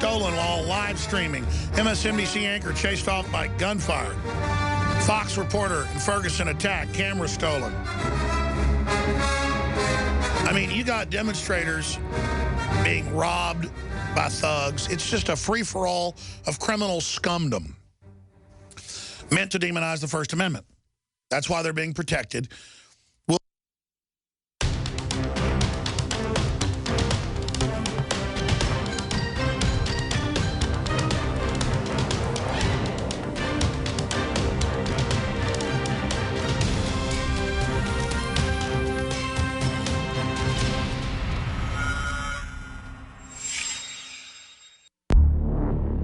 stolen while live streaming. MSNBC anchor chased off by gunfire. Fox reporter in Ferguson attacked, camera stolen. I mean, you got demonstrators being robbed by thugs. It's just a free-for-all of criminal scumdom meant to demonize the First Amendment. That's why they're being protected.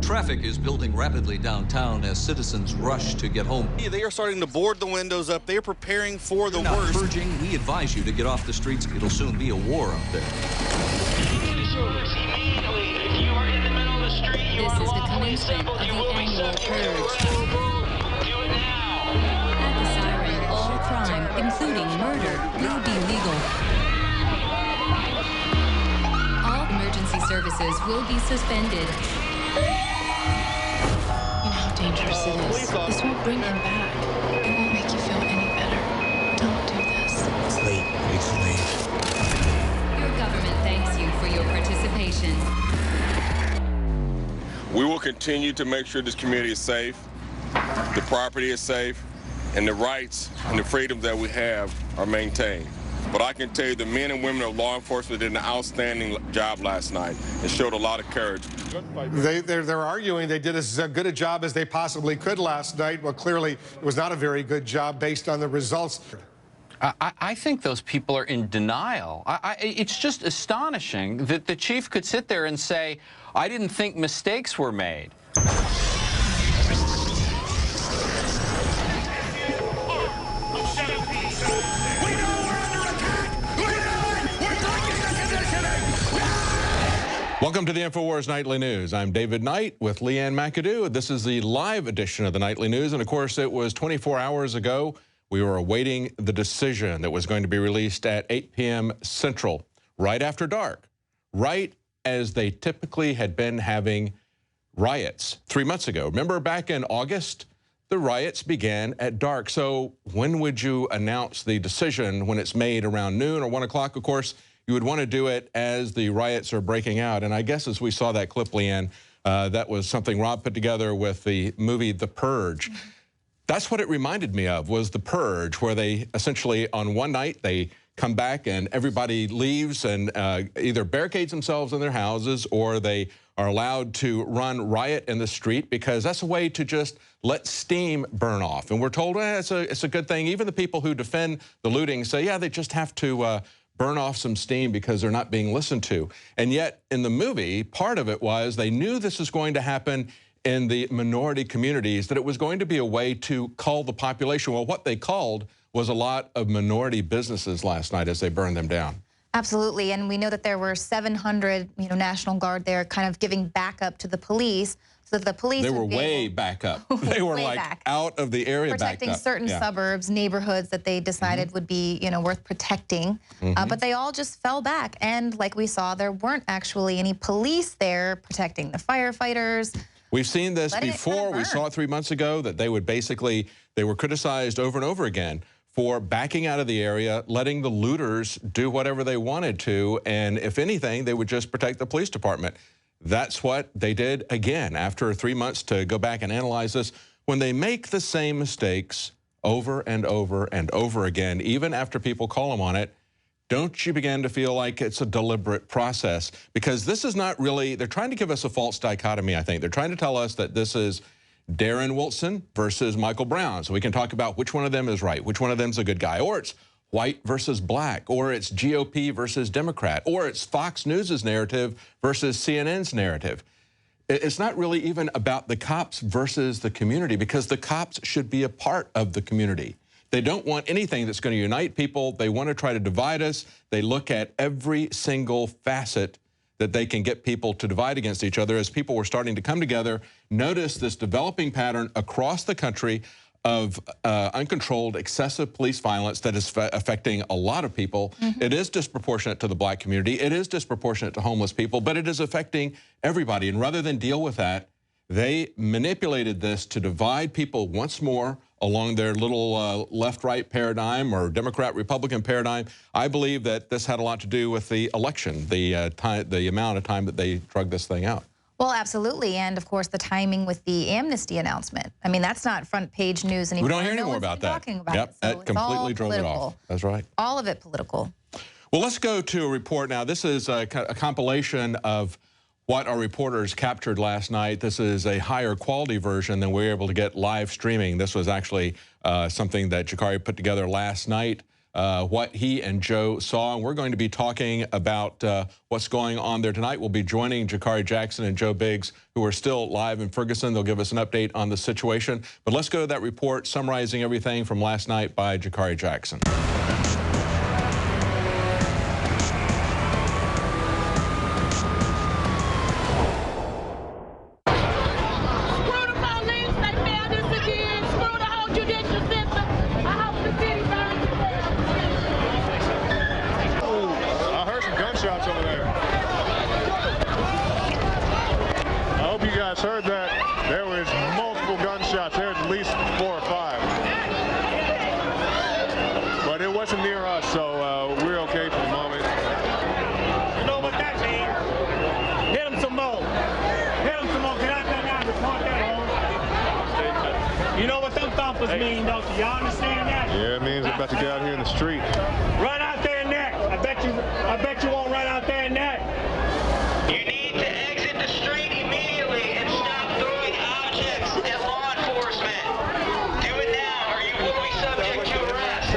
Traffic is building rapidly downtown as citizens rush to get home. Yeah, they are starting to board the windows up. They are preparing for the Not worst. purging, we advise you to get off the streets. It'll soon be a war up there. This is the commencement of the annual purge. Do it now. At the siren, all crime, including murder, will be legal. All emergency services will be suspended. You know how dangerous it is. This won't bring him back. It won't make you feel any better. Don't do this. It's late. It's late. Your government thanks you for your participation. We will continue to make sure this community is safe, the property is safe, and the rights and the freedoms that we have are maintained. But I can tell you the men and women of law enforcement did an outstanding job last night and showed a lot of courage. They're arguing they did as good a job as they possibly could last night. Well, clearly it was not a very good job based on the results. I think those people are in denial. It's just astonishing that the chief could sit there and say, I didn't think mistakes were made. Welcome to the InfoWars Nightly News. I'm David Knight with Leanne McAdoo. This is the live edition of the Nightly News. And of course, it was 24 hours ago. We were awaiting the decision that was going to be released at 8 p.m. Central, right after dark, right as they typically had been having riots 3 months ago. Remember back in August, the riots began at dark. So when would you announce the decision? When it's made around noon or 1 o'clock, of course, you would want to do it as the riots are breaking out. And I guess as we saw that clip, Leanne, that was something Rob put together with the movie The Purge. That's what it reminded me of, was The Purge, where they essentially on one night they come back and everybody leaves and either barricades themselves in their houses or they are allowed to run riot in the street because that's a way to just let steam burn off. And we're told it's a good thing. Even the people who defend the looting say, yeah, they just have to burn off some steam because they're not being listened to. And yet in the movie, part of it was they knew this was going to happen in the minority communities, that it was going to be a way to cull the population. Well, what they called was a lot of minority businesses last night as they burned them down. Absolutely, and we know that there were 700, National Guard there kind of giving backup to the police, so that the police They were way back up. They were like out of the area back up. Protecting certain suburbs, neighborhoods that they decided would be, worth protecting. But they all just fell back, and like we saw, there weren't actually any police there protecting the firefighters. We've seen this before. We saw it 3 months ago that they would basically, they were criticized over and over again for backing out of the area, letting the looters do whatever they wanted to, and if anything, they would just protect the police department. That's what they did again after 3 months to go back and analyze this. When they make the same mistakes over and over and over again, even after people call them on it, don't you begin to feel like it's a deliberate process? Because this is not really, they're trying to give us a false dichotomy, I think. They're trying to tell us that this is Darren Wilson versus Michael Brown. So we can talk about which one of them is right, which one of them is a good guy, or it's white versus black, or it's GOP versus Democrat, or it's Fox News's narrative versus CNN's narrative. It's not really even about the cops versus the community, because the cops should be a part of the community. They don't want anything that's going to unite people. They want to try to divide us. They look at every single facet that they can get people to divide against each other. As people were starting to come together, notice this developing pattern across the country of uncontrolled, excessive police violence that is affecting a lot of people. It is disproportionate to the black community. It is disproportionate to homeless people, but it is affecting everybody. And rather than deal with that, they manipulated this to divide people once more along their little left-right paradigm or Democrat-Republican paradigm. I believe that this had a lot to do with the election, the amount of time that they drug this thing out. Well, absolutely, and of course the timing with the amnesty announcement. I mean, that's not front page news anymore. We don't hear any more about that. Talking about Yep, it, so it completely drove it off. That's right. All of it political. Well, let's go to a report now. This is a compilation of what our reporters captured last night. This is a higher quality version than we were able to get live streaming. This was actually something that Jakari put together last night. What he and Joe saw, and we're going to be talking about what's going on there tonight. We'll be joining Jakari Jackson and Joe Biggs, who are still live in Ferguson. They'll give us an update on the situation. But let's go to that report summarizing everything from last night by Jakari Jackson. Heard that there was multiple gunshots. There was at least 4 or 5, but it wasn't near us, so we're okay for the moment. You know what that means? Hit him some more. Hit him some more. Get out there now and report that home. You know what them thumpers mean, don't you? Y'all understand that? Yeah, it means we're about to get out here in the street. Run out there next. I bet you won't run out there next. You need to exit the street immediately and stop throwing objects at law enforcement. Do it now or you will be subject to arrest.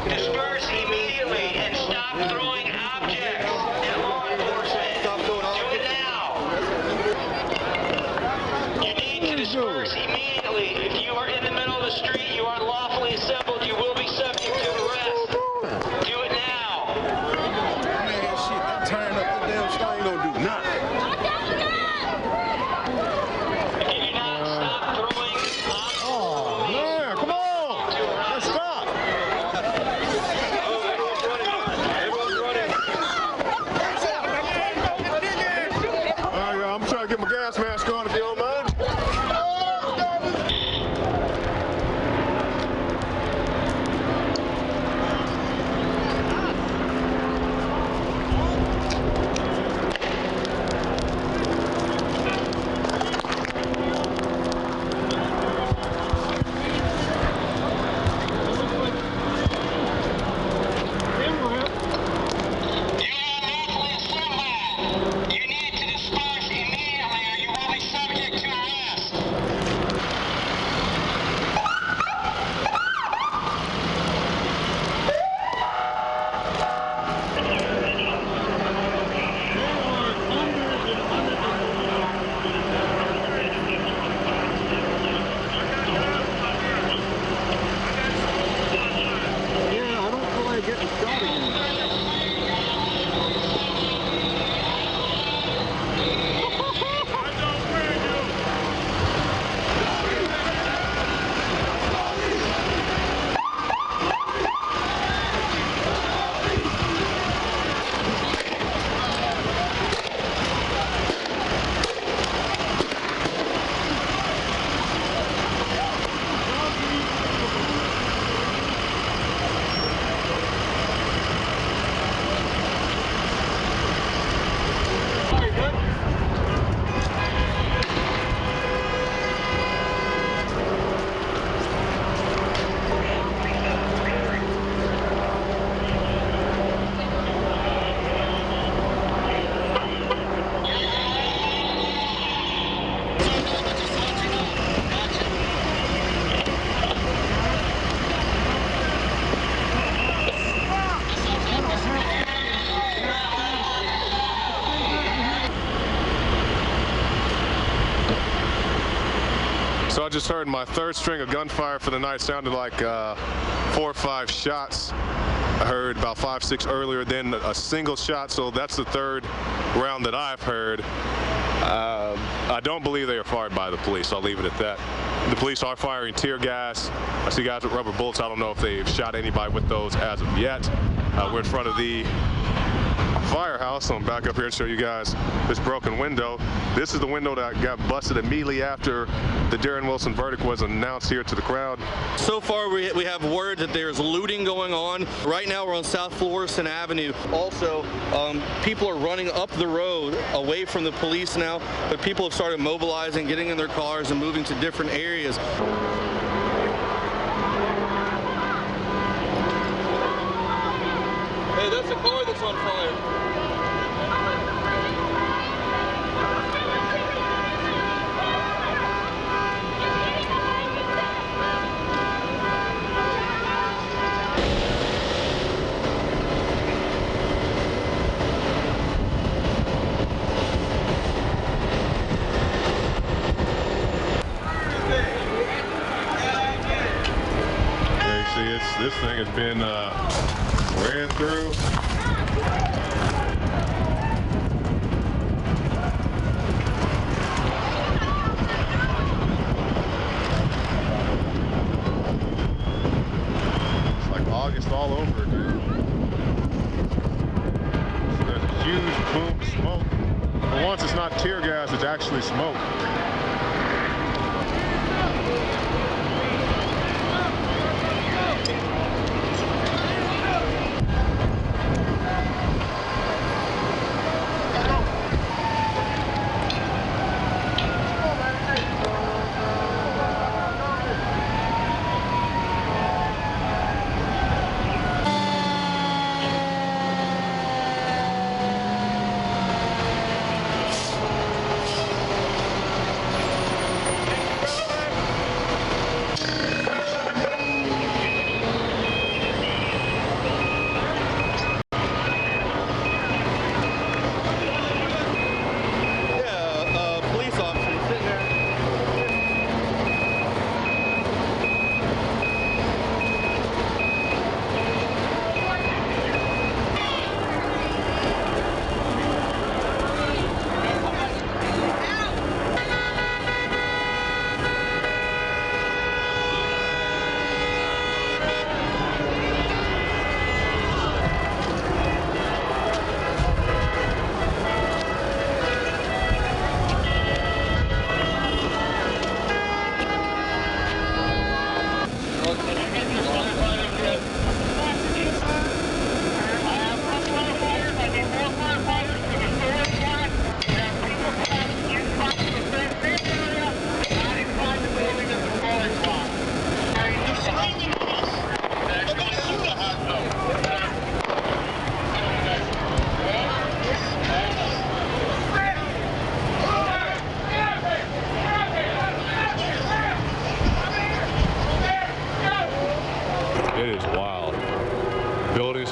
Disperse immediately and stop throwing objects at law enforcement. Do it now. You need to disperse immediately. If you are in the middle of the street, you are unlawfully assembled, you will be subject to arrest. Do it now. Man, shit, turn up the damn stone, ain't gonna do nothing. So I just heard my third string of gunfire for the night. Sounded like 4 or 5 shots. I heard about 5, 6 earlier, then a single shot. So that's the third round that I've heard. I don't believe they are fired by the police. I'll leave it at that. The police are firing tear gas. I see guys with rubber bullets. I don't know if they've shot anybody with those as of yet. We're in front of the firehouse. I'm back up here to show you guys this broken window. This is the window that got busted immediately after the Darren Wilson verdict was announced here to the crowd. So far, we have word that there's looting going on. Right now, we're on South Florissant Avenue. Also, people are running up the road away from the police now, but people have started mobilizing, getting in their cars, and moving to different areas. Hey, that's a car that's on fire. This thing has been ran through. It's like August all over again. So there's a huge boom of smoke. But once it's not tear gas, it's actually smoke.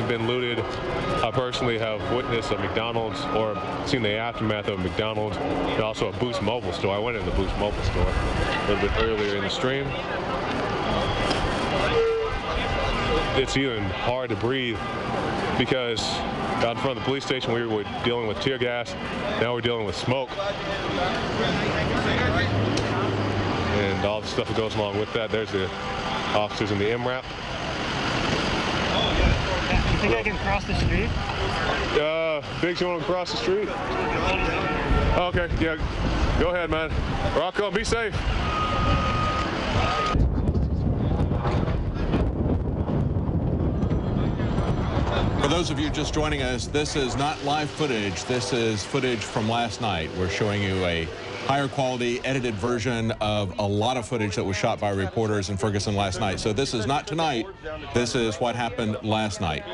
Been looted. I personally have witnessed a McDonald's or seen the aftermath of a McDonald's and also a Boost Mobile store. I went in the Boost Mobile store a little bit earlier in the stream. It's even hard to breathe because out in front of the police station we were dealing with tear gas. Now we're dealing with smoke. And all the stuff that goes along with that. There's the officers in the MRAP. You think I can cross the street? Biggs, you want to cross the street? Okay, yeah. Go ahead, man. Rocco, be safe. For those of you just joining us, this is not live footage. This is footage from last night. We're showing you a higher quality edited version of a lot of footage that was shot by reporters in Ferguson last night. So this is not tonight. This is what happened last night.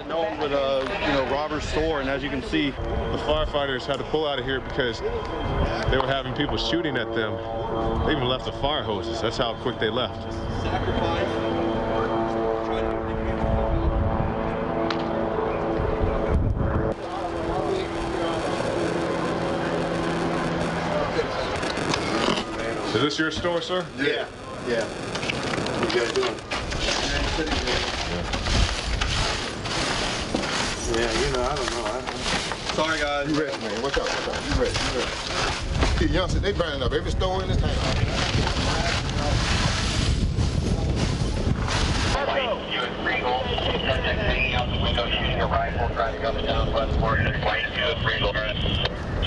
Known with robber's store, and as you can see, the firefighters had to pull out of here because they were having people shooting at them. They even left the fire hoses. That's how quick they left. Is this your store, sir? Yeah. Yeah. What you guys doing? Yeah, I don't know. Sorry, guys. You ready, man? What's up? You ready? Youngsters, they burning up every store in this town. I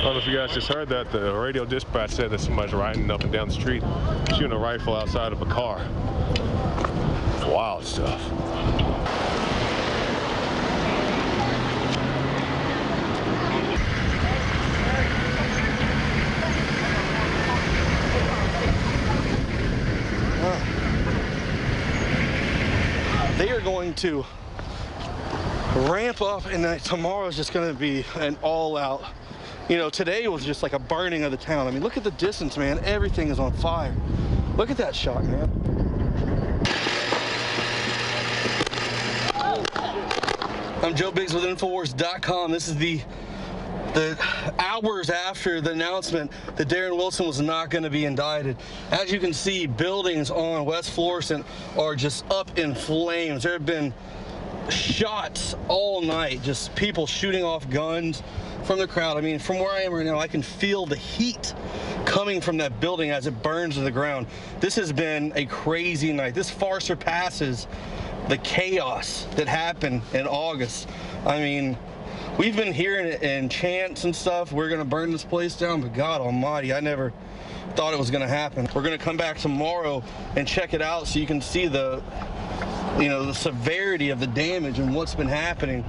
don't know if you guys just heard that. The radio dispatch said that somebody's riding up and down the street, shooting a rifle outside of a car. Wild stuff. They are going to ramp up, and tomorrow's just going to be an all-out. You know, today was just like a burning of the town. I mean, look at the distance, man. Everything is on fire. Look at that shot, man. I'm Joe Biggs with NoWorldOrder.com. This is the hours after the announcement that Darren Wilson was not going to be indicted. As you can see, buildings on West Florissant are just up in flames. There have been shots all night, just people shooting off guns from the crowd. I mean, from where I am right now, I can feel the heat coming from that building as it burns to the ground. This has been a crazy night. This far surpasses the chaos that happened in August. I mean, we've been hearing it in chants and stuff. We're going to burn this place down, but God almighty, I never thought it was going to happen. We're going to come back tomorrow and check it out so you can see the severity of the damage and what's been happening.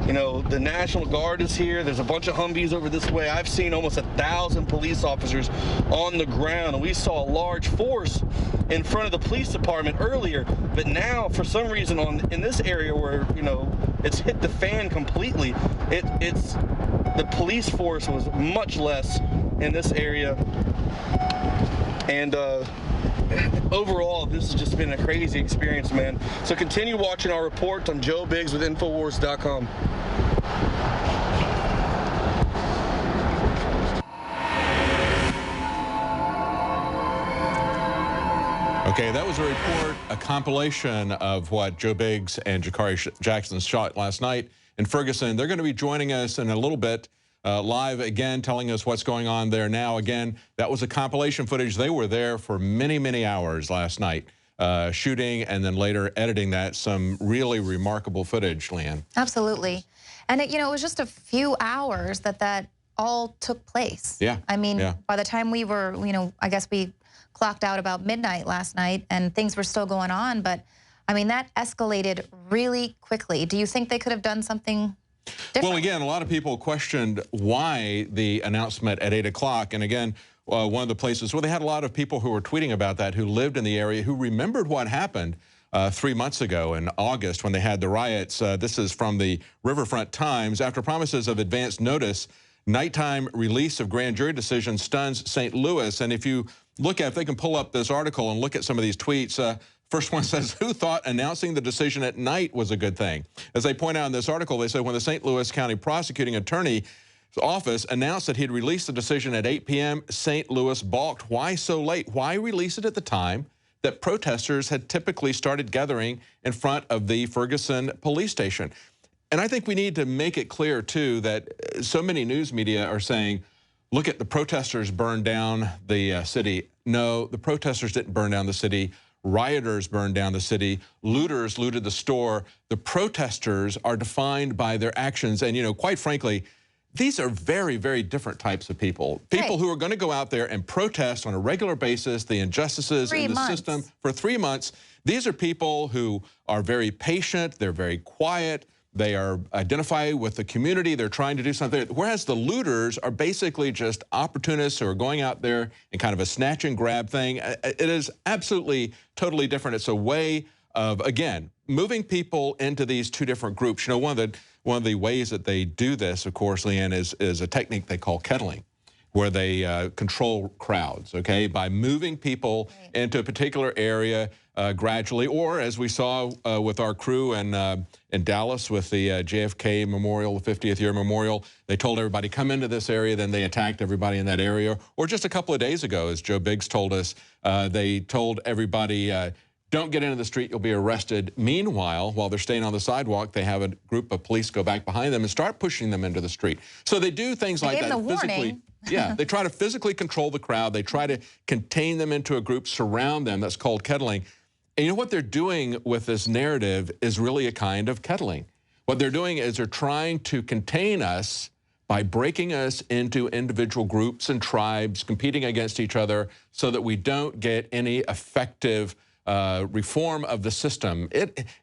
You know, the National Guard is here. There's a bunch of Humvees over this way. I've seen almost 1,000 police officers on the ground. And we saw a large force in front of the police department earlier. But now, for some reason, in this area where, you know, it's hit the fan completely, the police force was much less in this area. And overall, this has just been a crazy experience, man. So continue watching our report. I'm Joe Biggs with NoWorldOrder.com. Okay, that was a report, a compilation of what Joe Biggs and Jakari Jackson shot last night in Ferguson. They're going to be joining us in a little bit live again, telling us what's going on there now. Again, that was a compilation footage. They were there for many, many hours last night, shooting and then later editing that. Some really remarkable footage, Leanne. Absolutely. And, it was just a few hours that all took place. Yeah. I mean, by the time we were, I guess we clocked out about midnight last night and things were still going on. But, I mean, that escalated really quickly. Do you think they could have done something different? Well, again, a lot of people questioned why the announcement at 8 o'clock. And again, one of the places where they had a lot of people who were tweeting about that, who lived in the area, who remembered what happened 3 months ago in August when they had the riots. This is from the Riverfront Times. After promises of advance notice, nighttime release of grand jury decision stuns St. Louis. And if you look at, if they can pull up this article and look at some of these tweets, first one says, who thought announcing the decision at night was a good thing? As they point out in this article, they said when the St. Louis County Prosecuting Attorney's Office announced that he'd released the decision at 8 p.m., St. Louis balked. Why so late? Why release it at the time that protesters had typically started gathering in front of the Ferguson police station? And I think we need to make it clear, too, that so many news media are saying, look at the protesters burned down the city. No, the protesters didn't burn down the city. Rioters burned down the city. Looters looted the store. The protesters are defined by their actions. And, quite frankly, these are very, very different types of people. People who are going to go out there and protest on a regular basis the injustices in the system for 3 months. These are people who are very patient. They're very quiet. They are identified with the community. They're trying to do something. Whereas the looters are basically just opportunists who are going out there in kind of a snatch and grab thing. It is absolutely, totally different. It's a way of, again, moving people into these two different groups. One of the ways that they do this, of course, Leanne, is a technique they call kettling, where they control crowds, okay, by moving people into a particular area gradually, or as we saw with our crew in Dallas with the JFK Memorial, the 50th year memorial, they told everybody, come into this area, then they attacked everybody in that area. Or just a couple of days ago, as Joe Biggs told us, they told everybody, don't get into the street, you'll be arrested. Meanwhile, while they're staying on the sidewalk, they have a group of police go back behind them and start pushing them into the street. So they do things like that physically. Yeah, they try to physically control the crowd. They try to contain them into a group, surround them. That's called kettling. And you know what they're doing with this narrative is really a kind of kettling. What they're doing is they're trying to contain us by breaking us into individual groups and tribes competing against each other so that we don't get any effective reform of the system.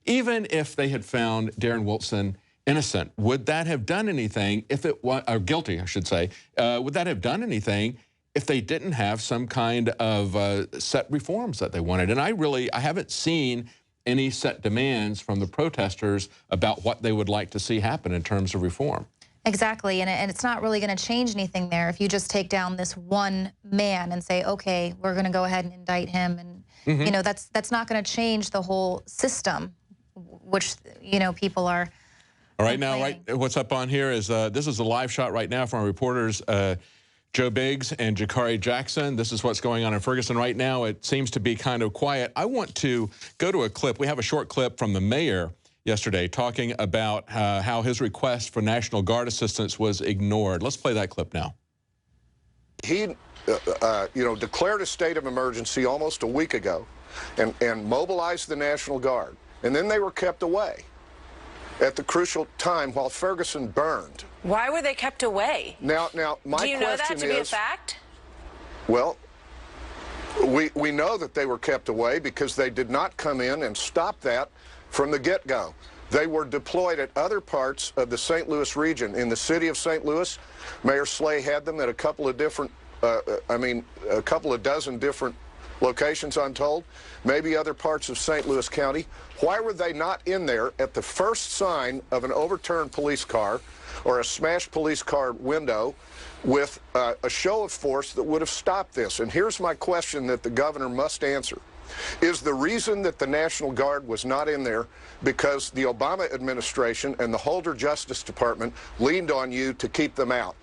Even if they had found Darren Wilson innocent, would that have done anything if it was, or guilty, I should say, would that have done anything if they didn't have some kind of set reforms that they wanted? And I haven't seen any set demands from the protesters about what they would like to see happen in terms of reform. Exactly, and it's not really going to change anything there if you just take down this one man and say, okay, we're going to go ahead and indict him, and you know, that's not going to change the whole system, which, you know, people are. All right, now, what's up on here is this is a live shot right now from our reporters Joe Biggs and Jakari Jackson. This is what's going on in Ferguson right now. It seems to be kind of quiet. I want to go to a clip. We have a short clip from the mayor yesterday talking about how his request for National Guard assistance was ignored. Let's play that clip now. He, you know, declared a state of emergency almost a week ago and mobilized the National Guard. And then they were kept away at the crucial time while Ferguson burned. Why were they kept away? Now, my question is... Do you know that to be a fact? Well, we know that they were kept away because they did not come in and stop that from the get-go. They were deployed at other parts of the St. Louis region. In the city of St. Louis, Mayor Slay had them at a couple of different, a couple of dozen different locations, I'm told, maybe other parts of St. Louis County. Why were they not in there at the first sign of an overturned police car or a smashed police car window with a show of force that would have stopped this? And here's my question that the governor must answer. Is the reason that the National Guard was not in there because the Obama administration and the Holder Justice Department leaned on you to keep them out?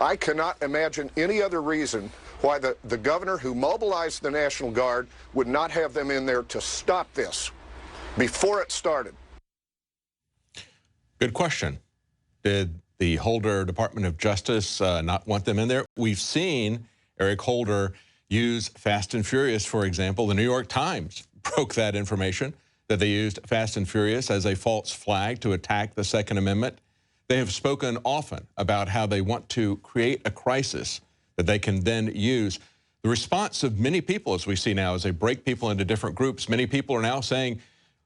I cannot imagine any other reason why the governor who mobilized the National Guard would not have them in there to stop this before it started. Good question. Did the Holder Department of Justice not want them in there? We've seen Eric Holder use Fast and Furious, for example. The New York Times broke that information, that they used Fast and Furious as a false flag to attack the Second Amendment. They have spoken often about how they want to create a crisis that they can then use. The response of many people, as we see now, as they break people into different groups, many people are now saying,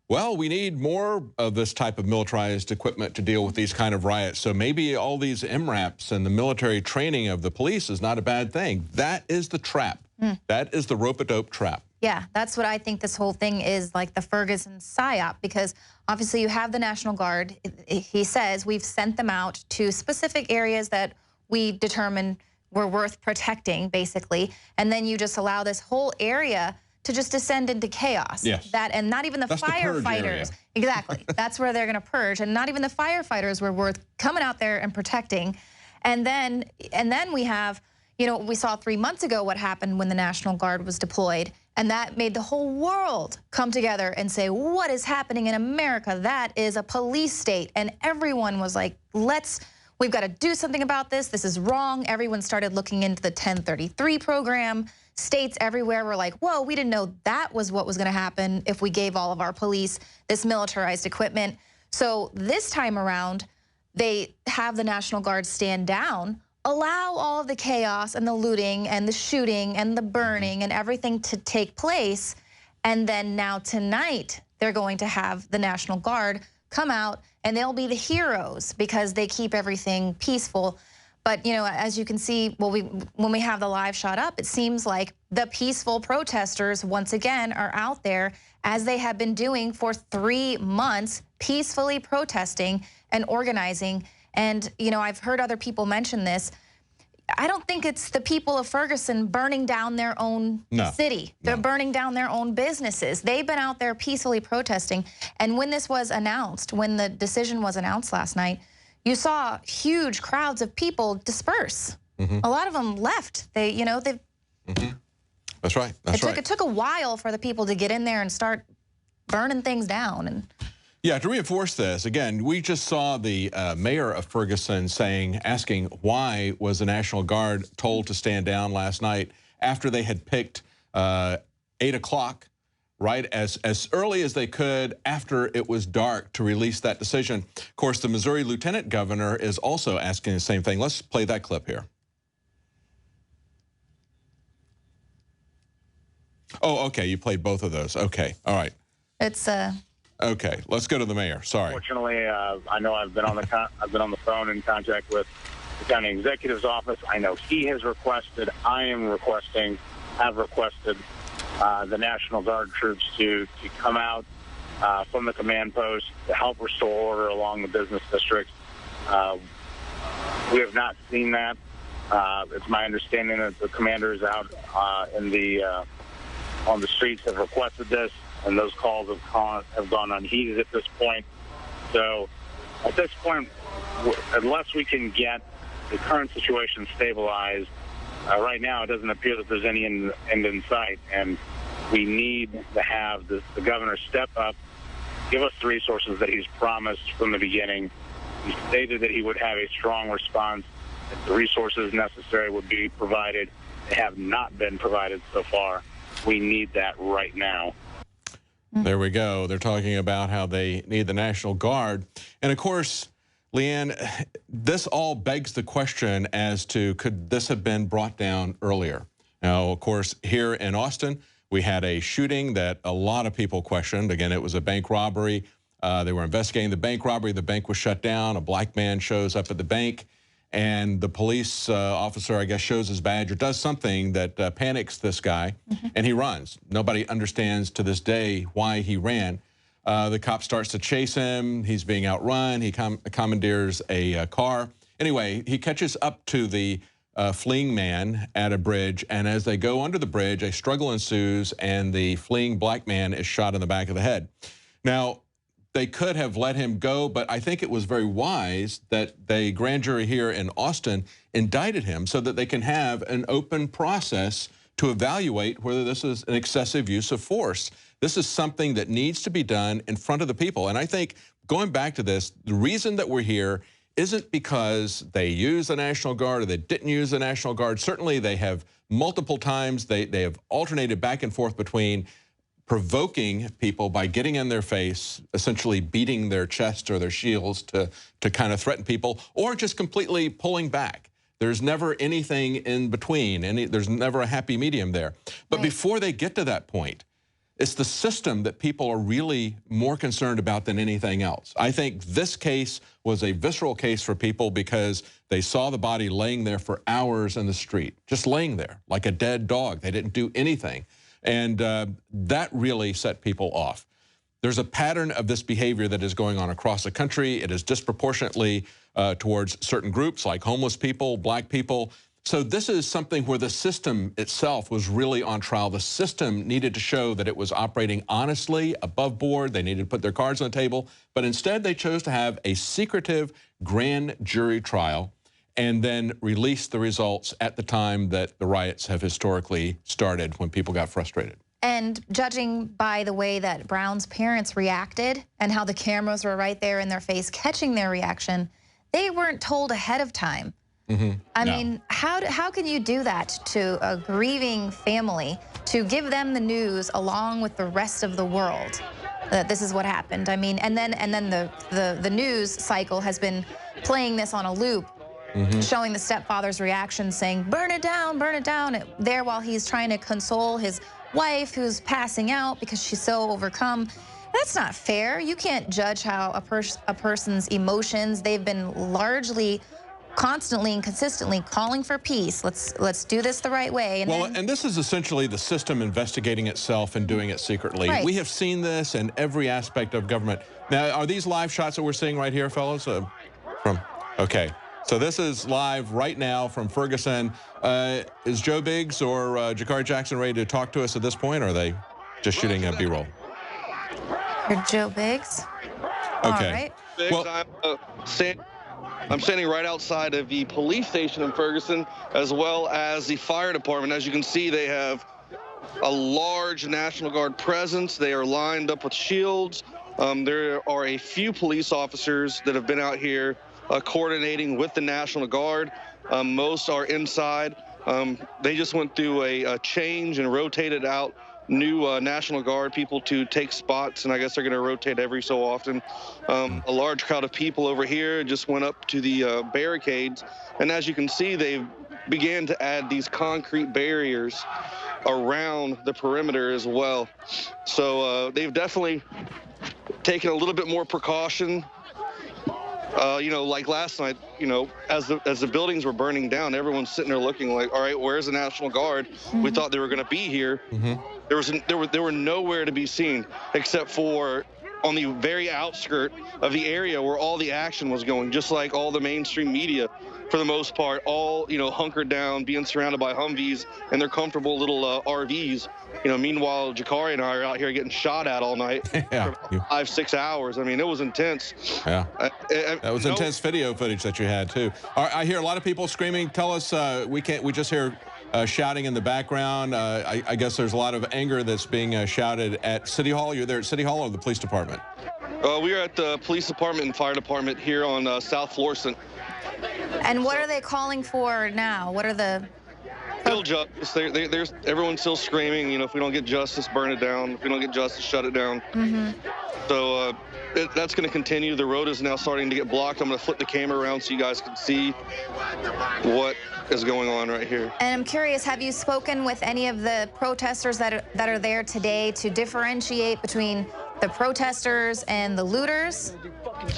well, we need more of this type of militarized equipment to deal with these kind of riots. So maybe all these MRAPs and the military training of the police is not a bad thing. That is the trap. That is the rope-a-dope trap. Yeah, that's what I think this whole thing is, like the Ferguson psyop, because obviously you have the National Guard. He says we've sent them out to specific areas that we determine were worth protecting, basically, and then you just allow this whole area to just descend into chaos. Yes. And not even the firefighters. Exactly. That's where they're going to purge, and not even the firefighters were worth coming out there and protecting. And then we have, you know, we saw 3 months ago what happened when the National Guard was deployed, and that made the whole world come together and say, what is happening in America? That is a police state. And everyone was like, we've got to do something about this. This is wrong. Everyone started looking into the 1033 program. States everywhere were like, whoa, we didn't know that was what was going to happen if we gave all of our police this militarized equipment. So this time around, they have the National Guard stand down, allow all of the chaos and the looting and the shooting and the burning and everything to take place. And then now tonight, they're going to have the National Guard come out and they'll be the heroes because they keep everything peaceful. But, you know, as you can see, when we have the live shot up, it seems like the peaceful protesters, once again, are out there, as they have been doing for 3 months, peacefully protesting and organizing. And, you know, I've heard other people mention this. I don't think it's the people of Ferguson burning down their own city. They're burning down their own businesses. They've been out there peacefully protesting. And when this was announced, when the decision was announced last night, you saw huge crowds of people disperse. A lot of them left. They, you know, they. That's right. It took a while for the people to get in there and start burning things down. And yeah, to reinforce this, again, we just saw the mayor of Ferguson asking why was the National Guard told to stand down last night after they had picked 8 o'clock right as early as they could after it was dark to release that decision. Of course, the Missouri lieutenant governor is also asking the same thing. Let's play that clip here. Oh, okay, you played both of those. Okay, all right. It's Okay, let's go to the mayor. Sorry. Fortunately, I know I've been on the phone in contact with the county executive's office. I know he has requested. I am requesting. Have requested the National Guard troops to come out from the command post to help restore order along the business district. We have not seen that. It's my understanding that the commanders out on the streets have requested this, and those calls have gone unheeded at this point. So at this point, unless we can get the current situation stabilized, right now it doesn't appear that there's any end in sight, and we need to have the governor step up, give us the resources that he's promised from the beginning. He stated that he would have a strong response, that the resources necessary would be provided. They have not been provided so far. We need that right now. There we go. They're talking about how they need the National Guard. And of course, Leanne, this all begs the question as to could this have been brought down earlier? Now, of course, here in Austin, we had a shooting that a lot of people questioned. Again, it was a bank robbery. They were investigating the bank robbery. The bank was shut down. A black man shows up at the bank, and the police officer, I guess, shows his badge or does something that panics this guy, and he runs. Nobody understands to this day why he ran. The cop starts to chase him. He's being outrun. He commandeers a car. Anyway, he catches up to the fleeing man at a bridge, and as they go under the bridge, a struggle ensues, and the fleeing black man is shot in the back of the head. Now, they could have let him go, but I think it was very wise that the grand jury here in Austin indicted him so that they can have an open process to evaluate whether this is an excessive use of force. This is something that needs to be done in front of the people. And I think, going back to this, the reason that we're here isn't because they use the National Guard or they didn't use the National Guard. Certainly they have multiple times. They have alternated back and forth between provoking people by getting in their face, essentially beating their chest or their shields to kind of threaten people, or just completely pulling back. There's never anything in between. There's never a happy medium there. But before they get to that point, it's the system that people are really more concerned about than anything else. I think this case was a visceral case for people because they saw the body laying there for hours in the street, just laying there like a dead dog. They didn't do anything. And that really set people off. There's a pattern of this behavior that is going on across the country. It is disproportionately towards certain groups like homeless people, black people. So this is something where the system itself was really on trial. The system needed to show that it was operating honestly, above board. They needed to put their cards on the table. But instead, they chose to have a secretive grand jury trial and then release the results at the time that the riots have historically started, when people got frustrated. And judging by the way that Brown's parents reacted and how the cameras were right there in their face catching their reaction, they weren't told ahead of time. I mean, how can you do that to a grieving family, to give them the news along with the rest of the world that this is what happened? I mean, and then the news cycle has been playing this on a loop, showing the stepfather's reaction, saying, burn it down, there while he's trying to console his wife who's passing out because she's so overcome. That's not fair. You can't judge how a person's emotions. They've been largely, constantly and consistently calling for peace. Let's do this the right way. And this is essentially the system investigating itself and doing it secretly. We have seen this in every aspect of government. Now, are these live shots that we're seeing right here, fellas? Okay. So this is live right now from Ferguson. Is Joe Biggs or Jakari Jackson ready to talk to us at this point, or are they just shooting a B-roll? You're Joe Biggs? Okay. All right. Biggs, I'm standing right outside of the police station in Ferguson, as well as the fire department. As you can see, they have a large National Guard presence. They are lined up with shields. There are a few police officers that have been out here coordinating with the National Guard. Most are inside. They just went through a change and rotated out new National Guard people to take spots, and I guess they're going to rotate every so often. A large crowd of people over here just went up to the barricades, and as you can see, they began to add these concrete barriers around the perimeter as well. So they've definitely taken a little bit more precaution. You know, like last night, you know, as the buildings were burning down, everyone's sitting there looking like, all right, where's the National Guard? We thought they were going to be here. There were nowhere to be seen except for on the very outskirt of the area where all the action was going, just like all the mainstream media, for the most part, all, you know, hunkered down, being surrounded by Humvees and their comfortable little RVs. You know, meanwhile, Jakari and I are out here getting shot at all night for 5-6 hours. I mean, it was intense. Yeah, that was intense video footage that you had too. I hear a lot of people screaming. Tell us, we just hear shouting in the background. I guess there's a lot of anger that's being shouted at City Hall. You're there at City Hall or the police department? We are at the police department and fire department here on South Florissant. And what are they calling for now? What are the... Still justice. Everyone's still screaming, you know, if we don't get justice, burn it down. If we don't get justice, shut it down. So that's going to continue. The road is now starting to get blocked. I'm going to flip the camera around so you guys can see what is going on right here. And I'm curious, have you spoken with any of the protesters that are there today to differentiate between the protesters and the looters?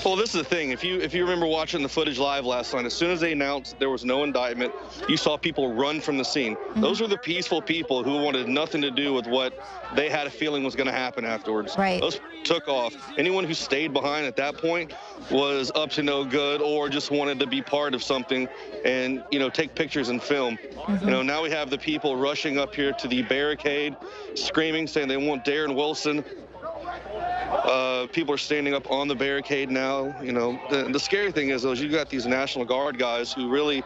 Well, this is the thing. If you remember watching the footage live last night, as soon as they announced there was no indictment, you saw people run from the scene. Those were the peaceful people who wanted nothing to do with what they had a feeling was going to happen afterwards. Right. Those took off. Anyone who stayed behind at that point was up to no good or just wanted to be part of something and, you know, take pictures and film. You know, now we have the people rushing up here to the barricade, screaming, saying they want Darren Wilson. People are standing up on the barricade now. You know, the scary thing is, though, is you got these National Guard guys who really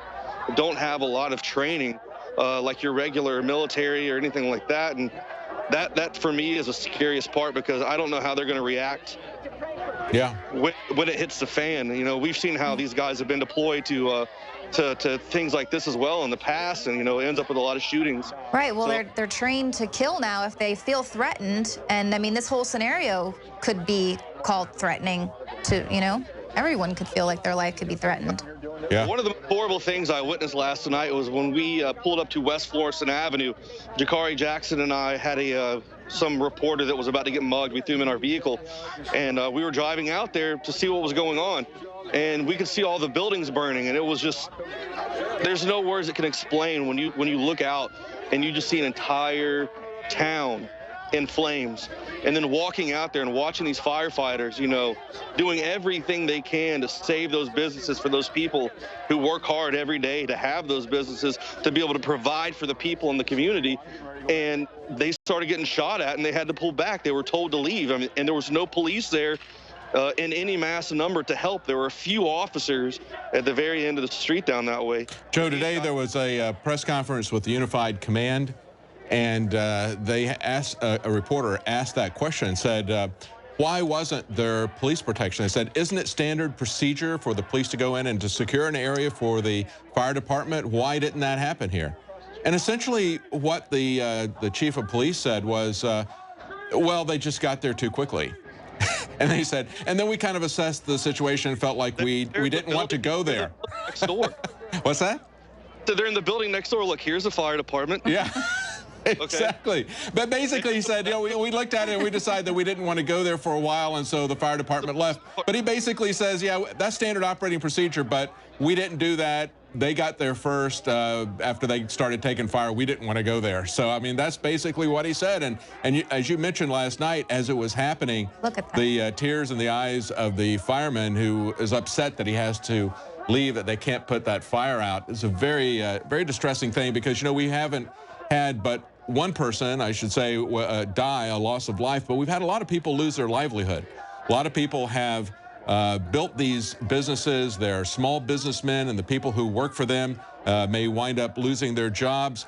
don't have a lot of training, like your regular military or anything like that. And that for me is the scariest part, because I don't know how they're going to react. Yeah. When it hits the fan. You know, we've seen how these guys have been deployed to things like this as well in the past, and, you know, it ends up with a lot of shootings. Right, well, they're trained to kill now if they feel threatened, and I mean, this whole scenario could be called threatening to, you know, everyone could feel like their life could be threatened. Yeah. One of the horrible things I witnessed last night was when we pulled up to West Florissant Avenue. Jakari Jackson and I had some reporter that was about to get mugged. We threw him in our vehicle, and we were driving out there to see what was going on. And we could see all the buildings burning, and it was just, there's no words that can explain when you look out and you just see an entire town in flames. And then walking out there and watching these firefighters, you know, doing everything they can to save those businesses for those people who work hard every day to have those businesses, to be able to provide for the people in the community. And they started getting shot at, and they had to pull back. They were told to leave. I mean, and there was no police there in any mass number to help. There were a few officers at the very end of the street down that way. Joe, today there was a press conference with the Unified Command, and they asked, a reporter asked that question and said, why wasn't there police protection? They said, isn't it standard procedure for the police to go in and to secure an area for the fire department? Why didn't that happen here? And essentially what the chief of police said was, well, they just got there too quickly. And they said, and then we kind of assessed the situation and felt like we didn't want to go there. Next door. What's that? So they're in the building next door. Look, here's the fire department. Yeah. Exactly. But basically he said, you know, we looked at it and we decided that we didn't want to go there for a while, and so the fire department left. But he basically says, yeah, that's standard operating procedure, but we didn't do that. They got there first after they started taking fire. We didn't want to go there. So, I mean, that's basically what he said. And as you mentioned last night, as it was happening, look at that. The tears in the eyes of the fireman who is upset that he has to leave, that they can't put that fire out. It's a very, very distressing thing, because, you know, we haven't had but one person, I should say, die, a loss of life, but we've had a lot of people lose their livelihood. A lot of people have built these businesses. They're small businessmen, and the people who work for them may wind up losing their jobs.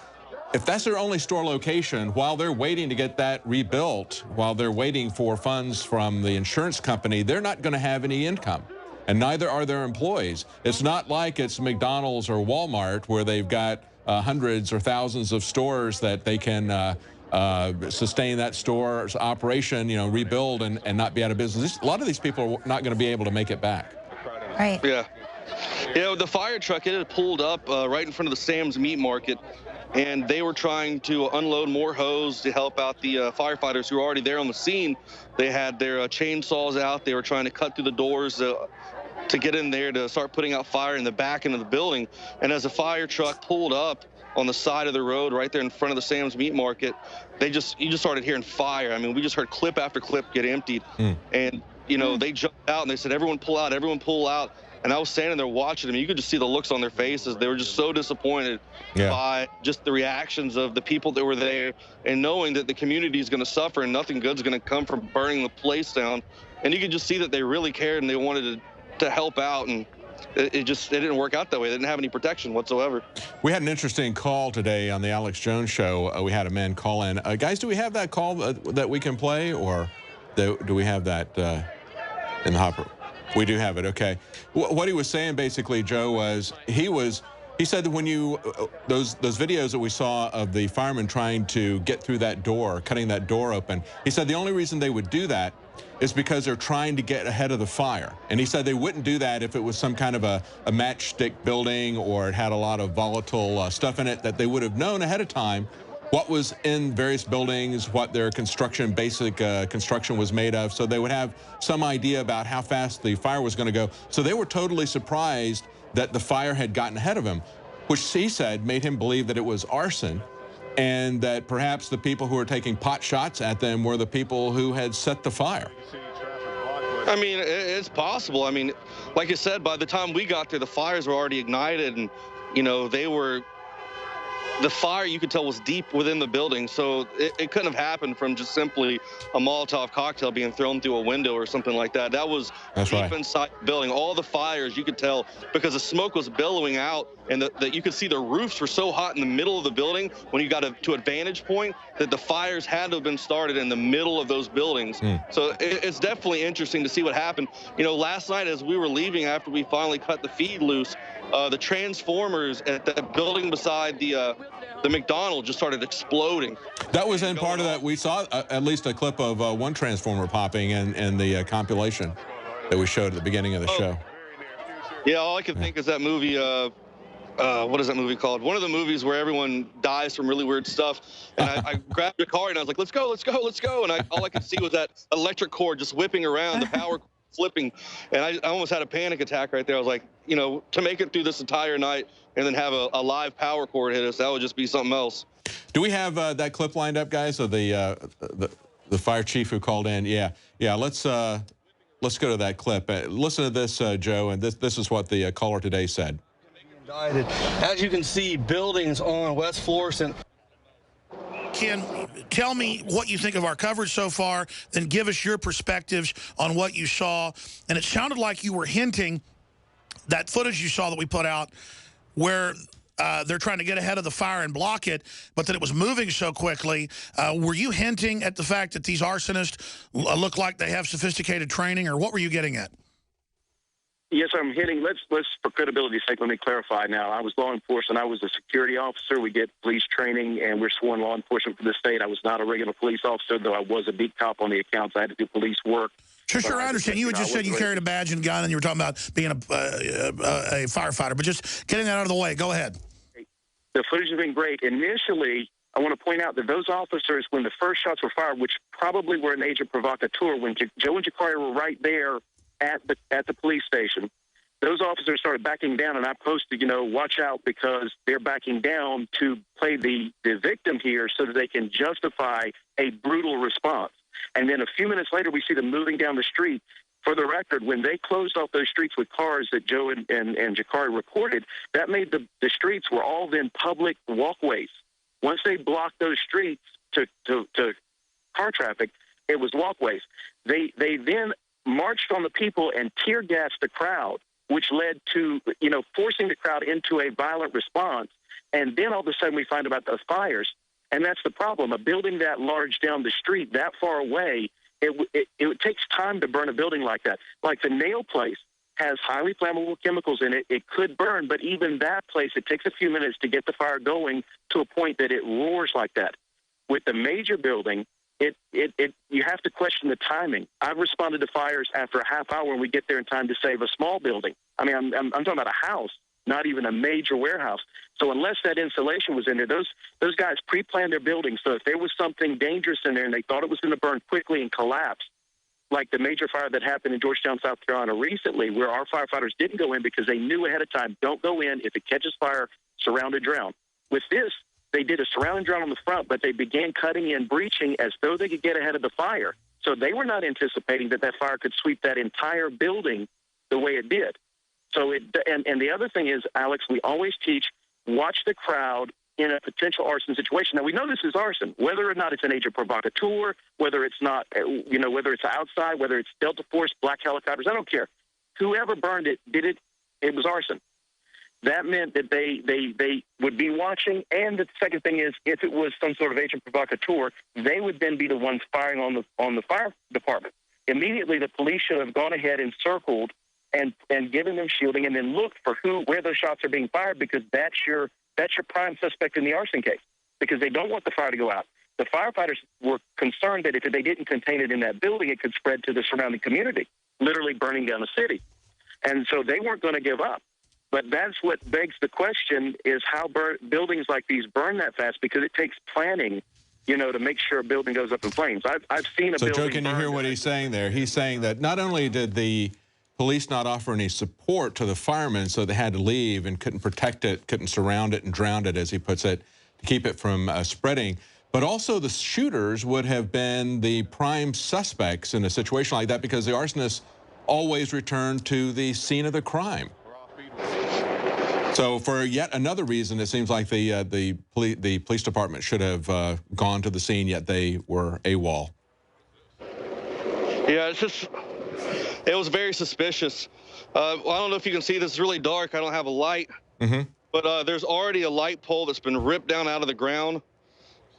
If that's their only store location, while they're waiting to get that rebuilt, while they're waiting for funds from the insurance company, they're not going to have any income, and neither are their employees. It's not like it's McDonald's or Walmart, where they've got hundreds or thousands of stores that they can sustain that store's operation, you know, rebuild and not be out of business. A lot of these people are not going to be able to make it back. Right. Yeah. You know, the fire truck, it had pulled up right in front of the Sam's Meat Market, and they were trying to unload more hose to help out the firefighters who were already there on the scene. They had their chainsaws out. They were trying to cut through the doors to get in there to start putting out fire in the back end of the building. And as the fire truck pulled up on the side of the road right there in front of the Sam's Meat Market, you just started hearing fire. I mean, we just heard clip after clip get emptied. And, you know, they jumped out and they said, everyone pull out, everyone pull out. And I was standing there watching them. You could just see the looks on their faces. They were just so disappointed by just the reactions of the people that were there, and knowing that the community is going to suffer and nothing good's going to come from burning the place down. And you could just see that they really cared and they wanted to help out, and it didn't work out that way. They didn't have any protection whatsoever. We had an interesting call today on the Alex Jones show. We had a man call in. Guys, do we have that call that we can play, or do we have that in the hopper? We do have it. Okay. What he was saying basically, Joe, was he said that when you those videos that we saw of the firemen trying to get through that door, cutting that door open, he said the only reason they would do that is because they're trying to get ahead of the fire. And he said they wouldn't do that if it was some kind of a matchstick building or it had a lot of volatile stuff in it, that they would have known ahead of time what was in various buildings, what their basic construction was made of, so they would have some idea about how fast the fire was going to go. So they were totally surprised that the fire had gotten ahead of him, which he said made him believe that it was arson, and that perhaps the people who were taking pot shots at them were the people who had set the fire. I mean, it's possible. I mean, like I said, by the time we got there, the fires were already ignited, and, you know, the fire, you could tell, was deep within the building, so it couldn't have happened from just simply a Molotov cocktail being thrown through a window or something like that. That was deep inside the building. All the fires, you could tell, because the smoke was billowing out, and that you could see the roofs were so hot in the middle of the building when you got to a vantage point, that the fires had to have been started in the middle of those buildings. So it's definitely interesting to see what happened. You know, last night as we were leaving after we finally cut the feed loose, the transformers at the building beside the McDonald's just started exploding. That was in part of that. We saw at least a clip of one transformer popping in the compilation that we showed at the beginning of the show. Yeah, all I can think is that movie, what is that movie called? One of the movies where everyone dies from really weird stuff. And I grabbed a car and I was like, let's go, let's go, let's go. And all I could see was that electric cord just whipping around, the power flipping. And I almost had a panic attack right there. I was like, you know, to make it through this entire night and then have a live power cord hit us, that would just be something else. Do we have that clip lined up, guys, of the fire chief who called in? Yeah. Let's go to that clip. Listen to this, Joe, and this is what the caller today said. As you can see, buildings on West Florissant. Ken, tell me what you think of our coverage so far, then give us your perspectives on what you saw. And it sounded like you were hinting that footage you saw that we put out where they're trying to get ahead of the fire and block it, but that it was moving so quickly. Were you hinting at the fact that these arsonists look like they have sophisticated training, or what were you getting at? Yes, I'm hitting. Let's for credibility's sake, let me clarify now. I was law enforcement. I was a security officer. We get police training, and we're sworn law enforcement for the state. I was not a regular police officer, though I was a beat cop on the accounts. I had to do police work. Sure, I understand. You had just said you carried a badge and gun, and you were talking about being a firefighter. But just getting that out of the way, go ahead. The footage has been great. Initially, I want to point out that those officers, when the first shots were fired, which probably were an agent provocateur, when Joe and Jakari were right there at the police station, those officers started backing down, and I posted, you know, watch out, because they're backing down to play the victim here so that they can justify a brutal response. And then a few minutes later, we see them moving down the street. For the record, when they closed off those streets with cars that Joe and Jakari recorded, that made the streets were all then public walkways. Once they blocked those streets to car traffic, it was walkways. They then marched on the people and tear gassed the crowd, which led to, you know, forcing the crowd into a violent response. And then all of a sudden we find about the fires. And that's the problem. A building that large down the street, that far away, it takes time to burn a building like that. Like the nail place has highly flammable chemicals in it. It could burn, but even that place, it takes a few minutes to get the fire going to a point that it roars like that. With the major building, you have to question the timing. I've responded to fires after a half hour when we get there in time to save a small building. I mean, I'm talking about a house, not even a major warehouse. So unless that insulation was in there, those guys pre-planned their buildings. So if there was something dangerous in there and they thought it was going to burn quickly and collapse, like the major fire that happened in Georgetown, South Carolina recently, where our firefighters didn't go in because they knew ahead of time, don't go in. If it catches fire, surround and drown. With this, they did a surround and drown on the front, but they began cutting in, breaching as though they could get ahead of the fire. So they were not anticipating that fire could sweep that entire building the way it did. So and the other thing is, Alex, we always teach, watch the crowd in a potential arson situation. Now, we know this is arson, whether or not it's an agent provocateur, whether it's not, whether it's outside, whether it's Delta Force, black helicopters, I don't care. Whoever burned it, it was arson. That meant that they would be watching, and the second thing is, if it was some sort of agent provocateur, they would then be the ones firing on the fire department. Immediately, the police should have gone ahead and circled and given them shielding, and then looked for where those shots are being fired, because that's your prime suspect in the arson case, because they don't want the fire to go out. The firefighters were concerned that if they didn't contain it in that building, it could spread to the surrounding community, literally burning down a city. And so they weren't going to give up. But that's what begs the question, is how buildings like these burn that fast, because it takes planning, to make sure a building goes up in flames. I've seen a building. So, Joe, can you hear what he's saying there? He's saying that not only did the police not offer any support to the firemen, so they had to leave and couldn't protect it, couldn't surround it and drown it, as he puts it, to keep it from spreading, but also the shooters would have been the prime suspects in a situation like that, because the arsonists always return to the scene of the crime. So for yet another reason, it seems like the police department should have gone to the scene, yet they were AWOL. Yeah, it was very suspicious. I don't know if you can see this. It's really dark. I don't have a light. But there's already a light pole that's been ripped down out of the ground.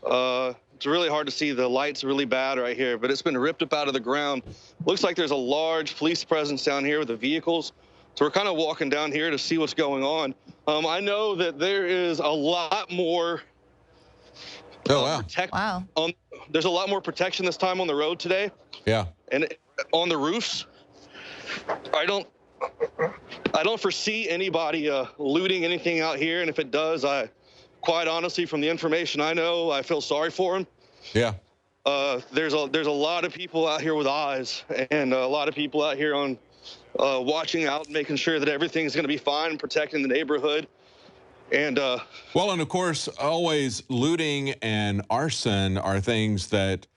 It's really hard to see. The light's really bad right here, but it's been ripped up out of the ground. Looks like there's a large police presence down here with the vehicles. So we're kind of walking down here to see what's going on. I know that there is a lot more there's a lot more protection this time on the road today. Yeah. And on the roofs, I don't foresee anybody looting anything out here. And if it does, quite honestly, from the information I know, I feel sorry for them. Yeah. There's a lot of people out here with eyes, and a lot of people out here on watching out, making sure that everything's going to be fine, and protecting the neighborhood. And well, and of course, always looting and arson are things that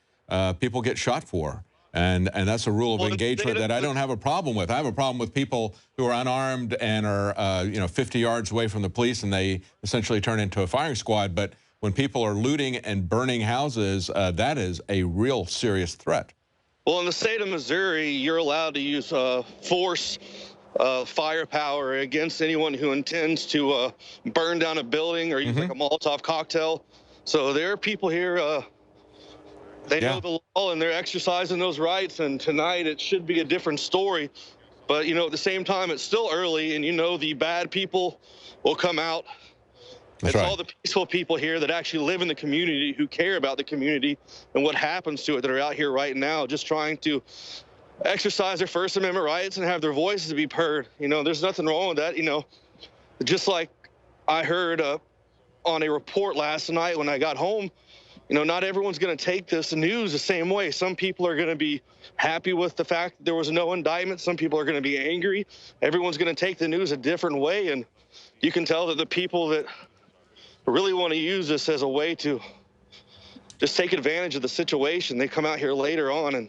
people get shot for. And that's a rule of engagement that I don't have a problem with. I have a problem with people who are unarmed and are 50 yards away from the police, and they essentially turn into a firing squad. But when people are looting and burning houses, that is a real serious threat. Well, in the state of Missouri, you're allowed to use force, firepower against anyone who intends to burn down a building or use like a Molotov cocktail. So there are people here. They know the law, and they're exercising those rights, and tonight it should be a different story. But, at the same time, it's still early, and the bad people will come out. It's all the peaceful people here that actually live in the community, who care about the community and what happens to it, that are out here right now just trying to exercise their First Amendment rights and have their voices be heard. There's nothing wrong with that. Just like I heard on a report last night when I got home, not everyone's going to take this news the same way. Some people are going to be happy with the fact that there was no indictment. Some people are going to be angry. Everyone's going to take the news a different way. And you can tell that the people that really want to use this as a way to just take advantage of the situation, they come out here later on. And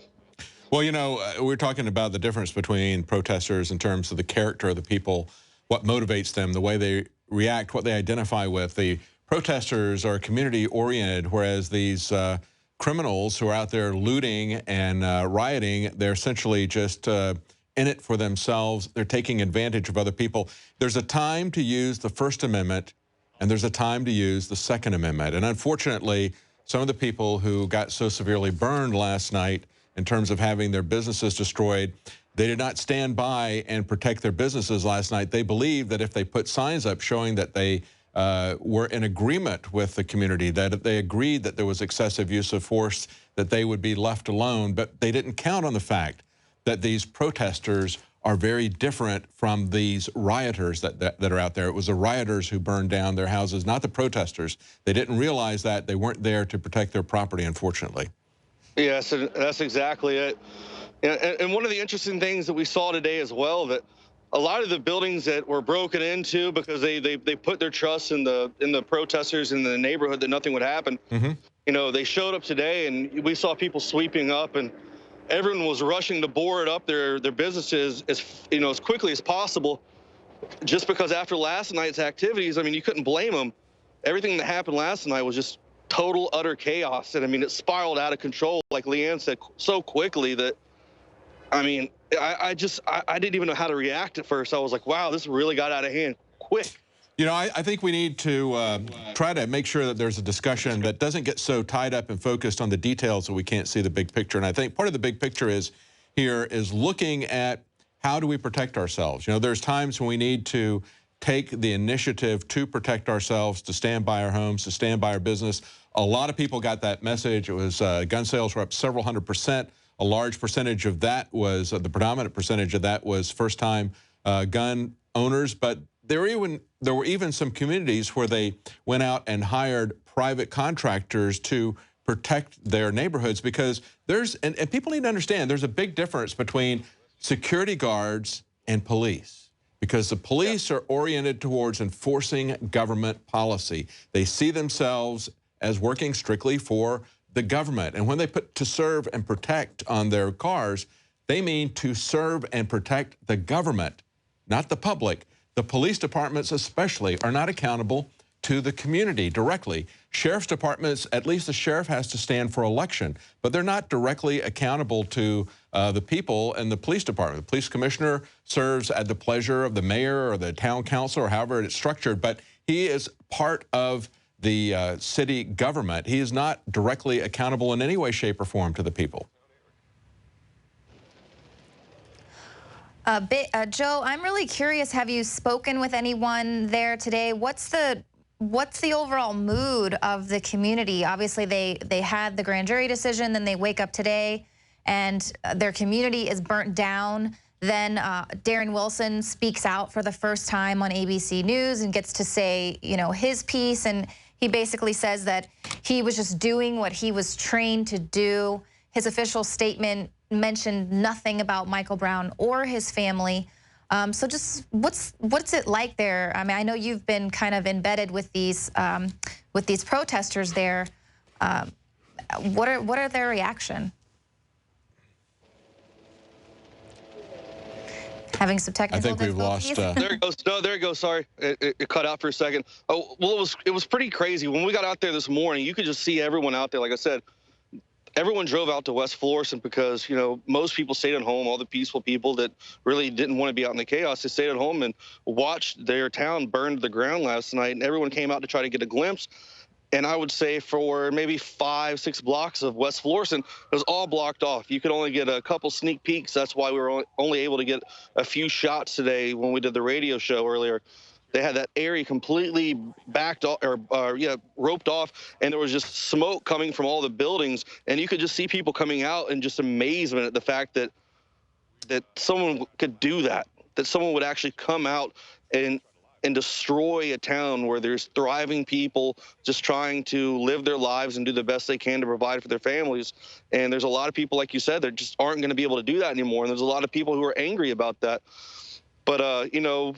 well, we're talking about the difference between protesters in terms of the character of the people, what motivates them, the way they react, what they identify with. The protesters are community-oriented, whereas these criminals who are out there looting and rioting, they're essentially just in it for themselves. They're taking advantage of other people. There's a time to use the First Amendment, and there's a time to use the Second Amendment. And unfortunately, some of the people who got so severely burned last night in terms of having their businesses destroyed, they did not stand by and protect their businesses last night. They believed that if they put signs up showing that they were in agreement with the community, that they agreed that there was excessive use of force, that they would be left alone, but they didn't count on the fact that these protesters are very different from these rioters that are out there. It was the rioters who burned down their houses, not the protesters. They didn't realize that. They weren't there to protect their property, unfortunately. Yes, that's exactly it. And one of the interesting things that we saw today as well, that a lot of the buildings that were broken into because they put their trust in the protesters in the neighborhood that nothing would happen. You know, they showed up today and we saw people sweeping up, and everyone was rushing to board up their businesses as quickly as possible, just because after last night's activities, I mean, you couldn't blame them. Everything that happened last night was just total, utter chaos. And I mean, it spiraled out of control, like Leanne said, so quickly that, I mean, I didn't even know how to react at first. I was like, wow, this really got out of hand quick. You know, I think we need to try to make sure that there's a discussion that doesn't get so tied up and focused on the details that we can't see the big picture. And I think part of the big picture is looking at how do we protect ourselves. You know, there's times when we need to take the initiative to protect ourselves, to stand by our homes, to stand by our business. A lot of people got that message. It was gun sales were up several hundred%. A large percentage of that was, the predominant percentage of that was first-time gun owners. But there were even some communities where they went out and hired private contractors to protect their neighborhoods, because and people need to understand there's a big difference between security guards and police, because the police are oriented towards enforcing government policy. They see themselves as working strictly for the government. And when they put "to serve and protect" on their cars, they mean to serve and protect the government, not the public. The police departments especially are not accountable to the community directly. Sheriff's departments, at least the sheriff has to stand for election, but they're not directly accountable to the people in the police department. The police commissioner serves at the pleasure of the mayor or the town council or however it's structured, but he is part of the city government. He is not directly accountable in any way, shape, or form to the people. Joe, I'm really curious, have you spoken with anyone there today? What's the overall mood of the community? Obviously, they had the grand jury decision, then they wake up today, and their community is burnt down. Then Darren Wilson speaks out for the first time on ABC News and gets to say, you know, his piece, and he basically says that he was just doing what he was trained to do. His official statement mentioned nothing about Michael Brown or his family. So just what's it like there? I mean, I know you've been kind of embedded with these protesters there. What are their reaction? Having some technical I think we've lost. There it goes. No, there it goes. Sorry, it cut out for a second. Oh, well, it was pretty crazy when we got out there this morning. You could just see everyone out there. Like I said, everyone drove out to West Florissant because, you know, most people stayed at home. All the peaceful people that really didn't want to be out in the chaos, they stayed at home and watched their town burn to the ground last night. And everyone came out to try to get a glimpse. And I would say for maybe 5-6 blocks of West Florissant, it was all blocked off. You could only get a couple sneak peeks. That's why we were only able to get a few shots today when we did the radio show earlier. They had that area completely backed off, roped off, and there was just smoke coming from all the buildings. And you could just see people coming out in just amazement at the fact that someone could do that someone would actually come out and destroy a town where there's thriving people just trying to live their lives and do the best they can to provide for their families. And there's a lot of people, like you said, that just aren't going to be able to do that anymore. And there's a lot of people who are angry about that. But, you know,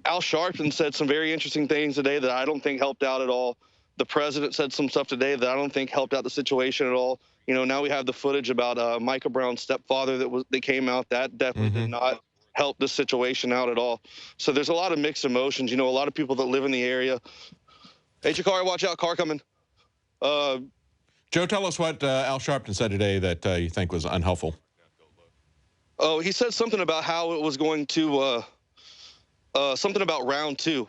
Al Sharpton said some very interesting things today that I don't think helped out at all. The president said some stuff today that I don't think helped out the situation at all. You know, now we have the footage about Michael Brown's stepfather that came out. That definitely did not help the situation out at all. So there's a lot of mixed emotions. You know, a lot of people that live in the area. Hey, Chikari, watch out, car coming. Joe, tell us what Al Sharpton said today that you think was unhelpful. Oh, he said something about how it was going to, something about round 2.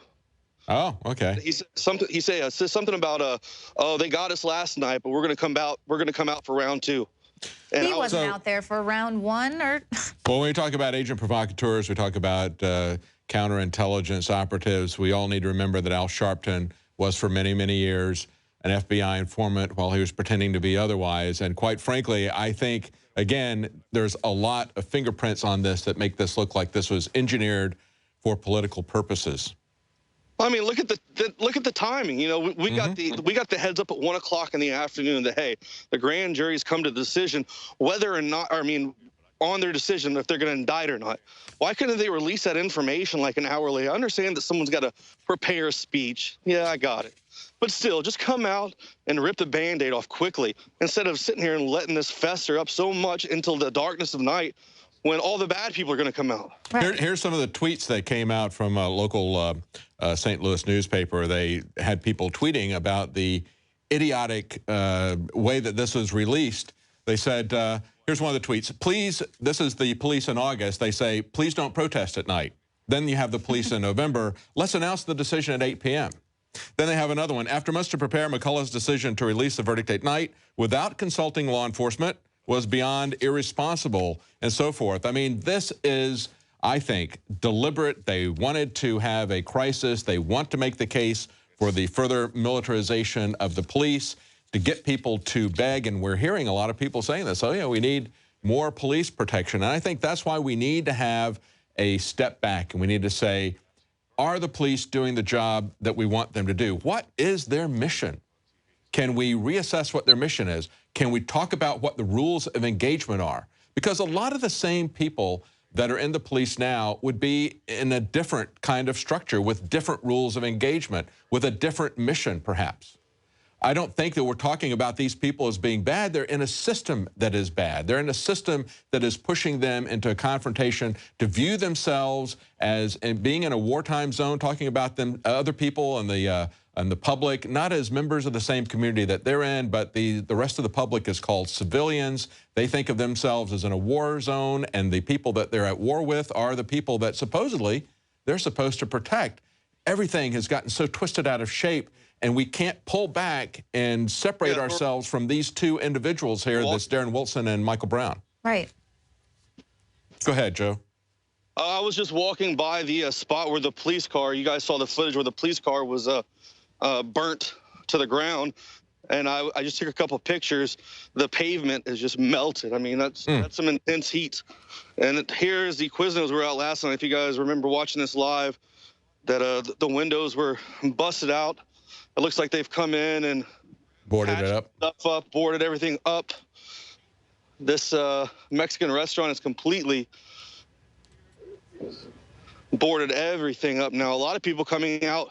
Oh, okay. He said something about, oh, they got us last night, but we're going to come out. We're going to come out for round 2. And he wasn't out there for round 1, or? Well, when we talk about agent provocateurs, we talk about counterintelligence operatives. We all need to remember that Al Sharpton was for many, many years an FBI informant while he was pretending to be otherwise. And quite frankly, I think, again, there's a lot of fingerprints on this that make this look like this was engineered for political purposes. I mean, look at the timing. You know, we got the heads up at 1 o'clock in the afternoon that, hey, the grand jury's come to the decision whether or not, I mean, on their decision if they're going to indict or not. Why couldn't they release that information like an hour later? I understand that someone's got to prepare a speech. Yeah, I got it. But still, just come out and rip the Band-Aid off quickly instead of sitting here and letting this fester up so much until the darkness of night when all the bad people are going to come out. Right. Here's some of the tweets that came out from a local St. Louis newspaper. They had people tweeting about the idiotic way that this was released. They said, here's one of the tweets. Please, this is the police in August. They say, please don't protest at night. Then you have the police in November. Let's announce the decision at 8 p.m. Then they have another one. After months to prepare, McCullough's decision to release the verdict at night without consulting law enforcement was beyond irresponsible, and so forth. I mean, this is, I think, deliberate. They wanted to have a crisis. They want to make the case for the further militarization of the police to get people to beg, and we're hearing a lot of people saying this. Oh, yeah, we need more police protection. And I think that's why we need to have a step back, and we need to say, are the police doing the job that we want them to do? What is their mission? Can we reassess what their mission is? Can we talk about what the rules of engagement are? Because a lot of the same people that are in the police now would be in a different kind of structure with different rules of engagement, with a different mission, perhaps. I don't think that we're talking about these people as being bad. They're in a system that is bad. They're in a system that is pushing them into a confrontation to view themselves as being in a wartime zone, talking about them, other people and the public, not as members of the same community that they're in, but the rest of the public is called civilians. They think of themselves as in a war zone, and the people that they're at war with are the people that supposedly they're supposed to protect. Everything has gotten so twisted out of shape, and we can't pull back and separate ourselves from these two individuals here, this Darren Wilson and Michael Brown. Right. Go ahead, Joe. I was just walking by the spot where the police car, you guys saw the footage where the police car was burnt to the ground, and I just took a couple pictures. The pavement is just melted. I mean, that's some intense heat. And here's the Quiznos were out last night. If you guys remember watching this live, that the windows were busted out. It looks like they've come in and boarded it up. Stuff up, boarded everything up. This Mexican restaurant is completely boarded everything up now. A lot of people coming out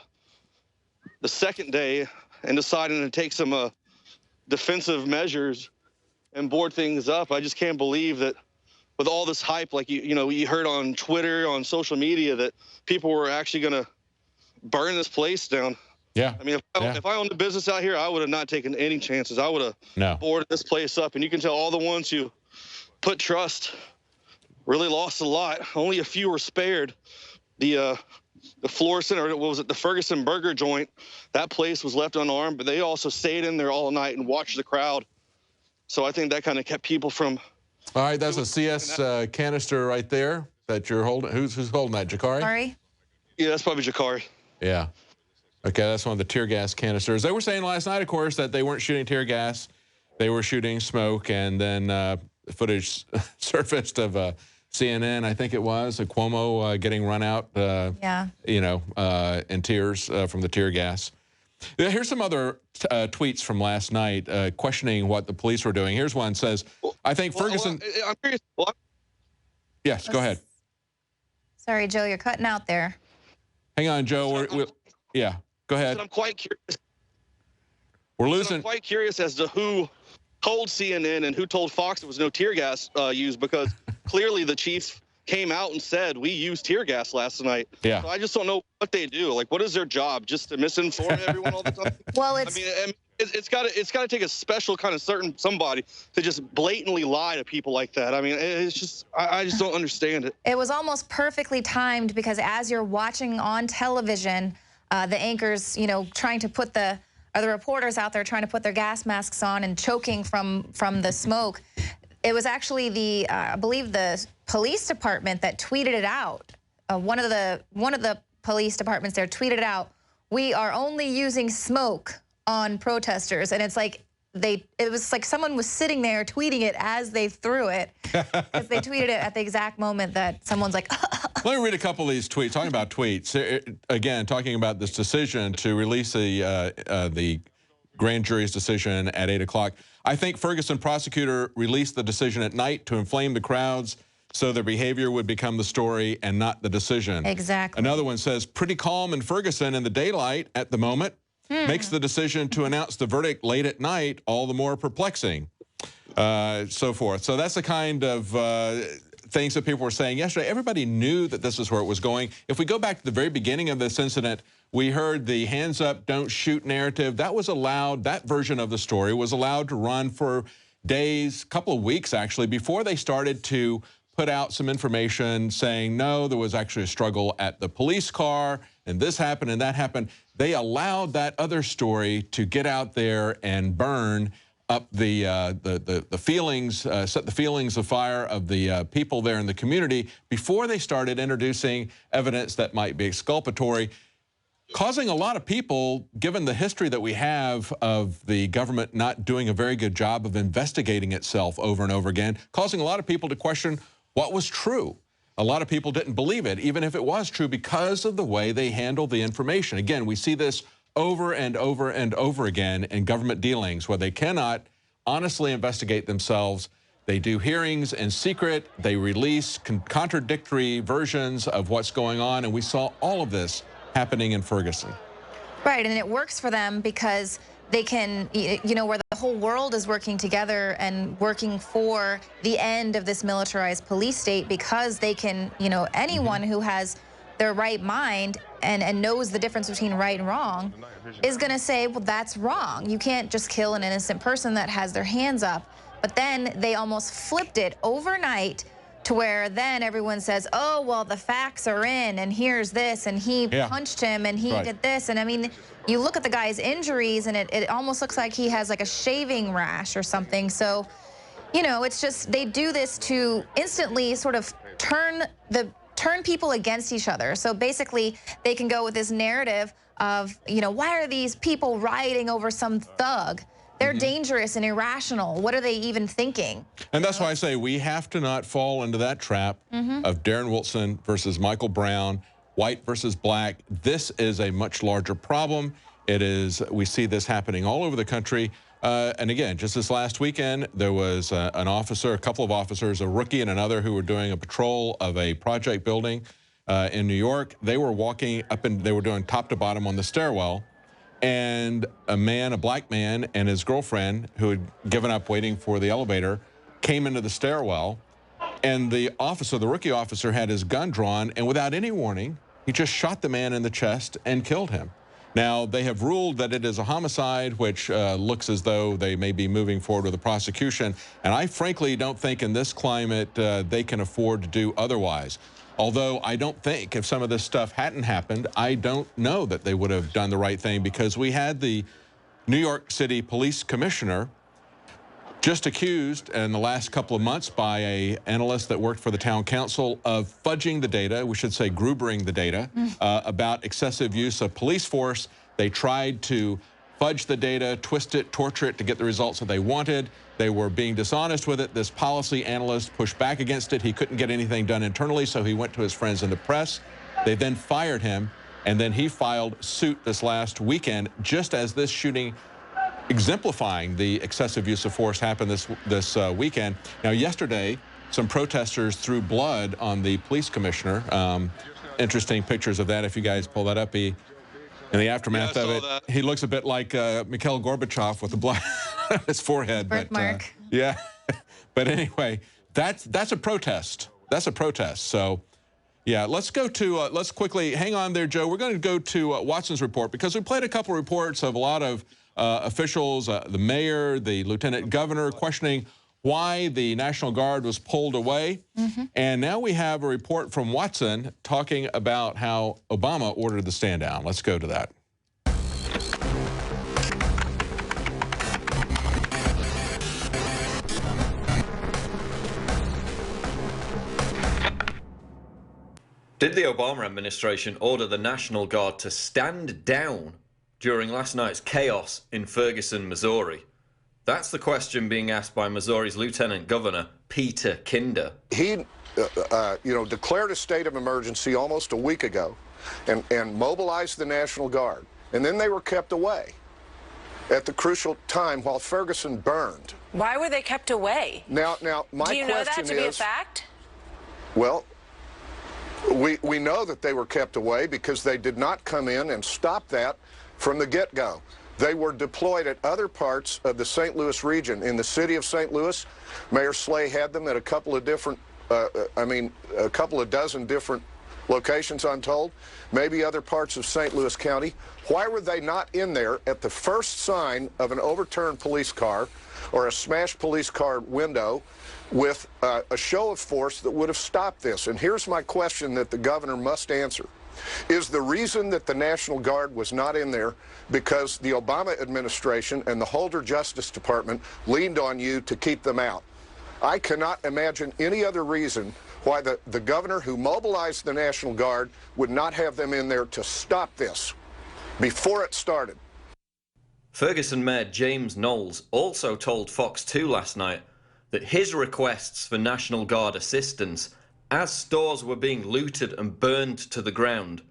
the second day and deciding to take some defensive measures and board things up. I just can't believe that with all this hype, like you heard on Twitter, on social media, that people were actually going to burn this place down. Yeah. I mean, if I owned a business out here, I would have not taken any chances. I would have boarded this place up. And you can tell all the ones who put trust really lost a lot. Only a few were spared. The Florissant, or what was it, the Ferguson burger joint, that place was left unarmed, but they also stayed in there all night and watched the crowd. So I think that kind of kept people from... All right, that's a CS canister right there that you're holding. Who's holding that, Jakari? Sorry? Yeah, that's probably Jakari. Yeah. Okay, that's one of the tear gas canisters. They were saying last night, of course, that they weren't shooting tear gas. They were shooting smoke, and then footage surfaced of CNN, I think it was, Cuomo getting run out, in tears from the tear gas. Here's some other tweets from last night questioning what the police were doing. Here's one that says, I think Ferguson... I'm curious. Yes, go ahead. Sorry, Joe, you're cutting out there. Hang on, Joe. Yeah, go ahead. I'm quite curious. We're losing... I'm quite curious as to who told CNN and who told Fox there was no tear gas used, because clearly the chief came out and said, we used tear gas last night. Yeah. So I just don't know what they do. Like, what is their job? Just to misinform everyone all the time? Well, I mean, it's got to take a special kind of somebody to just blatantly lie to people like that. I mean, it's just, I just don't understand it. It was almost perfectly timed, because as you're watching on television, the anchors, trying to put the reporters out there trying to put their gas masks on and choking from the smoke. It was actually I believe the police department that tweeted it out one of the police departments there tweeted out, "We are only using smoke on protesters," and it's like it was like someone was sitting there tweeting it as they threw it, because they tweeted it at the exact moment that someone's like. Let me read a couple of these tweets. Talking about tweets again, talking about this decision to release the grand jury's decision at 8 o'clock. I think Ferguson prosecutor released the decision at night to inflame the crowds so their behavior would become the story and not the decision. Exactly. Another one says, pretty calm in Ferguson in the daylight at the moment. Makes the decision to announce the verdict late at night all the more perplexing. So forth. So that's the kind of things that people were saying yesterday. Everybody knew that this is where it was going. If we go back to the very beginning of this incident, we heard the hands up, don't shoot narrative. That was allowed, that version of the story was allowed to run for days, couple of weeks actually, before they started to put out some information saying, no, there was actually a struggle at the police car, and this happened and that happened. They allowed that other story to get out there and burn up the feelings, set the feelings afire of the people there in the community before they started introducing evidence that might be exculpatory, causing a lot of people, given the history that we have of the government not doing a very good job of investigating itself over and over again, causing a lot of people to question what was true. A lot of people didn't believe it, even if it was true, because of the way they handled the information. Again, we see this over and over and over again in government dealings where they cannot honestly investigate themselves. They do hearings in secret. They release contradictory versions of what's going on. And we saw all of this happening in Ferguson. Right, and it works for them because they can, you know, where the whole world is working together and working for the end of this militarized police state, because they can, you know, anyone who has their right mind and knows the difference between right and wrong is going to say, well, that's wrong. You can't just kill an innocent person that has their hands up. But then they almost flipped it overnight to where then everyone says, oh, well, the facts are in, and here's this, and he punched him, and he did this. And I mean, you look at the guy's injuries, and it almost looks like he has like a shaving rash or something. So, you know, it's just, they do this to instantly sort of turn people against each other. So basically, they can go with this narrative of, you know, why are these people rioting over some thug? They're dangerous and irrational. What are they even thinking? And that's why I say we have to not fall into that trap of Darren Wilson versus Michael Brown, white versus black. This is a much larger problem. It is, we see this happening all over the country. And again, just this last weekend, there was an officer, a couple of officers, a rookie and another, who were doing a patrol of a project building in New York. They were walking up and they were doing top to bottom on the stairwell. And a man, a black man, and his girlfriend, who had given up waiting for the elevator, came into the stairwell. And the officer, the rookie officer, had his gun drawn, and without any warning, he just shot the man in the chest and killed him. Now, they have ruled that it is a homicide, which looks as though they may be moving forward with a prosecution. And I frankly don't think in this climate they can afford to do otherwise. Although I don't think if some of this stuff hadn't happened, I don't know that they would have done the right thing, because we had the New York City Police Commissioner just accused in the last couple of months by an analyst that worked for the town council of fudging the data, we should say groupering the data, about excessive use of police force. They tried to fudge the data, twist it, torture it to get the results that they wanted. They were being dishonest with it. This policy analyst pushed back against it. He couldn't get anything done internally, so he went to his friends in the press. They then fired him, and then he filed suit this last weekend, just as this shooting exemplifying the excessive use of force happened this weekend. Now, yesterday, some protesters threw blood on the police commissioner. Interesting pictures of that. If you guys pull that up, in the aftermath of it, he looks a bit like Mikhail Gorbachev with the blood on his forehead. Birthmark. Yeah. But anyway, that's a protest. That's a protest. So, yeah, let's go to, let's quickly, hang on there, Joe. We're going to go to Watson's report, because we played a couple reports of a lot of officials, the mayor, the lieutenant governor, questioning why the National Guard was pulled away. And now we have a report from Watson talking about how Obama ordered the stand down. Let's go to that. Did the Obama administration order the National Guard to stand down during last night's chaos in Ferguson, Missouri? That's the question being asked by Missouri's Lieutenant Governor, Peter Kinder. He, declared a state of emergency almost a week ago and mobilized the National Guard. And then they were kept away at the crucial time while Ferguson burned. Why were they kept away? Now, my question is... Do you know that to be a fact? Well, we know that they were kept away because they did not come in and stop that from the get-go. They were deployed at other parts of the St. Louis region. In the city of St. Louis, Mayor Slay had them at a couple of different, a couple of dozen different locations, I'm told, maybe other parts of St. Louis County. Why were they not in there at the first sign of an overturned police car or a smashed police car window with a show of force that would have stopped this? And here's my question that the governor must answer. Is the reason that the National Guard was not in there because the Obama administration and the Holder Justice Department leaned on you to keep them out? I cannot imagine any other reason why the governor who mobilized the National Guard would not have them in there to stop this before it started. Ferguson Mayor James Knowles also told Fox 2 last night that his requests for National Guard assistance as stores were being looted and burned to the ground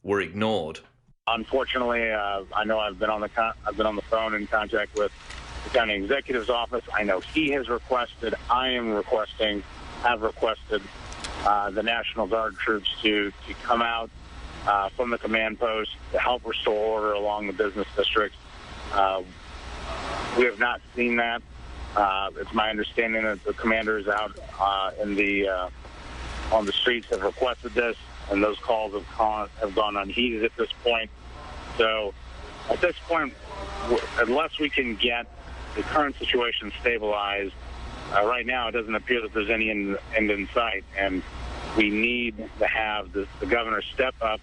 were ignored. Unfortunately, I know I've been on the phone in contact with the county executive's office. I know he has requested, have requested the National Guard troops to come out from the command post to help restore order along the business districts. We have not seen that. It's my understanding that the commanders out on the streets have requested this, and those calls have gone unheeded at this point. So at this point, unless we can get the current situation stabilized, right now it doesn't appear that there's any end in sight, and we need to have the governor step up,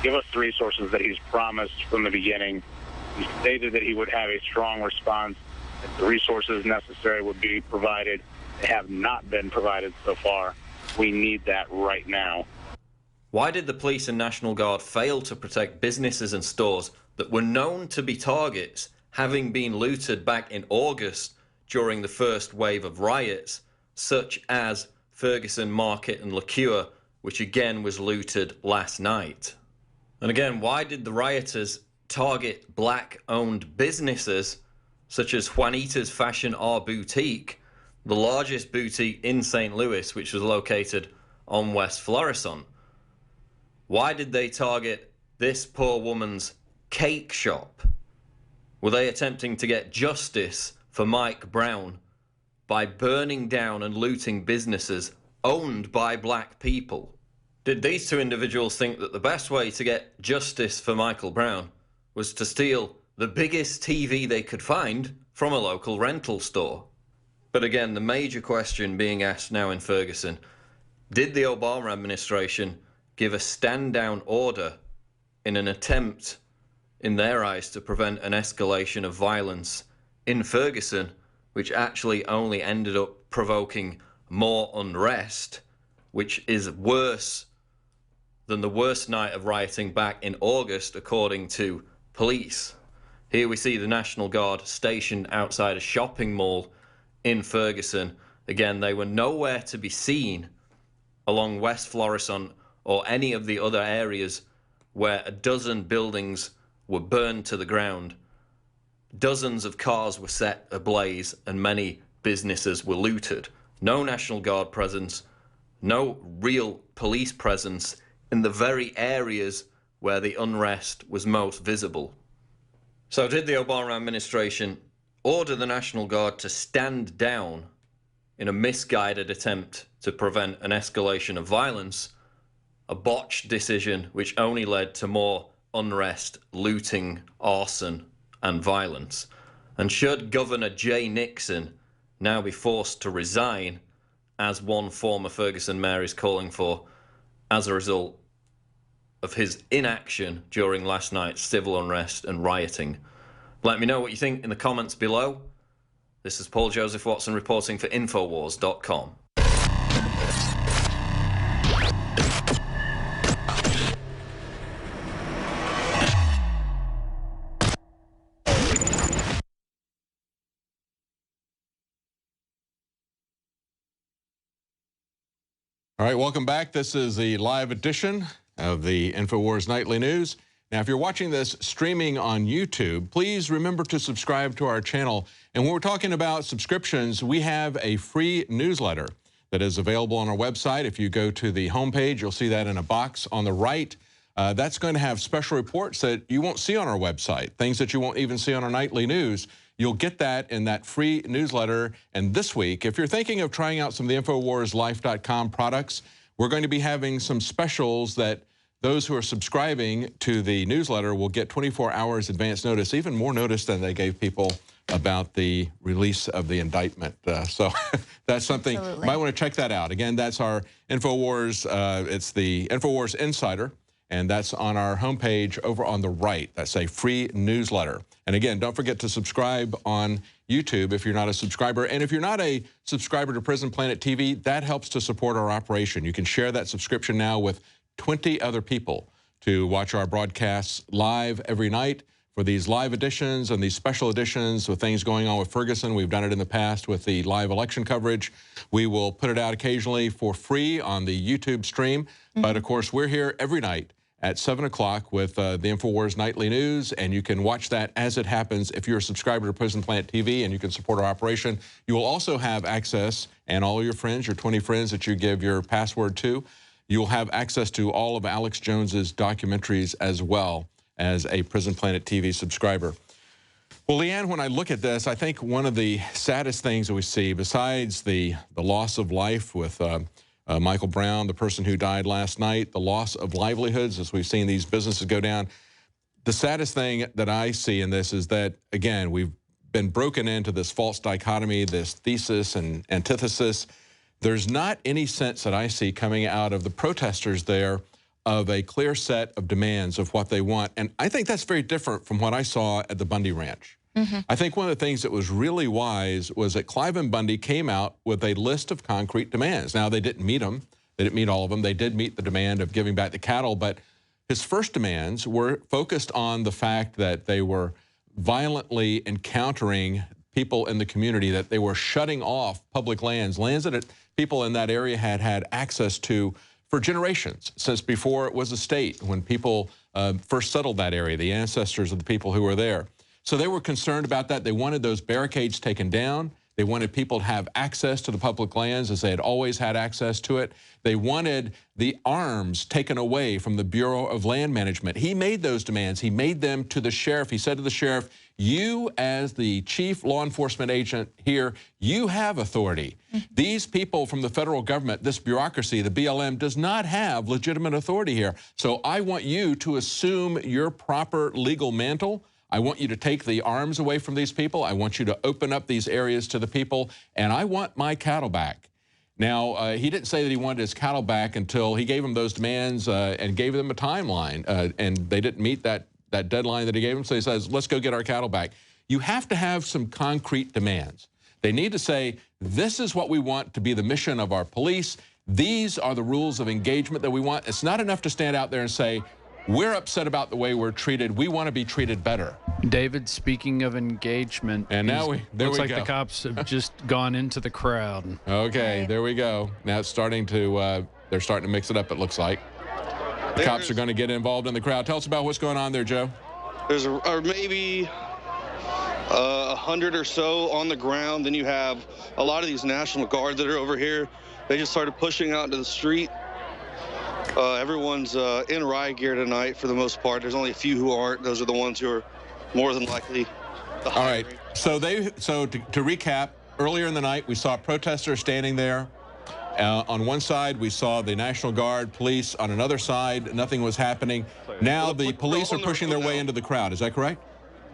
give us the resources that he's promised from the beginning. He stated that he would have a strong response, that the resources necessary would be provided. They have not been provided so far. We need that right now. Why did the police and National Guard fail to protect businesses and stores that were known to be targets, having been looted back in August during the first wave of riots, such as Ferguson Market and Liqueur, which again was looted last night? And again, why did the rioters target black-owned businesses such as Juanita's Fashion R Boutique, the largest boutique in St. Louis, which was located on West Florissant? Why did they target this poor woman's cake shop? Were they attempting to get justice for Mike Brown by burning down and looting businesses owned by black people? Did these two individuals think that the best way to get justice for Michael Brown was to steal the biggest TV they could find from a local rental store? But again, the major question being asked now in Ferguson, did the Obama administration give a stand-down order in an attempt, in their eyes, to prevent an escalation of violence in Ferguson, which actually only ended up provoking more unrest, which is worse than the worst night of rioting back in August, according to police? Here we see the National Guard stationed outside a shopping mall in Ferguson. Again, they were nowhere to be seen along West Florissant or any of the other areas where a dozen buildings were burned to the ground. Dozens of cars were set ablaze and many businesses were looted. No National Guard presence, no real police presence in the very areas where the unrest was most visible. So did the Obama administration order the National Guard to stand down in a misguided attempt to prevent an escalation of violence, a botched decision which only led to more unrest, looting, arson, and violence? And should Governor Jay Nixon now be forced to resign, as one former Ferguson mayor is calling for, as a result of his inaction during last night's civil unrest and rioting? Let me know what you think in the comments below. This is Paul Joseph Watson reporting for InfoWars.com. All right, welcome back. This is the live edition of the InfoWars Nightly News. Now, if you're watching this streaming on YouTube, please remember to subscribe to our channel. And when we're talking about subscriptions, we have a free newsletter that is available on our website. If you go to the homepage, you'll see that in a box on the right. That's going to have special reports that you won't see on our website, things that you won't even see on our nightly news. You'll get that in that free newsletter. And this week, if you're thinking of trying out some of the InfoWarsLife.com products, we're going to be having some specials that those who are subscribing to the newsletter will get 24 hours advance notice, even more notice than they gave people about the release of the indictment. So that's something, you might want to check that out. Again, that's our InfoWars, it's the InfoWars Insider, and that's on our homepage over on the right. That's a free newsletter. And again, don't forget to subscribe on YouTube if you're not a subscriber. And if you're not a subscriber to Prison Planet TV, that helps to support our operation. You can share that subscription now with 20 other people to watch our broadcasts live every night. For these live editions and these special editions with things going on with Ferguson, we've done it in the past with the live election coverage. We will put it out occasionally for free on the YouTube stream. But of course, we're here every night at 7 o'clock with the InfoWars Nightly News, and you can watch that as it happens if you're a subscriber to Prison Planet TV and you can support our operation. You will also have access, and all your friends, your 20 friends that you give your password to, you'll have access to all of Alex Jones's documentaries as well as a Prison Planet TV subscriber. Well, Leanne, when I look at this, I think one of the saddest things that we see, besides the loss of life with Michael Brown, the person who died last night, the loss of livelihoods as we've seen these businesses go down, the saddest thing that I see in this is that, again, we've been broken into this false dichotomy, this thesis and antithesis. There's not any sense that I see coming out of the protesters there of a clear set of demands of what they want. And I think that's very different from what I saw at the Bundy Ranch. I think one of the things that was really wise was that Cliven Bundy came out with a list of concrete demands. Now, they didn't meet them. They didn't meet all of them. They did meet the demand of giving back the cattle, but his first demands were focused on the fact that they were violently encountering people in the community, that they were shutting off public lands, lands that people in that area had had access to for generations, since before it was a state, when people first settled that area, the ancestors of the people who were there. So they were concerned about that. They wanted those barricades taken down. They wanted people to have access to the public lands as they had always had access to it. They wanted the arms taken away from the Bureau of Land Management. He made those demands. He made them to the sheriff. He said to the sheriff, you as the chief law enforcement agent here, you have authority. These people from the federal government, this bureaucracy, the BLM, does not have legitimate authority here. So I want you to assume your proper legal mantle. I want you to take the arms away from these people. I want you to open up these areas to the people, and I want my cattle back. Now, he didn't say that he wanted his cattle back until he gave them those demands and gave them a timeline, and they didn't meet that deadline that he gave them, so he says, let's go get our cattle back. You have to have some concrete demands. They need to say, this is what we want to be the mission of our police. These are the rules of engagement that we want. It's not enough to stand out there and say, we're upset about the way we're treated. We want to be treated better. David, speaking of engagement, and now looks like the cops have just gone into the crowd. Okay, there we go. Now it's starting to, they're starting to mix it up, it looks like. The cops are going to get involved in the crowd. Tell us about what's going on there, Joe. There's maybe 100 or so on the ground. Then you have a lot of these National Guards that are over here. They just started pushing out into the street. Everyone's in riot gear tonight for the most part. There's only a few who aren't. Those are the ones who are more than likely the high. All right. So to recap, earlier in the night we saw protesters standing there. On one side we saw the National Guard, police. On another side, nothing was happening. Now the police are pushing their way into the crowd. Is that correct?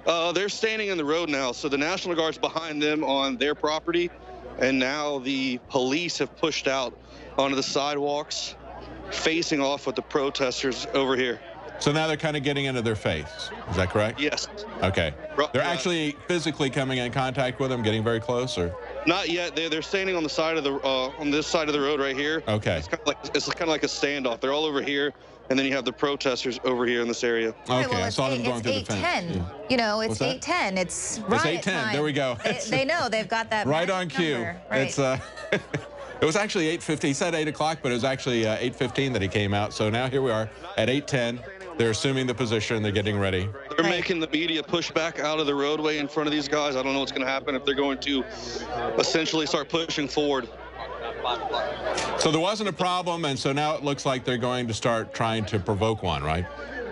They're standing in the road now. So the National Guard's behind them on their property, and now the police have pushed out onto the sidewalks, facing off with the protesters over here. So now they're kind of getting into their face. Is that correct? Yes. Okay. They're actually physically coming in contact with them, getting very close, or? Not yet. They're standing on the side of the on this side of the road right here. Okay. It's kind of like a standoff. They're all over here, and then you have the protesters over here in this area. Okay, well, I saw them going through the fence. Yeah. You know, it's 8:10. It's riot It's 8:10. time. There we go. They know they've got that right on cue. Number. Right. It's It was actually 8:50. He said 8 o'clock, but it was actually 8:15 that he came out. So now here we are at 8:10. They're assuming the position. They're getting ready. They're making the media push back out of the roadway in front of these guys. I don't know what's going to happen if they're going to essentially start pushing forward. So there wasn't a problem, and so now it looks like they're going to start trying to provoke one, right?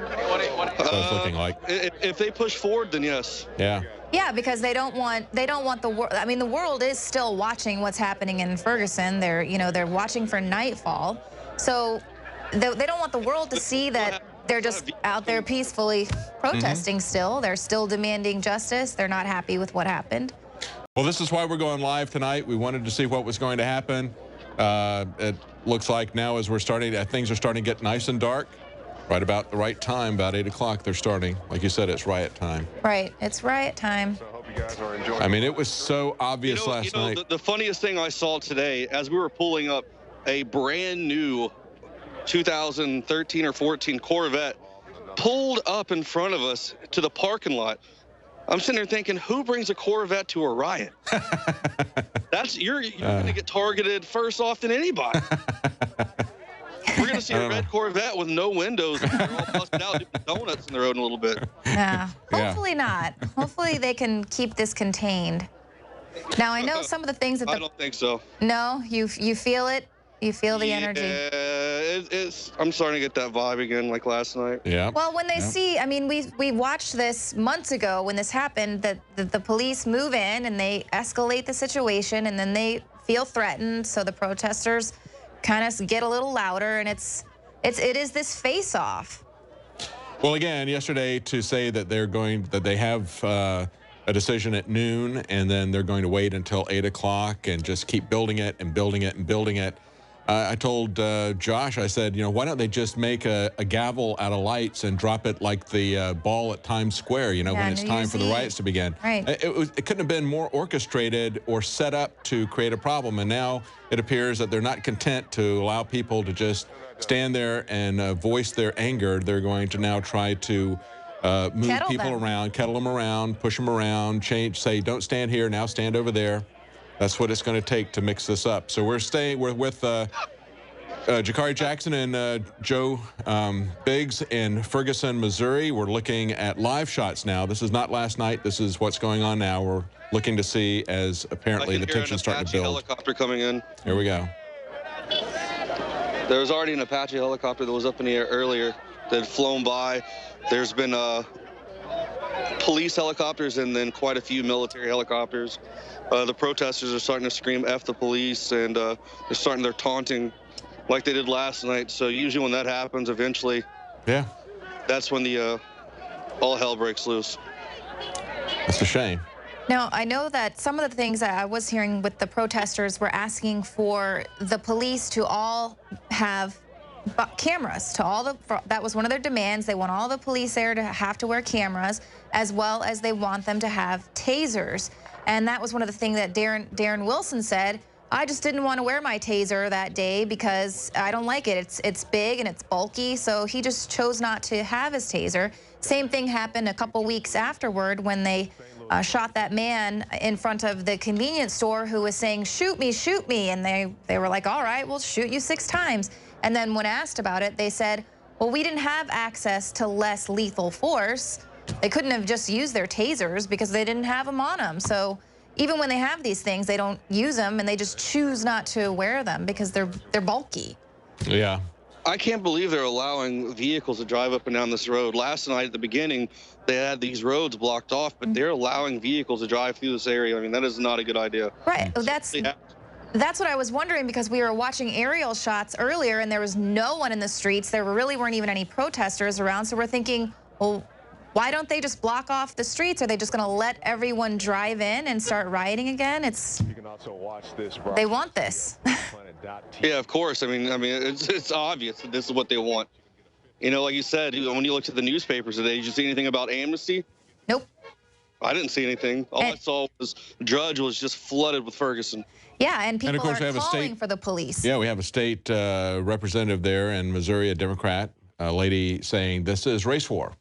That's what it's looking like. If they push forward, then yes. Yeah. Yeah, because they don't want the world. I mean, the world is still watching what's happening in Ferguson. They're watching for nightfall. So they don't want the world to see that they're just out there peacefully protesting still. They're still demanding justice. They're not happy with what happened. Well, this is why we're going live tonight. We wanted to see what was going to happen. It looks like now as we're starting, things are starting to get nice and dark. Right about the right time, about 8 o'clock, they're starting. Like you said, it's riot time. Right, it's riot time. So I hope you guys are enjoying. I mean, it was so obvious last night. The funniest thing I saw today, as we were pulling up a brand new 2013 or 14 Corvette, pulled up in front of us to the parking lot. I'm sitting there thinking, who brings a Corvette to a riot? You're going to get targeted first off than anybody. We're going to see a red Corvette with no windows. And they're all busted out, doing donuts in the road in a little bit. Yeah, hopefully not. Hopefully they can keep this contained. Now, I know some of the things that I don't think so. No, you feel it? You feel the energy? Yeah, I'm starting to get that vibe again, like last night. Yeah. Well, when they see, I mean, we watched this months ago when this happened, that the police move in and they escalate the situation, and then they feel threatened, so the protesters kind of get a little louder, and it is this face-off. Well, again, yesterday to say that they have a decision at noon, and then they're going to wait until 8 o'clock and just keep building it and building it and building it. I told Josh, I said, why don't they just make a gavel out of lights and drop it like the ball at Times Square, when it's time for the riots to begin. Right. It couldn't have been more orchestrated or set up to create a problem. And now it appears that they're not content to allow people to just stand there and voice their anger. They're going to now try to move people around, kettle them around, push them around, say, don't stand here, now stand over there. That's what it's going to take to mix this up. So we're with Jakari Jackson and Joe Biggs in Ferguson, Missouri. We're looking at live shots now. This is not last night. This is what's going on now. We're looking to see as apparently the tension's starting to build. Helicopter coming in. Here we go. There was already an Apache helicopter that was up in the air earlier that had flown by. There's been police helicopters and then quite a few military helicopters. The protesters are starting to scream F the police, and they're starting their taunting like they did last night. So usually when that happens, eventually, that's when the all hell breaks loose. That's a shame. Now, I know that some of the things that I was hearing with the protesters were asking for the police to all have cameras, that was one of their demands. They want all the police there to have to wear cameras, as well as they want them to have tasers. And that was one of the things that Darren Wilson said. I just didn't want to wear my taser that day because I don't like it. It's big and it's bulky, so he just chose not to have his taser. Same thing happened a couple weeks afterward when they shot that man in front of the convenience store who was saying, shoot me, and they were like, all right, we'll shoot you 6 times. And then when asked about it, they said, well, we didn't have access to less lethal force. They couldn't have just used their tasers because they didn't have them on them. So even when they have these things, they don't use them, and they just choose not to wear them because they're bulky. Yeah. I can't believe they're allowing vehicles to drive up and down this road. Last night at the beginning, they had these roads blocked off, but they're allowing vehicles to drive through this area. I mean, that is not a good idea. Right. That's what I was wondering, because we were watching aerial shots earlier and there was no one in the streets. There really weren't even any protesters around. So we're thinking, well, why don't they just block off the streets? Are they just going to let everyone drive in and start rioting again? You can also watch this. They want this. Yeah, of course. I mean, it's obvious that this is what they want. Like you said, when you looked at the newspapers today, did you see anything about amnesty? Nope. I didn't see anything. All I saw was Drudge was just flooded with Ferguson. Yeah, and people of course, are calling for the police. Yeah, we have a state representative there in Missouri, a Democrat, a lady saying this is race war.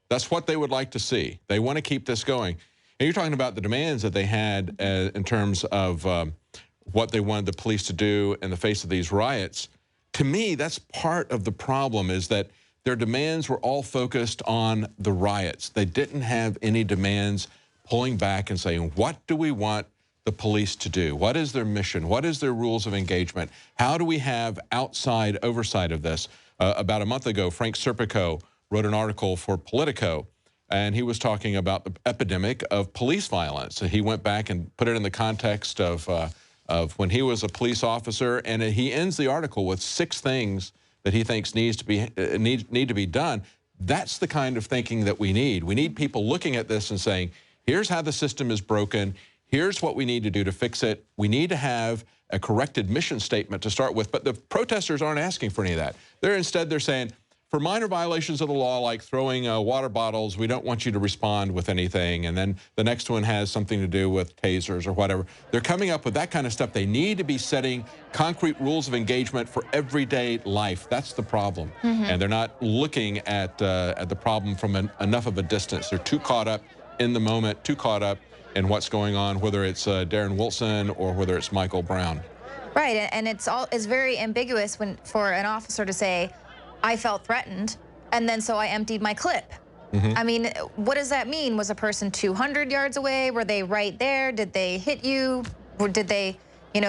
That's what they would like to see. They want to keep this going. And you're talking about the demands that they had in terms of what they wanted the police to do in the face of these riots. To me, that's part of the problem, is that their demands were all focused on the riots. They didn't have any demands pulling back and saying, what do we want the police to do? What is their mission? What is their rules of engagement? How do we have outside oversight of this? About a month ago, Frank Serpico wrote an article for Politico, and he was talking about the epidemic of police violence. He went back and put it in the context of when he was a police officer, and he ends the article with 6 things that he thinks need to be done. That's the kind of thinking that we need. We need people looking at this and saying, here's how the system is broken. Here's what we need to do to fix it. We need to have a corrected mission statement to start with. But the protesters aren't asking for any of that. They're saying, for minor violations of the law, like throwing water bottles, we don't want you to respond with anything. And then the next one has something to do with tasers or whatever. They're coming up with that kind of stuff. They need to be setting concrete rules of engagement for everyday life. That's the problem. And they're not looking at the problem from enough of a distance. They're too caught up in the moment, too caught up in what's going on, whether it's Darren Wilson or whether it's Michael Brown. Right, and it's very ambiguous for an officer to say, I felt threatened, and then so I emptied my clip. I mean, what does that mean? Was a person 200 yards away? Were they right there? Did they hit you? Or did they,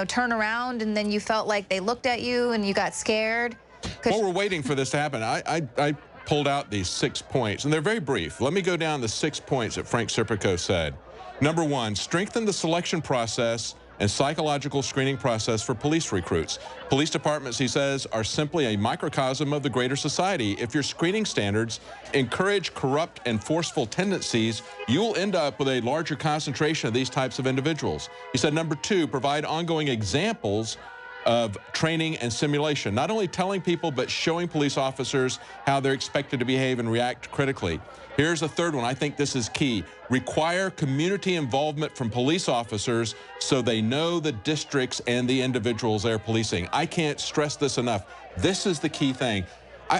turn around and then you felt like they looked at you and you got scared? While we're waiting for this to happen, I pulled out these 6 points, and they're very brief. Let me go down the 6 points that Frank Serpico said. Number 1, strengthen the selection process and psychological screening process for police recruits. Police departments, he says, are simply a microcosm of the greater society. If your screening standards encourage corrupt and forceful tendencies, you'll end up with a larger concentration of these types of individuals. He said, number 2, provide ongoing examples of training and simulation, not only telling people, but showing police officers how they're expected to behave and react critically. Here's a third one. I think this is key. Require community involvement from police officers so they know the districts and the individuals they're policing. I can't stress this enough. This is the key thing.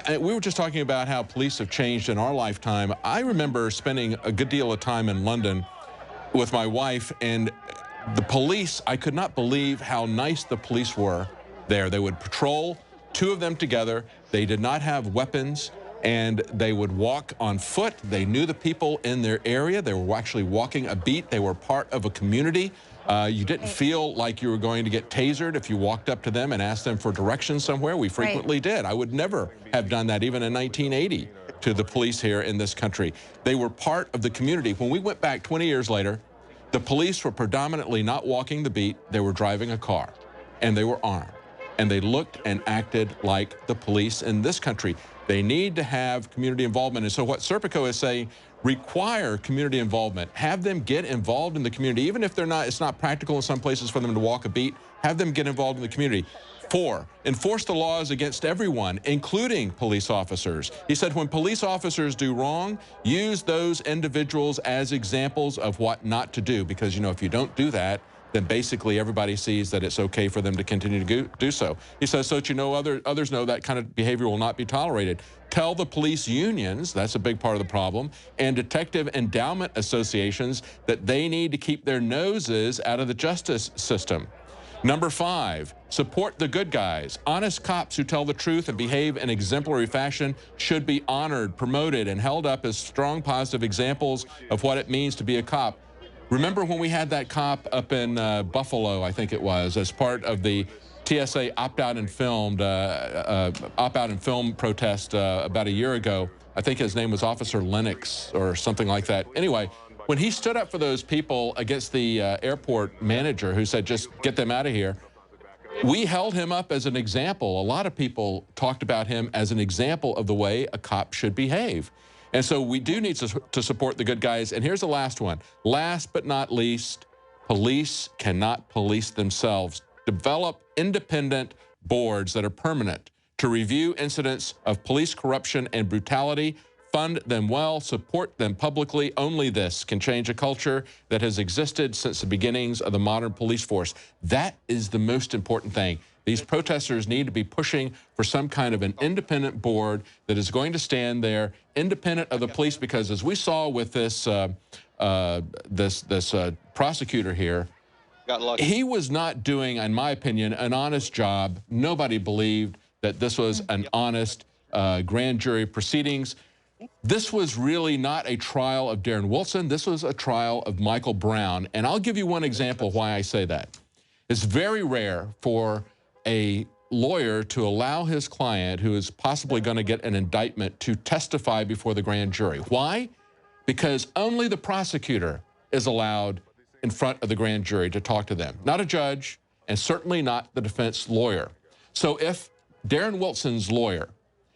We were just talking about how police have changed in our lifetime. I remember spending a good deal of time in London with my wife, and the police, I could not believe how nice the police were there. They would patrol, 2 of them together. They did not have weapons, and they would walk on foot. They knew the people in their area. They were actually walking a beat. They were part of a community. You didn't feel like you were going to get tasered if you walked up to them and asked them for directions somewhere. We frequently did. I would never have done that, even in 1980, to the police here in this country. They were part of the community. When we went back 20 years later, the police were predominantly not walking the beat. They were driving a car, and they were armed, and they looked and acted like the police in this country. They need to have community involvement. And so what Serpico is saying, require community involvement. Have them get involved in the community. Even if it's not practical in some places for them to walk a beat, have them get involved in the community. 4, enforce the laws against everyone, including police officers. He said when police officers do wrong, use those individuals as examples of what not to do. Because, if you don't do that, then basically everybody sees that it's okay for them to continue to do so. He says, so that others know that kind of behavior will not be tolerated. Tell the police unions, that's a big part of the problem, and detective endowment associations that they need to keep their noses out of the justice system. Number 5, support the good guys. Honest cops who tell the truth and behave in exemplary fashion should be honored, promoted, and held up as strong positive examples of what it means to be a cop. Remember when we had that cop up in Buffalo, I think it was, as part of the TSA opt-out and film protest about a year ago. I think his name was Officer Lennox or something like that. Anyway, when he stood up for those people against the airport manager who said, just get them out of here, we held him up as an example. A lot of people talked about him as an example of the way a cop should behave. And so we do need to support the good guys. And here's the last one. Last but not least, police cannot police themselves. Develop independent boards that are permanent to review incidents of police corruption and brutality. Fund them well, support them publicly. Only this can change a culture that has existed since the beginnings of the modern police force. That is the most important thing. These protesters need to be pushing for some kind of an independent board that is going to stand there, independent of the police, because as we saw with this prosecutor here, got lucky. He was not doing, in my opinion, an honest job. Nobody believed that this was an honest grand jury proceedings. This was really not a trial of Darren Wilson. This was a trial of Michael Brown. And I'll give you one example of why I say that. It's very rare for a lawyer to allow his client, who is possibly going to get an indictment, to testify before the grand jury. Why? Because only the prosecutor is allowed in front of the grand jury to talk to them, not a judge, and certainly not the defense lawyer. So if Darren Wilson's lawyer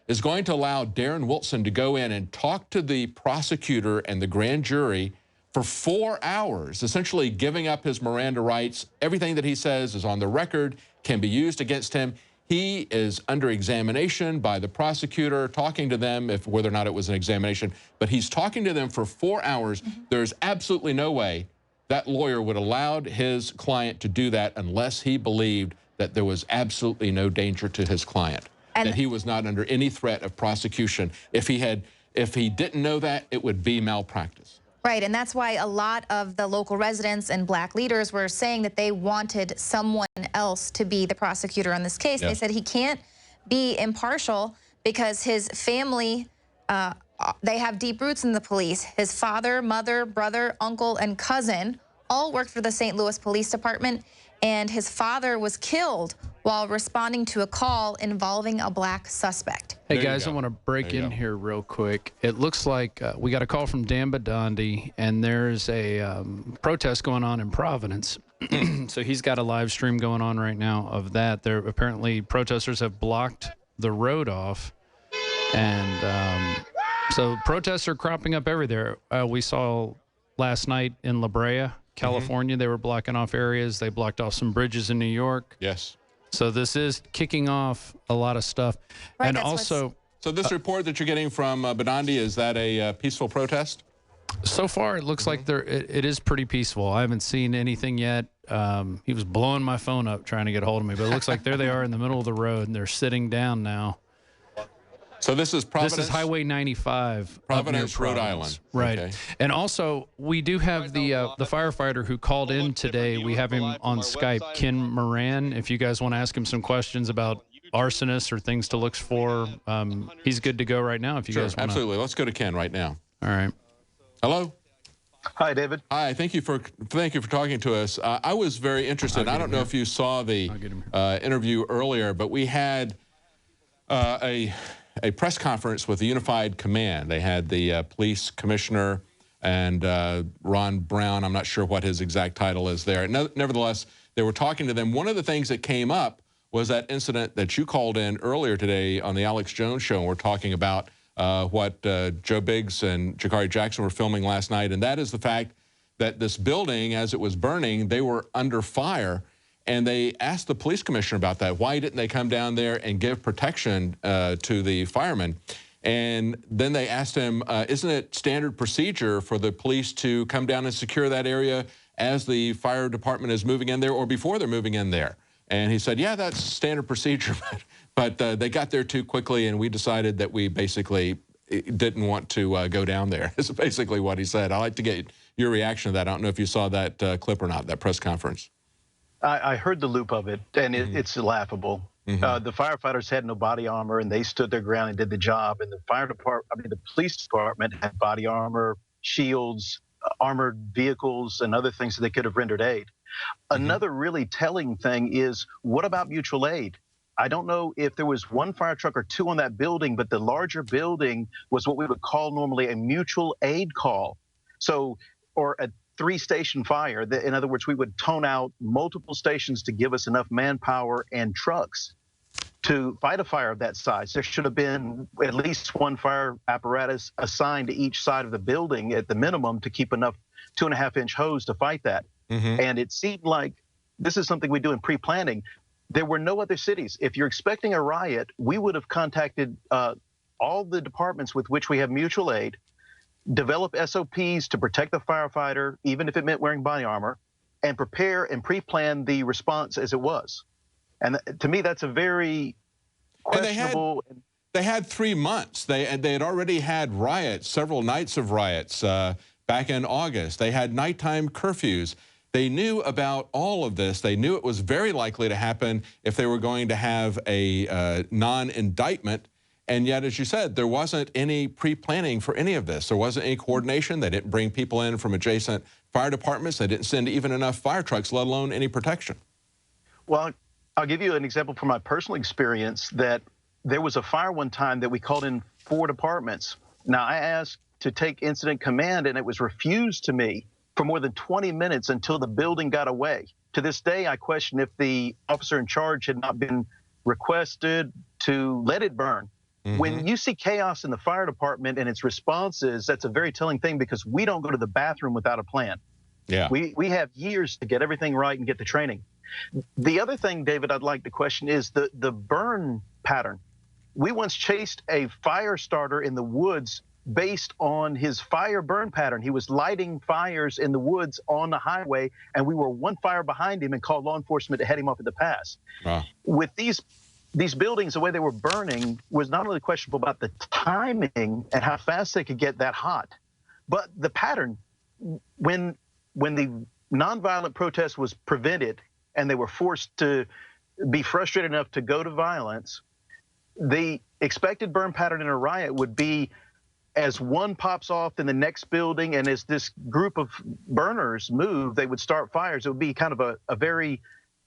is going to allow Darren Wilson to go in and talk to the prosecutor and the grand jury for 4 hours, essentially giving up his Miranda rights, everything that he says is on the record, can be used against him. He is under examination by the prosecutor, talking to them, if whether or not it was an examination, but he's talking to them for 4 hours. There's absolutely no way that lawyer would allowed his client to do that unless he believed that there was absolutely no danger to his client, and that he was not under any threat of prosecution. If he didn't know that, it would be malpractice. Right, and that's why a lot of the local residents and black leaders were saying that they wanted someone else to be the prosecutor on this case. Yes. They said he can't be impartial because his family, they have deep roots in the police. His father, mother, brother, uncle, and cousin all worked for the St. Louis Police Department, and his father was killed while responding to a call involving a black suspect. Hey, guys, I want to break in here real quick. It looks like we got a call from Dan Badandi, and there's a protest going on in Providence. So he's got a live stream going on right now of that. There apparently protesters have blocked the road off, and so protests are cropping up everywhere. We saw last night in La Brea, California, they were blocking off areas. They blocked off some bridges in New York. Yes. So this is kicking off a lot of stuff. Right, and also... So this report that you're getting from Badandi, is that a peaceful protest? So far, it looks like it is pretty peaceful. I haven't seen anything yet. He was blowing my phone up trying to get a hold of me, but it looks like there they are in the middle of the road, and they're sitting down now. So this is Providence? This is Highway 95. Providence, Rhode Island. Right. Okay. And also, we do have the firefighter who called in today. We have him on Skype, Ken Moran. If you guys want to ask him some questions about arsonists or things to look for, he's good to go right now if you guys want to. Absolutely. Let's go to Ken right now. All right. Hello? Hi, David. Hi. Thank you for talking to us. I was very interested. I don't know if you saw the interview earlier, but we had a press conference with the Unified Command. They had the police commissioner and Ron Brown. I'm not sure what his exact title is there. Nevertheless, they were talking to them. One of the things that came up was that incident that you called in earlier today on the Alex Jones Show, and we're talking about what Joe Biggs and Jakari Jackson were filming last night, and that is the fact that this building, as it was burning, they were under fire. And they asked the police commissioner about that. Why didn't they come down there and give protection to the firemen? And then they asked him, isn't it standard procedure for the police to come down and secure that area as the fire department is moving in there or before they're moving in there? And he said, yeah, that's standard procedure, but they got there too quickly, and we decided that we basically didn't want to go down there. That's basically what he said. I'd like to get your reaction to that. I don't know if you saw that clip or not, that press conference. I heard the loop of it, and it's laughable. The firefighters had no body armor, and they stood their ground and did the job. And the the police department had body armor, shields, armored vehicles, and other things that they could have rendered aid. Another really telling thing is, what about mutual aid? I don't know if there was one fire truck or two on that building, but the larger building was what we would call normally a mutual aid call. So, or a 3-station fire. In other words, we would tone out multiple stations to give us enough manpower and trucks to fight a fire of that size. There should have been at least one fire apparatus assigned to each side of the building at the minimum to keep enough 2.5-inch hose to fight that. And it seemed like this is something we do in pre-planning. There were no other cities. If you're expecting a riot, we would have contacted all the departments with which we have mutual aid, develop SOPs to protect the firefighter, even if it meant wearing body armor, and prepare and pre-plan the response as it was. And to me, that's a very questionable. And they had 3 months. They had already had riots, several nights of riots back in August. They had nighttime curfews. They knew about all of this. They knew it was very likely to happen if they were going to have a non-indictment. And yet, as you said, there wasn't any pre-planning for any of this. There wasn't any coordination. They didn't bring people in from adjacent fire departments. They didn't send even enough fire trucks, let alone any protection. Well, I'll give you an example from my personal experience that there was a fire one time that we called in 4 departments. Now, I asked to take incident command, and it was refused to me for more than 20 minutes until the building got away. To this day, I question if the officer in charge had not been requested to let it burn. When you see chaos in the fire department and its responses, that's a very telling thing, because we don't go to the bathroom without a plan. Yeah. We have years to get everything right and get the training. The other thing, David, I'd like to question is the burn pattern. We once chased a fire starter in the woods based on his fire burn pattern. He was lighting fires in the woods on the highway, and we were 1 fire behind him and called law enforcement to head him off at the pass. Wow. With these buildings, the way they were burning was not only questionable about the timing and how fast they could get that hot, but the pattern. When the nonviolent protest was prevented and they were forced to be frustrated enough to go to violence, the expected burn pattern in a riot would be as one pops off in the next building, and as this group of burners move, they would start fires. It would be kind of a very,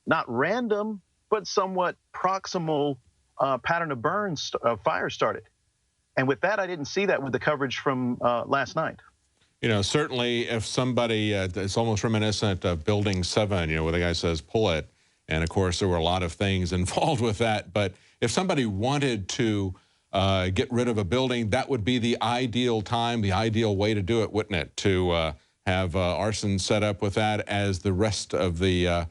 not random, but somewhat proximal pattern of burns, fire started. And with that, I didn't see that with the coverage from last night. You know, certainly if somebody, it's almost reminiscent of Building 7, you know, where the guy says, pull it. And of course, there were a lot of things involved with that. But if somebody wanted to get rid of a building, that would be the ideal time, the ideal way to do it, wouldn't it? To have arson set up with that, as the rest of the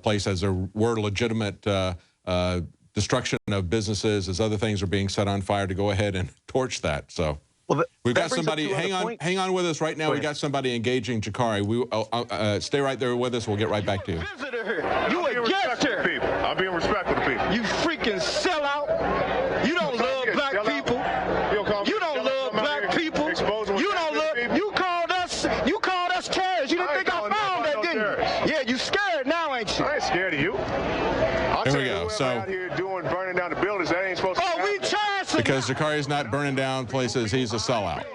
place, as there were legitimate destruction of businesses, as other things are being set on fire, to go ahead and torch that. So we've got somebody, hang on with us right now. We got somebody engaging Jakari. Stay right there with us. We'll get right back to you. You a guester. I'm being respectful to people. You freaking sellout. You don't love black people. You don't love black people. You don't love. You called us terrorists. You didn't think I found that, didn't you? Yeah, you scared now, ain't you? I ain't scared of you. There we go. So out here burning down the buildings, that ain't supposed to happen. We charged because Jakari's not burning down places, he's a sellout.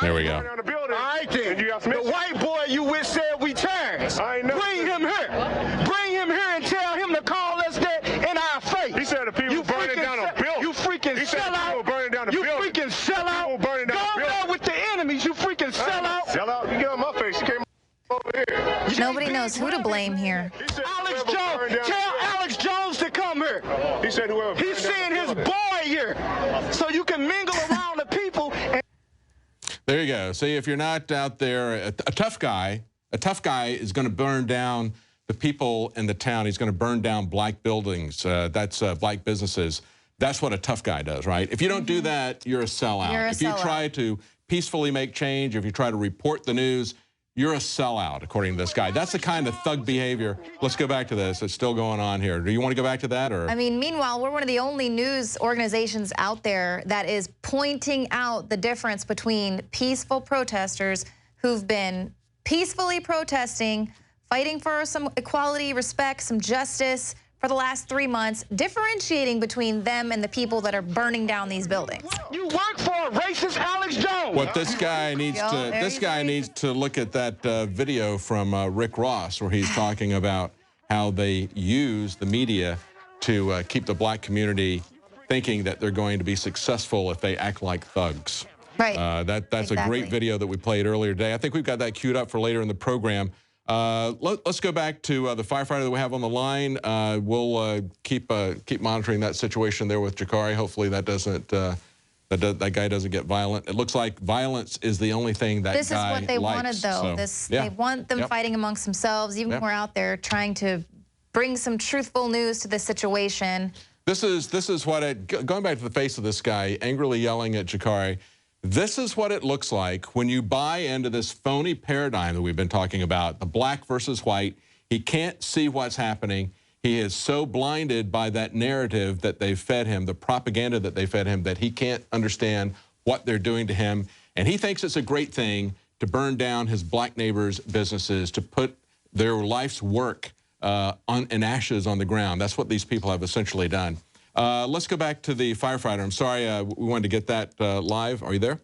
There we go. All right, then. The white boy you with said we charged. I know. Bring him here. Bring him here and tell him to call us that in our face. He said the people burning down a building. You freaking sellout. Burning down the building. You freaking sellout. Burning down Go there with the enemies. You freaking sellout. Sellout. You get on my face. You came over here. Nobody knows who to blame here. Alex Jones. Tell Alex Jones to come here. He said whoever. He's seeing his boy here, so you can mingle around the people. There you go. See, if you're not out there, a tough guy is going to burn down the people in the town. He's going to burn down black buildings. That's black businesses. That's what a tough guy does, right? If you don't do that, you're a sellout. If you try to peacefully make change, if you try to report the news, you're a sellout, according to this guy. That's the kind of thug behavior. Let's go back to this. It's still going on here. Do you want to go back to that? Or? I mean, meanwhile, we're one of the only news organizations out there that is pointing out the difference between peaceful protesters who've been peacefully protesting, fighting for some equality, respect, some justice for the last 3 months, differentiating between them and the people that are burning down these buildings. You work for a racist Alex Jones. What this guy needs needs to look at that video from Rick Ross, where he's talking about how they use the media to keep the black community thinking that they're going to be successful if they act like thugs. Right. That's a great video that we played earlier today. I think we've got that queued up for later in the program. Let's go back to the firefighter that we have on the line. We'll keep monitoring that situation there with Jakari. Hopefully that doesn't that guy doesn't get violent. It looks like violence is the only thing that this guy is what they likes, wanted, though. They want them fighting amongst themselves. Even we're out there trying to bring some truthful news to this situation. This is what going back to the face of this guy angrily yelling at Jakari. This is what it looks like when you buy into this phony paradigm that we've been talking about, the black versus white. He can't see what's happening. He is so blinded by that narrative that they've fed him, the propaganda that they fed him, that he can't understand what they're doing to him. And he thinks it's a great thing to burn down his black neighbors' businesses, to put their life's work in ashes on the ground. That's what these people have essentially done. Let's go back to the firefighter. I'm sorry, we wanted to get that live. Are you there,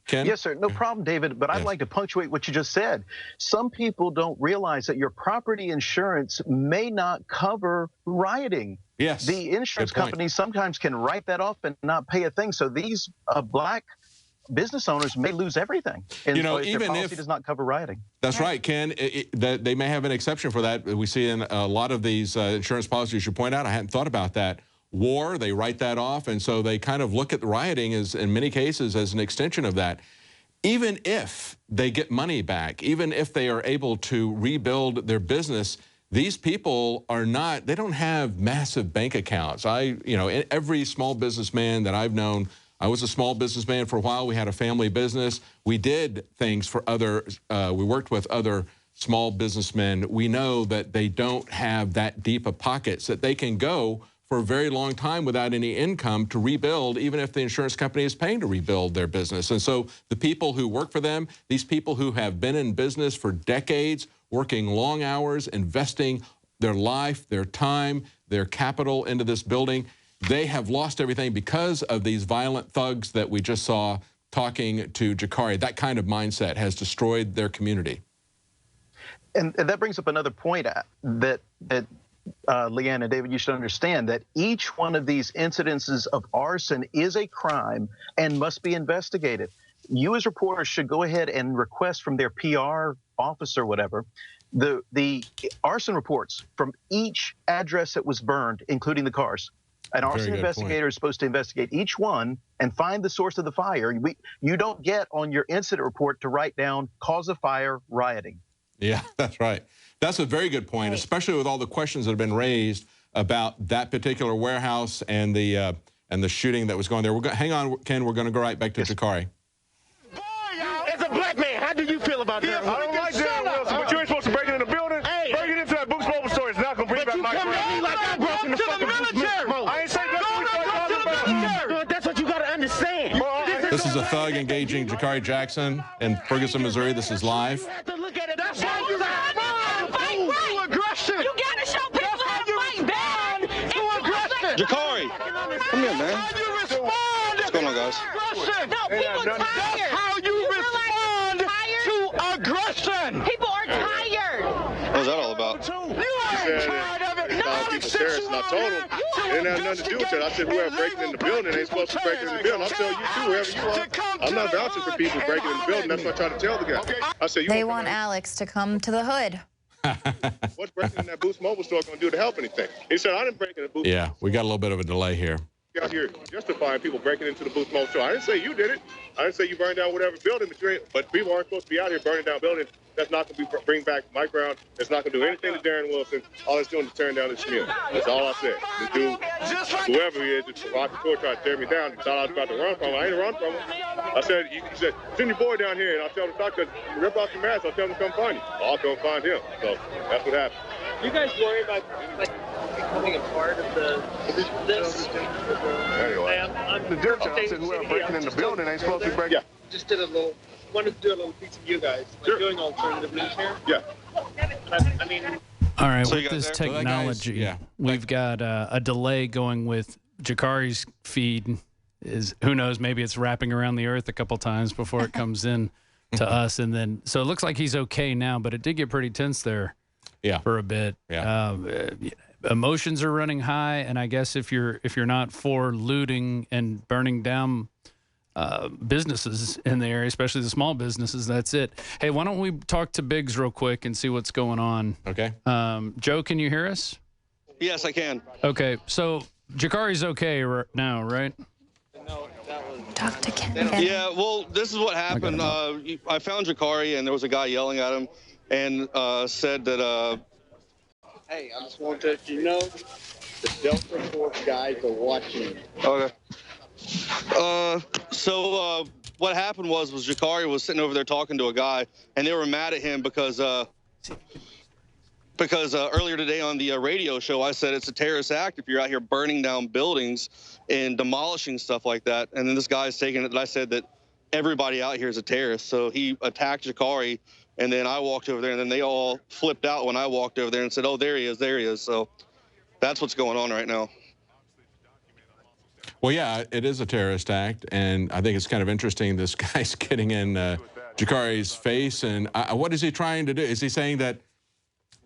Ken? Yes, sir. No problem, David. But I'd like to punctuate what you just said. Some people don't realize that your property insurance may not cover rioting. Yes. The insurance companies sometimes can write that off and not pay a thing. So these black business owners may lose everything. And you know, if even their policy if does not cover rioting. That's right, Ken. That they may have an exception for that. We see in a lot of these insurance policies you point out. I hadn't thought about that. War, they write that off, and so they kind of look at the rioting as, in many cases, as an extension of that. Even if they get money back, even if they are able to rebuild their business, these people are not, they don't have massive bank accounts. You know, every small businessman that I've known, I was a small businessman for a while. We had a family business. We did things for other, we worked with other small businessmen. We know that they don't have that deep of pockets that they can go for a very long time without any income to rebuild, even if the insurance company is paying to rebuild their business. And so the people who work for them, these people who have been in business for decades, working long hours, investing their life, their time, their capital into this building, they have lost everything because of these violent thugs that we just saw talking to Jakari. That kind of mindset has destroyed their community. And that brings up another point that Leanne and David, you should understand that each one of these incidences of arson is a crime and must be investigated. You as reporters should go ahead and request from their PR office or whatever the arson reports from each address that was burned, including the cars. An arson investigator is supposed to investigate each one and find the source of the fire. You don't get on your incident report to write down cause of fire, rioting. Yeah, that's right. That's a very good point, especially with all the questions that have been raised about that particular warehouse and the shooting that was going there. Hang on, Ken. We're going to go right back to Jakari. As a black man, how do you feel about that? I don't like that, Wilson, but you ain't supposed to break it in the building. Hey, breaking into that Boots Mobile store is not going to bring back my crowd. But you come to me like I broke in the fucking military. I ain't saying that's what you're talking about. That's what you got to understand. This is a thug engaging Jakari Jackson in Ferguson, Missouri. This is live. That's how you fight aggression. You got to show people how to fight back. Jakari, come here, man. What's going on, guys? No, people are tired. That's how you respond to aggression. People are tired. What was that all about? You ain't tired of it. No, people terrorists, and I told them it didn't have nothing to do with it. I said whoever breaking in the building ain't supposed to break in the building. I'll tell you too, whoever you are. I'm not vouching for people breaking in the building. That's what I try to tell the guy. I said they want Alex to come to the hood. What's breaking in that Boost Mobile store going to do to help anything? He said, I didn't break in the Boost. Yeah, we got a little bit of a delay here. Out here justifying people breaking into the Boost Mobile store. I didn't say you did it. I didn't say you burned down whatever building, but people aren't supposed to be out here burning down buildings. That's not going to bring back my ground. It's not going to do anything to Darren Wilson. All it's doing is tearing down his community. That's all I said. This dude, whoever he is, just rocked the floor, tried to tear me down. He thought I was about to run from him. I ain't run from him. I said, he said, send your boy down here, and I'll tell him to talk to you. Rip off your mask. I'll tell him to come find you. I'll go find him. So that's what happened. You guys worry about becoming a part of this? Anyway, the difference I said whoever breaking in the building ain't supposed to be breaking. Just wanted to do a little piece of you guys, doing alternative news here. Yeah. I mean. All right, so with this technology, we've got a delay going with Jakari's feed. Who knows? Maybe it's wrapping around the earth a couple times before it comes in to us, and then so it looks like he's okay now, but it did get pretty tense there. Yeah. For a bit. Yeah. Emotions are running high, and I guess if you're not for looting and burning down businesses in the area, especially the small businesses, that's it. Hey, why don't we talk to Biggs real quick and see what's going on? Okay. Joe, can you hear us? Yes, I can. Okay, so Jakari's okay now, right? Talk to Ken. Yeah, well, this is what happened. I found Jakari, and there was a guy yelling at him and said that... Hey, I just want to let you know the Delta Force guys are watching. Okay. So what happened was Jakari was sitting over there talking to a guy, and they were mad at him because earlier today on the radio show, I said it's a terrorist act if you're out here burning down buildings and demolishing stuff like that. And then this guy's taking it that I said that everybody out here is a terrorist. So he attacked Jakari And then I walked over there, and then they all flipped out when I walked over there and said, oh, there he is, there he is. So that's what's going on right now. Well, yeah, it is a terrorist act, and I think it's kind of interesting this guy's getting in Jakari's face. And what is he trying to do? Is he saying that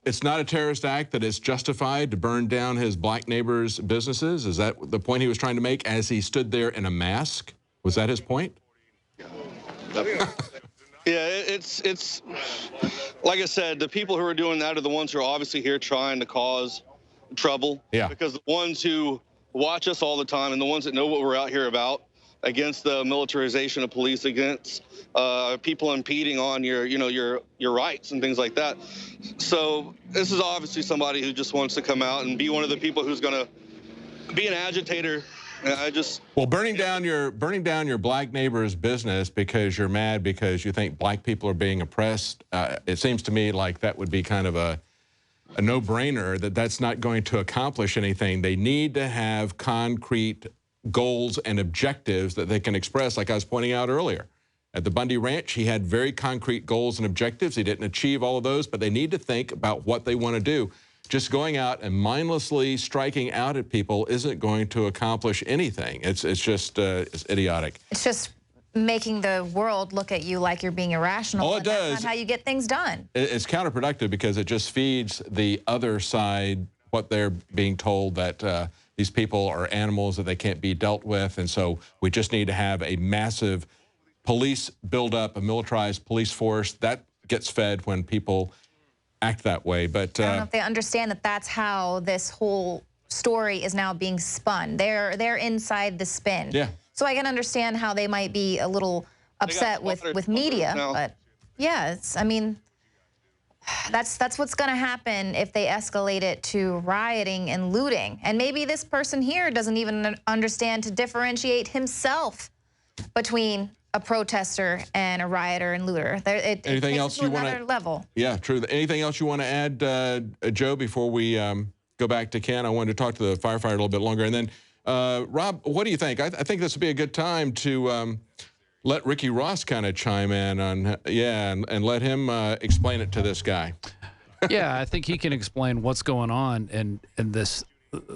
it's not a terrorist act, that it's justified to burn down his black neighbors' businesses? Is that the point he was trying to make as he stood there in a mask? Was that his point? Yeah, it's like I said, the people who are doing that are the ones who are obviously here trying to cause trouble. Yeah. Because the ones who watch us all the time and the ones that know what we're out here about, against the militarization of police, against people impeding on your rights and things like that. So this is obviously somebody who just wants to come out and be one of the people who's going to be an agitator. Well, burning down your black neighbor's business because you're mad because you think black people are being oppressed, it seems to me like that would be kind of a no-brainer, that's not going to accomplish anything. They need to have concrete goals and objectives that they can express, like I was pointing out earlier. At the Bundy Ranch, he had very concrete goals and objectives. He didn't achieve all of those, but they need to think about what they want to do. Just going out and mindlessly striking out at people isn't going to accomplish anything. It's just it's idiotic. It's just making the world look at you like you're being irrational. Oh, it does. That's not how you get things done. It's counterproductive because it just feeds the other side what they're being told, that these people are animals that they can't be dealt with. And so we just need to have a massive police buildup, a militarized police force. That gets fed when people act that way. But I don't know if they understand that that's how this whole story is now being spun. They're inside the spin. Yeah. So I can understand how they might be a little upset with media, but yeah, I mean, that's what's going to happen if they escalate it to rioting and looting. And maybe this person here doesn't even understand to differentiate himself between a protester and a rioter and looter. Anything else you want to level? Yeah, true. Anything else you want to add, Joe, before we go back to Ken? I wanted to talk to the firefighter a little bit longer, and then Rob, what do you think? I think this would be a good time to let Ricky Ross kind of chime in on, and let him explain it to this guy. Yeah, I think he can explain what's going on and this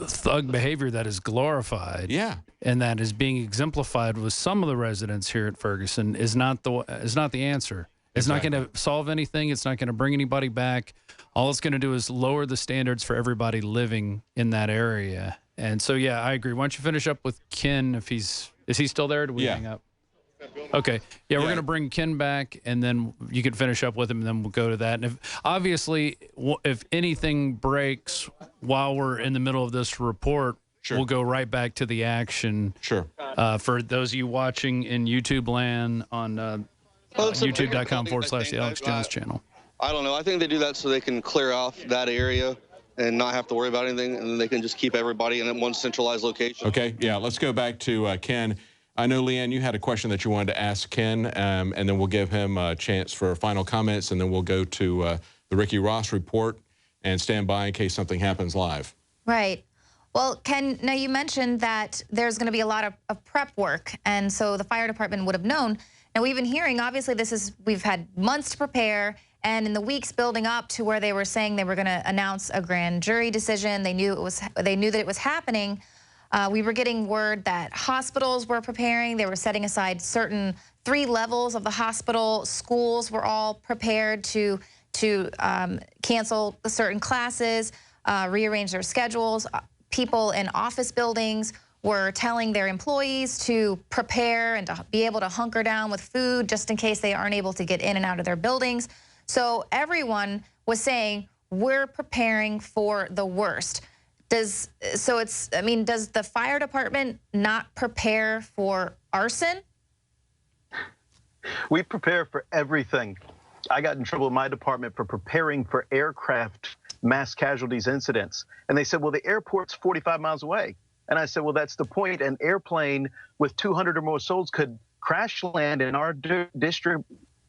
thug behavior that is glorified. Yeah. And that is being exemplified with some of the residents here at Ferguson is not the answer. It's not going to solve anything. It's not going to bring anybody back. All it's going to do is lower the standards for everybody living in that area. And so, yeah, I agree. Why don't you finish up with Ken if is he still there? Or do we hang up? Okay. Yeah, we're going to bring Ken back, and then you can finish up with him, and then we'll go to that. And if anything breaks while we're in the middle of this report, we'll go right back to the action. Sure. For those of you watching in YouTube land on youtube.com/The Alex Jones channel. I don't know. I think they do that so they can clear off that area and not have to worry about anything, and then they can just keep everybody in one centralized location. Okay, yeah, let's go back to Ken. I know, Leanne, you had a question that you wanted to ask Ken, and then we'll give him a chance for final comments, and then we'll go to the Ricky Ross report and stand by in case something happens live. Right. Well, Ken, now you mentioned that there's going to be a lot of prep work, and so the fire department would have known. Now, we've been hearing, obviously, we've had months to prepare, and in the weeks building up to where they were saying they were going to announce a grand jury decision, they knew that it was happening. We were getting word that hospitals were preparing. They were setting aside certain 3 levels of the hospital. Schools were all prepared to cancel certain classes, rearrange their schedules. People in office buildings were telling their employees to prepare and to be able to hunker down with food just in case they aren't able to get in and out of their buildings. So everyone was saying, we're preparing for the worst. Does the fire department not prepare for arson? We prepare for everything. I got in trouble in my department for preparing for aircraft mass casualties incidents. And they said, well, the airport's 45 miles away. And I said, well, that's the point. An airplane with 200 or more souls could crash land in our district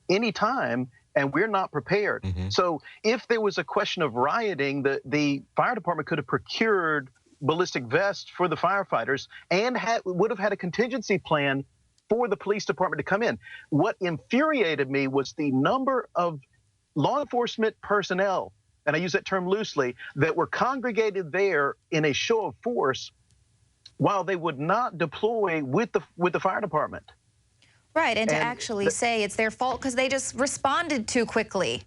anytime, and we're not prepared. So if there was a question of rioting, the fire department could have procured ballistic vests for the firefighters and would have had a contingency plan for the police department to come in. What infuriated me was the number of law enforcement personnel, and I use that term loosely, that were congregated there in a show of force while they would not deploy with the fire department. Right, and to actually say it's their fault because they just responded too quickly.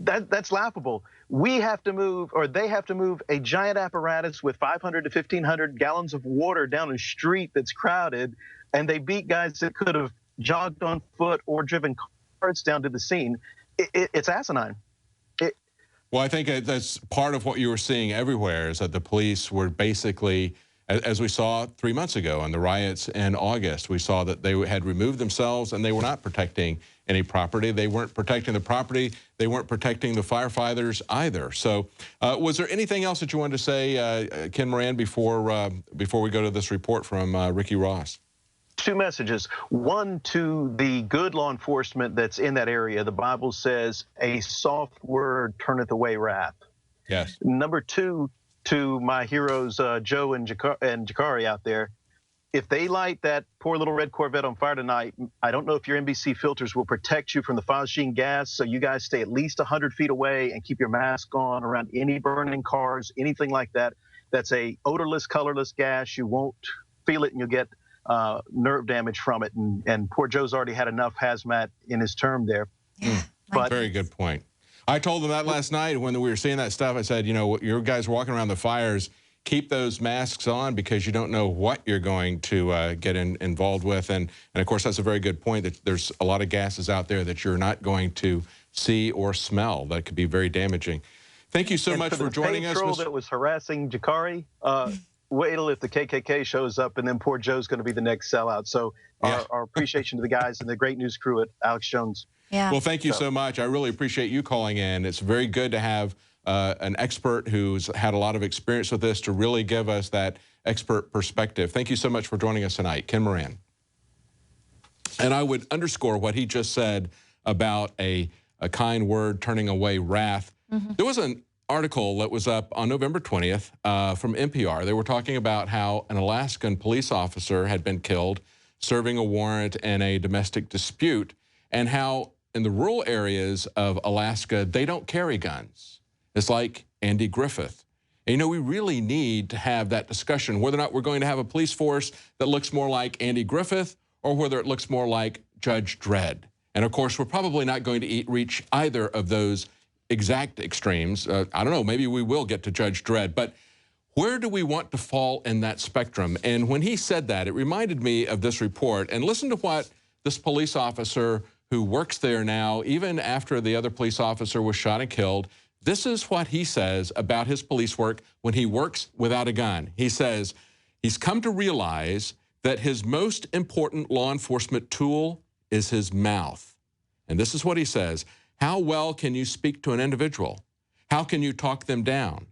That's laughable. We have to move, or they have to move, a giant apparatus with 500 to 1,500 gallons of water down a street that's crowded, and they beat guys that could have jogged on foot or driven cars down to the scene. It's asinine. Well, I think that's part of what you were seeing everywhere, is that the police were basically, as we saw 3 months ago on the riots in August, we saw that they had removed themselves and they were not protecting any property. They weren't protecting the property. They weren't protecting the firefighters either. So was there anything else that you wanted to say, Ken Moran, before we go to this report from Ricky Ross? Two messages. One, to the good law enforcement that's in that area. The Bible says, a soft word turneth away wrath. Yes. Number two, to my heroes, Joe and Jakari out there, if they light that poor little red Corvette on fire tonight, I don't know if your NBC filters will protect you from the phosgene gas, so you guys stay at least 100 feet away and keep your mask on around any burning cars, anything like that. That's a odorless, colorless gas. You won't feel it, and you'll get nerve damage from it. And poor Joe's already had enough hazmat in his term there. But very good point. I told them that last night when we were seeing that stuff. I said, you know, your guys walking around the fires, keep those masks on because you don't know what you're going to get involved with. And of course, that's a very good point, that there's a lot of gases out there that you're not going to see or smell that could be very damaging. Thank you so much for joining us. The that was harassing Jakari, wait till if the KKK shows up, and then poor Joe's going to be the next sellout. So our appreciation to the guys and the great news crew at Alex Jones. Yeah. Well, thank you so much. I really appreciate you calling in. It's very good to have an expert who's had a lot of experience with this to really give us that expert perspective. Thank you so much for joining us tonight, Ken Moran. And I would underscore what he just said about a kind word turning away wrath. There was an article that was up on November 20th from NPR. They were talking about how an Alaskan police officer had been killed serving a warrant in a domestic dispute, and how in the rural areas of Alaska, they don't carry guns. It's like Andy Griffith. And, you know, we really need to have that discussion, whether or not we're going to have a police force that looks more like Andy Griffith or whether it looks more like Judge Dredd. And, of course, we're probably not going to reach either of those exact extremes. I don't know, maybe we will get to Judge Dredd, but where do we want to fall in that spectrum? And when he said that, it reminded me of this report. And listen to what this police officer who works there now, even after the other police officer was shot and killed, this is what he says about his police work when he works without a gun. He says he's come to realize that his most important law enforcement tool is his mouth. And this is what he says: how well can you speak to an individual? How can you talk them down?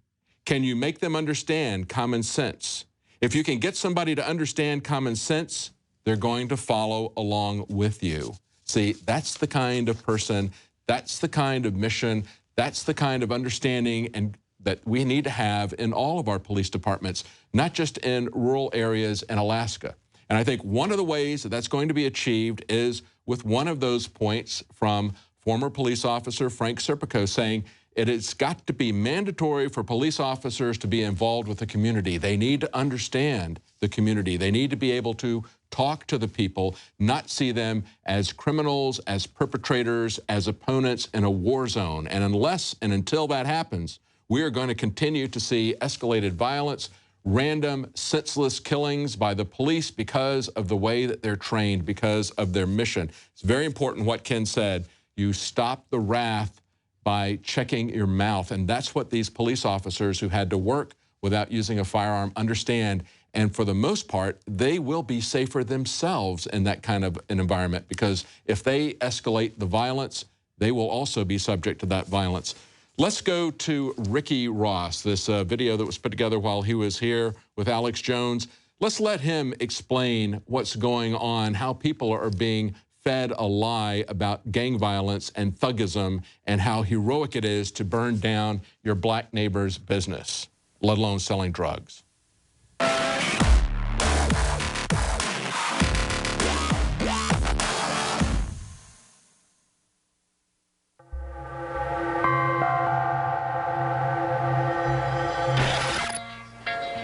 Can you make them understand common sense? If you can get somebody to understand common sense, they're going to follow along with you. See, that's the kind of person, that's the kind of mission, that's the kind of understanding and that we need to have in all of our police departments, not just in rural areas in Alaska. And I think one of the ways that that's going to be achieved is with one of those points from former police officer Frank Serpico saying it has got to be mandatory for police officers to be involved with the community. They need to understand the community. They need to be able to talk to the people, not see them as criminals, as perpetrators, as opponents in a war zone. And unless and until that happens, we are going to continue to see escalated violence, random, senseless killings by the police because of the way that they're trained, because of their mission. It's very important what Ken said. You stop the wrath by checking your mouth. And that's what these police officers who had to work without using a firearm understand. And for the most part, they will be safer themselves in that kind of an environment, because if they escalate the violence, they will also be subject to that violence. Let's go to Ricky Ross, this video that was put together while he was here with Alex Jones. Let's let him explain what's going on, how people are being fed a lie about gang violence and thuggism and how heroic it is to burn down your black neighbor's business, let alone selling drugs.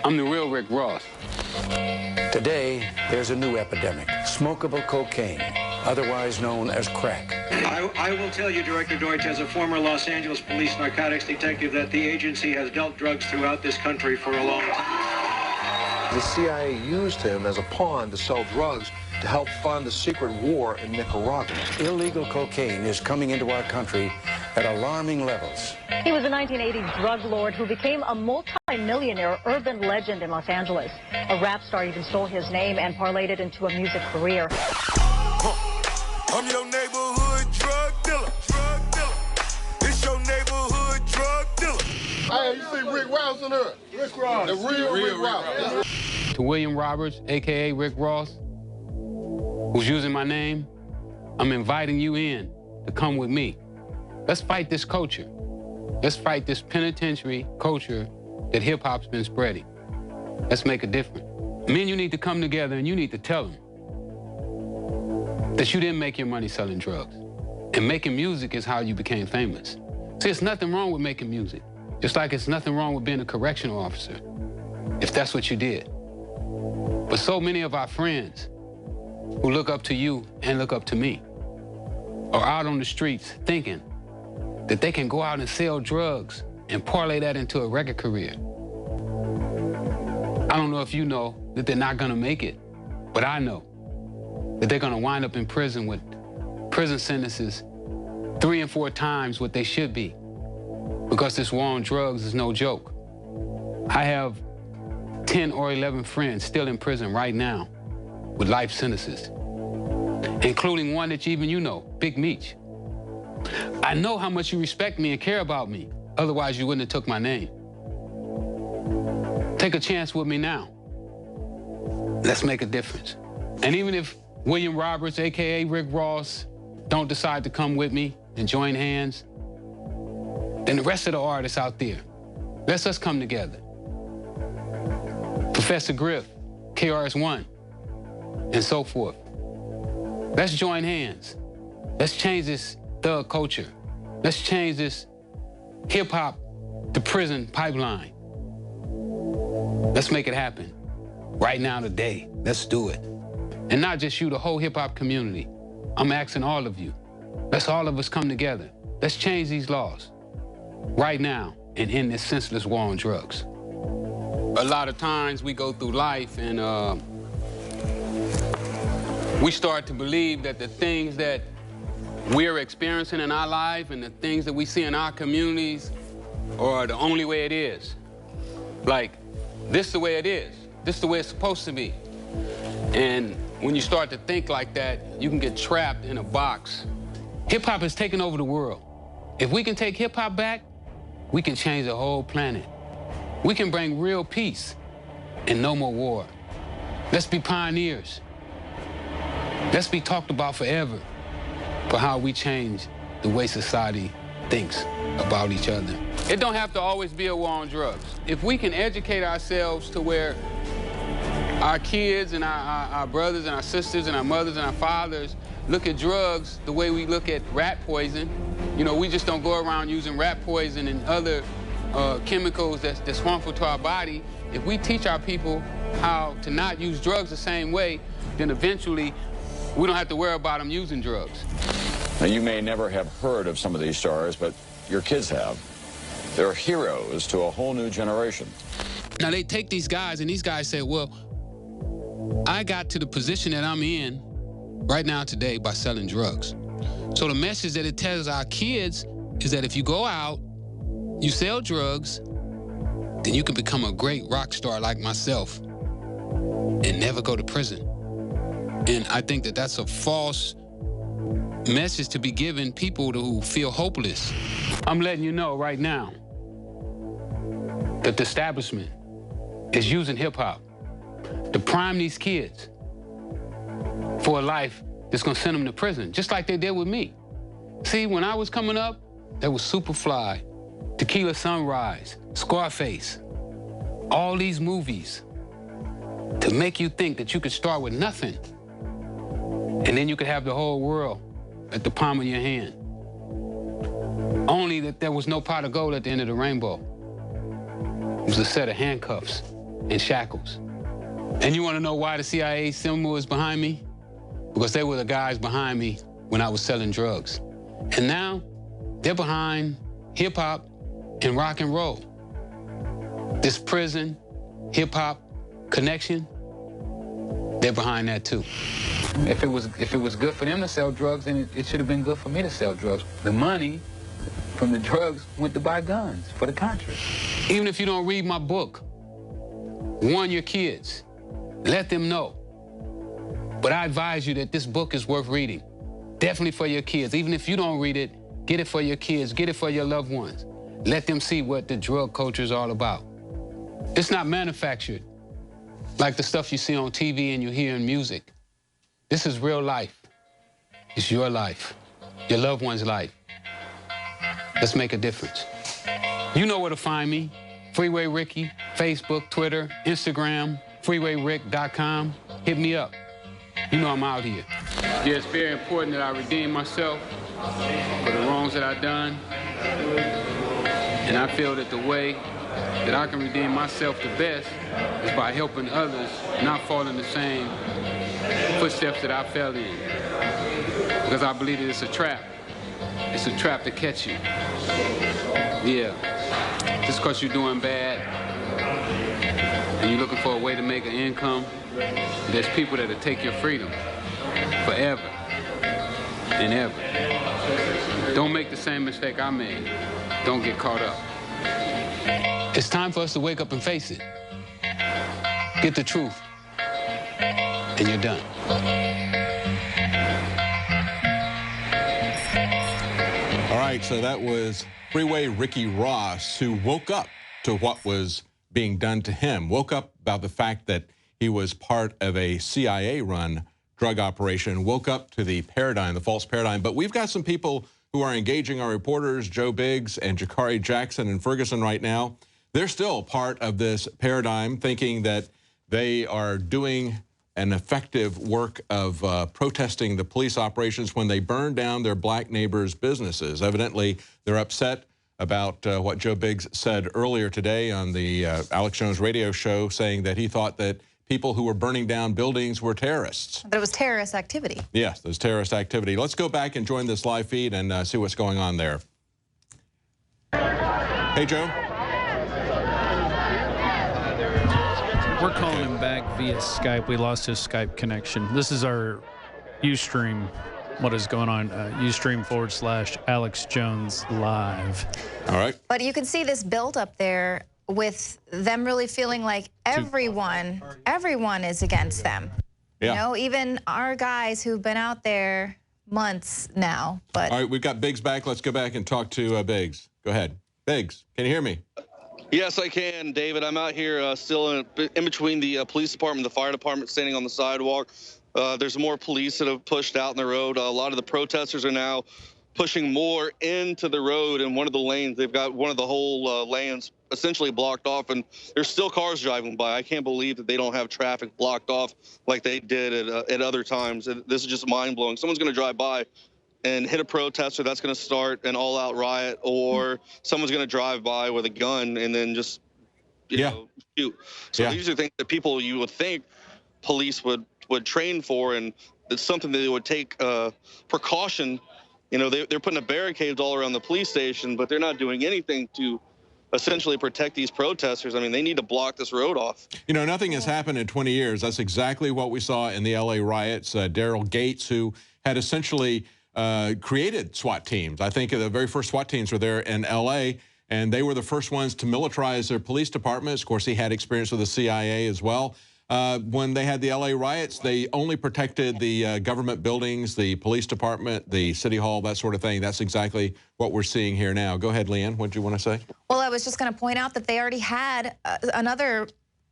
I'm the real Rick Ross. Today, there's a new epidemic, smokable cocaine, otherwise known as crack. I will tell you, Director Deutsch, as a former Los Angeles police narcotics detective, that the agency has dealt drugs throughout this country for a long time. The CIA used him as a pawn to sell drugs to help fund the secret war in Nicaragua. Illegal cocaine is coming into our country at alarming levels. He was a 1980s drug lord who became a multi-millionaire urban legend in Los Angeles. A rap star even stole his name and parlayed it into a music career. I'm your neighborhood drug dealer. It's your neighborhood drug dealer. Hey, you see Rick Ross in there? Rick Ross. The real Rick Ross. To William Roberts, a.k.a. Rick Ross, who's using my name, I'm inviting you in to come with me. Let's fight this culture. Let's fight this penitentiary culture that hip-hop's been spreading. Let's make a difference. Men, you need to come together and you need to tell them that you didn't make your money selling drugs. And making music is how you became famous. See, there's nothing wrong with making music. Just like it's nothing wrong with being a correctional officer, if that's what you did. But so many of our friends who look up to you and look up to me are out on the streets thinking that they can go out and sell drugs and parlay that into a record career. I don't know if you know that they're not gonna make it, but I know that they're gonna wind up in prison with prison sentences 3 and 4 times what they should be, because this war on drugs is no joke. I have 10 or 11 friends still in prison right now with life sentences, including one that even you know, Big Meech. I know how much you respect me and care about me. Otherwise, you wouldn't have took my name. Take a chance with me now. Let's make a difference. And even if William Roberts, a.k.a. Rick Ross, don't decide to come with me and join hands, then the rest of the artists out there, let's us come together. Professor Griff, KRS-One, and so forth. Let's join hands. Let's change this thug culture. Let's change this hip-hop to prison pipeline. Let's make it happen. Right now, today. Let's do it. And not just you, the whole hip-hop community. I'm asking all of you. Let's all of us come together. Let's change these laws right now and end this senseless war on drugs. A lot of times we go through life and we start to believe that the things that we're experiencing in our life and the things that we see in our communities are the only way it is. Like, this is the way it is. This is the way it's supposed to be. And when you start to think like that, you can get trapped in a box. Hip-hop has taken over the world. If we can take hip-hop back, we can change the whole planet. We can bring real peace and no more war. Let's be pioneers. Let's be talked about forever for how we change the way society thinks about each other. It don't have to always be a war on drugs. If we can educate ourselves to where our kids and our brothers and our sisters and our mothers and our fathers look at drugs the way we look at rat poison. You know, we just don't go around using rat poison and other chemicals that's harmful to our body. If we teach our people how to not use drugs the same way, then eventually we don't have to worry about them using drugs. Now, you may never have heard of some of these stars, but your kids have. They're heroes to a whole new generation. Now, they take these guys, and these guys say, well, I got to the position that I'm in right now today by selling drugs. So the message that it tells our kids is that if you go out, you sell drugs, then you can become a great rock star like myself and never go to prison. And I think that that's a false message to be given people who feel hopeless. I'm letting you know right now that the establishment is using hip-hop to prime these kids for a life that's gonna send them to prison, just like they did with me. See, when I was coming up, there was Superfly, Tequila Sunrise, Scarface, all these movies to make you think that you could start with nothing and then you could have the whole world at the palm of your hand. Only that there was no pot of gold at the end of the rainbow. It was a set of handcuffs in shackles. And you want to know why the CIA symbol is behind me? Because they were the guys behind me when I was selling drugs. And now they're behind hip-hop and rock and roll. This prison, hip-hop connection, they're behind that too. If it was good for them to sell drugs, then it should have been good for me to sell drugs. The money from the drugs went to buy guns for the Contras. Even if you don't read my book, warn your kids. Let them know. But I advise you that this book is worth reading. Definitely for your kids. Even if you don't read it, get it for your kids, get it for your loved ones. Let them see what the drug culture is all about. It's not manufactured like the stuff you see on TV and you hear in music. This is real life. It's your life, your loved one's life. Let's make a difference. You know where to find me. Freeway Ricky, Facebook, Twitter, Instagram, freewayrick.com. Hit me up. You know I'm out here. Yeah, it's very important that I redeem myself for the wrongs that I've done. And I feel that the way that I can redeem myself the best is by helping others not fall in the same footsteps that I fell in. Because I believe that it's a trap. It's a trap to catch you. Yeah. Just because you're doing bad and you're looking for a way to make an income, there's people that'll take your freedom forever and ever. Don't make the same mistake I made. Don't get caught up. It's time for us to wake up and face it. Get the truth, and you're done. All right, so that was Freeway Ricky Ross, who woke up to what was being done to him, woke up about the fact that he was part of a CIA-run drug operation, woke up to the paradigm, the false paradigm. But we've got some people who are engaging our reporters, Joe Biggs and Jakari Jackson in Ferguson right now. They're still part of this paradigm, thinking that they are doing an effective work of protesting the police operations when they burn down their black neighbors' businesses. Evidently, they're upset about what Joe Biggs said earlier today on the Alex Jones radio show, saying that he thought that people who were burning down buildings were terrorists. But it was terrorist activity. Yes, there's terrorist activity. Let's go back and join this live feed and see what's going on there. Hey, Joe. We're calling him back via Skype. We lost his Skype connection. This is our Ustream. What is going on? Ustream/Alex Jones live. All right. But you can see this build up there with them really feeling like everyone is against them. Yeah. You know, even our guys who've been out there months now. But all right, we've got Biggs back. Let's go back and talk to Biggs. Go ahead. Biggs, can you hear me? Yes, I can, David. I'm out here still in between the police department and the fire department, standing on the sidewalk. There's more police that have pushed out in the road. A lot of the protesters are now pushing more into the road in one of the lanes. They've got one of the whole lanes essentially blocked off, and there's still cars driving by. I can't believe that they don't have traffic blocked off like they did at other times. This is just mind-blowing. Someone's going to drive by and hit a protester, that's going to start an all-out riot, or someone's going to drive by with a gun and then just, you know, shoot. So these are things that people you would think police would train for, and it's something that they would take precaution. You know, they're putting up barricades all around the police station, but they're not doing anything to essentially protect these protesters. I mean, they need to block this road off. You know, nothing has happened in 20 years. That's exactly what we saw in the LA riots. Daryl Gates, who had essentially created SWAT teams. I think the very first SWAT teams were there in L.A., and they were the first ones to militarize their police departments. Of course, he had experience with the CIA as well. When they had the L.A. riots, they only protected the government buildings, the police department, the city hall, that sort of thing. That's exactly what we're seeing here now. Go ahead, Leanne. What did you want to say? Well, I was just going to point out that they already had another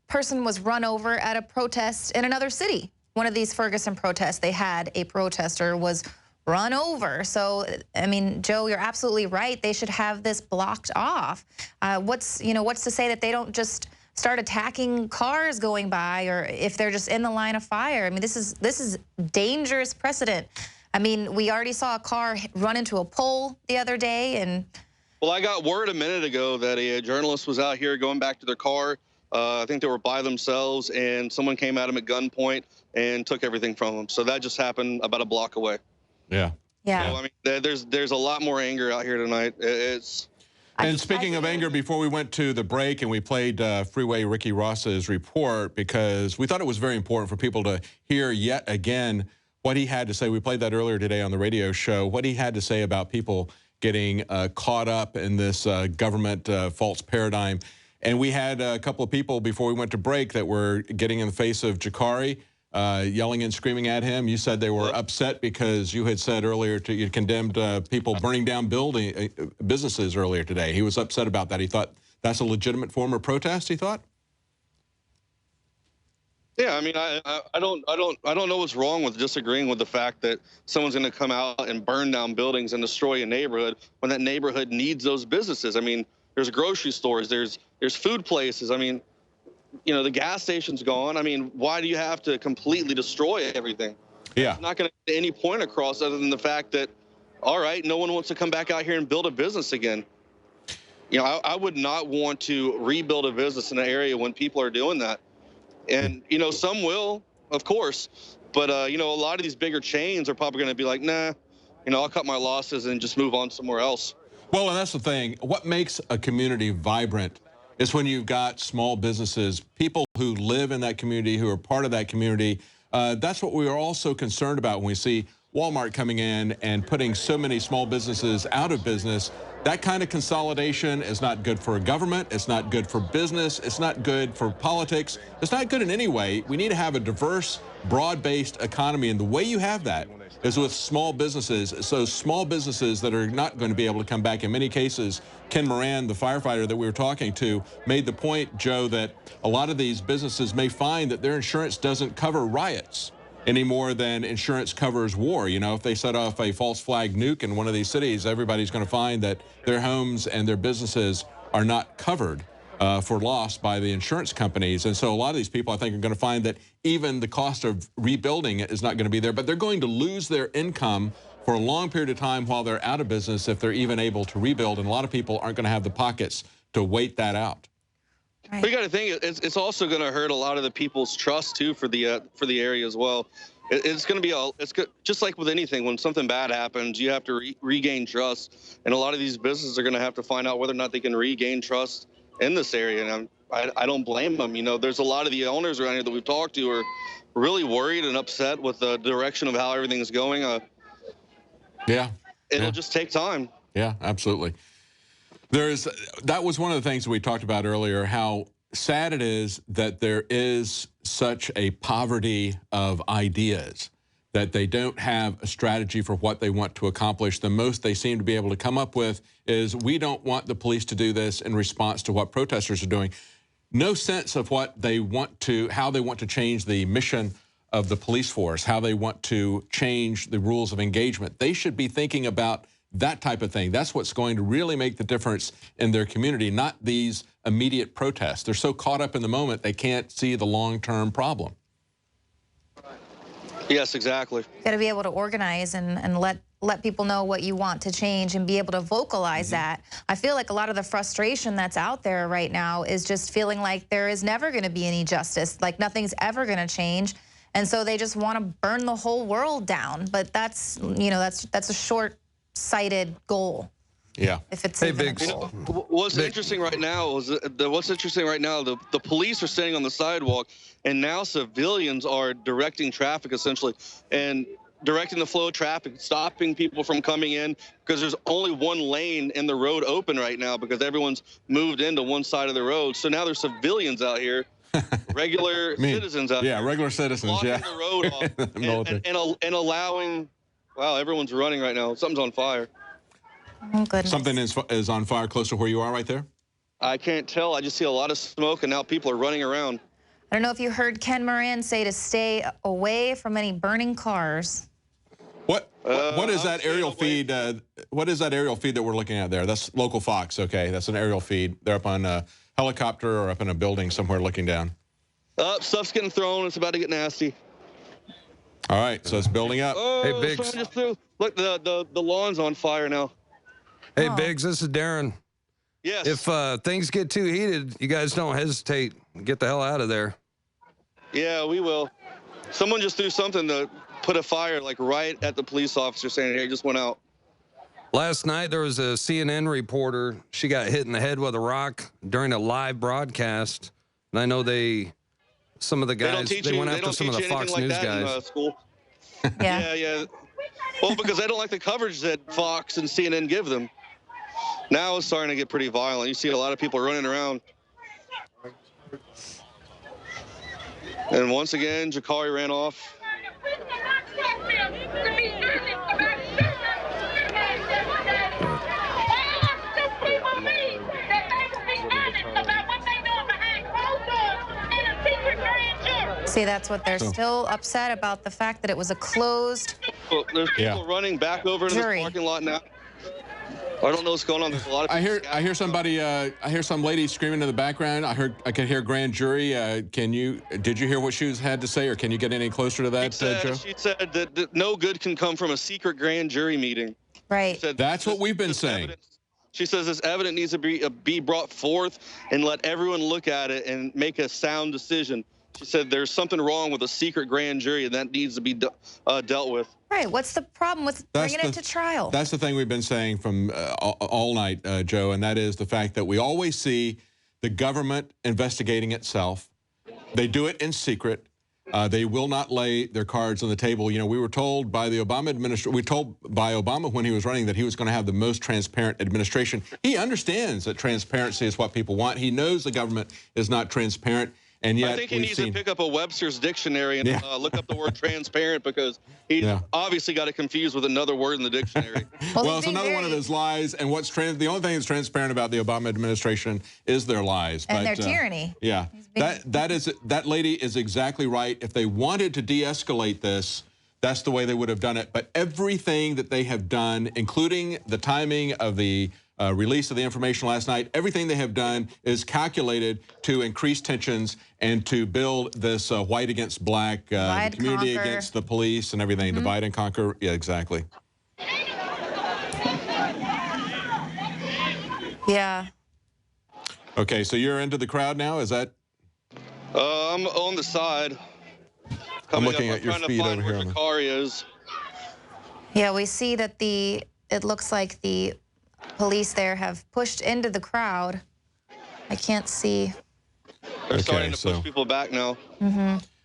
person was run over at a protest in another city. One of these Ferguson protests, they had a protester was run over. So, I mean, Joe, you're absolutely right. They should have this blocked off. What's to say that they don't just start attacking cars going by, or if they're just in the line of fire? I mean, this is dangerous precedent. I mean, we already saw a car run into a pole the other day, and well, I got word a minute ago that a journalist was out here going back to their car. I think they were by themselves, and someone came at them at gunpoint and took everything from them. So that just happened about a block away. Yeah. Yeah. So, I mean, there's a lot more anger out here tonight. And speaking of anger, before we went to the break and we played Freeway Ricky Ross's report, because we thought it was very important for people to hear yet again what he had to say. We played that earlier today on the radio show, what he had to say about people getting caught up in this government false paradigm. And we had a couple of people before we went to break that were getting in the face of Jakari, yelling and screaming at him. You said they were upset because you had said earlier you condemned people burning down businesses earlier today. He was upset about that. He thought that's a legitimate form of protest, he thought? Yeah, I mean, I don't know what's wrong with disagreeing with the fact that someone's going to come out and burn down buildings and destroy a neighborhood when that neighborhood needs those businesses. I mean, there's grocery stores, there's food places. I mean, you know, the gas station's gone. I mean, why do you have to completely destroy everything? Yeah. It's not going to get any point across other than the fact that, all right, no one wants to come back out here and build a business again. You know, I would not want to rebuild a business in an area when people are doing that. And, you know, some will, of course. But, you know, a lot of these bigger chains are probably going to be like, nah, you know, I'll cut my losses and just move on somewhere else. Well, and that's the thing. What makes a community vibrant is when you've got small businesses, people who live in that community, who are part of that community. That's what we are all so concerned about when we see Walmart coming in and putting so many small businesses out of business. That kind of consolidation is not good for a government. It's not good for business. It's not good for politics. It's not good in any way. We need to have a diverse, broad-based economy, and the way you have that is with small businesses. So small businesses that are not going to be able to come back in many cases. Ken Moran, the firefighter that we were talking to, made the point, Joe, that a lot of these businesses may find that their insurance doesn't cover riots any more than insurance covers war. You know, if they set off a false flag nuke in one of these cities, everybody's going to find that their homes and their businesses are not covered for loss by the insurance companies. And so a lot of these people, I think, are going to find that even the cost of rebuilding it is not going to be there, but they're going to lose their income for a long period of time while they're out of business if they're even able to rebuild. And a lot of people aren't going to have the pockets to wait that out. But you got to think it's also going to hurt a lot of the people's trust too for the area as well. It's going to be just like with anything. When something bad happens, you have to regain trust, and a lot of these businesses are going to have to find out whether or not they can regain trust in this area. And I don't blame them. You know, there's a lot of the owners around here that we've talked to are really worried and upset with the direction of how everything's going. It'll just take time. Yeah, absolutely. That was one of the things we talked about earlier, how sad it is that there is such a poverty of ideas, that they don't have a strategy for what they want to accomplish. The most they seem to be able to come up with is, we don't want the police to do this in response to what protesters are doing. No sense of what they want to, how they want to change the mission of the police force, how they want to change the rules of engagement. They should be thinking about that type of thing. That's what's going to really make the difference in their community, not these immediate protests. They're so caught up in the moment, they can't see the long-term problem. Yes, exactly. You got to be able to organize and let people know what you want to change and be able to vocalize that. I feel like a lot of the frustration that's out there right now is just feeling like there is never going to be any justice, like nothing's ever going to change. And so they just want to burn the whole world down. But that's, you know, that's a short-sighted goal. Yeah. If it's Biggs. You know, what's interesting right now is the police are standing on the sidewalk, and now civilians are directing traffic essentially, and directing the flow of traffic, stopping people from coming in, because there's only one lane in the road open right now because everyone's moved into one side of the road. So now there's civilians out here, regular citizens out here. Yeah, regular citizens, blocking the road off and allowing, wow, everyone's running right now. Something's on fire. Oh, goodness. Something is on fire close to where you are right there? I can't tell. I just see a lot of smoke, and now people are running around. I don't know if you heard Ken Moran say to stay away from any burning cars. What is that aerial feed? What is that aerial feed that we're looking at there? That's local Fox, okay. That's an aerial feed. They're up on a helicopter or up in a building somewhere looking down. Stuff's getting thrown. It's about to get nasty. All right, so it's building up. Oh, hey, Biggs. someone just threw, look, the lawn's on fire now. Hey, Biggs, this is Darren. Yes. If things get too heated, you guys don't hesitate. get the hell out of there. Yeah, we will. Someone just threw something to put a fire, like, right at the police officer saying, hey, just went out. Last night, there was a CNN reporter. She got hit in the head with a rock during a live broadcast. And I know some of the guys, they went after some of the Fox News guys. In school. Yeah. Well, because they don't like the coverage that Fox and CNN give them. Now it's starting to get pretty violent. You see a lot of people running around. And once again, Jakari ran off. See, that's what they're still upset about, the fact that it was a closed Well, there's people running back over to the parking lot now. I don't know what's going on. There's a lot of people. I hear somebody. I hear some lady screaming in the background. I could hear grand jury. Did you hear what she had to say, or can you get any closer to that, Joe? She said that no good can come from a secret grand jury meeting. Right. That's what we've been saying. She says this evidence needs to be brought forth and let everyone look at it and make a sound decision. She said there's something wrong with a secret grand jury, and that needs to be dealt with. Right. What's the problem with bringing it to trial? That's the thing we've been saying from all night, Joe, and that is the fact that we always see the government investigating itself. They do it in secret. They will not lay their cards on the table. You know, we were told by the Obama administration, by Obama when he was running that he was going to have the most transparent administration. He understands that transparency is what people want. He knows the government is not transparent. And yet I think he needs to pick up a Webster's dictionary and look up the word transparent, because he obviously got it confused with another word in the dictionary. Well, it's another one of his lies. And the only thing that's transparent about the Obama administration is their lies. And their tyranny. Yeah, that lady is exactly right. If they wanted to de-escalate this, that's the way they would have done it. But everything that they have done, including the timing of the release of the information last night, everything they have done is calculated to increase tensions and to build this white against black, the community against the police and everything, divide and conquer. Yeah, exactly. Yeah. Okay, so you're into the crowd now, is that? I'm on the side. I'm looking at your feed over here. Jakari is. Yeah, we see that it looks like the police there have pushed into the crowd. I can't see. They're starting to push people back now.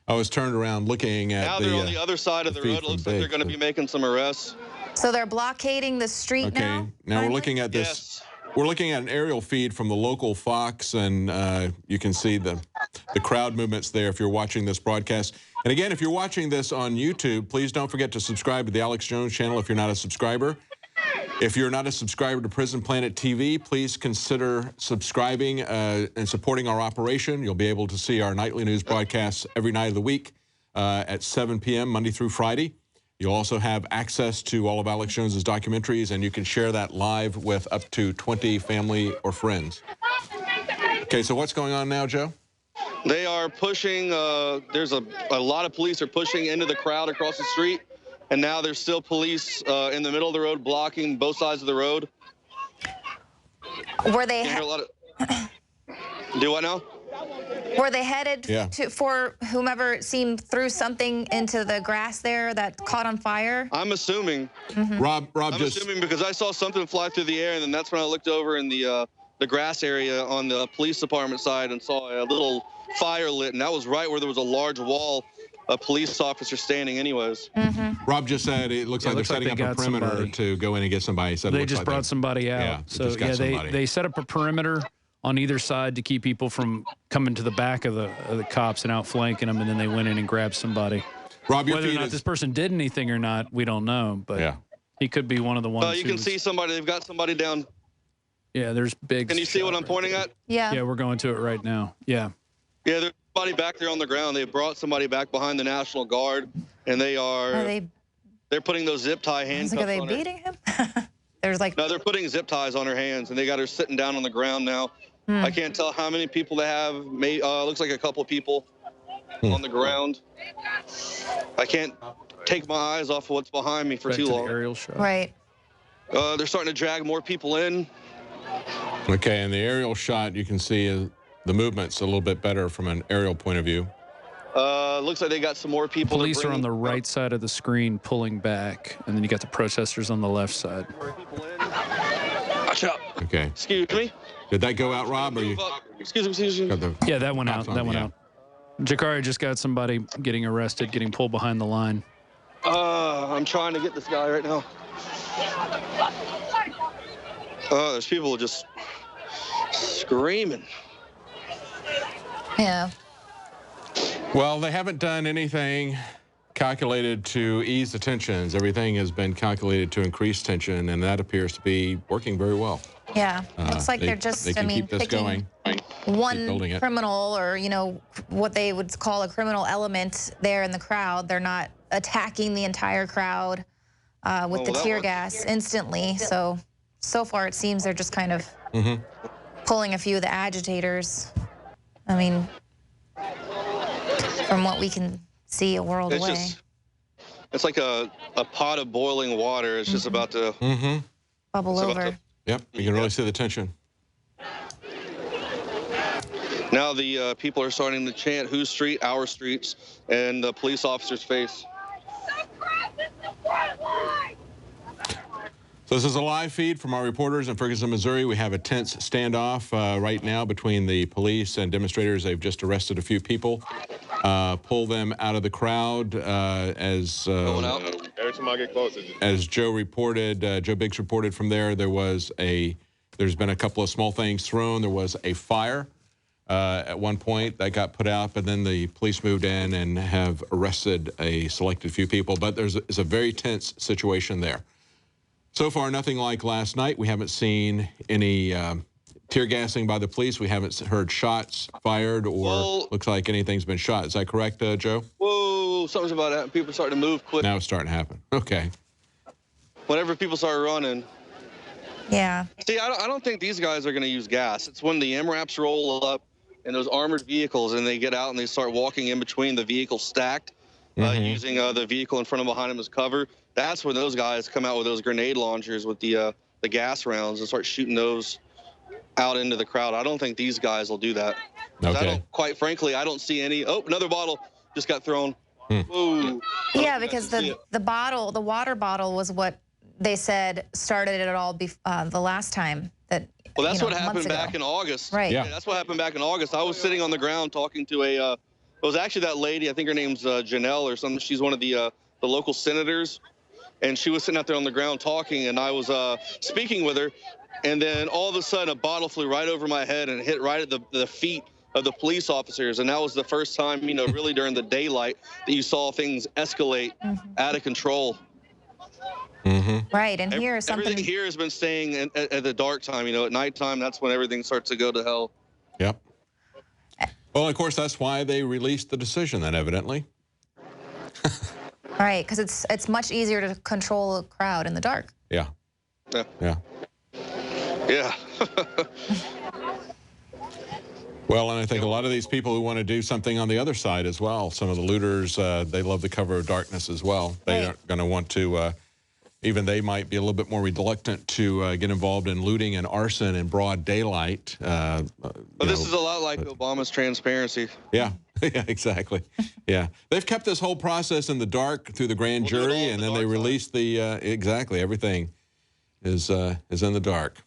I was turned around looking at now they're on the other side of the road. It looks like they're going to be making some arrests. So they're blockading the street now? Okay, now we're looking at this. Yes. We're looking at an aerial feed from the local Fox, and you can see the crowd movements there if you're watching this broadcast. And again, if you're watching this on YouTube, please don't forget to subscribe to the Alex Jones channel if you're not a subscriber. If you're not a subscriber to Prison Planet TV, please consider subscribing and supporting our operation. You'll be able to see our nightly news broadcasts every night of the week at 7 p.m. Monday through Friday. You'll also have access to all of Alex Jones's documentaries, and you can share that live with up to 20 family or friends. Okay, so what's going on now, Joe? They are pushing. There's a lot of police are pushing into the crowd across the street. And now there's still police in the middle of the road blocking both sides of the road. Were they do what now? Were they headed for whomever threw something into the grass there that caught on fire? I'm assuming. Rob, I'm assuming because I saw something fly through the air, and then that's when I looked over in the grass area on the police department side and saw a little fire lit, and that was right where there was a large wall. A police officer standing anyways. Rob just said it looks like they're setting up a perimeter to go in and get somebody. They just brought somebody out. Yeah, so they set up a perimeter on either side to keep people from coming to the back of the cops and outflanking them, and then they went in and grabbed somebody. Rob, whether or not this person did anything or not, we don't know, but he could be one of the ones. You can see somebody. They've got somebody down. Yeah, there's big. Can you see what I'm pointing at? Yeah. Yeah, we're going to it right now. Yeah. Yeah, there's somebody back there on the ground. They brought somebody back behind the National Guard, and they're putting those zip tie handcuffs on her. Are they beating him? No, they're putting zip ties on her hands, and they got her sitting down on the ground now. I can't tell how many people they have. Looks like a couple of people on the ground. I can't take my eyes off of what's behind me for too long. Aerial shot. Right. They're starting to drag more people in. Okay, and the aerial shot you can see the movement's a little bit better from an aerial point of view. Looks like they got some more people. Police are on the right side of the screen pulling back, and then you got the protesters on the left side. Watch out. Okay. Excuse me. Did that go out, Rob? Or you? Excuse me. Yeah, that went out. That went out. Jakari just got somebody getting arrested, getting pulled behind the line. I'm trying to get this guy right now. There's people just screaming. Yeah. Well, they haven't done anything calculated to ease the tensions. Everything has been calculated to increase tension, and that appears to be working very well. Yeah. Looks like they're just, they can keep this going. One criminal, or, you know, what they would call a criminal element there in the crowd. They're not attacking the entire crowd with the tear gas instantly. So far it seems they're just kind of pulling a few of the agitators. I mean, from what we can see a world away. It's like a pot of boiling water. It's just about to bubble over. Yep, you can really see the tension. Now the people are starting to chant, "Whose street? Our streets," and the police officer's face. So this is a live feed from our reporters in Ferguson, Missouri. We have a tense standoff right now between the police and demonstrators. They've just arrested a few people, pull them out of the crowd as Every time I get closer. As Joe reported, Joe Biggs reported from there. There's been a couple of small things thrown. There was a fire at one point that got put out, but then the police moved in and have arrested a selected few people. But it's a very tense situation there. So far, nothing like last night. We haven't seen any tear gassing by the police. We haven't heard shots fired or looks like anything's been shot. Is that correct, Joe? Whoa, something's about to happen. People are starting to move quick. Now it's starting to happen. Okay. Whenever people start running. Yeah. See, I don't think these guys are going to use gas. It's when the MRAPs roll up in those armored vehicles and they get out and they start walking in between the vehicles stacked, using the vehicle in front and behind them as cover. That's when those guys come out with those grenade launchers with the gas rounds and start shooting those out into the crowd. I don't think these guys will do that. Okay. Quite frankly, I don't see any. Oh, another bottle just got thrown. Whoa. Yeah, because the water bottle was what they said started it all the last time that. Well, that's what happened back in August. Right. Yeah, that's what happened back in August. I was sitting on the ground talking to it was actually that lady. I think her name's Janelle or something. She's one of the local senators. And she was sitting out there on the ground talking, and I was speaking with her. And then all of a sudden, a bottle flew right over my head and hit right at the feet of the police officers. And that was the first time, really during the daylight that you saw things escalate out of control. Right, and here something. Everything here has been staying at the dark time. At nighttime, that's when everything starts to go to hell. Yep. Well, of course, that's why they released the decision then, evidently. Right, because it's much easier to control a crowd in the dark. Yeah. Yeah. Well, and I think a lot of these people who want to do something on the other side as well, some of the looters, they love the cover of darkness as well. They aren't going to want to, even they might be a little bit more reluctant to get involved in looting and arson in broad daylight. But this is a lot like Obama's transparency. Yeah. Yeah, exactly. Yeah. They've kept this whole process in the dark through the grand jury, and then they released the, exactly, everything is in the dark.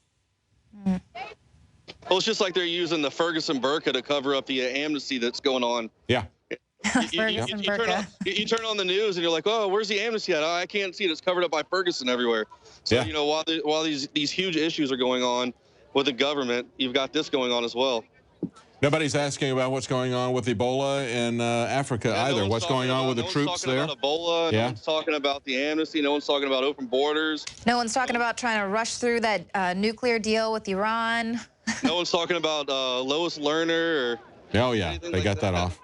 Well, it's just like they're using the Ferguson burqa to cover up the amnesty that's going on. Yeah. You turn on the news and you're like, oh, where's the amnesty at? Oh, I can't see it. It's covered up by Ferguson everywhere. So, while these huge issues are going on with the government, you've got this going on as well. Nobody's asking about what's going on with Ebola in Africa either. What's going on with the troops there? No one's talking about Ebola. No one's talking about the amnesty. No one's talking about open borders. No one's talking about trying to rush through that nuclear deal with Iran. No one's talking about Lois Lerner or. Oh yeah, they got that off.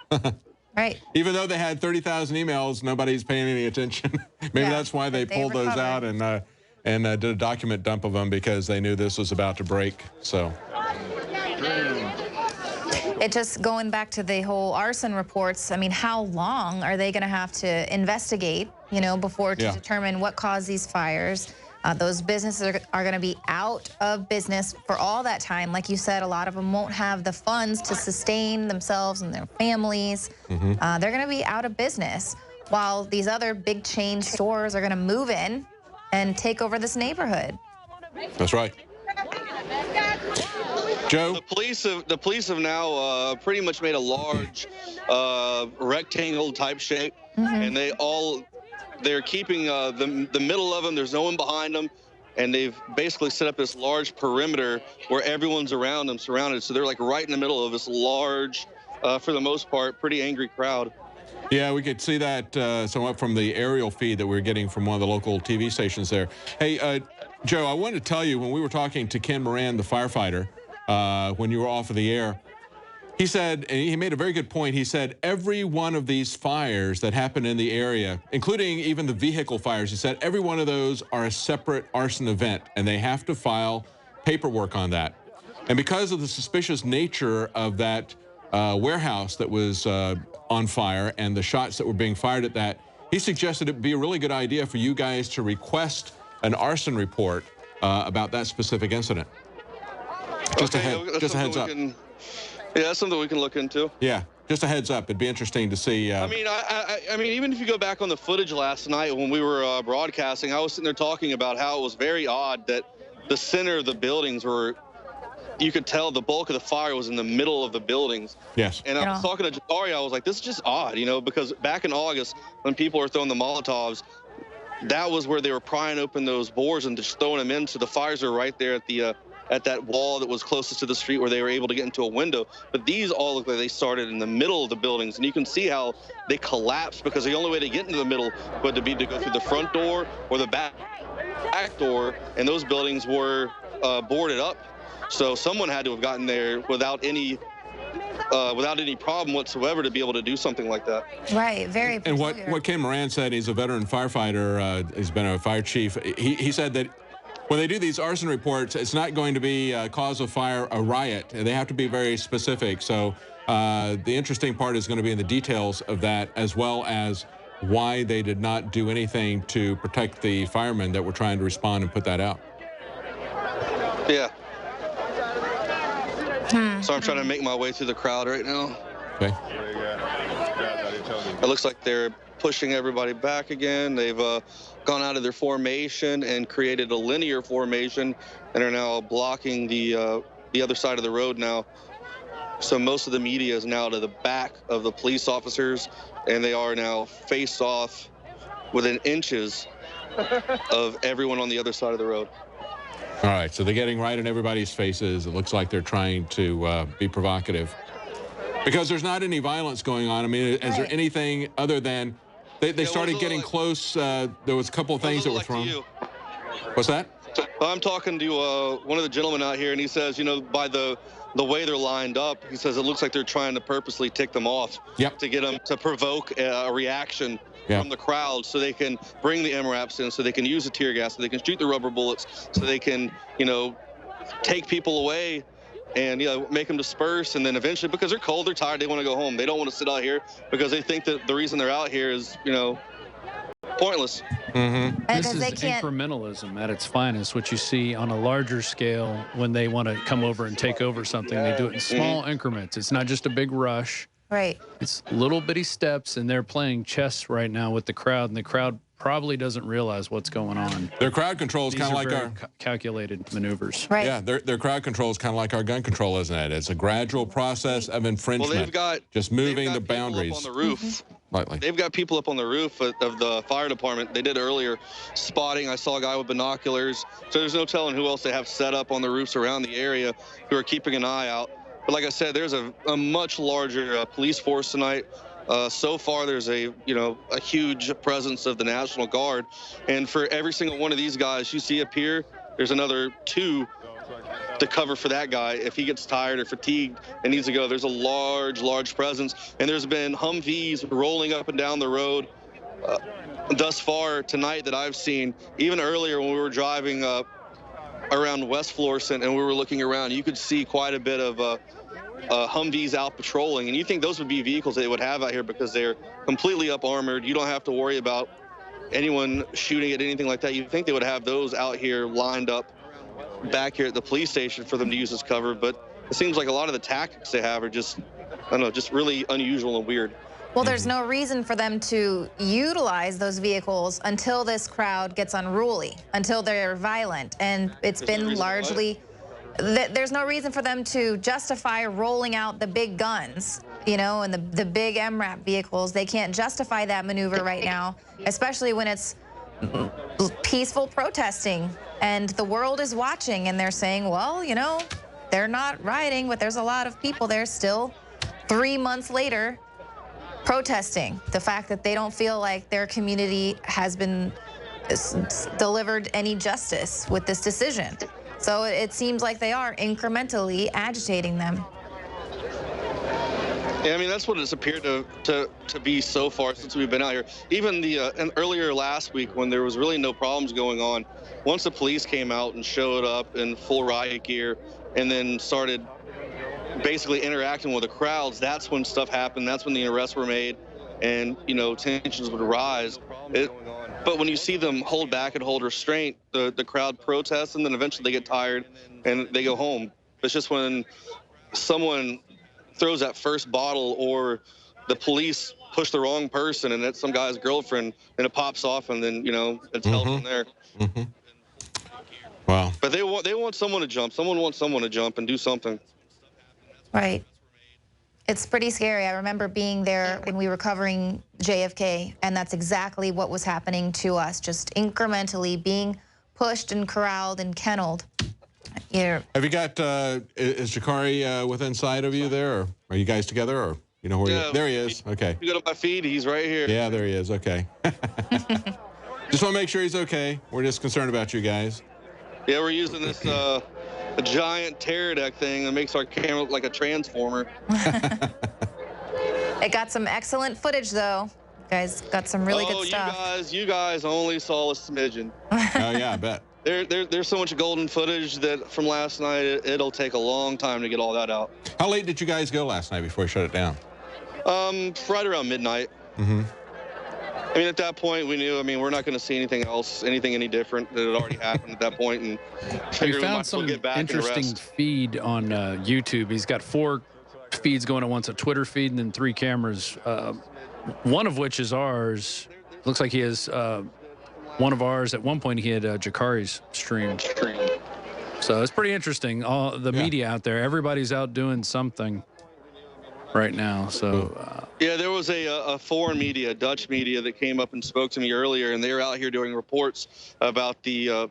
Right. Even though they had 30,000 emails, nobody's paying any attention. Maybe that's why they pulled those out and did a document dump of them, because they knew this was about to break. So. It just going back to the whole arson reports. I mean, how long are they going to have to investigate, before to determine what caused these fires? Those businesses are going to be out of business for all that time. Like you said, a lot of them won't have the funds to sustain themselves and their families. They're going to be out of business, while these other big chain stores are going to move in and take over this neighborhood. That's right. Joe? The police have now pretty much made a large rectangle type shape, and they're keeping the middle of them. There's no one behind them, and they've basically set up this large perimeter where everyone's around them, surrounded. So they're like right in the middle of this large, for the most part, pretty angry crowd. Yeah, we could see that somewhat from the aerial feed that we were getting from one of the local TV stations there. Hey, Joe, I wanted to tell you, when we were talking to Ken Moran, the firefighter, when you were off of the air, he said, and he made a very good point, he said every one of these fires that happen in the area, including even the vehicle fires, he said every one of those are a separate arson event, and they have to file paperwork on that. And because of the suspicious nature of that warehouse that was on fire and the shots that were being fired at that, he suggested it'd be a really good idea for you guys to request an arson report about that specific incident. Just a heads up. Yeah, that's something we can look into. Yeah, just a heads up. It'd be interesting to see. I mean, even if you go back on the footage last night when we were broadcasting, I was sitting there talking about how it was very odd that the center of the buildings were, you could tell the bulk of the fire was in the middle of the buildings. Yes. And I was talking to Jabari, I was like, this is just odd, you know, because back in August when people were throwing the Molotovs, that was where they were prying open those boards and just throwing them in. So the fires are right there at the at that wall that was closest to the street where they were able to get into a window. But these all look like they started in the middle of the buildings, and you can see how they collapsed because the only way to get into the middle would be to go through the front door or the back door, and those buildings were boarded up. So someone had to have gotten there without any problem whatsoever to be able to do something like that. Right, very peculiar. And what Ken Moran said, he's a veteran firefighter, he's been a fire chief. He said that when they do these arson reports, it's not going to be a cause of fire, a riot. They have to be very specific. So the interesting part is going to be in the details of that, as well as why they did not do anything to protect the firemen that were trying to respond and put that out. Yeah. So I'm trying to make my way through the crowd right now. Okay. It looks like they're pushing everybody back again. They've gone out of their formation and created a linear formation and are now blocking the other side of the road now. So most of the media is now to the back of the police officers, and they are now face off within inches of everyone on the other side of the road. All right, so they're getting right in everybody's faces. It looks like they're trying to be provocative. Because there's not any violence going on. I mean, is there anything other than they started getting close? There was a couple of things that were thrown. What's that? I'm talking to one of the gentlemen out here, and he says, you know, by the way they're lined up, he says it looks like they're trying to purposely tick them off to get them to provoke a reaction from the crowd, so they can bring the MRAPs in, so they can use the tear gas, so they can shoot the rubber bullets, so they can, you know, take people away and, you know, make them disperse. And then eventually, because they're cold, they're tired, they want to go home. They don't want to sit out here because they think that the reason they're out here is, you know, pointless. This is incrementalism at its finest, what you see on a larger scale when they want to come over and take over something. They do it in small increments. It's not just a big rush. Right. It's little bitty steps, and they're playing chess right now with the crowd, and the crowd probably doesn't realize what's going on. Their crowd control is kind of like our calculated maneuvers. Right. Yeah, their crowd control is kind of like our gun control, isn't it? It's a gradual process of infringement. Well, they've got just moving the boundaries. Up on the roof. Lightly. They've got people up on the roof of the fire department. They did earlier spotting. I saw a guy with binoculars. So there's no telling who else they have set up on the roofs around the area who are keeping an eye out. But like I said, there's a much larger police force tonight. So far, there's a huge presence of the National Guard, and for every single one of these guys you see up here, there's another 2 to cover for that guy if he gets tired or fatigued and needs to go. There's a large presence, and there's been Humvees rolling up and down the road thus far tonight that I've seen. Even earlier when we were driving around West Florissant and we were looking around, you could see quite a bit of Humvees out patrolling, and you think those would be vehicles they would have out here because they're completely up armored. You don't have to worry about anyone shooting at anything like that, you'd think they would have those out here lined up back here at the police station for them to use as cover, but it seems like a lot of the tactics they have are just, I don't know, just really unusual and weird. Well, there's no reason for them to utilize those vehicles until this crowd gets unruly, until they're violent. And it's been largely, there's no reason for them to justify rolling out the big guns, you know, and the big MRAP vehicles. They can't justify that maneuver right now, especially when it's peaceful protesting and the world is watching and they're saying, well, you know, they're not rioting, but there's a lot of people there still 3 months later protesting the fact that they don't feel like their community has been delivered any justice with this decision. So it seems like they are incrementally agitating them. Yeah, I mean, that's what it's appeared to be so far since we've been out here. Even and earlier last week when there was really no problems going on, once the police came out and showed up in full riot gear and then started basically interacting with the crowds, that's when stuff happened. That's when the arrests were made and, you know, tensions would rise. But when you see them hold back and hold restraint, the crowd protests and then eventually they get tired and they go home. It's just when someone throws that first bottle or the police push the wrong person and it's some guy's girlfriend and it pops off and then, you know, it's held from there. Wow. But they want someone to jump. Someone wants someone to jump and do something. Right. It's pretty scary. I remember being there when we were covering JFK, and that's exactly what was happening to us, just incrementally being pushed and corralled and kenneled. Have you got, is Jakari within sight of you there, or are you guys together, or you know where there he is? Okay. You got on my feed, he's right here. Yeah, there he is. Okay. Just want to make sure he's okay. We're just concerned about you guys. Yeah, we're using this a giant tear deck thing that makes our camera look like a transformer. It got some excellent footage, though. You guys got some really good stuff. You guys only saw a smidgen. Oh, yeah, I bet. There's so much golden footage that from last night, it'll take a long time to get all that out. How late did you guys go last night before you shut it down? Right around midnight. I mean, at that point, we knew, I mean, we're not going to see anything else, anything any different that had already happened at that point. And we found some interesting feed on YouTube. He's got 4 feeds going at once, a Twitter feed and then 3 cameras, one of which is ours. Looks like he has one of ours. At one point, he had Jakari's stream. So it's pretty interesting. All the media out there, everybody's out doing something right now. So yeah, there was a foreign media, Dutch media, that came up and spoke to me earlier, and they were out here doing reports about the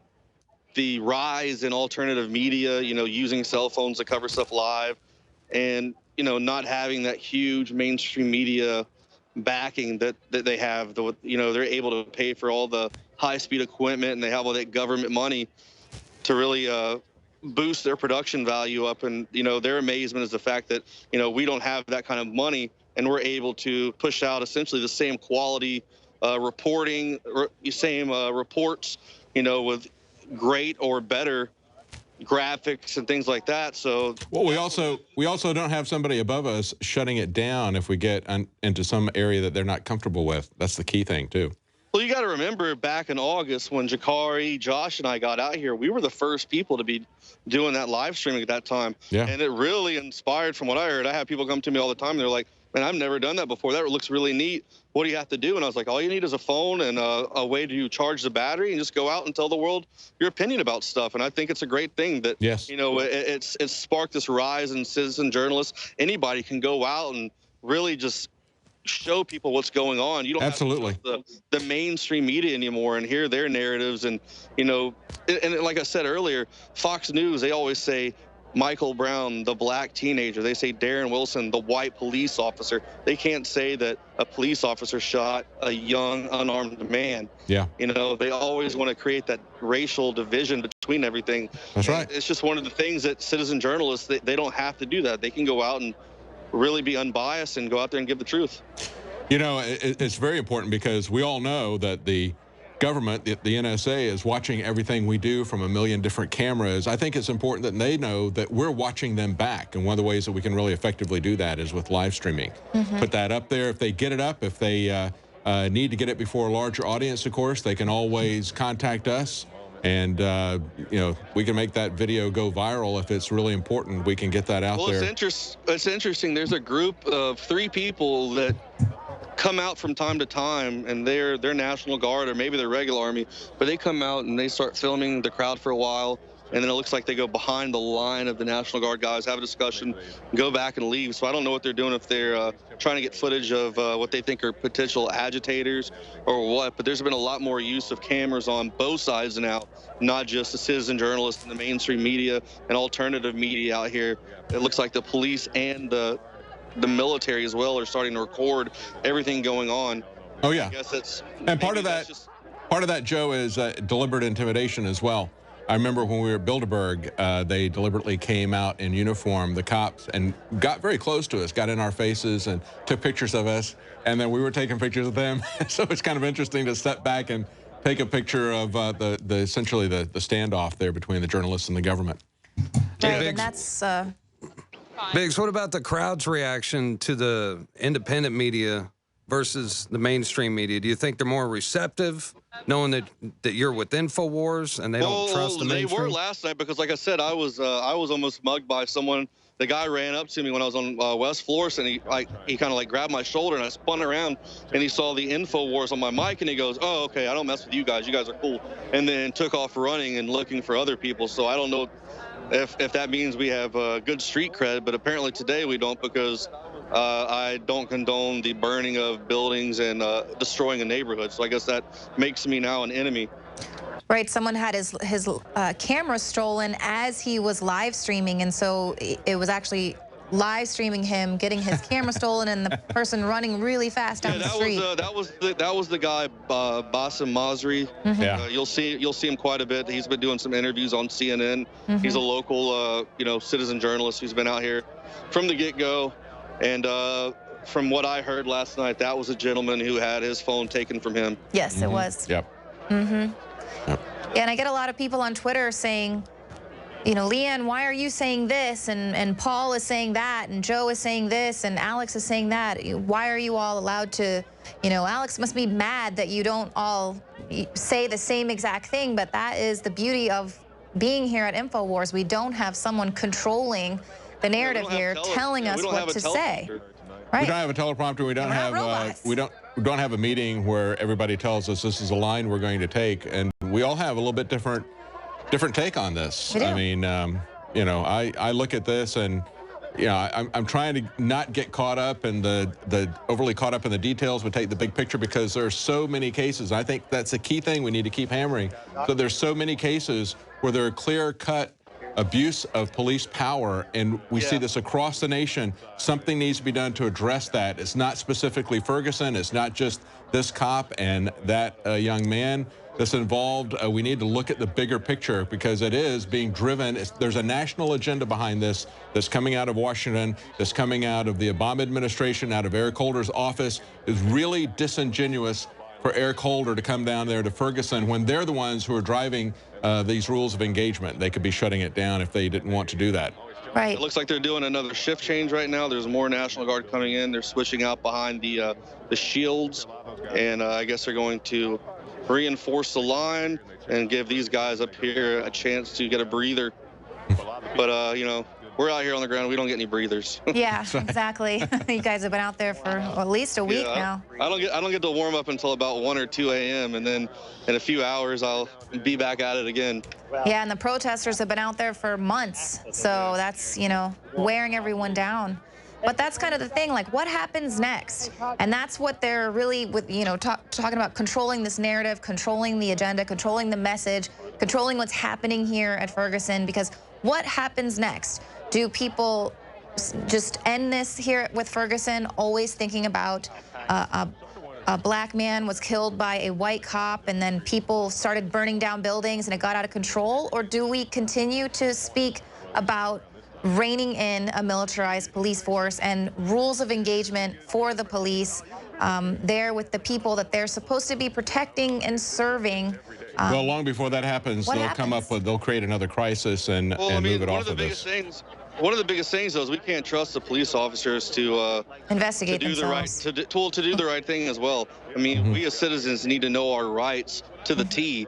rise in alternative media, you know, using cell phones to cover stuff live, and you know, not having that huge mainstream media backing that they have. You know, they're able to pay for all the high-speed equipment, and they have all that government money to really boost their production value up. And you know, their amazement is the fact that, you know, we don't have that kind of money and we're able to push out essentially the same quality reporting, same reports, you know, with great or better graphics and things like that. So well, we also don't have somebody above us shutting it down if we get into some area that they're not comfortable with. That's the key thing too. Well, you got to remember back in August when Jakari, Josh, and I got out here, we were the first people to be doing that live streaming at that time. Yeah. And it really inspired from what I heard. I have people come to me all the time. They're like, man, I've never done that before. That looks really neat. What do you have to do? And I was like, all you need is a phone and a way to charge the battery and just go out and tell the world your opinion about stuff. And I think it's a great thing that, you know, it's sparked this rise in citizen journalists. Anybody can go out and really just show people what's going on. You don't have the mainstream media anymore and hear their narratives. And, you know, and like I said earlier, Fox News, they always say Michael Brown, the black teenager. They say Darren Wilson, the white police officer. They can't say that a police officer shot a young, unarmed man. Yeah. You know, they always want to create that racial division between everything. That's right. It's just one of the things that citizen journalists, they don't have to do that. They can go out and really be unbiased and go out there and give the truth. You know, it's very important because we all know that the government, the NSA, is watching everything we do from a million different cameras. I think it's important that they know that we're watching them back. And one of the ways that we can really effectively do that is with live streaming. Put that up there. If they get it up, if they need to get it before a larger audience, of course, they can always contact us. And, you know, we can make that video go viral if it's really important. We can get that out there. It's interesting. There's a group of 3 people that come out from time to time, and they're National Guard or maybe they're regular Army, but they come out and they start filming the crowd for a while, and then it looks like they go behind the line of the National Guard guys, have a discussion, go back and leave. So I don't know what they're doing, if they're trying to get footage of what they think are potential agitators or what, but there's been a lot more use of cameras on both sides now, not just the citizen journalists and the mainstream media and alternative media out here. It looks like the police and the military as well are starting to record everything going on. Oh yeah. I guess it's, and part of that, Joe, is deliberate intimidation as well. I remember when we were at Bilderberg, they deliberately came out in uniform, the cops, and got very close to us, got in our faces and took pictures of us, and then we were taking pictures of them. So it's kind of interesting to step back and take a picture of essentially the standoff there between the journalists and the government. Right, and that's Biggs, what about the crowd's reaction to the independent media versus the mainstream media? Do you think they're more receptive, knowing that you're with InfoWars and they don't trust the mainstream? They were last night because, like I said, I was almost mugged by someone. The guy ran up to me when I was on West Florissant, and he kind of like grabbed my shoulder, and I spun around, and he saw the InfoWars on my mic, and he goes, "Oh, okay, I don't mess with you guys. You guys are cool," and then took off running and looking for other people. So I don't know if that means we have good street cred, but apparently today we don't, because I don't condone the burning of buildings and destroying a neighborhood. So I guess that makes me now an enemy. right. Someone had his camera stolen as he was live streaming, and so it was actually live streaming him getting his camera stolen and the person running really fast down the street. That was the guy, Bassem Masri. Yeah. You'll see him quite a bit. He's been doing some interviews on CNN. He's a local citizen journalist who's been out here from the get-go. And from what I heard last night, that was a gentleman who had his phone taken from him. Yes, it was. Yep. Yeah, and I get a lot of people on Twitter saying, you know, Leanne, why are you saying this? And Paul is saying that, and Joe is saying this, and Alex is saying that. Why are you all allowed to, you know, Alex must be mad that you don't all say the same exact thing, but that is the beauty of being here at InfoWars. We don't have someone controlling the narrative here, telling us what to say. Right. We don't have a teleprompter. We don't have a meeting where everybody tells us this is a line we're going to take, and we all have a little bit different take on this. I mean, you know, I look at this, and you know, I'm trying to not get caught up in the overly caught up in the details, but take the big picture, because there are so many cases. I think that's a key thing we need to keep hammering. So there's so many cases where there are clear-cut abuse of police power, and we see this across the nation. Something needs to be done to address that. It's not specifically Ferguson. It's not just this cop and that young man that's involved. We need to look at the bigger picture, because it is being driven. There's a national agenda behind this that's coming out of Washington, that's coming out of the Obama administration, out of Eric Holder's office. It's really disingenuous for Eric Holder to come down there to Ferguson when they're the ones who are driving these rules of engagement. They could be shutting it down if they didn't want to do that. Right. It looks like they're doing another shift change right now. There's more National Guard coming in. They're switching out behind the shields, and I guess they're going to reinforce the line and give these guys up here a chance to get a breather. But you know, we're out here on the ground. We don't get any breathers. Yeah, exactly. You guys have been out there for at least a week now. I don't get to warm up until about 1 or 2 a.m. and then in a few hours I'll be back at it again. Yeah, and the protesters have been out there for months, so that's, you know, wearing everyone down. But that's kind of the thing, like, what happens next? And that's what they're really, you know, talking about, controlling this narrative, controlling the agenda, controlling the message, controlling what's happening here at Ferguson, because what happens next? Do people just end this here with Ferguson, always thinking about a black man was killed by a white cop, and then people started burning down buildings and it got out of control? Or do we continue to speak about reining in a militarized police force and rules of engagement for the police there with the people that they're supposed to be protecting and serving? Well, long before that happens, they'll come up with, they'll create another crisis and move it off of this. one of the biggest things, though, is we can't trust the police officers to investigate to do themselves. the right to do the right thing as well. I mean, we as citizens need to know our rights to the T,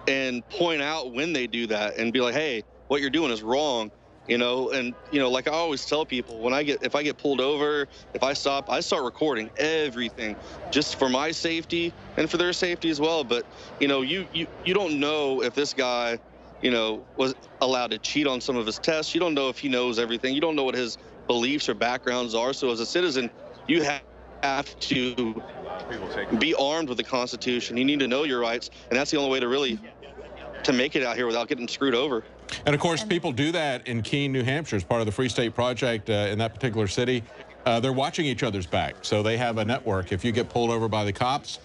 and point out when they do that, and be like, hey, what you're doing is wrong. You know, and like I always tell people, if I get pulled over, if I stop, I start recording everything, just for my safety and for their safety as well. But you don't know if this guy, was allowed to cheat on some of his tests. You don't know if he knows everything. You don't know what his beliefs or backgrounds are. So as a citizen, you have to be armed with the Constitution. You need to know your rights, and that's the only way to make it out here without getting screwed over. And of course, people do that in Keene, New Hampshire, as part of the Free State Project in that particular city. They're watching each other's back, so they have a network. If you get pulled over by the cops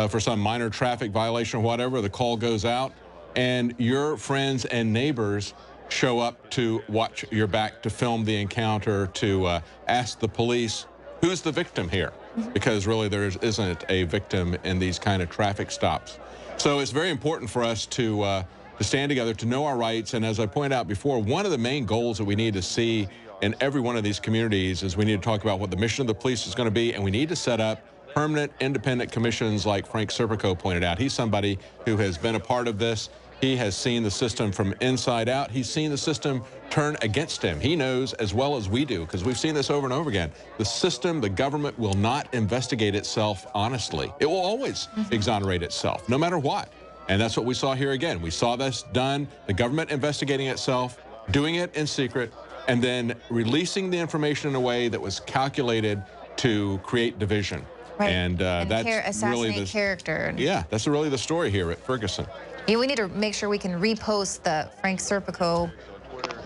for some minor traffic violation or whatever, the call goes out, and your friends and neighbors show up to watch your back, to film the encounter, to ask the police, who's the victim here? Because really there isn't a victim in these kind of traffic stops. So it's very important for us to stand together, to know our rights. And as I pointed out before, one of the main goals that we need to see in every one of these communities is we need to talk about what the mission of the police is going to be, and we need to set up permanent independent commissions like Frank Serpico pointed out. He's somebody who has been a part of this. He has seen the system from inside out. He's seen the system turn against him. He knows as well as we do, because we've seen this over and over again. The system, the government will not investigate itself honestly. It will always exonerate itself, no matter what. And that's what we saw here again. We saw this done, the government investigating itself, doing it in secret, and then releasing the information in a way that was calculated to create division. Right. And that's really the character. Yeah, that's really the story here at Ferguson. Yeah, we need to make sure we can repost the Frank Serpico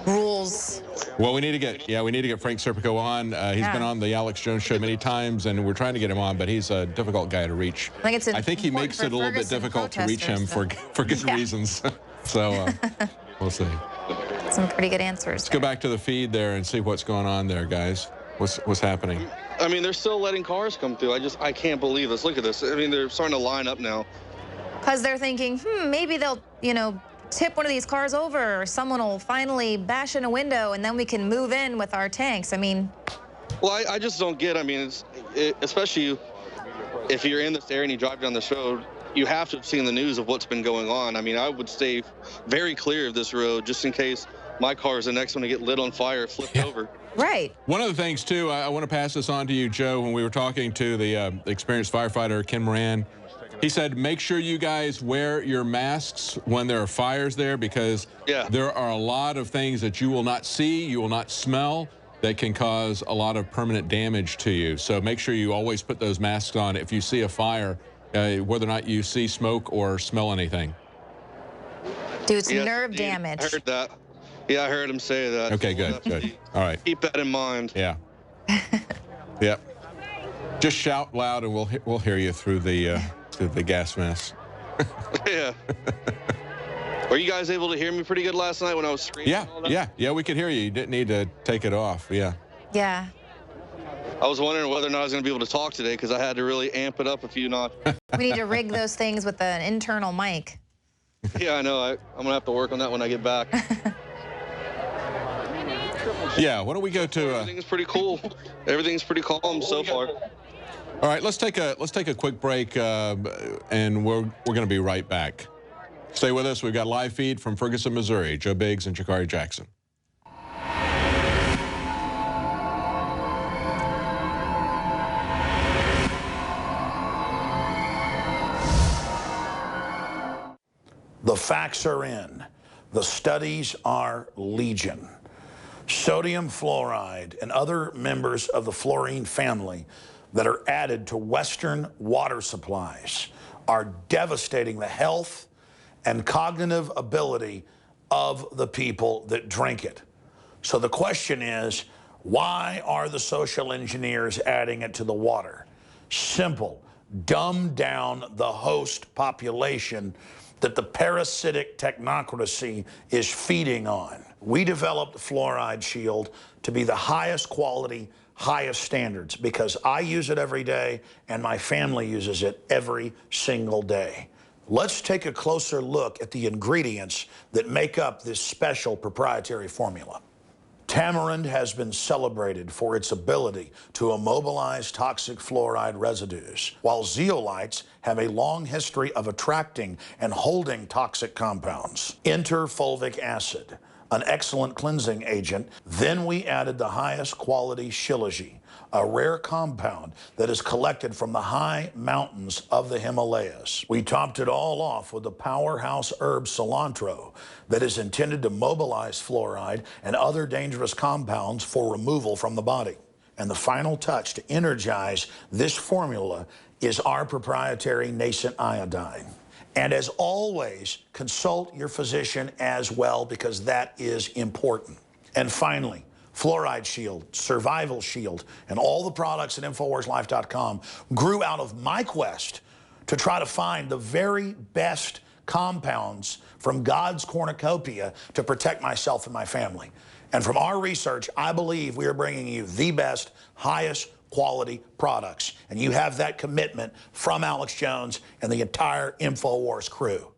rules. Well, we need to get Frank Serpico on. He's been on the Alex Jones show many times, and we're trying to get him on, but he's a difficult guy to reach. I think he makes it a little bit difficult to reach him for good reasons. So we'll see. Some pretty good answers. Let's go back to the feed there and see what's going on there, guys. What's happening? I mean, they're still letting cars come through. I can't believe this. Look at this. I mean, they're starting to line up now. Because they're thinking, maybe they'll, tip one of these cars over, or someone will finally bash in a window, and then we can move in with our tanks. I mean... Well, I just don't get, especially if you're in this area and you drive down this road, you have to have seen the news of what's been going on. I mean, I would stay very clear of this road just in case my car is the next one to get lit on fire, flipped over. Right. One of the things, too, I want to pass this on to you, Joe, when we were talking to the experienced firefighter, Ken Moran. He said, make sure you guys wear your masks when there are fires there, because there are a lot of things that you will not see, you will not smell, that can cause a lot of permanent damage to you. So make sure you always put those masks on if you see a fire, whether or not you see smoke or smell anything. Dude, it's nerve damage. I heard that. Yeah, I heard him say that. Okay, good, good. All right. Keep that in mind. Yeah. Yep. Just shout loud, and we'll hear you through the gas mask. Yeah. Were you guys able to hear me pretty good last night when I was screaming? Yeah, we could hear you. You didn't need to take it off. Yeah. Yeah. I was wondering whether or not I was going to be able to talk today, because I had to really amp it up a few notches. We need to rig those things with an internal mic. Yeah, I know. I'm going to have to work on that when I get back. Yeah, why don't we go to... Everything's pretty cool. Everything's pretty calm so far. All right, let's take a quick break, and we're going to be right back. Stay with us. We've got live feed from Ferguson, Missouri. Joe Biggs and Shakari Jackson. The facts are in. The studies are legion. Sodium fluoride and other members of the fluorine family that are added to Western water supplies are devastating the health and cognitive ability of the people that drink it. So the question is, why are the social engineers adding it to the water? Simple. Dumb down the host population that the parasitic technocracy is feeding on. We developed Fluoride Shield to be the highest quality, highest standards, because I use it every day and my family uses it every single day. Let's take a closer look at the ingredients that make up this special proprietary formula. Tamarind has been celebrated for its ability to immobilize toxic fluoride residues, while zeolites have a long history of attracting and holding toxic compounds. Enter fulvic acid, an excellent cleansing agent. Then we added the highest quality shilajit, a rare compound that is collected from the high mountains of the Himalayas. We topped it all off with the powerhouse herb cilantro that is intended to mobilize fluoride and other dangerous compounds for removal from the body. And the final touch to energize this formula is our proprietary nascent iodine. And as always, consult your physician as well, because that is important. And finally, Fluoride Shield, Survival Shield, and all the products at InfoWarsLife.com grew out of my quest to try to find the very best compounds from God's cornucopia to protect myself and my family. And from our research, I believe we are bringing you the best, highest quality products. And you have that commitment from Alex Jones and the entire InfoWars crew.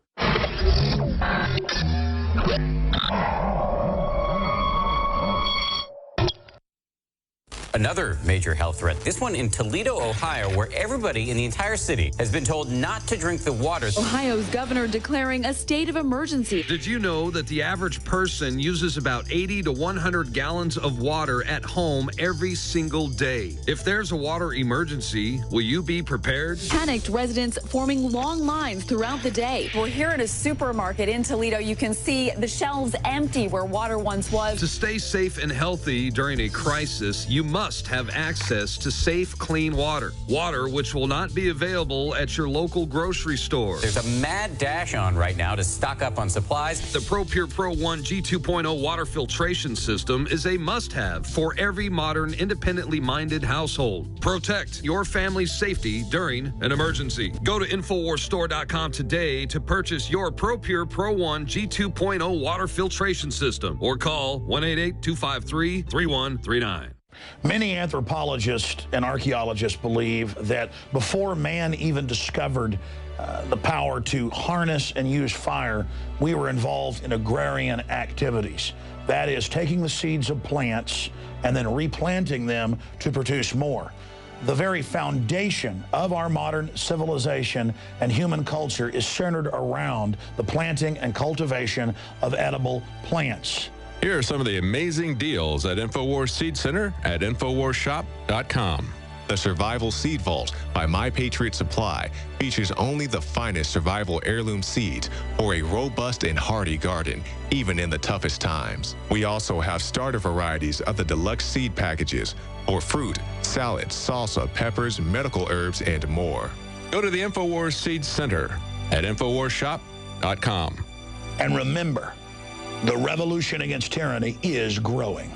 Another major health threat, this one in Toledo, Ohio, where everybody in the entire city has been told not to drink the water. Ohio's governor declaring a state of emergency. Did you know that the average person uses about 80 to 100 gallons of water at home every single day? If there's a water emergency, will you be prepared? Panicked residents forming long lines throughout the day. We're here at a supermarket in Toledo. You can see the shelves empty where water once was. To stay safe and healthy during a crisis, you must have access to safe, clean water. Water which will not be available at your local grocery store. There's a mad dash on right now to stock up on supplies. The ProPure Pro 1 G2.0 water filtration system is a must-have for every modern, independently minded household. Protect your family's safety during an emergency. Go to InfoWarsStore.com today to purchase your ProPure Pro 1 G2.0 water filtration system, or call 1-888-253-3139. Many anthropologists and archaeologists believe that before man even discovered the power to harness and use fire, we were involved in agrarian activities. That is, taking the seeds of plants and then replanting them to produce more. The very foundation of our modern civilization and human culture is centered around the planting and cultivation of edible plants. Here are some of the amazing deals at InfoWars Seed Center at InfoWarsShop.com. The Survival Seed Vault by My Patriot Supply features only the finest survival heirloom seeds for a robust and hardy garden, even in the toughest times. We also have starter varieties of the deluxe seed packages for fruit, salad, salsa, peppers, medical herbs, and more. Go to the InfoWars Seed Center at InfoWarsShop.com. And remember, the revolution against tyranny is growing.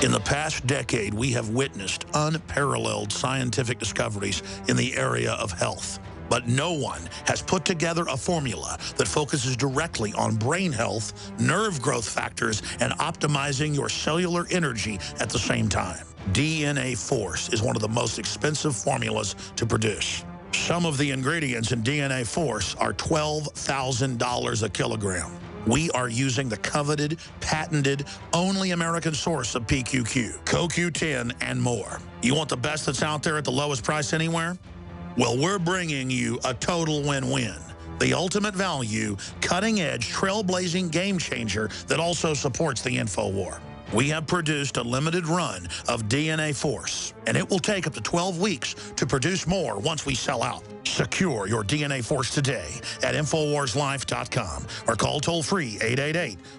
In the past decade, we have witnessed unparalleled scientific discoveries in the area of health. But no one has put together a formula that focuses directly on brain health, nerve growth factors, and optimizing your cellular energy at the same time. DNA Force is one of the most expensive formulas to produce. Some of the ingredients in DNA Force are $12,000 a kilogram. We are using the coveted, patented, only American source of PQQ, CoQ10, and more. You want the best that's out there at the lowest price anywhere? Well, we're bringing you a total win-win. The ultimate value, cutting-edge, trailblazing game changer that also supports the InfoWar. We have produced a limited run of DNA Force, and it will take up to 12 weeks to produce more once we sell out. Secure your DNA Force today at InfoWarsLife.com or call toll-free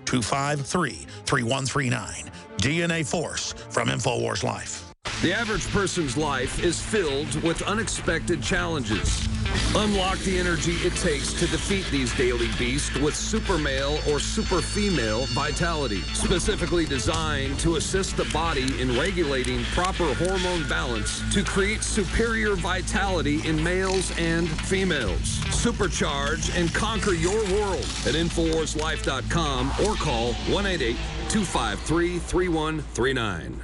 888-253-3139. DNA Force from InfoWars Life. The average person's life is filled with unexpected challenges. Unlock the energy it takes to defeat these daily beasts with super male or super female vitality, specifically designed to assist the body in regulating proper hormone balance to create superior vitality in males and females. Supercharge and conquer your world at InfoWarsLife.com or call 1-888-253-3139.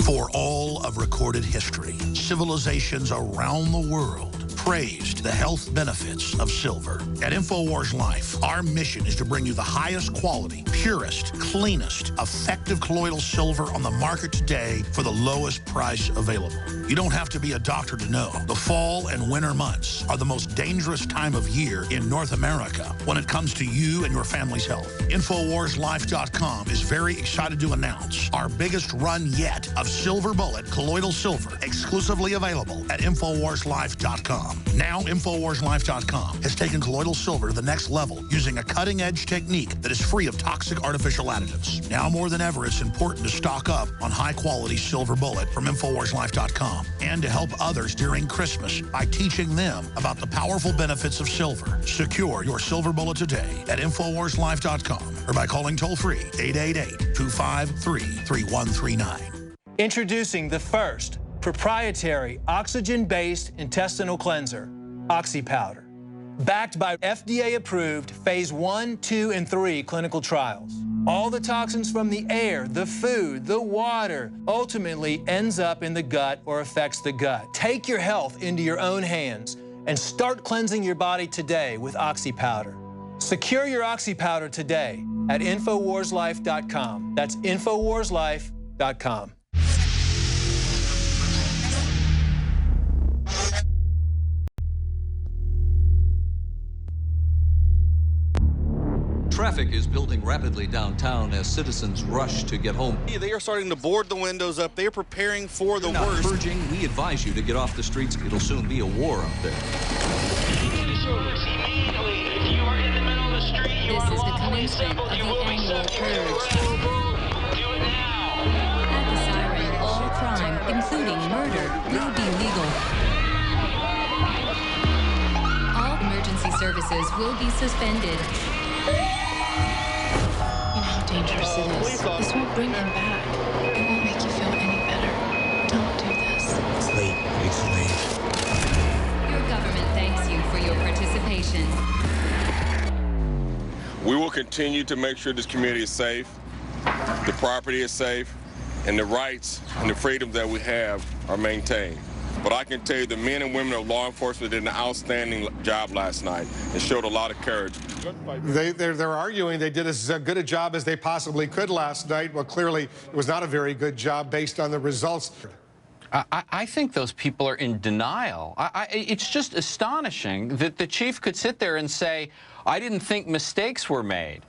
For all of recorded history, civilizations around the world praised the health benefits of silver. At InfoWars Life, our mission is to bring you the highest quality, purest, cleanest, effective colloidal silver on the market today for the lowest price available. You don't have to be a doctor to know. The fall and winter months are the most dangerous time of year in North America when it comes to you and your family's health. InfoWarsLife.com is very excited to announce our biggest run yet of Silver Bullet colloidal silver, exclusively available at InfoWarsLife.com. Now, InfoWarsLife.com has taken colloidal silver to the next level using a cutting-edge technique that is free of toxic artificial additives. Now more than ever, it's important to stock up on high-quality Silver Bullet from InfoWarsLife.com and to help others during Christmas by teaching them about the powerful benefits of silver. Secure your Silver Bullet today at InfoWarsLife.com or by calling toll-free 888-253-3139. Introducing the first proprietary oxygen-based intestinal cleanser, OxyPowder, backed by FDA-approved phase 1, 2, and 3 clinical trials. All the toxins from the air, the food, the water, ultimately ends up in the gut or affects the gut. Take your health into your own hands and start cleansing your body today with OxyPowder. Secure your OxyPowder today at InfoWarsLife.com. That's InfoWarsLife.com. Traffic is building rapidly downtown as citizens rush to get home. They are starting to board the windows up. They are preparing for the worst. Purging, we advise you to get off the streets. It'll soon be a war up there. This is the commencement of the annual purge. At the siren, all crime, including murder, will be legal. All emergency services will be suspended. You know how dangerous it is. This won't bring him back. It won't make you feel any better. Don't do this. It's late. It's late. Your government thanks you for your participation. We will continue to make sure this community is safe, the property is safe, and the rights and the freedoms that we have are maintained. But I can tell you the men and women of law enforcement did an outstanding job last night and showed a lot of courage. They're arguing they did as good a job as they possibly could last night. Well, clearly it was not a very good job based on the results. I think those people are in denial. It's just astonishing that the chief could sit there and say, I didn't think mistakes were made.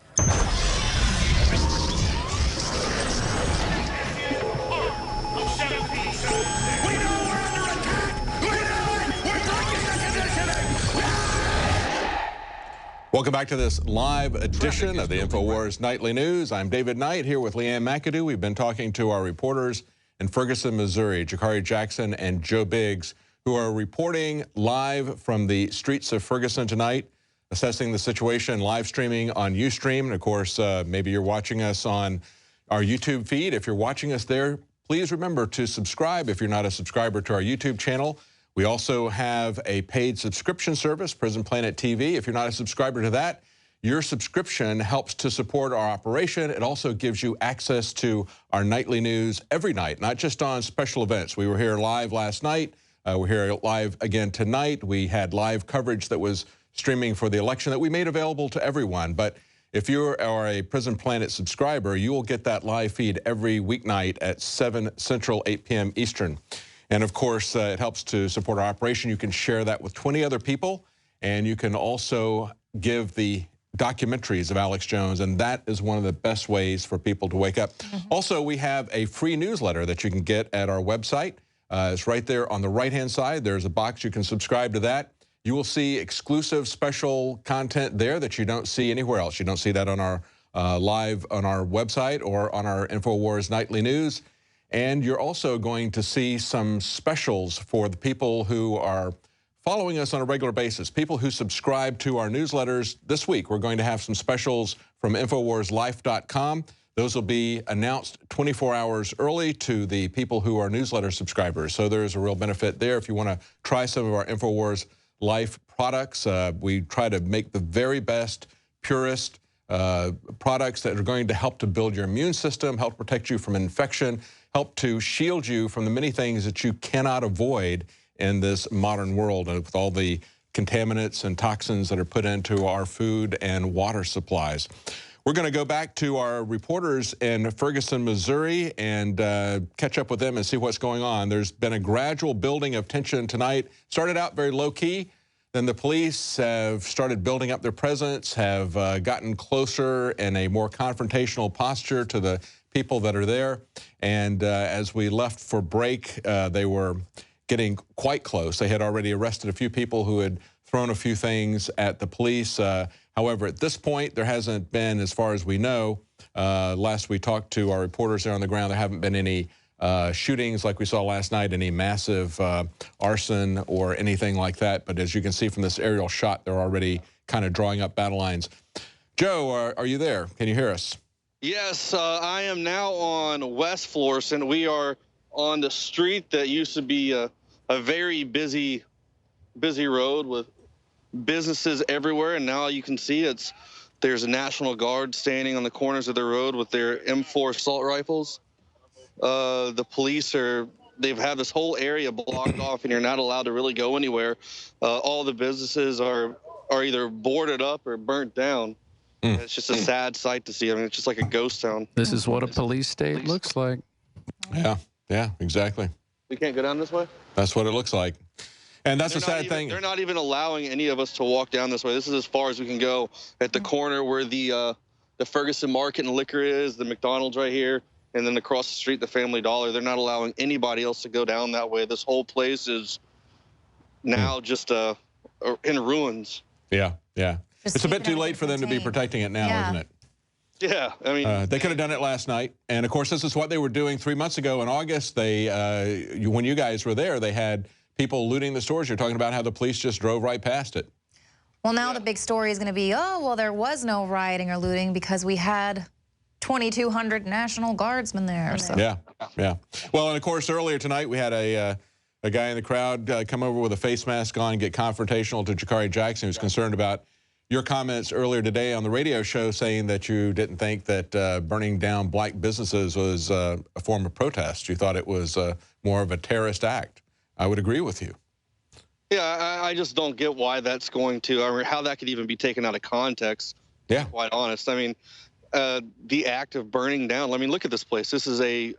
Welcome back to this live edition of the InfoWars Nightly News. I'm David Knight here with Leanne McAdoo. We've been talking to our reporters in Ferguson, Missouri, Jakari Jackson and Joe Biggs, who are reporting live from the streets of Ferguson tonight, assessing the situation, live streaming on Ustream. And of course, maybe you're watching us on our YouTube feed. If you're watching us there, please remember to subscribe if you're not a subscriber to our YouTube channel. We also have a paid subscription service, Prison Planet TV. If you're not a subscriber to that, your subscription helps to support our operation. It also gives you access to our nightly news every night, not just on special events. We were here live last night. We're here live again tonight. We had live coverage that was streaming for the election that we made available to everyone. But if you are a Prison Planet subscriber, you will get that live feed every weeknight at 7 Central, 8 p.m. Eastern. And of course, it helps to support our operation. You can share that with 20 other people, and you can also give the documentaries of Alex Jones, and that is one of the best ways for people to wake up. Also, we have a free newsletter that you can get at our website. It's right there on the right-hand side. There's a box. You can subscribe to that. You will see exclusive special content there that you don't see anywhere else. You don't see that on our live on our website or on our InfoWars Nightly News. And you're also going to see some specials for the people who are following us on a regular basis, people who subscribe to our newsletters, this week we're going to have some specials from InfoWarsLife.com. Those will be announced 24 hours early to the people who are newsletter subscribers. So there's a real benefit there. If you want to try some of our InfoWars Life products, we try to make the very best, purest products that are going to help to build your immune system, help protect you from infection, help to shield you from the many things that you cannot avoid in this modern world with all the contaminants and toxins that are put into our food and water supplies. We're going to go back to our reporters in Ferguson, Missouri, and catch up with them and see what's going on. There's been a gradual building of tension tonight. Started out very low-key. Then the police have started building up their presence, have gotten closer in a more confrontational posture to the people that are there. And as we left for break, they were getting quite close. They had already arrested a few people who had thrown a few things at the police. However, at this point, there hasn't been, as far as we know, last we talked to our reporters there on the ground, there haven't been any shootings like we saw last night, any massive arson or anything like that. But as you can see from this aerial shot, they're already kind of drawing up battle lines. Joe, are you there? Can you hear us? Yes, I am now on West Florissant. We are on the street that used to be a very busy road with businesses everywhere, and now you can see there's a National Guard standing on the corners of the road with their M4 assault rifles. The police they've had this whole area blocked off, and you're not allowed to really go anywhere. All the businesses are either boarded up or burnt down. It's just a sad sight to see. I mean, it's just like a ghost town. This is what a police state looks like. Yeah, exactly. We can't go down this way? That's what it looks like. And that's a sad thing. They're not even allowing any of us to walk down this way. This is as far as we can go at the corner where the Ferguson Market and Liquor is, the McDonald's right here, and then across the street, the Family Dollar. They're not allowing anybody else to go down that way. This whole place is now just in ruins. Yeah. It's a bit too late for them to be protecting it now, isn't it? Yeah, I mean, they could have done it last night, and of course, this is what they were doing 3 months ago in August. They, when you guys were there, they had people looting the stores. You're talking about how the police just drove right past it. Well, now the big story is going to be, oh, well, there was no rioting or looting because we had 2,200 National Guardsmen there. So. Yeah. Well, and of course, earlier tonight, we had a guy in the crowd come over with a face mask on and get confrontational to Jakari Jackson, who's concerned about your comments earlier today on the radio show saying that you didn't think that burning down black businesses was a form of protest. You thought it was more of a terrorist act. I would agree with you. Yeah, I just don't get why that's going to, I mean, how that could even be taken out of context, to be quite honest. I mean, the act of burning down, I mean, look at this place. This is a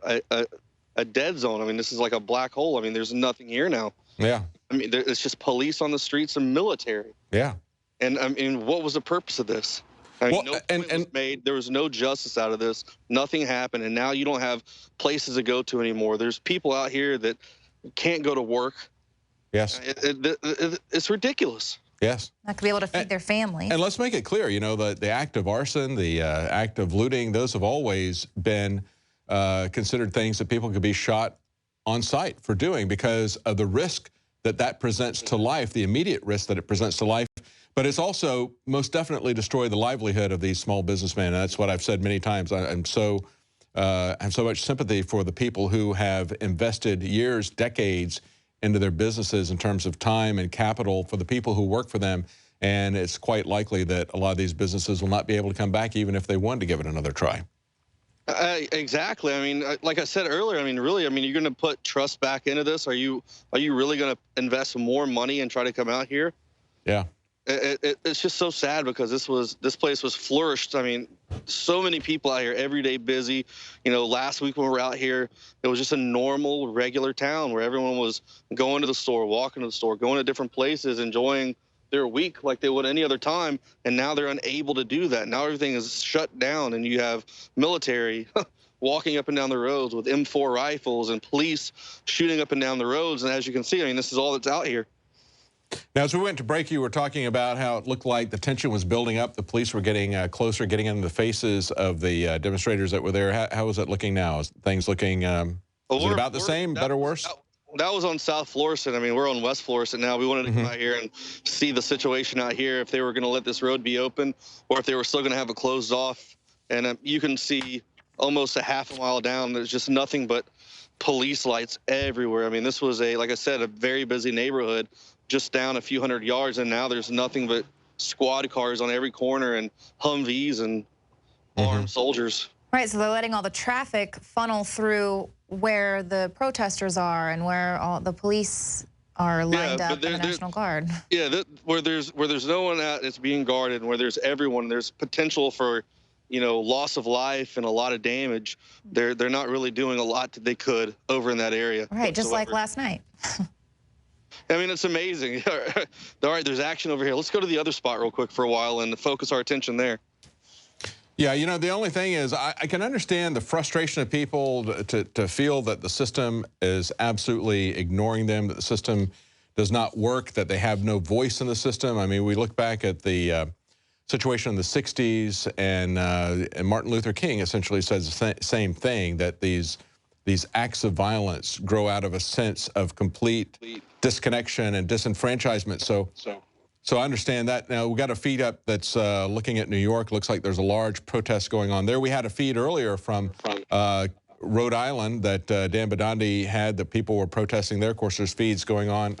dead zone. I mean, this is like a black hole. I mean, there's nothing here now. Yeah. I mean, it's just police on the streets and military. Yeah. And I mean, what was the purpose of this? I mean, no point was made. There was no justice out of this. Nothing happened. And now you don't have places to go to anymore. There's people out here that can't go to work. Yes. It's ridiculous. Yes. Not to be able to feed their family. And let's make it clear, you know, the act of arson, the act of looting, those have always been considered things that people could be shot on sight for doing because of the risk that presents to life, the immediate risk that it presents to life. But it's also most definitely destroyed the livelihood of these small businessmen. And that's what I've said many times. I have so much sympathy for the people who have invested years, decades into their businesses in terms of time and capital for the people who work for them. And it's quite likely that a lot of these businesses will not be able to come back even if they wanted to give it another try. Exactly. I mean, like I said earlier, I mean, really, I mean, you're going to put trust back into this. Are you really going to invest more money and try to come out here? Yeah. It's just so sad because this place was flourished. I mean, so many people out here every day busy. You know, last week when we were out here, it was just a normal, regular town where everyone was going to the store, walking to the store, going to different places, enjoying their week like they would any other time. And now they're unable to do that. Now everything is shut down, and you have military walking up and down the roads with M4 rifles and police shooting up and down the roads. And as you can see, I mean, this is all that's out here. Now, as we went to break, you were talking about how it looked like the tension was building up. The police were getting closer, getting into the faces of the demonstrators that were there. How is it looking now? Is things looking is it about the same, better, worse? That was on South Florissant. I mean, we're on West Florissant now. We wanted to come out here and see the situation out here, if they were going to let this road be open or if they were still going to have it closed off. And you can see almost a half a mile down, there's just nothing but police lights everywhere. I mean, this was, like I said, a very busy neighborhood just down a few hundred yards, and now there's nothing but squad cars on every corner and Humvees and armed soldiers. Right, so they're letting all the traffic funnel through where the protesters are and where all the police are lined up, and the National Guard. Yeah, where there's no one out, it's being guarded, and where there's everyone, there's potential for, you know, loss of life and a lot of damage. They're not really doing a lot that they could over in that area. Right, just like last night. I mean, it's amazing. All right, there's action over here. Let's go to the other spot real quick for a while and focus our attention there. Yeah, you know, the only thing is I can understand the frustration of people to feel that the system is absolutely ignoring them, that the system does not work, that they have no voice in the system. I mean, we look back at the situation in the 60s, and Martin Luther King essentially says the same thing, that these acts of violence grow out of a sense of complete disconnection and disenfranchisement. So I understand that. Now, we got a feed up that's looking at New York. Looks like there's a large protest going on there. We had a feed earlier from Rhode Island that Dan Badandi had, that people were protesting there. Of course, there's feeds going on.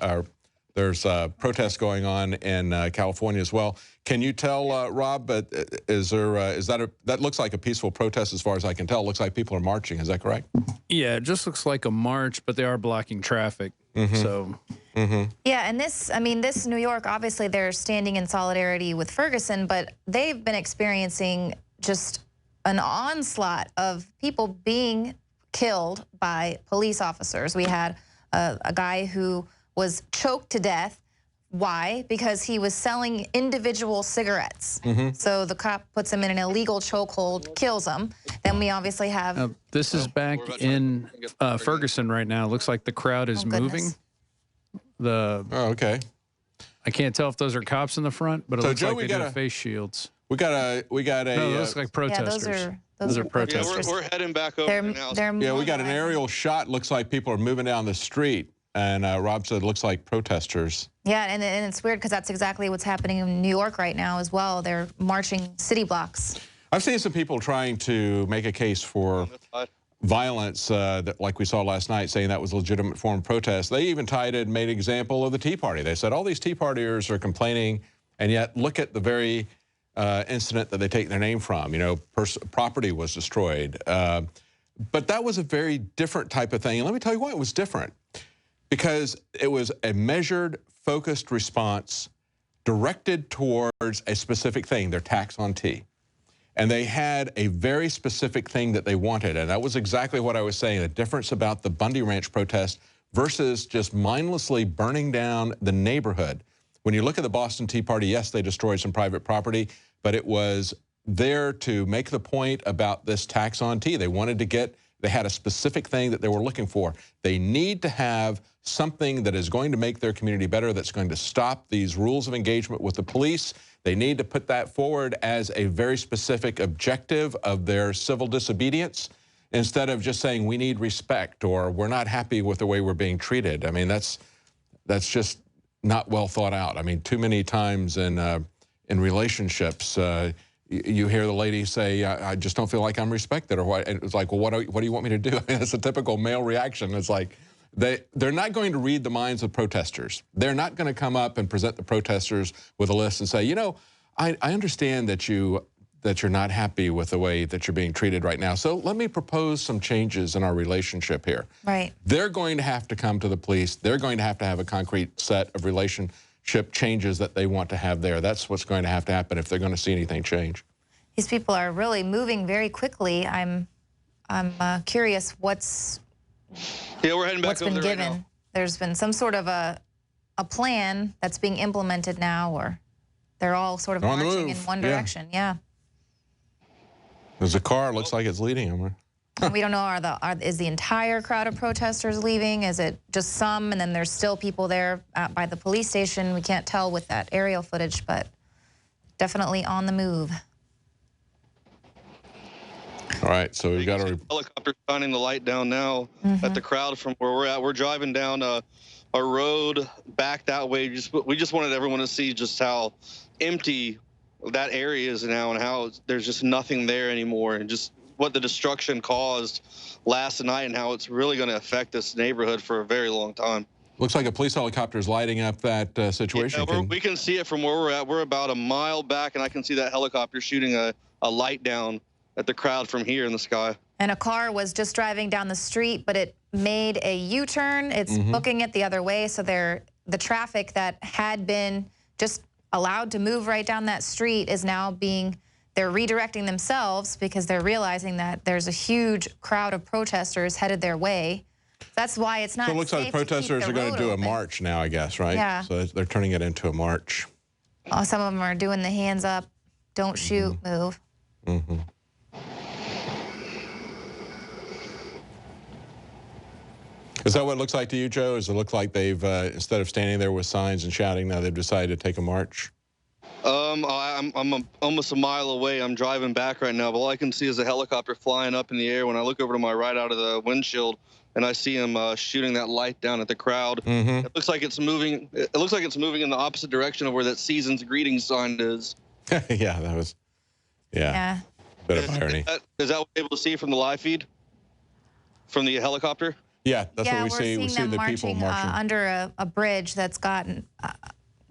There's protests going on in California as well. Can you tell, Rob, that looks like a peaceful protest as far as I can tell? It looks like people are marching. Is that correct? Yeah, it just looks like a march, but they are blocking traffic. So. Yeah, and this New York, obviously they're standing in solidarity with Ferguson, but they've been experiencing just an onslaught of people being killed by police officers. We had a guy who was choked to death. Why? Because he was selling individual cigarettes. So the cop puts him in an illegal chokehold, kills him. Then we obviously have... this is back in Ferguson right now. Looks like the crowd is moving. Okay. I can't tell if those are cops in the front, but it looks like they do have face shields. We got a. No, it looks like protesters. Yeah, those are protesters. Yeah, we're heading back over now. Yeah, we got an aerial shot. Looks like people are moving down the street. And Rob said it looks like protesters. Yeah, and it's weird because that's exactly what's happening in New York right now as well. They're marching city blocks. I've seen some people trying to make a case for violence, that, like we saw last night, saying that was a legitimate form of protest. They even made an example of the Tea Party. They said all these Tea Partiers are complaining, and yet look at the very incident that they take their name from. You know, property was destroyed. But that was a very different type of thing. And let me tell you why it was different. Because it was a measured, focused response directed towards a specific thing, their tax on tea. And they had a very specific thing that they wanted, and that was exactly what I was saying, the difference about the Bundy Ranch protest versus just mindlessly burning down the neighborhood. When you look at the Boston Tea Party, yes, they destroyed some private property, but it was there to make the point about this tax on tea. They wanted to get, they had a specific thing that they were looking for. They need to have something that is going to make their community better, that's going to stop these rules of engagement with the police. They need to put that forward as a very specific objective of their civil disobedience, instead of just saying we need respect or we're not happy with the way we're being treated. I mean, that's just not well thought out. I mean, too many times in relationships, you hear the lady say, I just don't feel like I'm respected, or what? And it's like, well, what do you want me to do? I mean, that's a typical male reaction. It's like, they're not going to read the minds of protesters. They're not going to come up and present the protesters with a list and say, you know, I understand that you're not happy with the way that you're being treated right now, so let me propose some changes in our relationship here. Right. They're going to have to come to the police. They're going to have a concrete set of relationship changes that they want to have there. That's what's going to happen if they're going to see anything change. These people are really moving very quickly. I'm curious what's we're heading back over been there given. right now. There's been some sort of a plan that's being implemented now, or they're all sort of marching in one direction. Yeah. There's a car. Looks like it's leading them. We don't know, is the entire crowd of protesters leaving? Is it just some, and then there's still people there by the police station? We can't tell with that aerial footage, but definitely on the move. All right, so we've got a helicopter shining the light down now at the crowd from where we're at. We're driving down a road back that way. We just wanted everyone to see just how empty that area is now and how there's just nothing there anymore, and just what the destruction caused last night and how it's really going to affect this neighborhood for a very long time. Looks like a police helicopter is lighting up that situation. Yeah, we can see it from where we're at. We're about a mile back, and I can see that helicopter shooting a light down at the crowd from here in the sky. And a car was just driving down the street, but it made a U-turn. It's booking it the other way, so the traffic that had been just allowed to move right down that street is now they're redirecting themselves because they're realizing that there's a huge crowd of protesters headed their way. That's why it's not. So it looks like the protesters are going to do a march now, I guess, right? Yeah. So they're turning it into a march. Oh, some of them are doing the hands up, don't shoot, move. Is that what it looks like to you, Joe? Does it look like they've, instead of standing there with signs and shouting, now they've decided to take a march? I'm almost a mile away. I'm driving back right now, but all I can see is a helicopter flying up in the air. When I look over to my right out of the windshield, and I see him shooting that light down at the crowd. It looks like it's moving. It looks like it's moving in the opposite direction of where that season's greetings sign is. Yeah, that was. Yeah. Bit of irony. Is that what we're able to see from the live feed? From the helicopter? Yeah, that's what we see. We see the people marching under a bridge that's got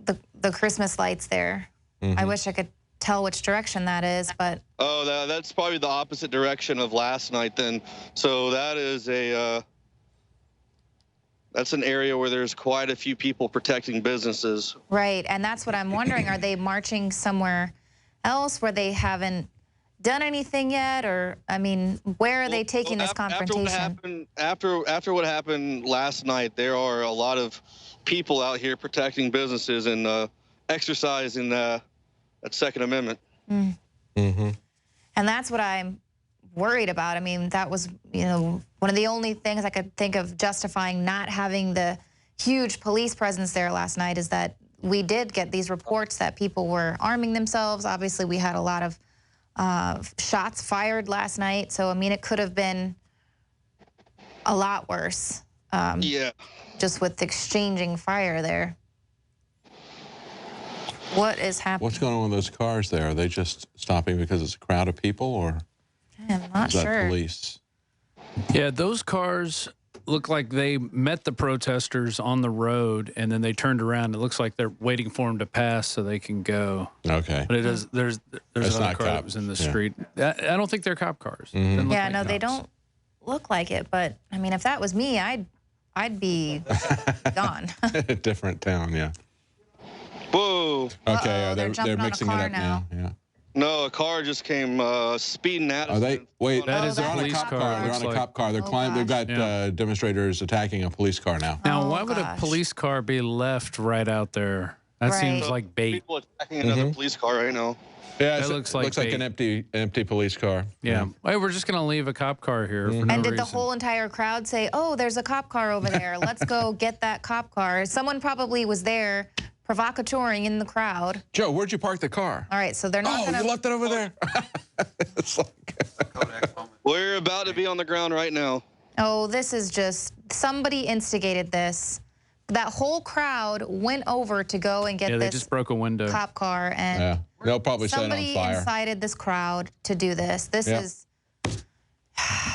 the Christmas lights there. I wish I could tell which direction that is, but oh, that's probably the opposite direction of last night then. So that is that's an area where there's quite a few people protecting businesses. Right, and that's what I'm wondering. Are they marching somewhere else where they haven't done anything yet, or I mean, where are they taking this confrontation? After what happened last night, there are a lot of people out here protecting businesses and exercising that Second Amendment. And that's what I'm worried about. I mean, that was, you know, one of the only things I could think of justifying not having the huge police presence there last night is that we did get these reports that people were arming themselves. Obviously, we had a lot of shots fired last night. So, I mean, it could have been a lot worse. Just with exchanging fire there. What is happening? What's going on with those cars there? Are they just stopping because it's a crowd of people, or I'm not is that sure. police? Yeah, those cars look like they met the protesters on the road, and then they turned around. It looks like they're waiting for them to pass so they can go. Okay. But it is, there's another car that was in the street. I don't think they're cop cars. Yeah, no, they don't look like it. But, I mean, if that was me, I'd be gone. Different town, yeah. Whoa. Okay, they're mixing it up now. Yeah. No, a car just came speeding at us. Are they? Wait, that is they're on a cop car. They're on a cop car. They're climbing. They've got demonstrators attacking a police car now. Now, why would a police car be left right out there? That seems like bait. People attacking another police car right now. Yeah, it looks like an empty police car. Yeah. Wait, we're just gonna leave a cop car here for no And did reason. the whole entire crowd say, "Oh, there's a cop car over there. Let's go get that cop car"? Someone probably was there provocateuring in the crowd. Joe, where'd you park the car? All right, so they're not gonna... you left it over there. It's like... We're about to be on the ground right now. Oh, this is just... Somebody instigated this. That whole crowd went over to go and get they this just broke a window. Cop car, and they'll probably set it on somebody fire. incited this crowd to do this. This is...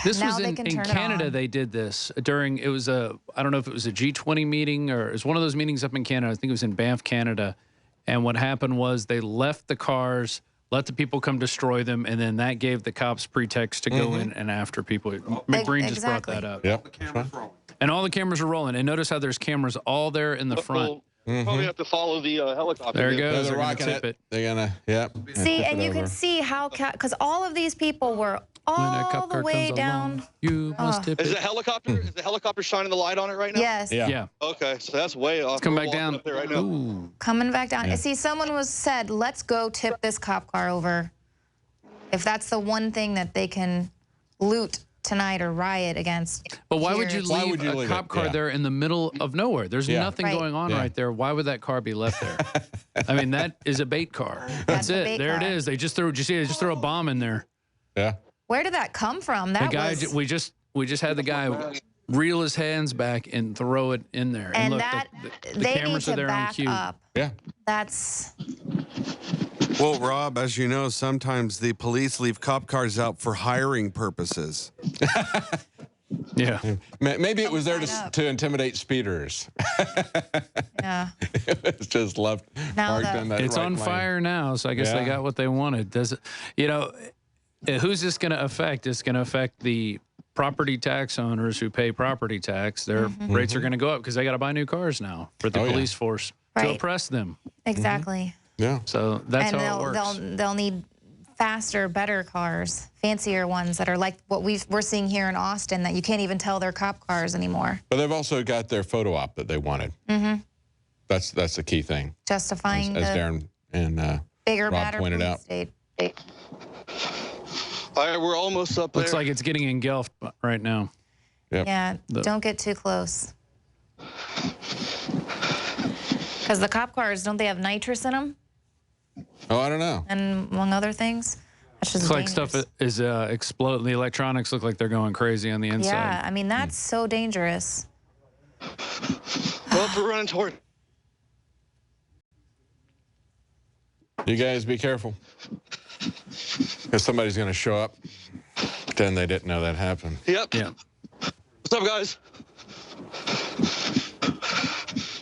This now was they in can turn it Canada. on. They did this during, it was a, I don't know if it was a G20 meeting or it was one of those meetings up in Canada. I think it was in Banff, Canada. And what happened was they left the cars, let the people come destroy them, and then that gave the cops pretext to go in and after people. McBreen just brought that up. Yep. And all the cameras are rolling. And notice how there's cameras all there in the front. Probably have to follow the helicopter. There it goes. They're They're rocking gonna tip it. They're gonna, See, and you can see how, because all of these people were all the way down. You must tip Is it. the helicopter? Is the helicopter shining the light on it right now? Yes. Yeah. Okay, so that's way off. Let's come We're back walking down. up there right now. Coming back down. See, someone said, let's go tip this cop car over. If that's the one thing that they can loot tonight or riot against. But why would you leave a cop car there in the middle of nowhere? There's nothing going on right there. Why would that car be left there? I mean, that is a bait car. That's it. There it is. They just threw, did you see, they just threw a bomb in there. Yeah. Where did that come from? That the guy, was... we just had the guy reel his hands back and throw it in there. And look, that, the they cameras need are to there on back cue. up. Yeah. That's... Well, Rob, as you know, sometimes the police leave cop cars out for hiring purposes. Yeah. Maybe it was there to intimidate speeders. Yeah. It's just left parked in that It's right on lane. fire now, so I guess they got what they wanted. Does it, you know, who's this going to affect? It's going to affect the property tax owners who pay property tax. Their rates are going to go up because they got to buy new cars now for the police force to oppress them. Exactly. Yeah. So that's how it works. They'll need faster, better cars, fancier ones that are like what we're seeing here in Austin, that you can't even tell they're cop cars anymore. But they've also got their photo op that they wanted. That's the key thing. Justifying as Darren and bigger, Rob better pointed police out. state. All right, we're almost up there. Looks like it's getting engulfed right now. Yep. Yeah, don't get too close. Because the cop cars, don't they have nitrous in them? Oh, I don't know. And among other things? That's just Looks like stuff is exploding. The electronics look like they're going crazy on the inside. Yeah, I mean, that's so dangerous. Well, we're running toward. You guys be careful. Because somebody's going to show up. Pretend they didn't know that happened. Yep. Yeah. What's up, guys?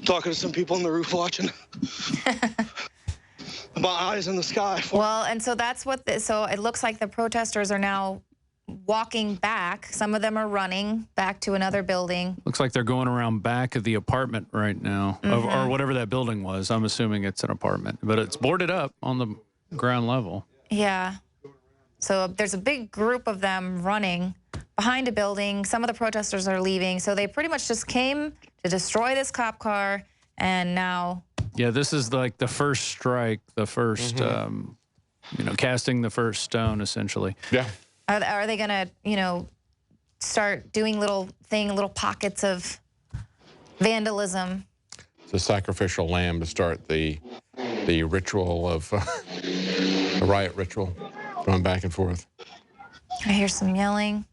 Talking to some people on the roof watching. My eyes in the sky. Well, and so that's what, so it looks like the protesters are now walking back. Some of them are running back to another building. Looks like they're going around back of the apartment right now, or whatever that building was. I'm assuming it's an apartment, but it's boarded up on the ground level. Yeah. So there's a big group of them running behind a building. Some of the protesters are leaving. So they pretty much just came to destroy this cop car, and now... Yeah, this is like the first strike, the first, casting the first stone, essentially. Yeah. Are they going to, start doing little pockets of vandalism? It's a sacrificial lamb to start the ritual of the riot ritual, going back and forth. I hear some yelling.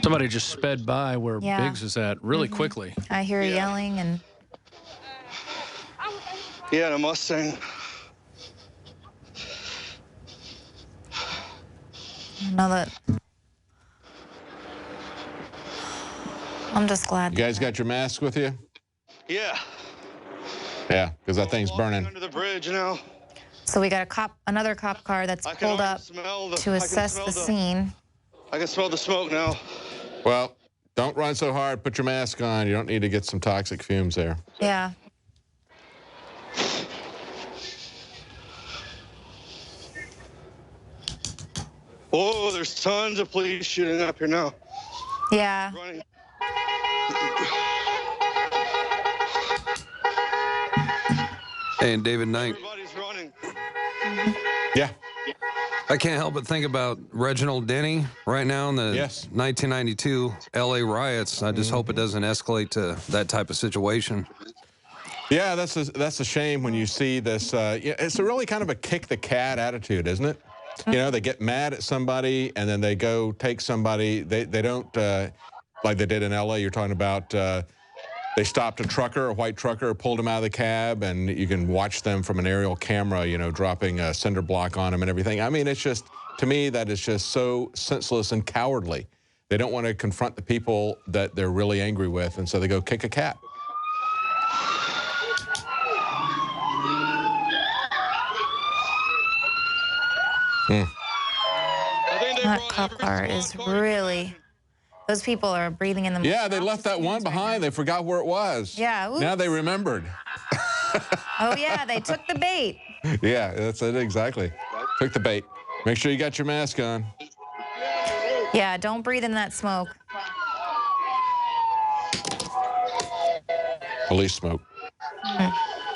Somebody just sped by where Biggs is at really quickly. I hear yelling and... Yeah, and a Mustang. Know that... I'm just glad. You guys got your mask with you? Yeah. Yeah, because that thing's burning. Under the bridge now. So we got another cop car that's pulled up to assess the scene. I can smell the smoke now. Well, don't run so hard. Put your mask on. You don't need to get some toxic fumes there. Yeah. Oh, there's tons of police shooting up here now. Yeah. Running. And David Knight. Everybody's running. Yeah. I can't help but think about Reginald Denny right now in the 1992 L.A. riots. I just hope it doesn't escalate to that type of situation. Yeah, that's a shame when you see this. It's a really kind of a kick the cat attitude, isn't it? You know, they get mad at somebody and then they go take somebody. They don't, like they did in L.A., you're talking about, they stopped a white trucker, pulled him out of the cab, and you can watch them from an aerial camera, dropping a cinder block on him and everything. I mean, it's just, to me, that is just so senseless and cowardly. They don't want to confront the people that they're really angry with, and so they go kick a cat. That cop car is really... Those people are breathing in the... Yeah, they left that one behind. They forgot where it was. Yeah. Oops. Now they remembered. Oh, yeah, they took the bait. Yeah, that's it, exactly. Took the bait. Make sure you got your mask on. Yeah, don't breathe in that smoke. Police smoke.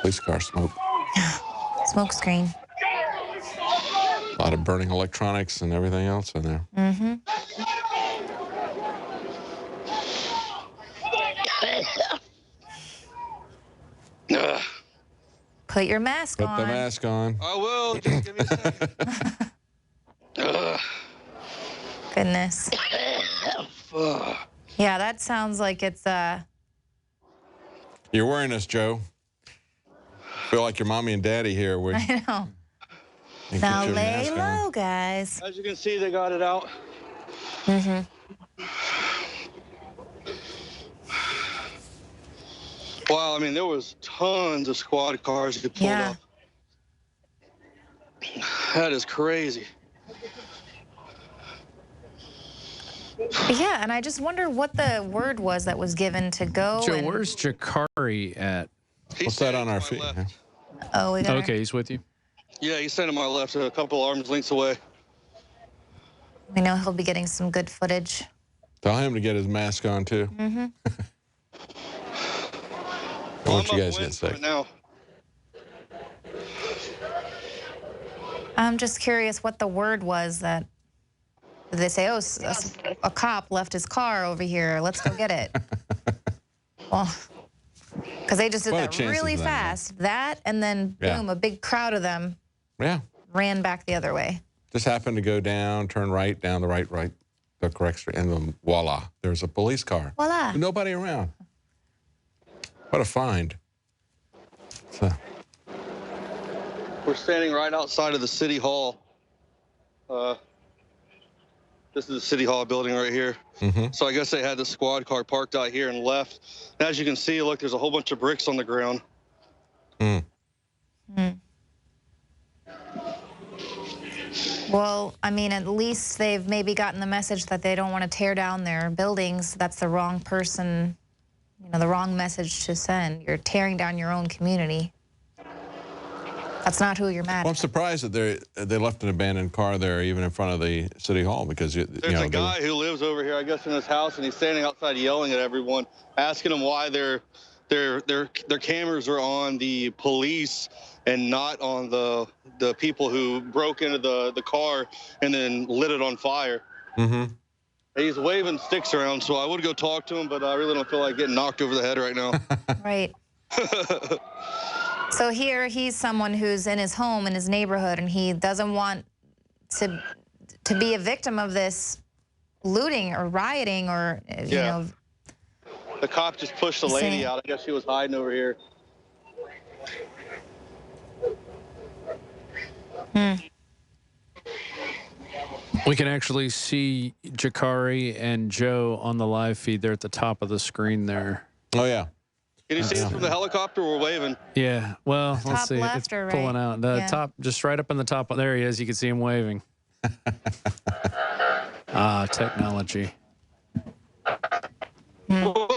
Police car smoke. Smoke screen. A lot of burning electronics and everything else in there. Put your mask on. Put the mask on. I will. Just give me a second. Goodness. Yeah, that sounds like it's You're wearing this, Joe. Feel like your mommy and daddy here. I know. Now lay low, guys. As you can see, they got it out. Wow, I mean, there was tons of squad cars that pulled up. That is crazy. Yeah, and I just wonder what the word was that was given to go. Joe, where's Jakari at? What's that on our feet? Oh, we got Okay, he's with you. Yeah, he's standing to my left, a couple arms lengths away. We know he'll be getting some good footage. Tell him to get his mask on, too. What you guys going to say? Now. I'm just curious what the word was that did they say, oh, a cop left his car over here. Let's go get it. Well, because they just did that really fast. That, and then, boom, a big crowd of them ran back the other way. Just happened to go down, turn right, down the right, the correct street, and then voila, there's a police car. Voila. Nobody around. What a find. So. We're standing right outside of the City Hall. This is the City Hall building right here. So I guess they had the squad car parked out here and left. And as you can see, look, there's a whole bunch of bricks on the ground. Well, I mean, at least they've maybe gotten the message that they don't want to tear down their buildings. That's the wrong person, you know, the wrong message to send. You're tearing down your own community. That's not who you're mad at. Well, I'm surprised that they left an abandoned car there, even in front of the City Hall, because there's a guy who lives over here, I guess, in his house, and he's standing outside yelling at everyone, asking them why their cameras are on the police and not on the people who broke into the car and then lit it on fire. He's waving sticks around, so I would go talk to him, but I really don't feel like getting knocked over the head right now. Right. So here he's someone who's in his home, in his neighborhood, and he doesn't want to be a victim of this looting or rioting or, you know. The cop just pushed the lady out. I guess she was hiding over here. We can actually see Jakari and Joe on the live feed there at the top of the screen there. Oh, yeah. Can you see it from the helicopter? We're waving. Yeah, well, let's see. Left it's or right? pulling out. The top, just right up in the top. There he is. You can see him waving. Technology. Whoa,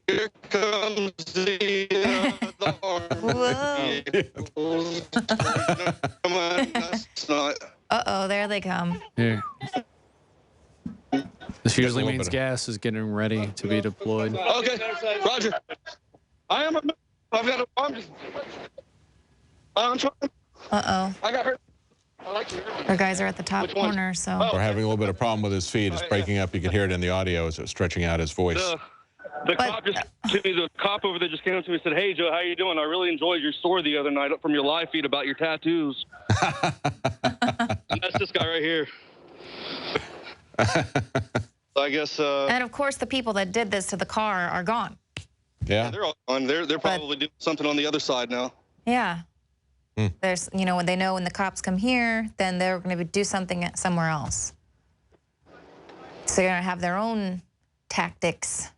here comes the Come on, that's not. Uh-oh, there they come. Yeah. This usually means gas is getting ready to be deployed. Okay, Roger. I've got a. I'm trying. Uh-oh. I got hurt. Our guys are at the top corner, so. We're having a little bit of problem with his feed. It's breaking up. You can hear it in the audio as it's stretching out his voice. The cop just the cop over there just came up to me and said, "Hey, Joe, how you doing? I really enjoyed your story the other night from your live feed about your tattoos." And that's this guy right here. So I guess. And of course, the people that did this to the car are gone. Yeah, they're all gone. They're probably doing something on the other side now. Yeah. There's, you know, when they know when the cops come here, then they're going to do something somewhere else. So they're going to have their own tactics.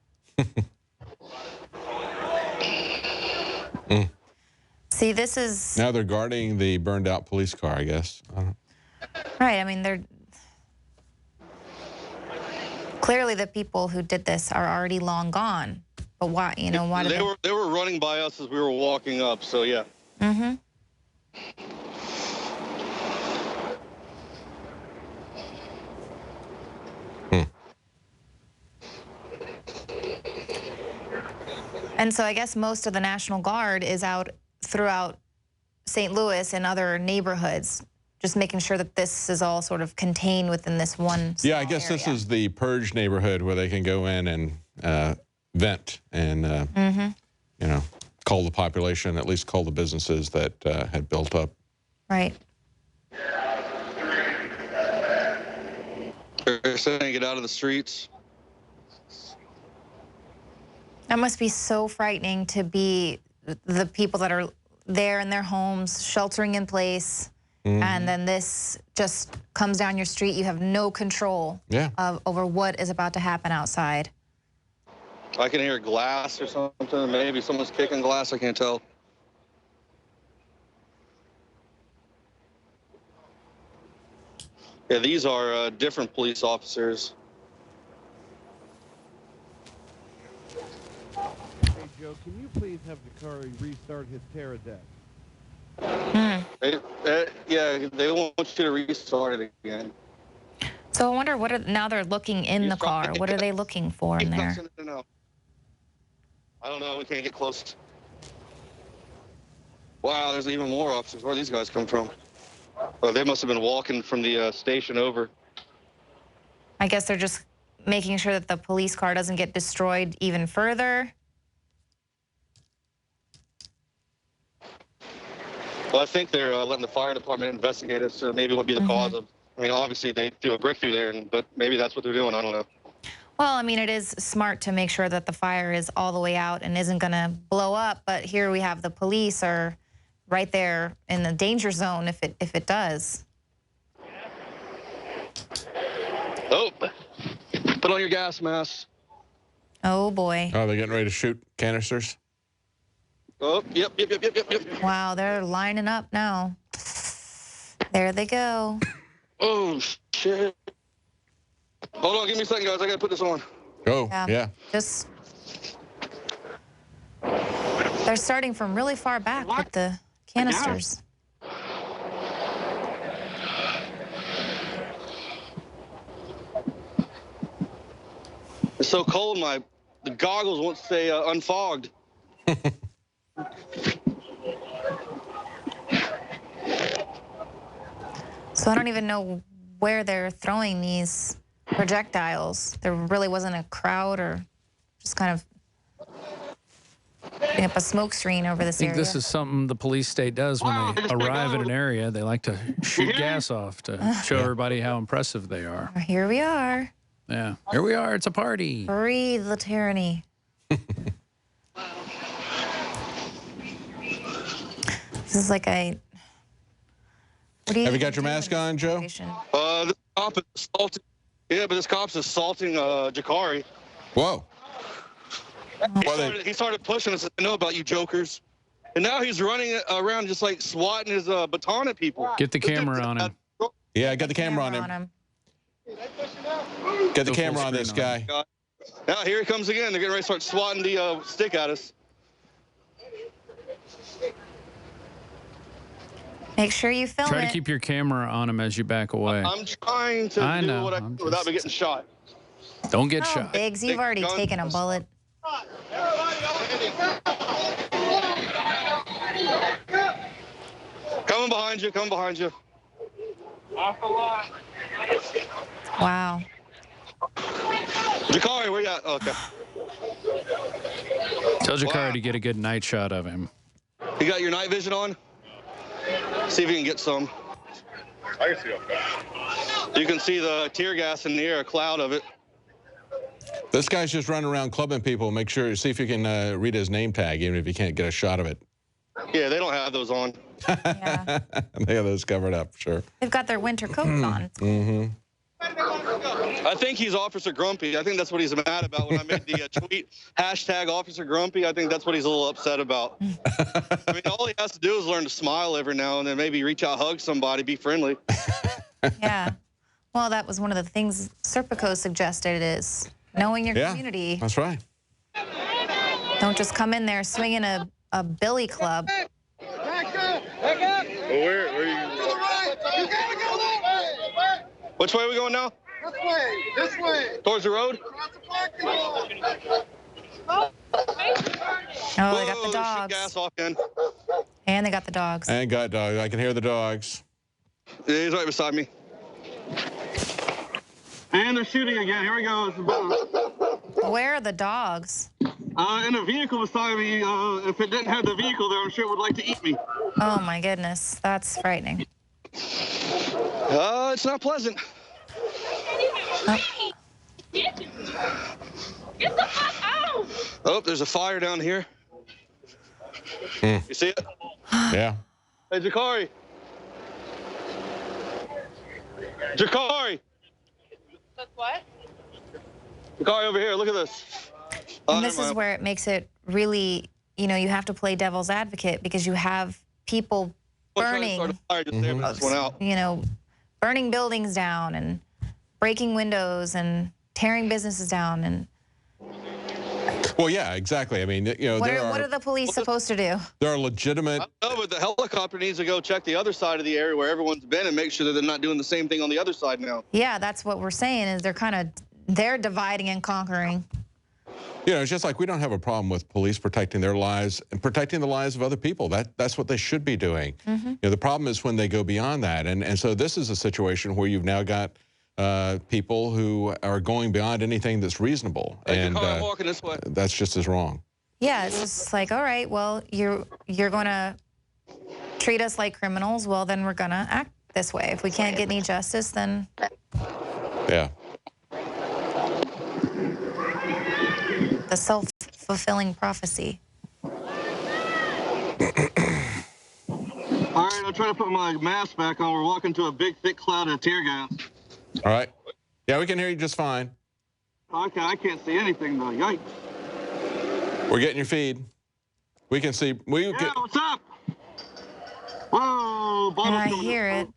See, this is... Now they're guarding the burned out police car, I guess. Right, I mean, they're... Clearly the people who did this are already long gone. But why, you know, why did they were running by us as we were walking up, so yeah. And so I guess most of the National Guard is out throughout St. Louis and other neighborhoods, just making sure that this is all sort of contained within this one small I guess area. This is the purge neighborhood where they can go in and vent and, you know, cull the population, at least cull the businesses that had built up. Right. They're saying get out of the streets. That must be so frightening to be the people that are there in their homes, sheltering in place, and then this just comes down your street. You have no control over what is about to happen outside. I can hear glass or something. Maybe someone's kicking glass. I can't tell. Yeah, these are different police officers. Hey, Joe, can you please have Dakari restart his Pterodactyl? Yeah, they want you to restart it again. So I wonder now they're looking in the car. What are they looking for in there? I don't know. We can't get close. Wow, there's even more officers. Where these guys come from? Oh, they must have been walking from the station over. I guess they're just making sure that the police car doesn't get destroyed even further. Well, I think they're letting the fire department investigate it, so maybe what would be the cause of. I mean, obviously they threw a brick through there, but maybe that's what they're doing. I don't know. Well, I mean, it is smart to make sure that the fire is all the way out and isn't going to blow up. But here we have the police are right there in the danger zone if it does. Oh, put on your gas mask. Oh boy. Oh, they're getting ready to shoot canisters. Oh, yep. Wow, they're lining up now. There they go. Oh, shit. Hold on, give me a second, guys. I got to put this on. Go, yeah. Just, they're starting from really far back with the canisters. It's so cold, the goggles won't stay unfogged. So I don't even know where they're throwing these projectiles. There really wasn't a crowd or just kind of putting up a smoke screen over this area. I think this is something the police state does when they arrive at an area. They like to shoot gas off to show everybody how impressive they are. Here we are. Yeah, here we are. It's a party. Breathe the tyranny. This is like a... Have you got your mask on, Joe? This cop is assaulting. Yeah, but this cop's assaulting Jakari. Whoa. He started pushing us. I know about you jokers. And now he's running around just like swatting his baton at people. Get the camera on him. Yeah, get the camera on him. Get the camera on this guy. Now here he comes again. They're getting ready to start swatting the stick at us. Make sure you film Try to keep your camera on him as you back away. I'm trying to do what I can without me getting shot. Don't get shot. Biggs, you've already taken a bullet. Coming behind you, coming behind you. Wow. Jakari, where you at? Oh, okay. Tell Jakari to get a good night shot of him. You got your night vision on? See if you can get some. I can see okay. You can see the tear gas in the air, a cloud of it. This guy's just running around clubbing people. Make sure, see if you can read his name tag, even if you can't get a shot of it. Yeah, they don't have those on. Yeah. They have those covered up, sure. They've got their winter coats on. I think he's Officer Grumpy. I think that's what he's mad about when I made the tweet, hashtag Officer Grumpy. I think that's what he's a little upset about. I mean, all he has to do is learn to smile every now and then, maybe reach out, hug somebody, be friendly. Yeah. Well, that was one of the things Serpico suggested is knowing your community. That's right. Don't just come in there swinging a billy club. Back up! Back up! Well, where are you? To the right! You gotta go that way! Which way are we going now? This way! This way! Towards the road? Across the parking lot! Oh, they got the dogs. Gas off in. And they got the dogs. And got dogs. I can hear the dogs. Yeah, he's right beside me. And they're shooting again. Here we go. Where are the dogs? In a vehicle beside me. If it didn't have the vehicle there, I'm sure it would like to eat me. Oh my goodness, that's frightening. It's not pleasant. Get the fuck out! Oh, there's a fire down here. You see it? Yeah. Hey, Jakari. Jakari. What? Jakari, over here. Look at this. And this is where it makes it really, you know, you have to play devil's advocate because you have people burning, you know, burning buildings down and breaking windows and tearing businesses down. And well, yeah, exactly. I mean, you know, what are the police supposed to do? There are legitimate. No, but the helicopter needs to go check the other side of the area where everyone's been and make sure that they're not doing the same thing on the other side now. Yeah, that's what we're saying is they're dividing and conquering. You know, it's just like we don't have a problem with police protecting their lives and protecting the lives of other people. That's what they should be doing. You know, the problem is when they go beyond that. And so this is a situation where you've now got people who are going beyond anything that's reasonable. And I'm walking this way. That's just as wrong. Yeah, it's just like, all right, well, you're going to treat us like criminals. Well, then we're going to act this way. If we can't get any justice, then... Yeah. The self-fulfilling prophecy. All right, I'm trying to put my mask back on. We're walking to a big, thick cloud of tear gas. All right. Yeah, we can hear you just fine. Okay, I can't see anything, though. Yikes. We're getting your feed. We can see. What's up? Whoa, and I hear it.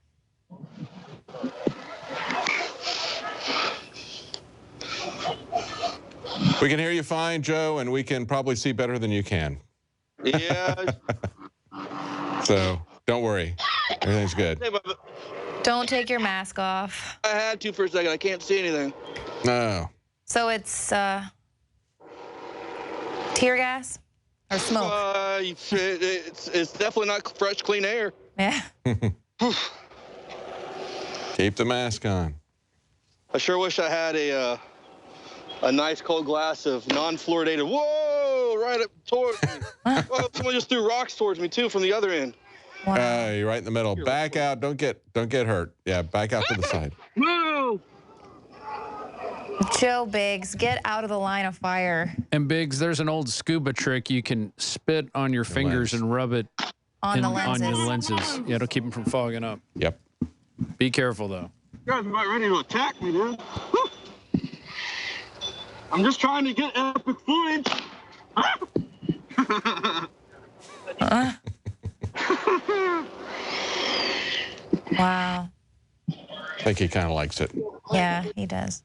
We can hear you fine, Joe, and we can probably see better than you can. Yeah. So don't worry. Everything's good. Don't take your mask off. I had to for a second. I can't see anything. No. So it's tear gas or smoke? It's definitely not fresh, clean air. Yeah. Keep the mask on. I sure wish I had a nice cold glass of non-fluoridated. Whoa! Right up towards me. Oh, someone just threw rocks towards me too from the other end. Wow. You're right in the middle. Back out. Don't get hurt. Yeah, back out to the side. Whoa! Joe Biggs, get out of the line of fire. And Biggs, there's an old scuba trick. You can spit on your fingers and rub it on your lenses. Yeah, it'll keep them from fogging up. Yep. Be careful, though. You guys are about ready to attack me, dude. I'm just trying to get epic footage. Wow. I think he kind of likes it. Yeah, he does.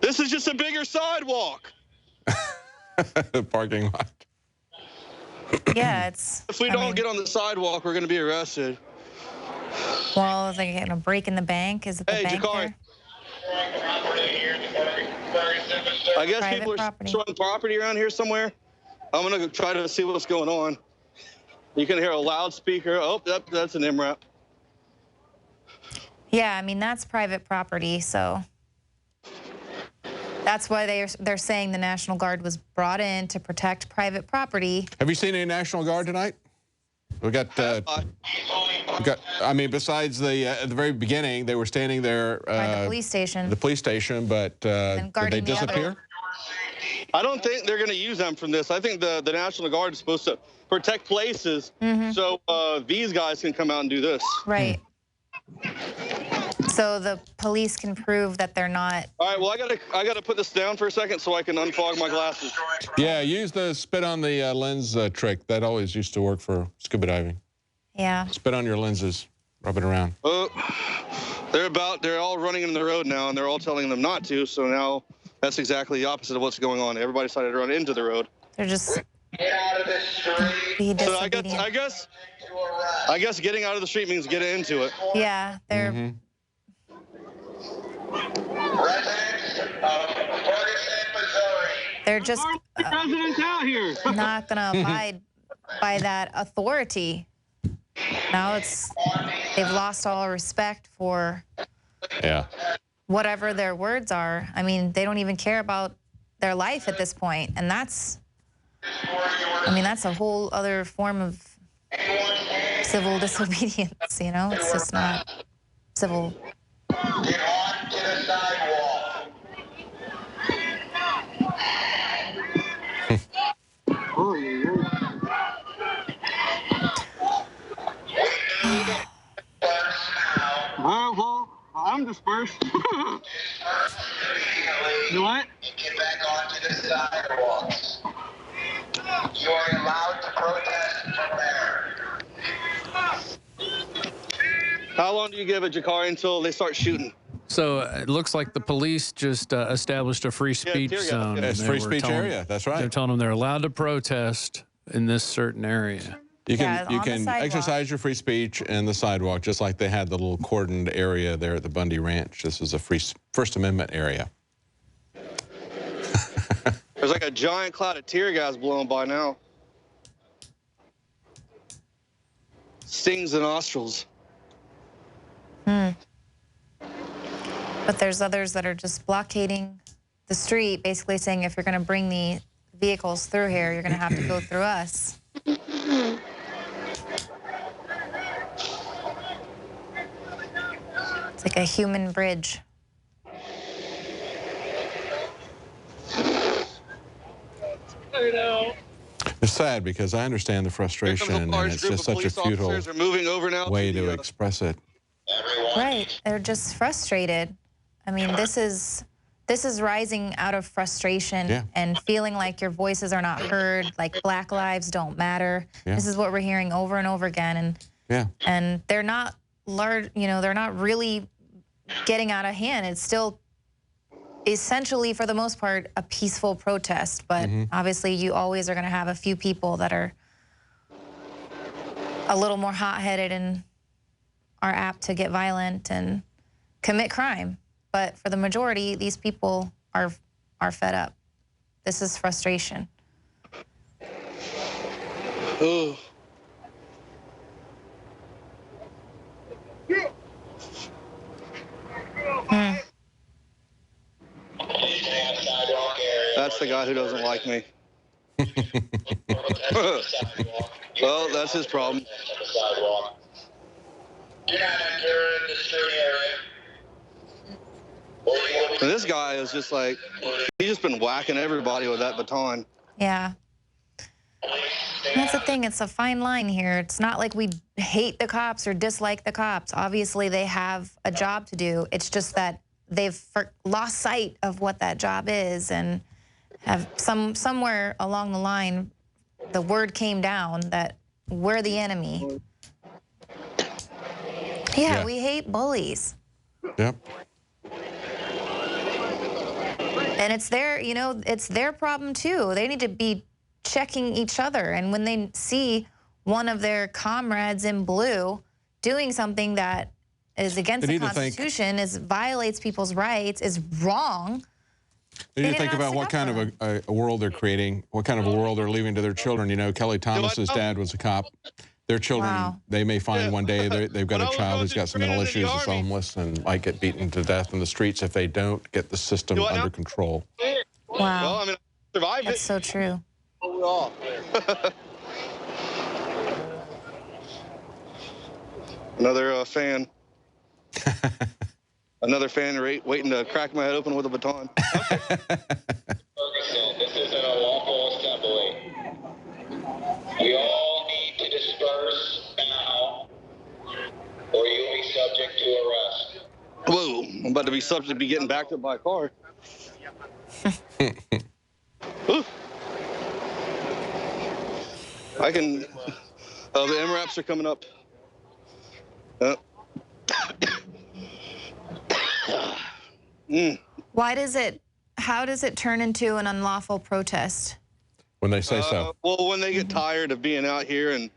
This is just a bigger sidewalk. The parking lot. Yeah, it's... If we don't get on the sidewalk, we're going to be arrested. Well, is they getting a break in the bank? Is it the bank Jakari. there? I guess Private people are property. showing property around here somewhere. I'm going to try to see what's going on. You can hear a loudspeaker. Oh, that's an MRAP. Yeah, I mean, that's private property, so... That's why they're saying the National Guard was brought in to protect private property. Have you seen any National Guard tonight? We got. I mean, besides at the very beginning, they were standing there By the police station. The police station, but did they disappear? I don't think they're going to use them from this. I think the National Guard is supposed to protect places, so these guys can come out and do this. Right. So the police can prove that they're not. All right. Well, I gotta put this down for a second so I can unfog my glasses. Yeah, use the spit on the lens trick. That always used to work for scuba diving. Yeah. Spit on your lenses, rub it around. They're all running in the road now, and they're all telling them not to. So now that's exactly the opposite of what's going on. Everybody decided to run into the road. They're just be disobedient. So I guess getting out of the street means getting into it. Yeah, they're. They're just out here. not going to abide by that authority. Now they've lost all respect for whatever their words are. I mean, they don't even care about their life at this point, and that's, I mean, that's a whole other form of civil disobedience, you know? It's just not civil. Get on to the sidewalk. Well, I'm dispersed. You what? Get back onto the sidewalks. You are allowed to protest from there. How long do you give a Jakari until they start shooting? So it looks like the police just established a free speech zone. It's free speech area. That's right. They're telling them they're allowed to protest in this certain area. You can exercise your free speech in the sidewalk, just like they had the little cordoned area there at the Bundy Ranch. This is a free First Amendment area. There's like a giant cloud of tear gas blowing by now. Stings the nostrils. But there's others that are just blockading the street, basically saying if you're going to bring the vehicles through here, you're going to have to go through us. It's like a human bridge. I know. It's sad because I understand the frustration, and it's just such a futile way to express it. Right, they're just frustrated. I mean, this is rising out of frustration and feeling like your voices are not heard, like Black lives don't matter. This is what we're hearing over and over again, and they're not large, you know, they're not really getting out of hand. It's still essentially, for the most part, a peaceful protest, but obviously you always are going to have a few people that are a little more hot-headed and are apt to get violent and commit crime. But for the majority, these people are fed up. This is frustration. Ooh. That's the guy who doesn't like me. Well, that's his problem. And this guy is just like, he's just been whacking everybody with that baton. Yeah. And that's the thing, it's a fine line here. It's not like we hate the cops or dislike the cops. Obviously, they have a job to do. It's just that they've lost sight of what that job is, and have somewhere along the line, the word came down that we're the enemy. Yeah, we hate bullies. Yep. And it's their, you know, it's their problem too. They need to be checking each other. And when they see one of their comrades in blue doing something that is against the Constitution, violates people's rights, is wrong. They need to think about what kind of a world they're creating, what kind of a world they're leaving to their children. You know, Kelly Thomas's dad was a cop. Their children, they may find one day they've got a child who's got some mental issues, is homeless, and might get beaten to death in the streets if they don't get the system under control. Wow. Well, I mean, I survived That's so true. Another fan. Another fan waiting to crack my head open with a baton. Ferguson, this is an unlawful assembly. We all need to disperse now, or you'll be subject to arrest. Whoa, I'm about to be subject to be getting backed up by a car. I can, the MRAPs are coming up. How does it turn into an unlawful protest? When they say so. Well, when they get tired of being out here and,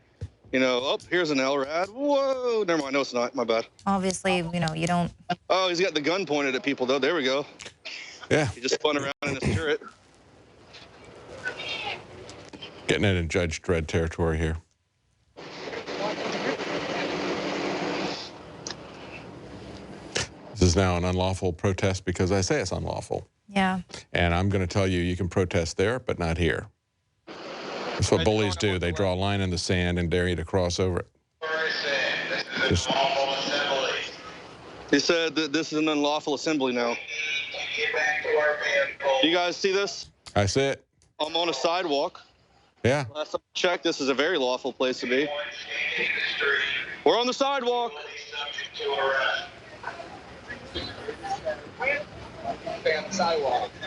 you know, oh, here's an LRAD. Whoa, never mind. No, it's not. My bad. Obviously, you know, you don't. Oh, he's got the gun pointed at people, though. There we go. Yeah. He just spun around in his turret. Getting into Judge Dredd territory here. This is now an unlawful protest because I say it's unlawful. Yeah. And I'm going to tell you, you can protest there, but not here. That's what bullies do. They draw a line in the sand and dare you to cross over it. Just, he said that this is an unlawful assembly now. You guys see this? I see it. I'm on a sidewalk. Yeah. Last time I checked, this is a very lawful place to be. We're on the sidewalk.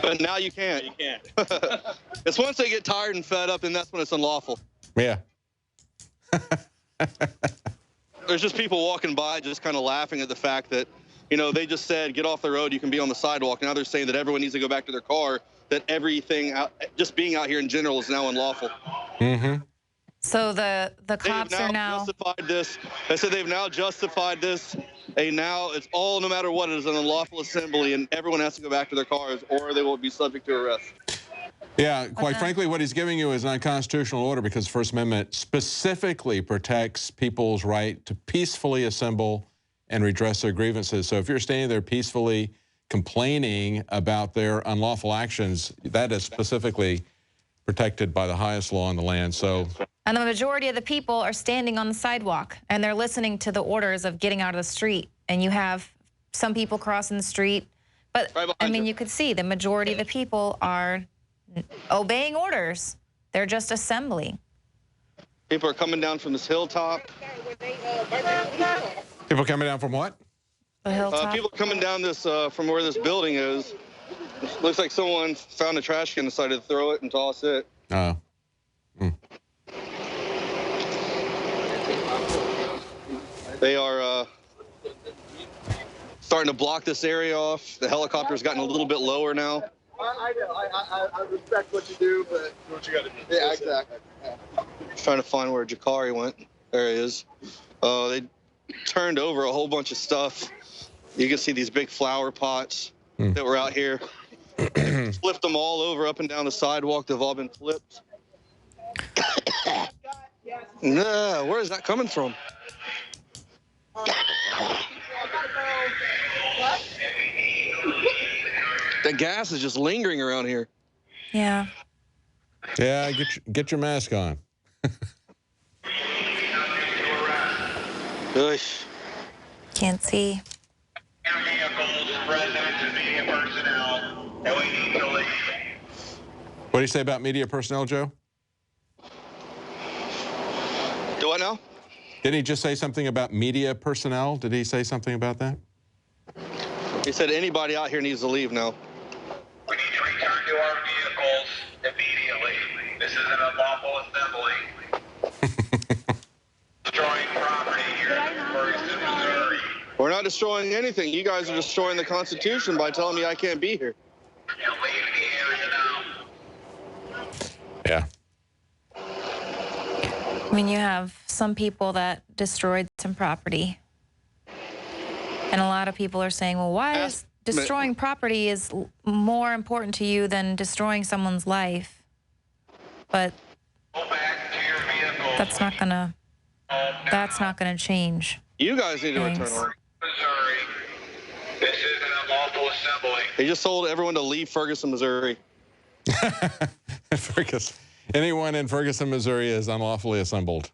But now you can't. You can't. It's once they get tired and fed up, and that's when it's unlawful. Yeah. There's just people walking by just kind of laughing at the fact that, you know, they just said, get off the road, you can be on the sidewalk. Now they're saying that everyone needs to go back to their car, that everything, just being out here in general is now unlawful. Mm-hmm. So the cops are now justified this. They said they've now justified this. Now it's all, no matter what, it is an unlawful assembly, and everyone has to go back to their cars, or they will be subject to arrest. Yeah, quite frankly, what he's giving you is an unconstitutional order because the First Amendment specifically protects people's right to peacefully assemble and redress their grievances. So if you're standing there peacefully complaining about their unlawful actions, that is specifically protected by the highest law in the land. So, and the majority of the people are standing on the sidewalk and they're listening to the orders of getting out of the street. And you have some people crossing the street, but I mean, you could see the majority of the people are obeying orders. They're just assembling. People are coming down from this hilltop. People coming down from what? The hilltop. People coming down this from where this building is. It looks like someone found a trash can and decided to throw it and toss it. Oh. They are starting to block this area off. The helicopter's gotten a little bit lower now. I respect what you do, but what you got to do. Yeah, exactly. Yeah. Trying to find where Jakari went. There he is. They turned over a whole bunch of stuff. You can see these big flower pots that were out here. Flipped them all over up and down the sidewalk. They've all been flipped. Nah, where is that coming from? The gas is just lingering around here. Yeah. Yeah, get your mask on. Can't see. What do you say about media personnel, Joe? Do what now? Didn't he just say something about media personnel? Did he say something about that? He said anybody out here needs to leave now. We need to return to our vehicles immediately. This is an unlawful assembly. Destroying property here in Ferguson, Missouri. We're not destroying anything. You guys are destroying the Constitution by telling me I can't be here. And leave the area now. Yeah. I mean, you have some people that destroyed some property. And a lot of people are saying, well, why is destroying property is more important to you than destroying someone's life? But that's not gonna change. You guys need to return home. Missouri. This is an unlawful assembly. He just told everyone to leave Ferguson, Missouri. Ferguson. Anyone in Ferguson, Missouri is unlawfully assembled.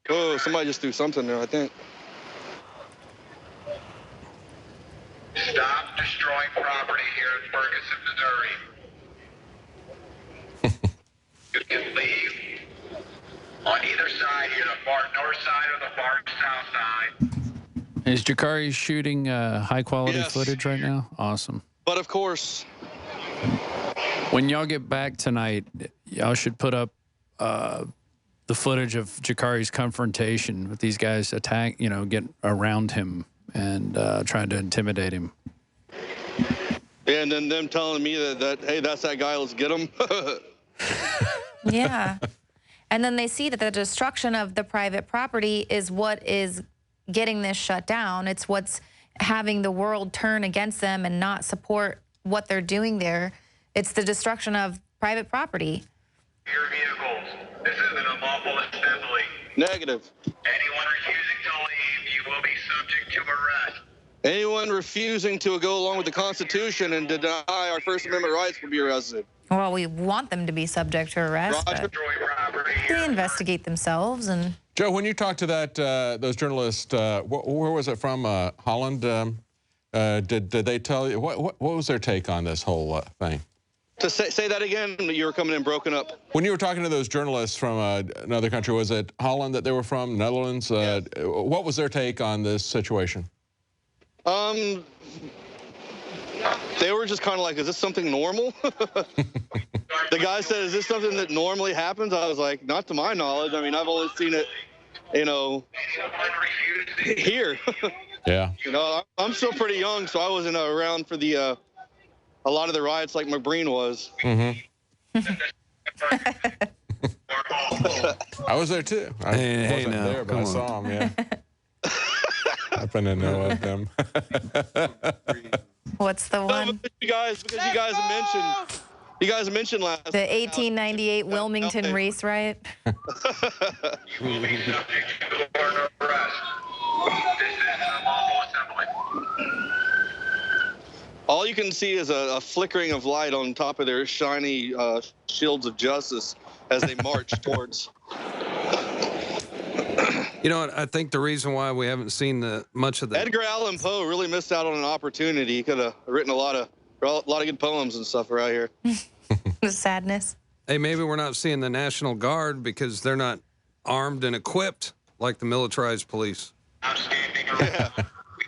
Oh, somebody just threw something there, I think. Stop destroying property here in Ferguson, Missouri. You can leave on either side here, the far north side or the far south side. Is Jakari shooting high-quality footage right now? Awesome. But of course, when y'all get back tonight, y'all should put up the footage of Jakari's confrontation with these guys get around him and trying to intimidate him. And then them telling me that hey, that's that guy, let's get him. Yeah. And then they see that the destruction of the private property is what is getting this shut down. It's what's having the world turn against them and not support what they're doing there. It's the destruction of private property. Your vehicles. This is an unlawful assembly. Negative. Anyone refusing to leave, you will be subject to arrest. Anyone refusing to go along with the Constitution and deny our First Amendment rights will be arrested. Well, we want them to be subject to arrest, but they investigate themselves. And Joe, when you talked to those journalists, where was it from? Holland? Did they tell you what was their take on this whole thing? To say that again, you were coming in broken up. When you were talking to those journalists from another country, was it Holland that they were from, Netherlands? Yes. What was their take on this situation? They were just kind of like, is this something normal? The guy said, is this something that normally happens? I was like, not to my knowledge. I mean, I've only seen it, here. Yeah. I'm still pretty young, so I wasn't around for the a lot of the riots like McBreen was. Mm-hmm. I was there too. I wasn't there, but I saw them, yeah. Happen to know of them. What's the one? Because you guys mentioned last. The 1898 Wilmington race riot. All you can see is a flickering of light on top of their shiny shields of justice as they march towards. You know what? I think the reason why we haven't seen much of that. Edgar Allan Poe really missed out on an opportunity. He could have written a lot of good poems and stuff right here. The sadness. Hey, maybe we're not seeing the National Guard because they're not armed and equipped like the militarized police.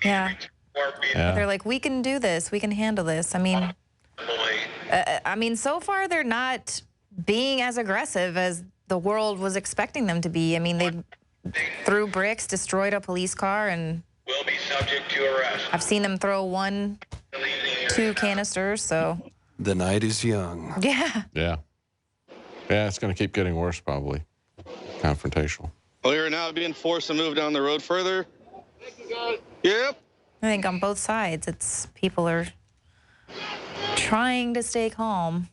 Yeah. They're like, we can do this. We can handle this. I mean, so far they're not being as aggressive as the world was expecting them to be. I mean, they threw bricks, destroyed a police car, and will be subject to arrest. I've seen them throw 2 canisters, so. The night is young. Yeah. Yeah. Yeah, it's going to keep getting worse, probably. Confrontational. Well, you're now being forced to move down the road further. Yep. I think on both sides, people are trying to stay calm.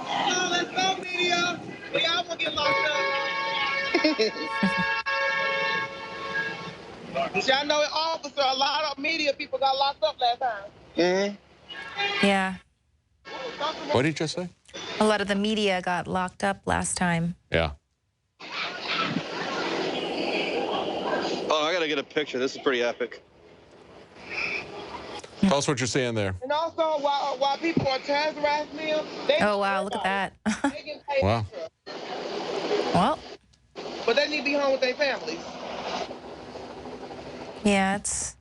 Oh, let's go, media. We all gonna get locked up. Y'all know, officer, a lot of media people got locked up last time. Mm-hmm. Yeah. What did you just say? A lot of the media got locked up last time. Yeah. Oh, I gotta get a picture. This is pretty epic. Tell us what you're seeing there. And also, while people are terrorizing them, oh wow, look at that. They get paid wow. extra. Well. But they need to be home with their families. Yeah, it's.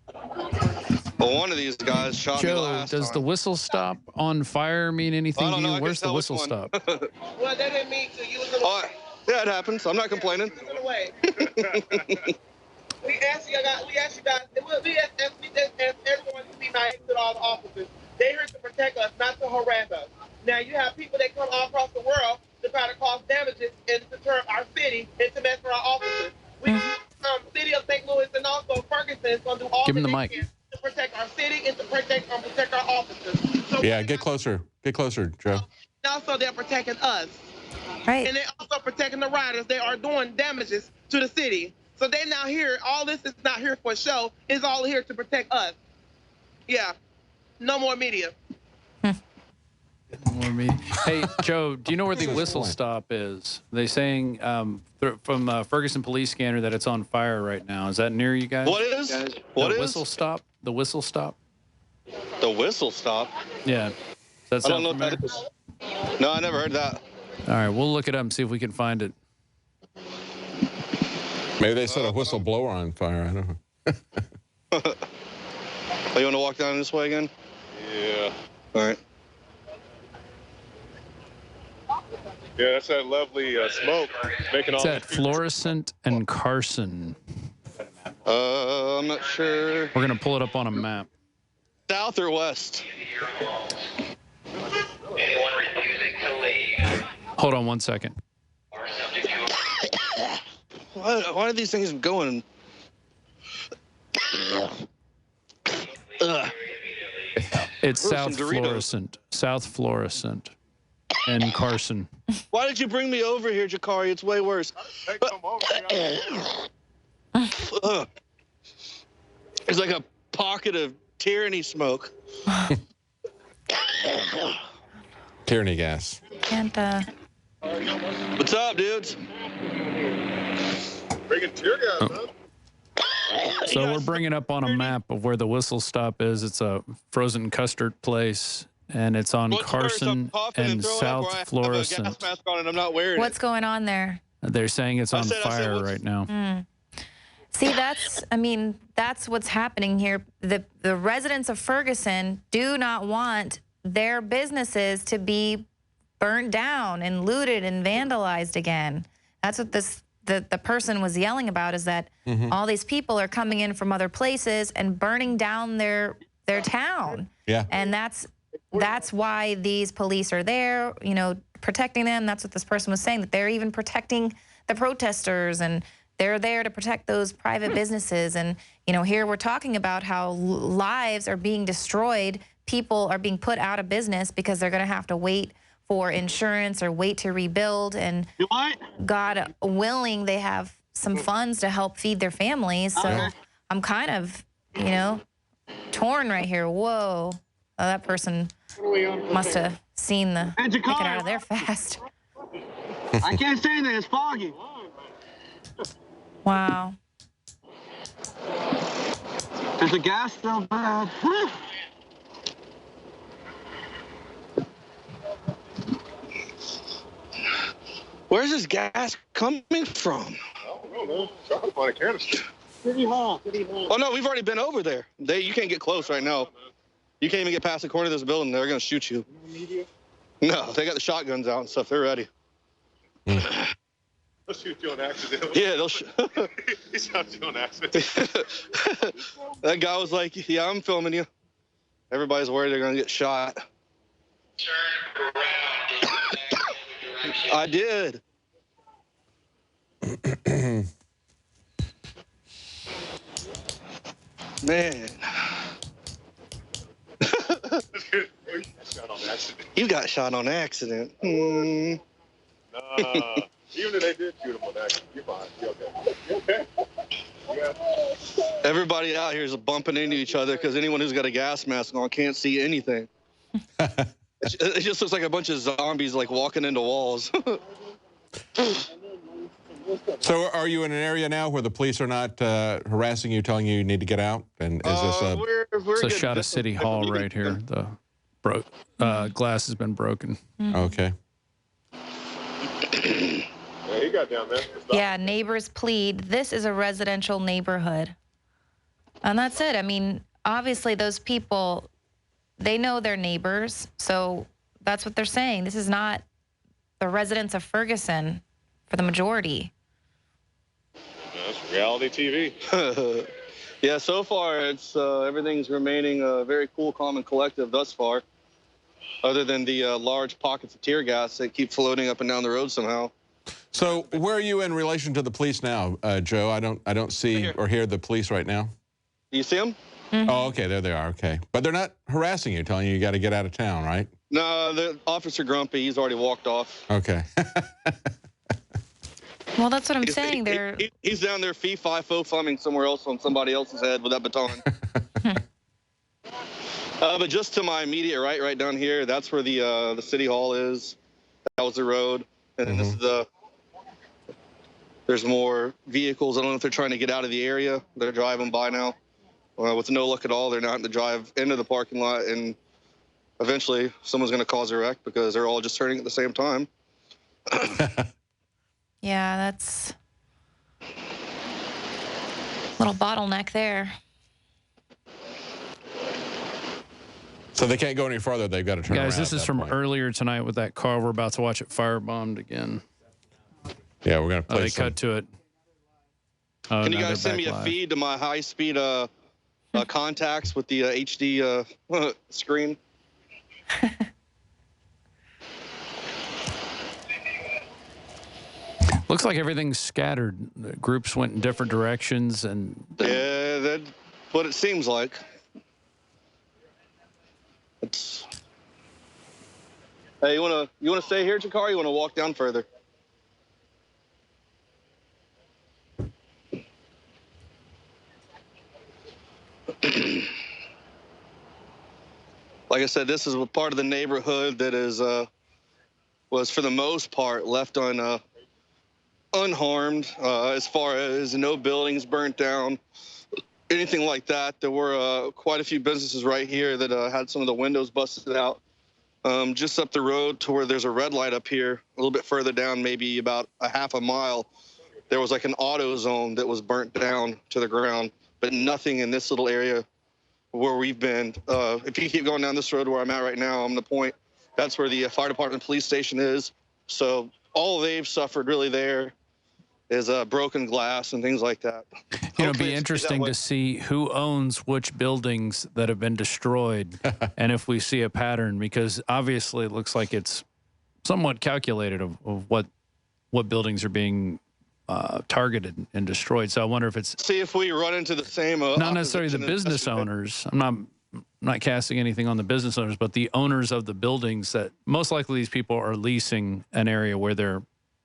Well, one of these guys shot me last Joe, does the whistle stop on fire mean anything to you? Where's the whistle stop? Well, they didn't mean to use it. Yeah, it happens. I'm not complaining. We ask you guys, we ask everyone to be nice to all the officers. They're here to protect us, not to harass us. Now, you have people that come all across the world to try to cause damages and to turn our city and to mess with our officers. We, city of St. Louis and also Ferguson is going to do all Give him the they mic. can to protect our city and to protect our officers. So yeah, get closer. Get closer, Joe. Also, they're protecting us. Right. And they're also protecting the riders. They are doing damages to the city. So they now here, all this is not here for a show. It's all here to protect us. Yeah. No more media. More media. Hey, Joe, do you know where the whistle stop is? They saying from Ferguson police scanner that it's on fire right now. Is that near you guys? What is? What is? Whistle stop? The whistle stop? The whistle stop? Yeah. Does that I don't sound know familiar? what that is. No, I never heard that. All right, we'll look it up and see if we can find it. Maybe they set a whistleblower on fire. I don't know. Oh, you want to walk down this way again? Yeah. All right. Yeah, that's that lovely smoke making It's all at Florissant and Carson. I'm not sure. We're going to pull it up on a map. South or west? Hold on 1 second. Why are these things going? It's South Florissant. South Florissant and Carson. Why did you bring me over here, Jakari? It's way worse. There's like a pocket of tyranny smoke. Tyranny gas. And what's up, dudes? Bringing tear gas, huh? So we're bringing up on a map of where the whistle stop is. It's a frozen custard place, and it's on Carson and South Florissant. I'm not wearing what's going on there? They're saying it's on fire right now. See, that's what's happening here. The residents of Ferguson do not want their businesses to be burnt down and looted and vandalized again. That's what the person was yelling about, is that all these people are coming in from other places and burning down their town. Yeah. And that's why these police are there, protecting them. That's what this person was saying, that they're even protecting the protesters, and they're there to protect those private businesses. And, here we're talking about how lives are being destroyed. People are being put out of business because they're going to have to wait for insurance or wait to rebuild. And God willing, they have some funds to help feed their families. So I'm kind of, torn right here. Whoa. Oh, that person must have seen the get out of there fast. I can't say that. It's foggy. Wow. There's a gas so bad. Where's this gas coming from? I don't know. Something on a canister. City Hall. Oh, no, we've already been over there. You can't get close right now. You can't even get past the corner of this building. They're going to shoot you. No, they got the shotguns out and stuff. They're ready. They'll shoot you on accident. Yeah, they'll He shot you on accident. That guy was like, yeah, I'm filming you. Everybody's worried they're going to get shot. Turn around in the I did. Man. You got shot on accident. Nah, even if they did shoot him on accident, you're fine. You're okay. You okay? Yeah. Everybody out here is bumping into each other because anyone who's got a gas mask on can't see anything. It just looks like a bunch of zombies like walking into walls. So are you in an area now where the police are not harassing you, telling you need to get out? And is this a... It's a shot of City Hall right here. The glass has been broken. Okay. Yeah, he got down there. Yeah, neighbors plead. This is a residential neighborhood. And that's it. I mean, obviously those people, they know their neighbors. So that's what they're saying. This is not the residents of Ferguson for the majority. That's reality TV. Yeah, so far it's everything's remaining very cool, calm, and collective thus far, other than the large pockets of tear gas that keep floating up and down the road somehow. So where are you in relation to the police now, Joe? I don't see or hear the police right now. Do you see them? Oh, okay, there they are. Okay, but they're not harassing you, telling you got to get out of town, right? No, the Officer Grumpy, he's already walked off. Okay. Well, that's what I'm saying. He's down there fee-fi-fo-fumming somewhere else on somebody else's head with that baton. But just to my immediate right down here, that's where the City Hall is. That was the road. And then this is there's more vehicles. I don't know if they're trying to get out of the area. They're driving by now. With no luck at all, they're not to drive into the parking lot, and eventually someone's going to cause a wreck because they're all just turning at the same time. Yeah, that's a little bottleneck there. So they can't go any farther. They've got to turn around. Guys, this is from earlier tonight with that car. We're about to watch it firebombed again. Yeah, we're going to play they cut to it. Can you guys send me a feed to my high-speed contacts with the HD screen? Looks like everything's scattered. The groups went in different directions, and yeah, that's what it seems like. Hey, you wanna stay here, Jakar? You wanna walk down further? Like I said, this is a part of the neighborhood that is was for the most part left unharmed, as far as no buildings burnt down, anything like that. There were quite a few businesses right here that had some of the windows busted out. Just up the road to where there's a red light up here, a little bit further down, maybe about a half a mile, there was like an auto zone that was burnt down to the ground, but nothing in this little area where we've been. If you keep going down this road where I'm at right now, I'm the point, that's where the fire department police station is. So all they've suffered really there is broken glass and things like that. You know, it'd be interesting to see who owns which buildings that have been destroyed and if we see a pattern, because obviously it looks like it's somewhat calculated of what buildings are being targeted and destroyed. So I wonder if it's... See if we run into the same... not necessarily the business owners. I'm not casting anything on the business owners, but the owners of the buildings that most likely these people are leasing an area where they're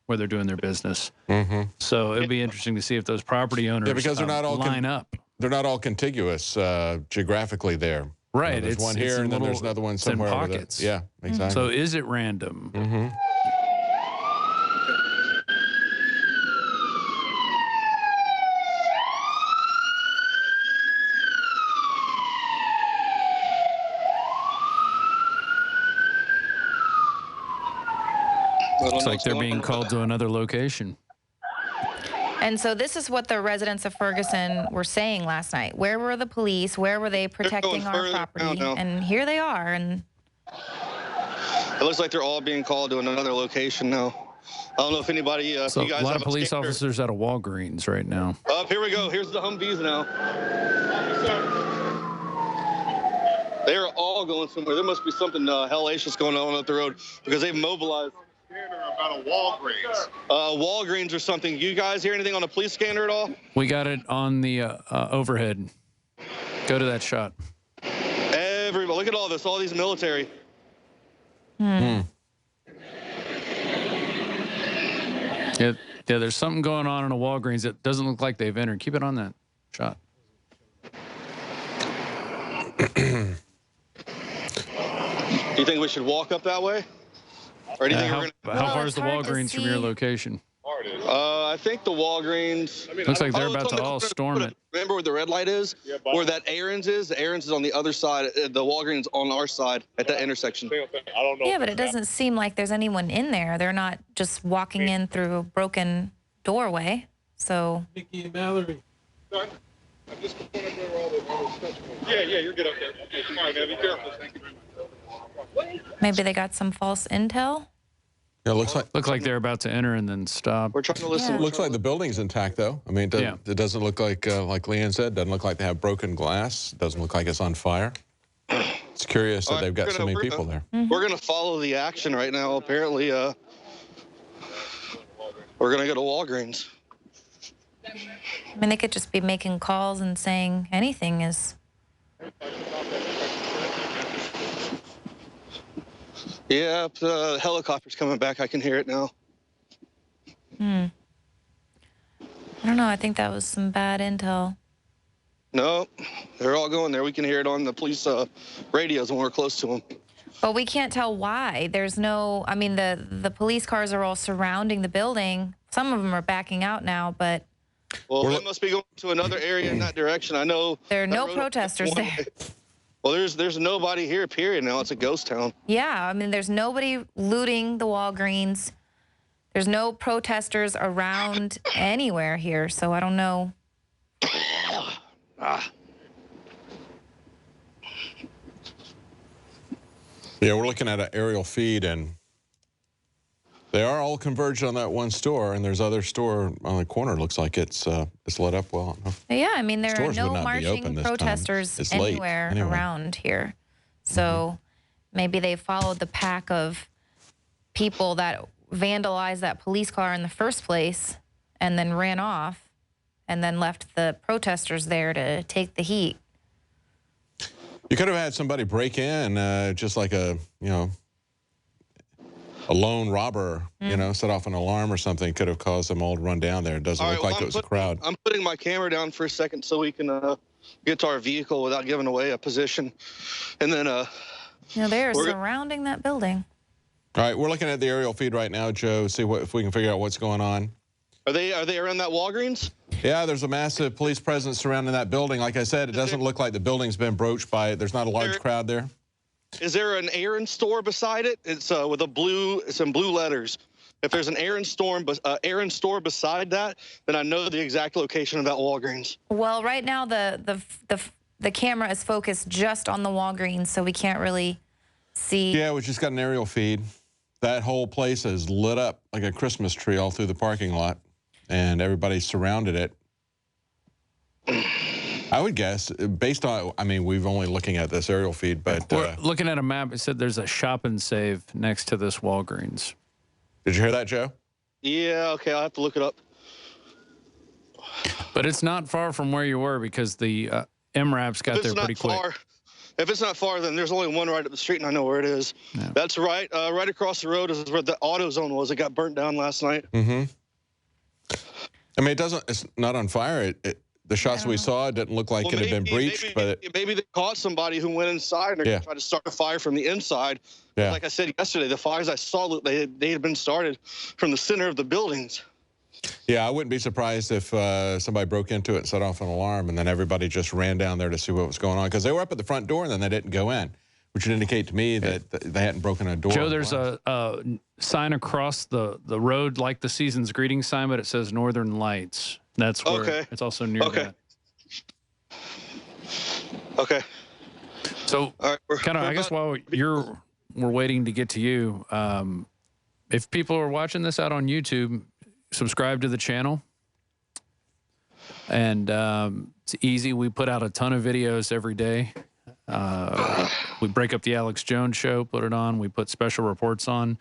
doing their business. So it'd be interesting to see if those property owners because they're not all line up. They're not all contiguous geographically there. Right. You know, there's one here and then there's another one somewhere. In pockets. Yeah, exactly. So is it random? Looks like they're being called to another location. And so this is what the residents of Ferguson were saying last night. Where were the police? Where were they protecting our property? And here they are. And it looks like they're all being called to another location now. I don't know if anybody... so you guys a lot have of police officers at a Walgreens right now. Here we go. Here's the Humvees now. They are all going somewhere. There must be something hellacious going on up the road because they've mobilized. About a Walgreens. Walgreens or something. You guys hear anything on the police scanner at all? We got it on the overhead. Go to that shot. Everybody, look at all this. All these military. Yeah, there's something going on in a Walgreens that doesn't look like they've entered. Keep it on that shot. Do you think we should walk up that way? Or do you think how far is the Walgreens from your location? I think the Walgreens... Looks like they're about to all storm it. Remember where the red light is? Yeah, where that Aaron's is? The Aaron's is on the other side. The Walgreens on our side at that intersection. I don't know. Yeah, but it doesn't seem like there's anyone in there. They're not just walking in through a broken doorway. So... Mickey and Mallory. I'm just going to where all the stuff. Yeah, you're good up there. Okay, come on, man. Be careful. Thank you very much. Maybe they got some false intel? Yeah, looks like they're about to enter and then stop. We're trying to listen. Looks like the building's intact, though. I mean, it doesn't look like Leanne said, doesn't look like they have broken glass. Doesn't look like it's on fire. It's curious that they've got so many people there. We're going to follow the action right now. Apparently, we're going to go to Walgreens. I mean, they could just be making calls and saying anything is... Yeah, the helicopter's coming back. I can hear it now. I don't know. I think that was some bad intel. No, they're all going there. We can hear it on the police radios when we're close to them. But we can't tell why. There's no... I mean, the police cars are all surrounding the building. Some of them are backing out now, but... Well, they must be going to another area in that direction. I know... There are no protesters there. Well, there's nobody here, period, now. It's a ghost town. Yeah, I mean, there's nobody looting the Walgreens. There's no protesters around anywhere here, so I don't know. Yeah, we're looking at an aerial feed, and they are all converged on that one store, and there's other store on the corner. Looks like it's lit up well. Yeah, I mean, there are no marching protesters anywhere around here. So maybe they followed the pack of people that vandalized that police car in the first place and then ran off and then left the protesters there to take the heat. You could have had somebody break in, just like a lone robber, set off an alarm or something, could have caused them all to run down there. It doesn't look like it was a crowd. I'm putting my camera down for a second so we can get to our vehicle without giving away a position. And then they are surrounding that building. All right, we're looking at the aerial feed right now, Joe. See if we can figure out what's going on. Are they around that Walgreens? Yeah, there's a massive police presence surrounding that building. Like I said, it doesn't look like the building's been broached by it. There's not a large crowd there. Is there an Aaron store beside it? It's with some blue letters. If there's an Aaron store beside that, then I know the exact location of that Walgreens. Well, right now the camera is focused just on the Walgreens, so we can't really see. Yeah, we just got an aerial feed. That whole place is lit up like a Christmas tree all through the parking lot, and everybody surrounded it. I would guess, based on, I mean, we've only looking at this aerial feed, but... We're looking at a map. It said there's a shop and save next to this Walgreens. Did you hear that, Joe? Yeah, okay, I'll have to look it up. But it's not far from where you were because the MRAPs got there pretty quick. If it's not far, then there's only one right up the street, and I know where it is. Yeah. That's right across the road is where the AutoZone was. It got burnt down last night. Mm-hmm. I mean, it's not on fire. The shots we saw, it didn't look like it had been breached. Maybe they caught somebody who went inside and tried to start a fire from the inside. Yeah. Like I said yesterday, the fires I saw, they had been started from the center of the buildings. Yeah, I wouldn't be surprised if somebody broke into it and set off an alarm, and then everybody just ran down there to see what was going on. Because they were up at the front door, and then they didn't go in, which would indicate to me that they hadn't broken a door. Joe, there's a sign across the road, like the season's greeting sign, but it says Northern Lights. That's where it's also near that. Okay. So, kind of, I guess while we're waiting to get to you, if people are watching this out on YouTube, subscribe to the channel. And it's easy. We put out a ton of videos every day. We break up the Alex Jones show, put it on. We put special reports on.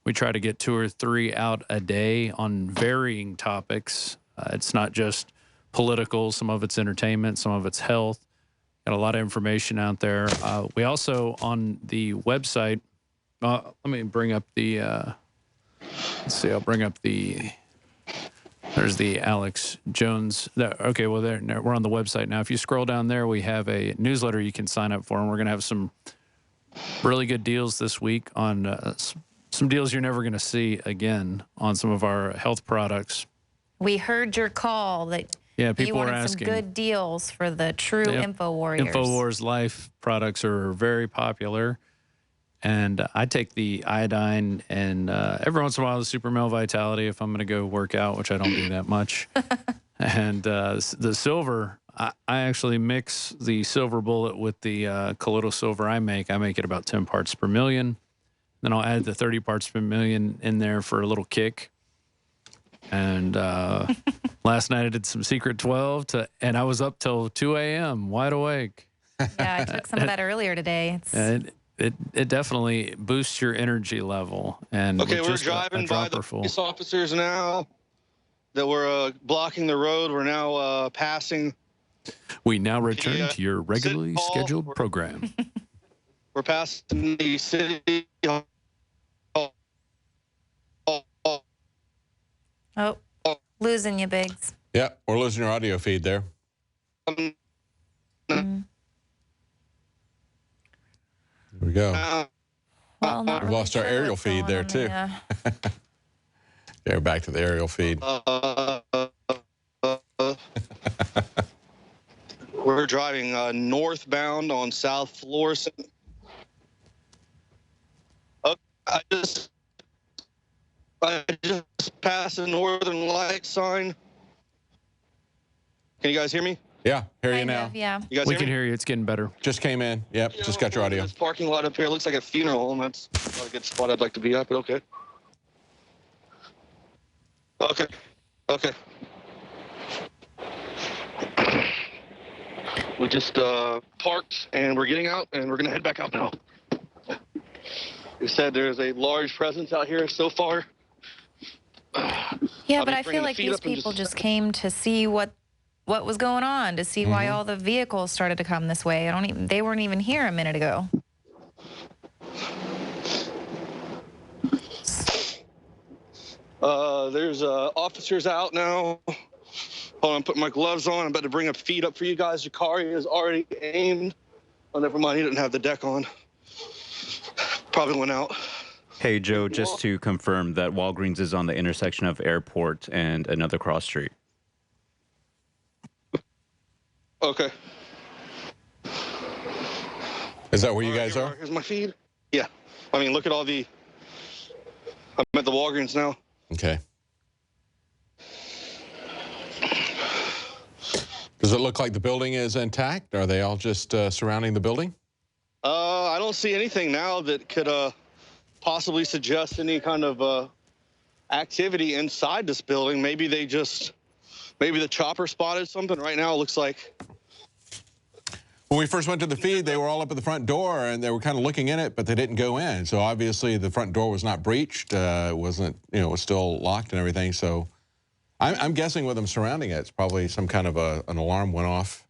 We try to get 2 or 3 out a day on varying topics. It's not just political. Some of it's entertainment. Some of it's health. Got a lot of information out there. We also, on the website, let me bring up the, let's see, I'll bring up the, there's the Alex Jones. Okay, well, we're on the website now. If you scroll down there, we have a newsletter you can sign up for, and we're going to have some really good deals this week on some deals you're never going to see again on some of our health products. We heard your call that people you wanted are asking some good deals for the true InfoWarriors. InfoWars Life products are very popular. And I take the iodine and every once in a while the Super Male Vitality if I'm going to go work out, which I don't do that much. And the silver, I actually mix the silver bullet with the colloidal silver I make. I make it about 10 parts per million. Then I'll add the 30 parts per million in there for a little kick. And last night I did some Secret 12, and I was up till 2 a.m. wide awake. Yeah, I took some of that earlier today. It definitely boosts your energy level. And okay, we're driving by the police officers now that were blocking the road. We're now passing. We now return to your regularly scheduled program. We're passing the city. Oh, losing you, Biggs. Yeah, we're losing your audio feed there. Mm. There we go. Well, we've lost our aerial feed there, too. Yeah. Okay, we're back to the aerial feed. We're driving northbound on South Florissant. I just passed the Northern Light sign. Can you guys hear me? Yeah, hear you now. Yeah. You guys we can hear you. It's getting better. Just came in. Yep, just got your audio. This parking lot up here looks like a funeral home. That's not a good spot I'd like to be at, but okay. Okay. We just parked, and we're getting out, and we're going to head back out now. You said there's a large presence out here so far. Yeah, but I feel like these people just came to see what was going on, to see why all the vehicles started to come this way. They weren't even here a minute ago. There's officers out now. Hold on, put my gloves on. I'm about to bring a feed up for you guys. Jakari is already aimed. Oh, never mind. He didn't have the deck on. Probably went out. Hey, Joe, just to confirm that Walgreens is on the intersection of Airport and another cross street. Okay. Is that where you guys are? Here's my feed. Yeah. I mean, look at all the... I'm at the Walgreens now. Okay. Does it look like the building is intact? Are they all just surrounding the building? I don't see anything now that could possibly suggest any kind of activity inside this building. Maybe they just... Maybe the chopper spotted something. Right now it looks like... When we first went to the feed, they were all up at the front door, and they were kind of looking in it, but they didn't go in. So obviously the front door was not breached. It wasn't, you know, it was still locked and everything. So I'm guessing with them surrounding it, it's probably some kind of an alarm went off.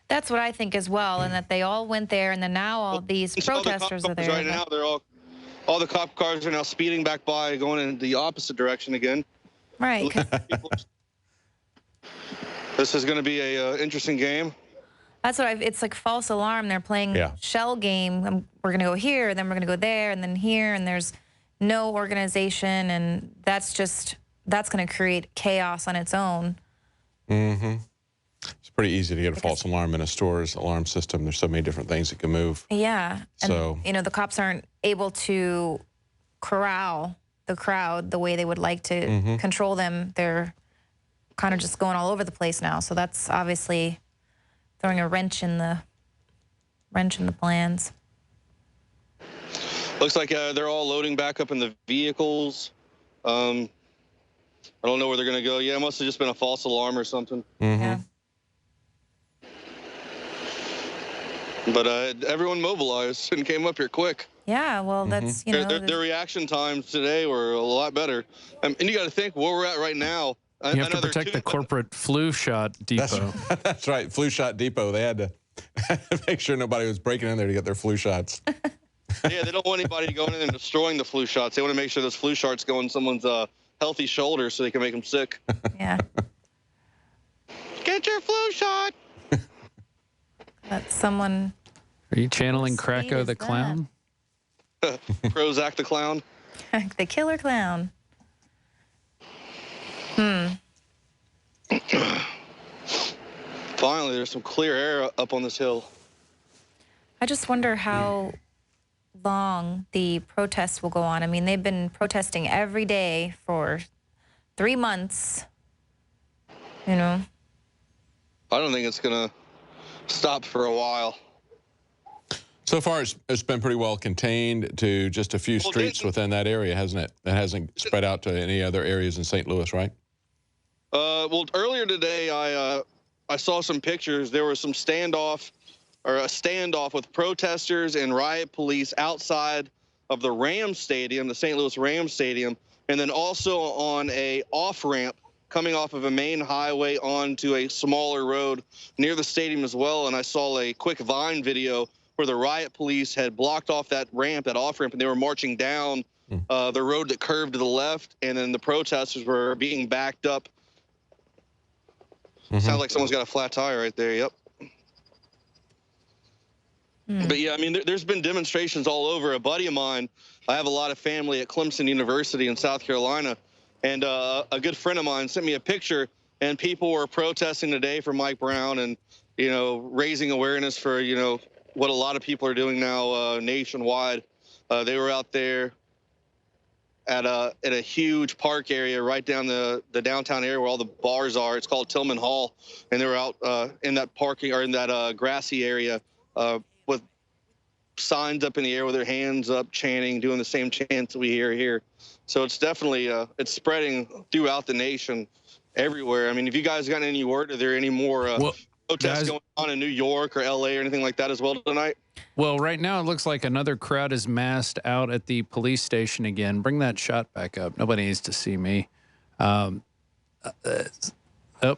That's what I think as well, and that they all went there, and then now all these protesters are there. Right now, they're all the cop cars are now speeding back by, going in the opposite direction again. Right. This is going to be a interesting game. That's what it's like false alarm. They're playing shell game. We're going to go here, then we're going to go there, and then here, and there's no organization, and that's going to create chaos on its own. Mm-hmm. It's pretty easy to get a false alarm in a store's alarm system. There's so many different things that can move. Yeah. So, and, you know, the cops aren't able to corral the crowd the way they would like to control them. They're kind of just going all over the place now. So that's obviously throwing a wrench in the plans. Looks like they're all loading back up in the vehicles. I don't know where they're going to go. Yeah, it must have just been a false alarm or something. Yeah. But everyone mobilized and came up here quick. Yeah, well, that's, you know. Their reaction times today were a lot better. And you got to think where we're at right now. You have to protect the corporate flu shot depot. That's right, flu shot depot. They had to make sure nobody was breaking in there to get their flu shots. Yeah, they don't want anybody going in and destroying the flu shots. They want to make sure those flu shots go in someone's healthy shoulder so they can make them sick. Yeah. Get your flu shot. That's someone. Are you channeling Krakow the clown? Prozac the clown. The killer clown. Finally, there's some clear air up on this hill. I just wonder how long the protests will go on. I mean, they've been protesting every day for 3 months, you know. I don't think it's going to stop for a while. So far, it's been pretty well contained to just a few streets within that area, hasn't it? It hasn't spread out to any other areas in St. Louis, right? Well, earlier today, I saw some pictures. There was some standoff with protesters and riot police outside of the Rams Stadium, the St. Louis Rams Stadium, and then also on a off-ramp coming off of a main highway onto a smaller road near the stadium as well. And I saw a quick Vine video where the riot police had blocked off that ramp, that off-ramp, and they were marching down the road that curved to the left, and then the protesters were being backed up. Sounds like someone's got a flat tire right there, yep. But yeah, I mean, there's been demonstrations all over. A buddy of mine, I have a lot of family at Clemson University in South Carolina, and a good friend of mine sent me a picture, and people were protesting today for Mike Brown and, you know, raising awareness for, you know, what a lot of people are doing now nationwide. They were out there at a huge park area right down the downtown area where all the bars are. It's called Tillman Hall, and they were out in that parking or in that grassy area with signs up in the air with their hands up, chanting, doing the same chants that we hear here. So it's definitely it's spreading throughout the nation, everywhere. I mean, if you guys got any word, are there any more protests going on in New York or LA or anything like that as well tonight? Well, right now it looks like another crowd is massed out at the police station again. Bring that shot back up. Nobody needs to see me. Oh,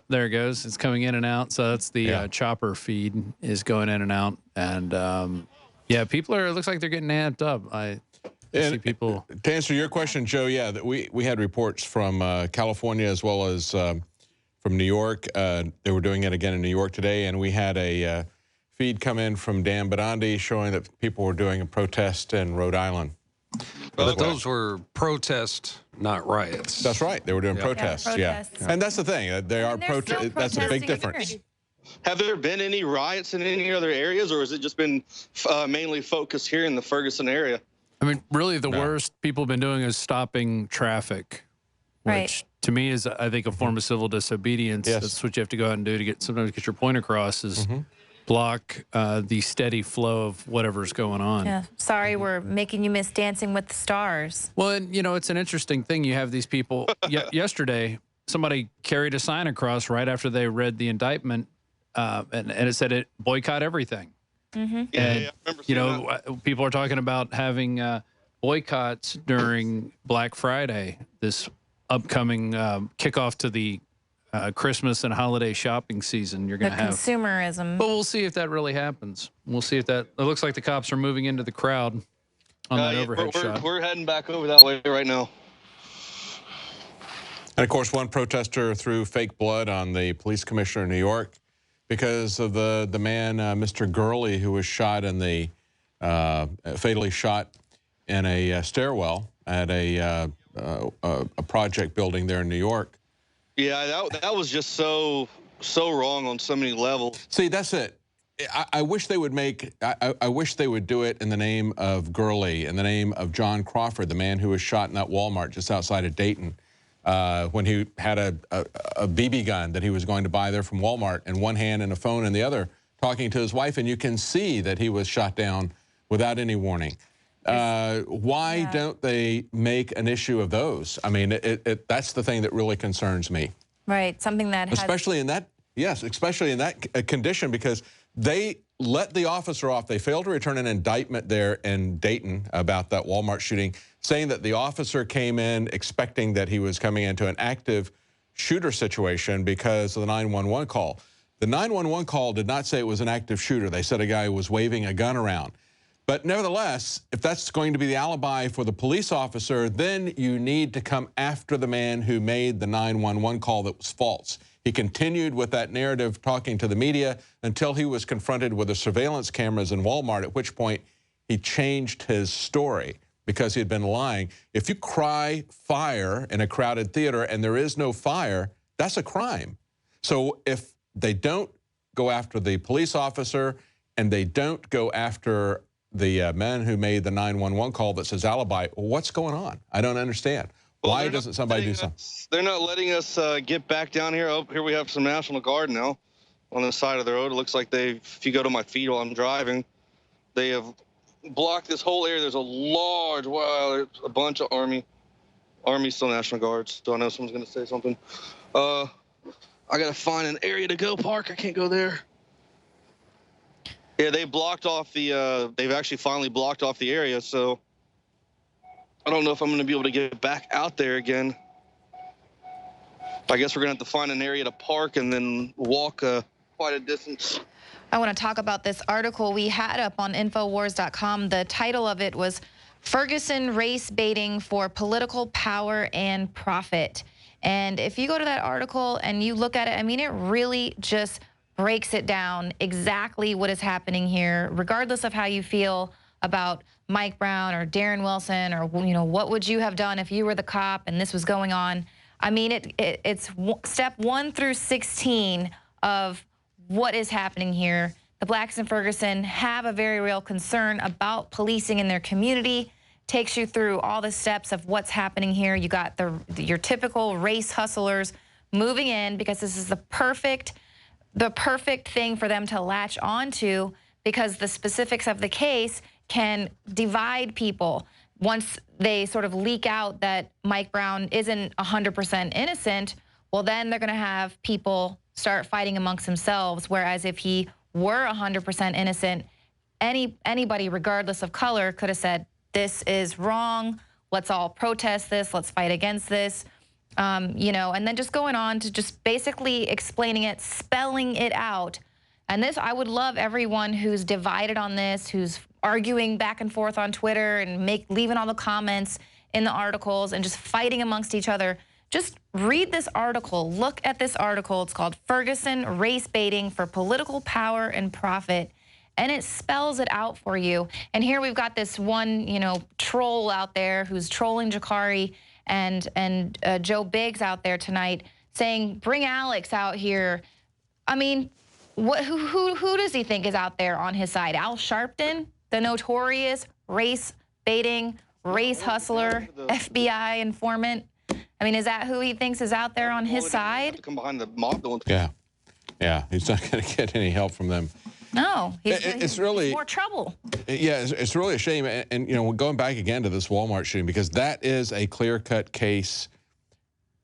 there it goes. It's coming in and out. So that's the chopper feed is going in and out. And yeah, people are, it looks like they're getting amped up. I see people. To answer your question, Joe, yeah, we had reports from California as well as from from New York. They were doing it again in New York today, and we had a feed come in from Dan Badandi showing that people were doing a protest in Rhode Island. But those were protests, not riots. That's right. They were doing protests, yeah. And that's the thing. They are protests. That's a big difference. Have there been any riots in any other areas, or has it just been mainly focused here in the Ferguson area? I mean, really, the worst people have been doing is stopping traffic, which to me is, I think, a form of civil disobedience. Yes. That's what you have to go out and do to sometimes get your point across is block the steady flow of whatever's going on. Yeah. Sorry, we're making you miss Dancing with the Stars. Well, and, you know, it's an interesting thing. You have these people. Yesterday, somebody carried a sign across right after they read the indictment, and it said it boycott everything. And, I remember you know, people are talking about having boycotts during Black Friday, this upcoming kickoff to the Christmas and holiday shopping season. You're going to have consumerism. But we'll see if that really happens. We'll see if that. It looks like the cops are moving into the crowd on that overhead shot. We're heading back over that way right now. And of course, one protester threw fake blood on the police commissioner in New York because of the man, Mr. Gurley, who was shot in the fatally shot in a stairwell at a project building there in New York. Yeah, that was just so wrong on so many levels. See, that's it. I wish they would make. I wish they would do it in the name of Gurley, in the name of John Crawford, the man who was shot in that Walmart just outside of Dayton, when he had a BB gun that he was going to buy there from Walmart in one hand and a phone in the other, talking to his wife, and you can see that he was shot down without any warning. Why don't they make an issue of those? I mean, that's the thing that really concerns me. Right, something that especially in that, yes, especially in that condition, because they let the officer off. They failed to return an indictment there in Dayton about that Walmart shooting, saying that the officer came in expecting that he was coming into an active shooter situation because of the 911 call. The 911 call did not say it was an active shooter. They said a guy was waving a gun around. But nevertheless, if that's going to be the alibi for the police officer, then you need to come after the man who made the 911 call that was false. He continued with that narrative, talking to the media, until he was confronted with the surveillance cameras in Walmart, at which point he changed his story because he had been lying. If you cry fire in a crowded theater and there is no fire, that's a crime. So if they don't go after the police officer and they don't go after the man who made the 911 call that says alibi, what's going on? I don't understand. Well, why doesn't somebody do something? They're not letting us get back down here. Oh, here we have some National Guard now on the side of the road. It looks like if you go to my feed while I'm driving, they have blocked this whole area. There's a large, there's a bunch of Army still National Guards. So I know someone's going to say something. I got to find an area to go park. I can't go there. Yeah, they blocked off they've actually finally blocked off the area, so I don't know if I'm going to be able to get back out there again. I guess we're going to have to find an area to park and then walk quite a distance. I want to talk about this article we had up on NoWorldOrder.com. The title of it was Ferguson Race Baiting for Political Power and Profit. And if you go to that article and you look at it, I mean, it really just breaks it down exactly what is happening here, regardless of how you feel about Mike Brown or Darren Wilson, or, you know, what would you have done if you were the cop and this was going on? I mean, it's step 1 through 16 of what is happening here. The blacks in Ferguson have a very real concern about policing in their community. Takes you through all the steps of what's happening here. You got your typical race hustlers moving in because this is the perfect thing for them to latch onto, because the specifics of the case can divide people. Once they sort of leak out that Mike Brown isn't 100% innocent, well, then they're going to have people start fighting amongst themselves, whereas if he were 100% innocent, anybody, regardless of color, could have said, this is wrong, let's all protest this, let's fight against this. You know, and then just going on to just basically explaining it, spelling it out. And this, I would love everyone who's divided on this, who's arguing back and forth on Twitter and leaving all the comments in the articles and just fighting amongst each other. just read this article. Look at this article. It's called Ferguson, Race Baiting for Political Power and Profit. And it spells it out for you. And here we've got this one, troll out there who's trolling Jakari and Joe Biggs out there tonight saying, bring Alex out here. I mean, who does he think is out there on his side? Al Sharpton, the notorious race baiting, race hustler, FBI informant? I mean, is that who he thinks is out there on his side? Come behind the mob building. Yeah, he's not going to get any help from them. No, he's really more trouble. Yeah, it's really a shame. And we're going back again to this Walmart shooting because that is a clear-cut case.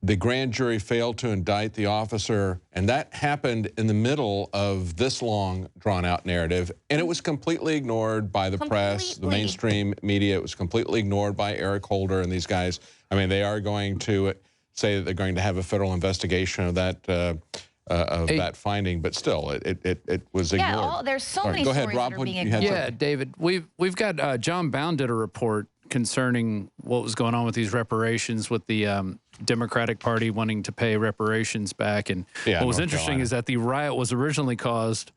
The grand jury failed to indict the officer, and that happened in the middle of this long, drawn-out narrative, and it was completely ignored by the press, the mainstream media. It was completely ignored by Eric Holder and these guys. I mean, they are going to say that they're going to have a federal investigation of that that finding, but still, it was ignored. Yeah, there's so many Go ahead, stories Rob, that are being you ignored. had Yeah, David, we've got John Bound did a report concerning what was going on with these reparations, with the Democratic Party wanting to pay reparations back. And what was interesting is that the riot was originally caused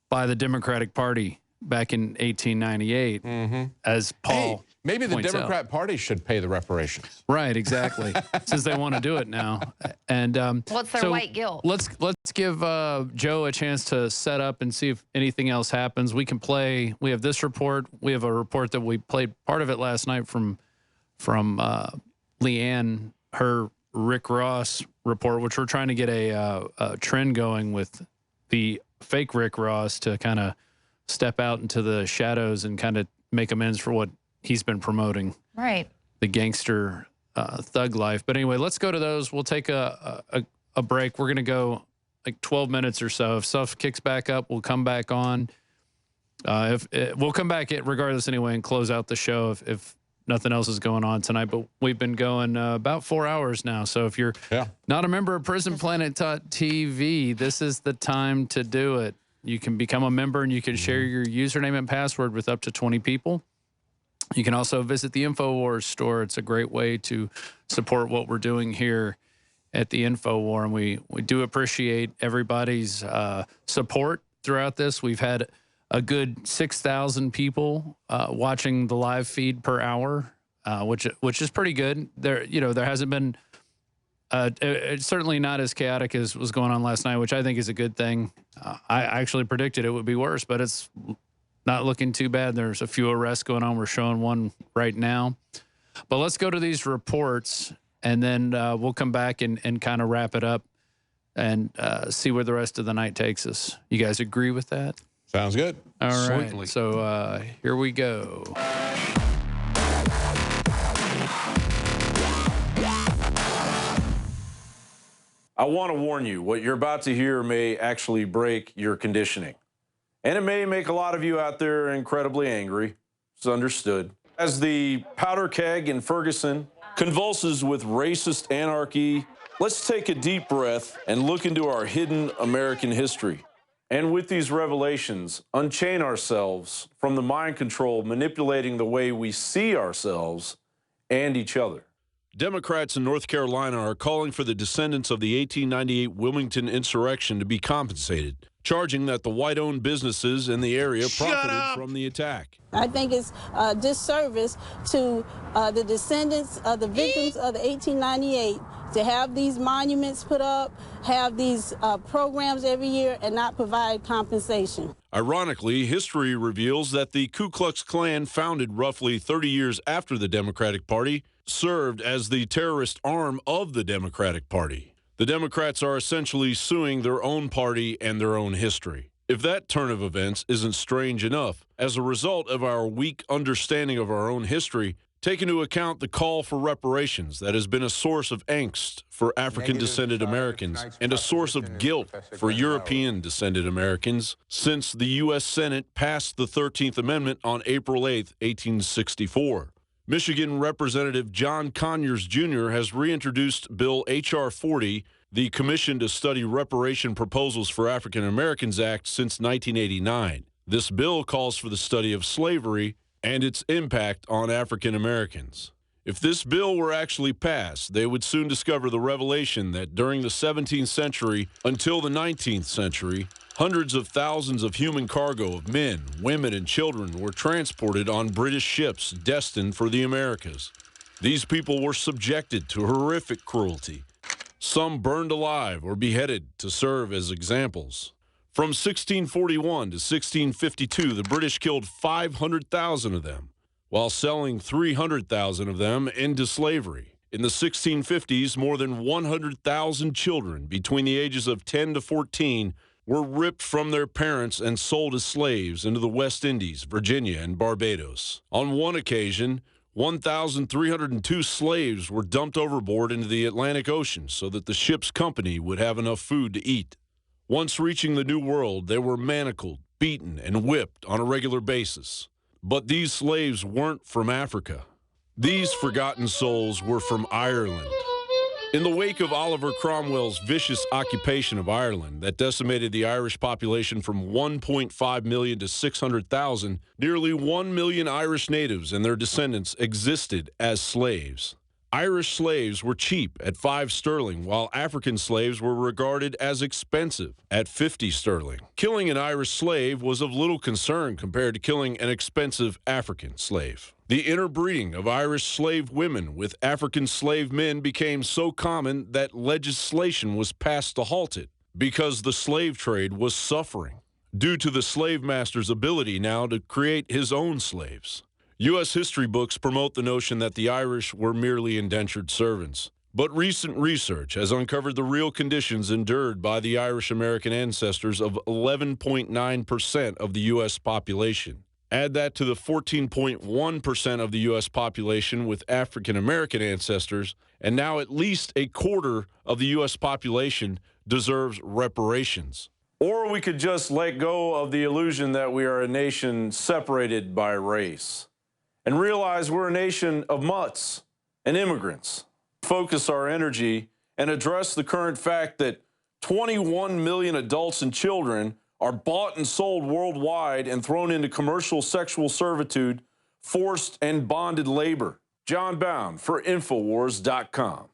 by the Democratic Party back in 1898, as Paul maybe the points Democrat out. Party should pay the reparations. Right, exactly. Since they want to do it now. And what's their white guilt? Let's give Joe a chance to set up and see if anything else happens. We can play. We have this report. We have a report that we played part of it last night from Leanne, her Rick Ross report, which we're trying to get a trend going with the fake Rick Ross to kind of step out into the shadows and kind of make amends for what he's been promoting. Right. The gangster thug life. But anyway, let's go to those. We'll take a break. We're going to go like 12 minutes or so. If stuff kicks back up, we'll come back on. We'll come back regardless anyway and close out the show if nothing else is going on tonight. But we've been going about 4 hours now. So if you're not a member of PrisonPlanet.tv, this is the time to do it. You can become a member and you can share your username and password with up to 20 people. You can also visit the InfoWars store. It's a great way to support what we're doing here at the InfoWar, and we do appreciate everybody's support throughout this. We've had a good 6,000 people watching the live feed per hour, which is pretty good. There hasn't been it's certainly not as chaotic as was going on last night, which I think is a good thing. I actually predicted it would be worse, but it's not looking too bad. There's a few arrests going on. We're showing one right now. But let's go to these reports, and then we'll come back and kind of wrap it up and see where the rest of the night takes us. You guys agree with that? Sounds good. All right. Sweetly. So here we go. I want to warn you, what you're about to hear may actually break your conditioning. And it may make a lot of you out there incredibly angry. It's understood. As the powder keg in Ferguson convulses with racist anarchy, let's take a deep breath and look into our hidden American history. And with these revelations, unchain ourselves from the mind control manipulating the way we see ourselves and each other. Democrats in North Carolina are calling for the descendants of the 1898 Wilmington insurrection to be compensated, charging that the white-owned businesses in the area profited from the attack. I think it's a disservice to the descendants of the victims of the 1898 to have these monuments put up, have these programs every year, and not provide compensation. Ironically, history reveals that the Ku Klux Klan, founded roughly 30 years after the Democratic Party, served as the terrorist arm of the Democratic Party. The Democrats are essentially suing their own party and their own history. If that turn of events isn't strange enough, as a result of our weak understanding of our own history, take into account the call for reparations that has been a source of angst for African-descended Americans and a source of guilt for European-descended Americans since the U.S. Senate passed the 13th Amendment on April 8, 1864. Michigan Representative John Conyers Jr. has reintroduced Bill H.R. 40, the Commission to Study Reparation Proposals for African Americans Act, since 1989. This bill calls for the study of slavery and its impact on African Americans. If this bill were actually passed, they would soon discover the revelation that during the 17th century until the 19th century, hundreds of thousands of human cargo of men, women, and children were transported on British ships destined for the Americas. These people were subjected to horrific cruelty. Some burned alive or beheaded to serve as examples. From 1641 to 1652, the British killed 500,000 of them, while selling 300,000 of them into slavery. In the 1650s, more than 100,000 children between the ages of 10 to 14 were ripped from their parents and sold as slaves into the West Indies, Virginia, and Barbados. On one occasion, 1,302 slaves were dumped overboard into the Atlantic Ocean so that the ship's company would have enough food to eat. Once reaching the New World, they were manacled, beaten, and whipped on a regular basis. But these slaves weren't from Africa. These forgotten souls were from Ireland. In the wake of Oliver Cromwell's vicious occupation of Ireland that decimated the Irish population from 1.5 million to 600,000, nearly 1 million Irish natives and their descendants existed as slaves. Irish slaves were cheap at 5 sterling, while African slaves were regarded as expensive at 50 sterling. Killing an Irish slave was of little concern compared to killing an expensive African slave. The interbreeding of Irish slave women with African slave men became so common that legislation was passed to halt it because the slave trade was suffering due to the slave master's ability now to create his own slaves. U.S. history books promote the notion that the Irish were merely indentured servants. But recent research has uncovered the real conditions endured by the Irish-American ancestors of 11.9% of the U.S. population. Add that to the 14.1% of the U.S. population with African-American ancestors, and now at least a quarter of the U.S. population deserves reparations. Or we could just let go of the illusion that we are a nation separated by race and realize we're a nation of mutts and immigrants. Focus our energy and address the current fact that 21 million adults and children are bought and sold worldwide and thrown into commercial sexual servitude, forced and bonded labor. John Bound for Infowars.com.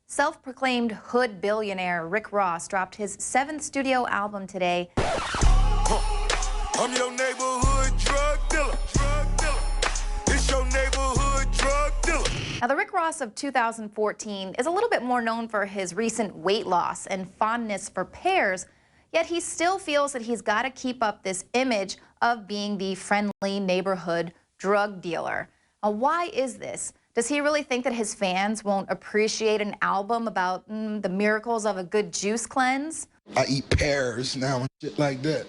Self-proclaimed hood billionaire Rick Ross dropped his 7th studio album today. I'm your neighborhood drug dealer. It's your neighborhood drug dealer. Now, the Rick Ross of 2014 is a little bit more known for his recent weight loss and fondness for pears, yet he still feels that he's got to keep up this image of being the friendly neighborhood drug dealer. Now, why is this? Does he really think that his fans won't appreciate an album about the miracles of a good juice cleanse? I eat pears now and shit like that.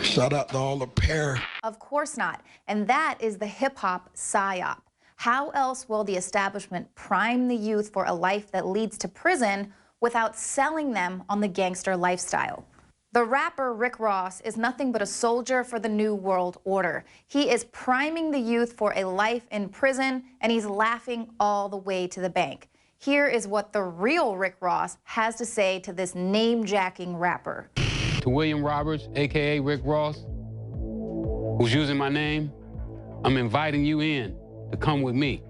Shout out to all the pear. Of course not. And that is the hip-hop psyop. How else will the establishment prime the youth for a life that leads to prison without selling them on the gangster lifestyle? The rapper Rick Ross is nothing but a soldier for the New World Order. He is priming the youth for a life in prison, and he's laughing all the way to the bank. Here is what the real Rick Ross has to say to this name-jacking rapper. To William Roberts, a.k.a. Rick Ross, who's using my name, I'm inviting you in to come with me.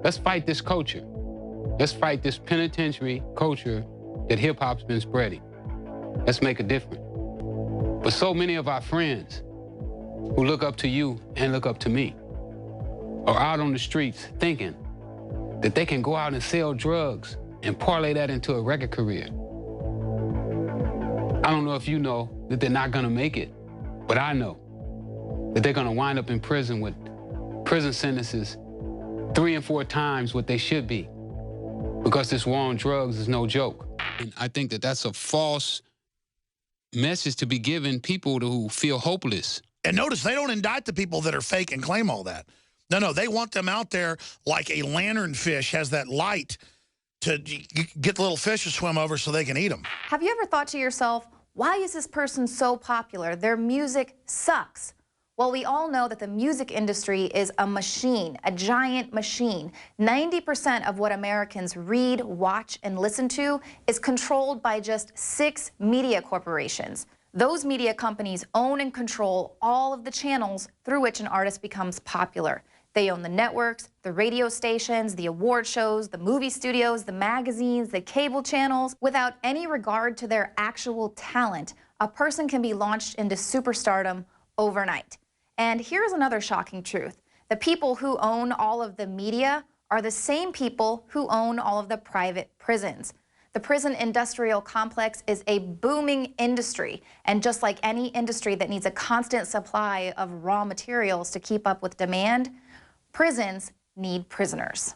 Let's fight this culture. Let's fight this penitentiary culture that hip-hop's been spreading. Let's make a difference. But so many of our friends who look up to you and look up to me are out on the streets thinking that they can go out and sell drugs and parlay that into a record career. I don't know if you know that they're not gonna make it, but I know that they're gonna wind up in prison with prison sentences 3 and 4 times what they should be, because this war on drugs is no joke. And I think that that's a false message to be given people who feel hopeless. And notice they don't indict the people that are fake and claim all that. No, they want them out there like a lanternfish has that light to get the little fish to swim over so they can eat them. Have you ever thought to yourself, Why is this person so popular? Their music sucks. Well, we all know that the music industry is a machine, a giant machine. 90% of what Americans read, watch, and listen to is controlled by just 6 media corporations. Those media companies own and control all of the channels through which an artist becomes popular. They own the networks, the radio stations, the award shows, the movie studios, the magazines, the cable channels. Without any regard to their actual talent, a person can be launched into superstardom overnight. And here's another shocking truth. The people who own all of the media are the same people who own all of the private prisons. The prison industrial complex is a booming industry, and just like any industry that needs a constant supply of raw materials to keep up with demand, prisons need prisoners.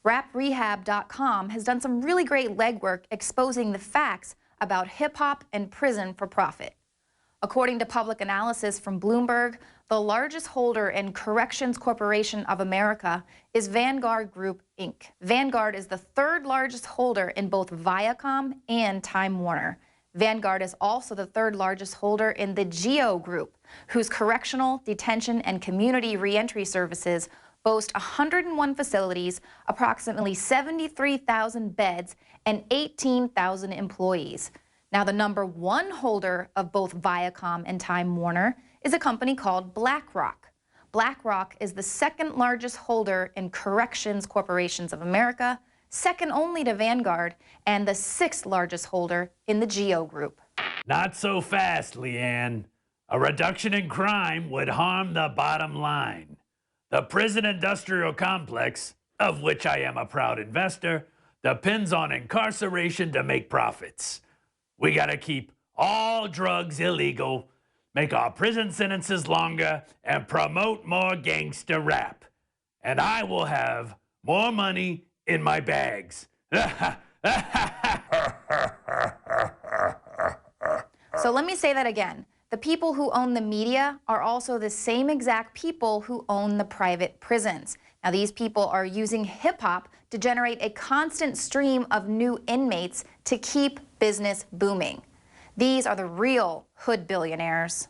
RapRehab.com has done some really great legwork exposing the facts about hip-hop and prison for profit. According to public analysis from Bloomberg, the largest holder in Corrections Corporation of America is Vanguard Group, Inc. Vanguard is the 3rd largest holder in both Viacom and Time Warner. Vanguard is also the 3rd largest holder in the GEO Group, whose correctional, detention, and community reentry services boast 101 facilities, approximately 73,000 beds, and 18,000 employees. Now, the #1 holder of both Viacom and Time Warner is a company called BlackRock. BlackRock is the 2nd largest holder in Corrections Corporations of America, second only to Vanguard, and the 6th largest holder in the GEO Group. Not so fast, Leanne. A reduction in crime would harm the bottom line. The prison industrial complex, of which I am a proud investor, depends on incarceration to make profits. We gotta keep all drugs illegal, make our prison sentences longer, and promote more gangster rap. And I will have more money in my bags. So let me say that again. The people who own the media are also the same exact people who own the private prisons. Now, these people are using hip-hop to generate a constant stream of new inmates to keep business booming. These are the real hood billionaires.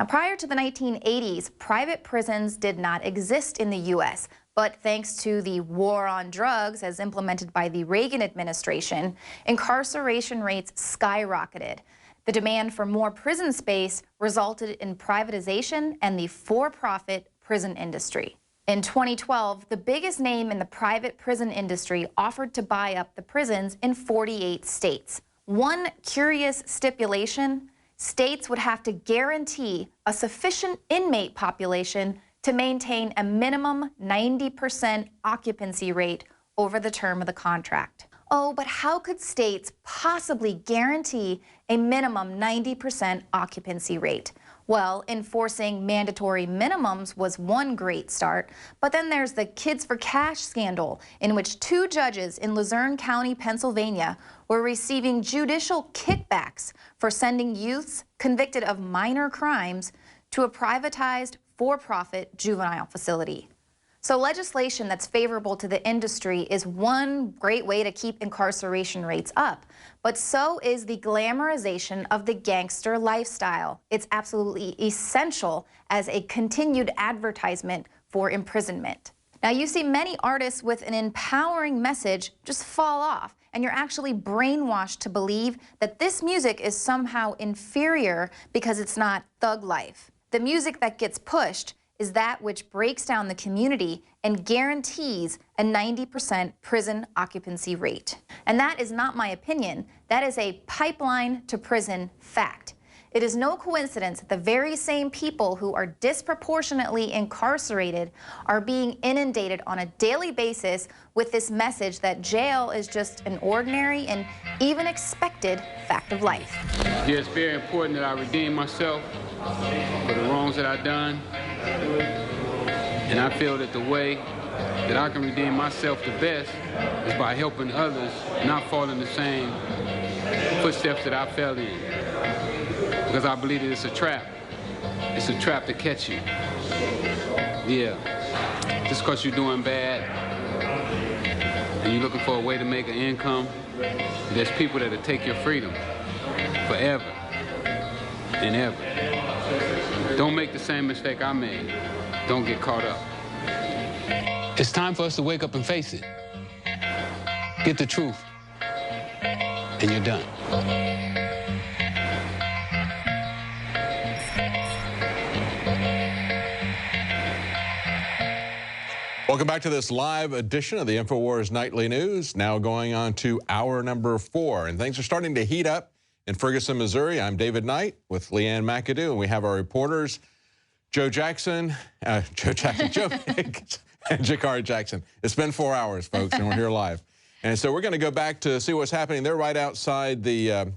Now, prior to the 1980s, private prisons did not exist in the U.S., but thanks to the war on drugs as implemented by the Reagan administration, incarceration rates skyrocketed. The demand for more prison space resulted in privatization and the for-profit prison industry. In 2012, the biggest name in the private prison industry offered to buy up the prisons in 48 states. One curious stipulation: states would have to guarantee a sufficient inmate population to maintain a minimum 90% occupancy rate over the term of the contract. Oh, but how could states possibly guarantee a minimum 90% occupancy rate? Well, enforcing mandatory minimums was one great start, but then there's the Kids for Cash scandal, in which 2 judges in Luzerne County, Pennsylvania, were receiving judicial kickbacks for sending youths convicted of minor crimes to a privatized, for-profit juvenile facility. So legislation that's favorable to the industry is one great way to keep incarceration rates up, but so is the glamorization of the gangster lifestyle. It's absolutely essential as a continued advertisement for imprisonment. Now, you see many artists with an empowering message just fall off, and you're actually brainwashed to believe that this music is somehow inferior because it's not thug life. The music that gets pushed is that which breaks down the community and guarantees a 90% prison occupancy rate. And that is not my opinion. That is a pipeline to prison fact. It is no coincidence that the very same people who are disproportionately incarcerated are being inundated on a daily basis with this message that jail is just an ordinary and even expected fact of life. Yeah, it's very important that I redeem myself for the wrongs that I've done. And I feel that the way that I can redeem myself the best is by helping others not fall in the same footsteps that I fell in. Because I believe that it's a trap. It's a trap to catch you. Yeah. Just because you're doing bad and you're looking for a way to make an income, there's people that'll take your freedom forever. than ever. Don't make the same mistake I made. Don't get caught up. It's time for us to wake up and face it. Get the truth, and you're done. Welcome back to this live edition of the InfoWars Nightly News. Now going on to hour number 4. And things are starting to heat up in Ferguson, Missouri. I'm David Knight with Leanne McAdoo, and we have our reporters, Joe Higgs and Jakari Jackson. It's been 4 hours, folks, and we're here live. And so we're going to go back to see what's happening. They're right outside the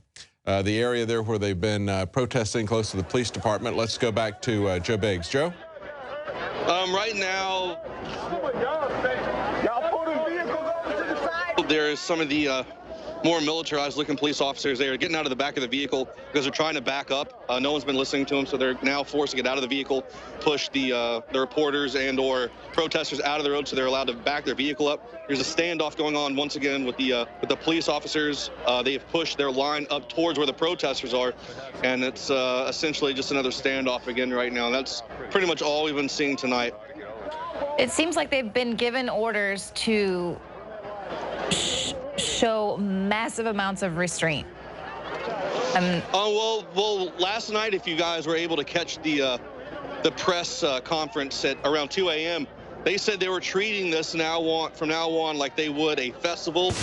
area there where they've been protesting close to the police department. Let's go back to Joe Biggs. Joe? Right now, there's some of the more militarized-looking police officers. They are getting out of the back of the vehicle because they're trying to back up. No one's been listening to them, so they're now forced to get out of the vehicle, push the reporters and/or protesters out of the road so they're allowed to back their vehicle up. There's a standoff going on once again with the police officers. They have pushed their line up towards where the protesters are, and it's essentially just another standoff again right now. That's pretty much all we've been seeing tonight. It seems like they've been given orders to show massive amounts of restraint. Well, last night, if you guys were able to catch the press conference at around 2 a.m., they said they were treating this from now on like they would a festival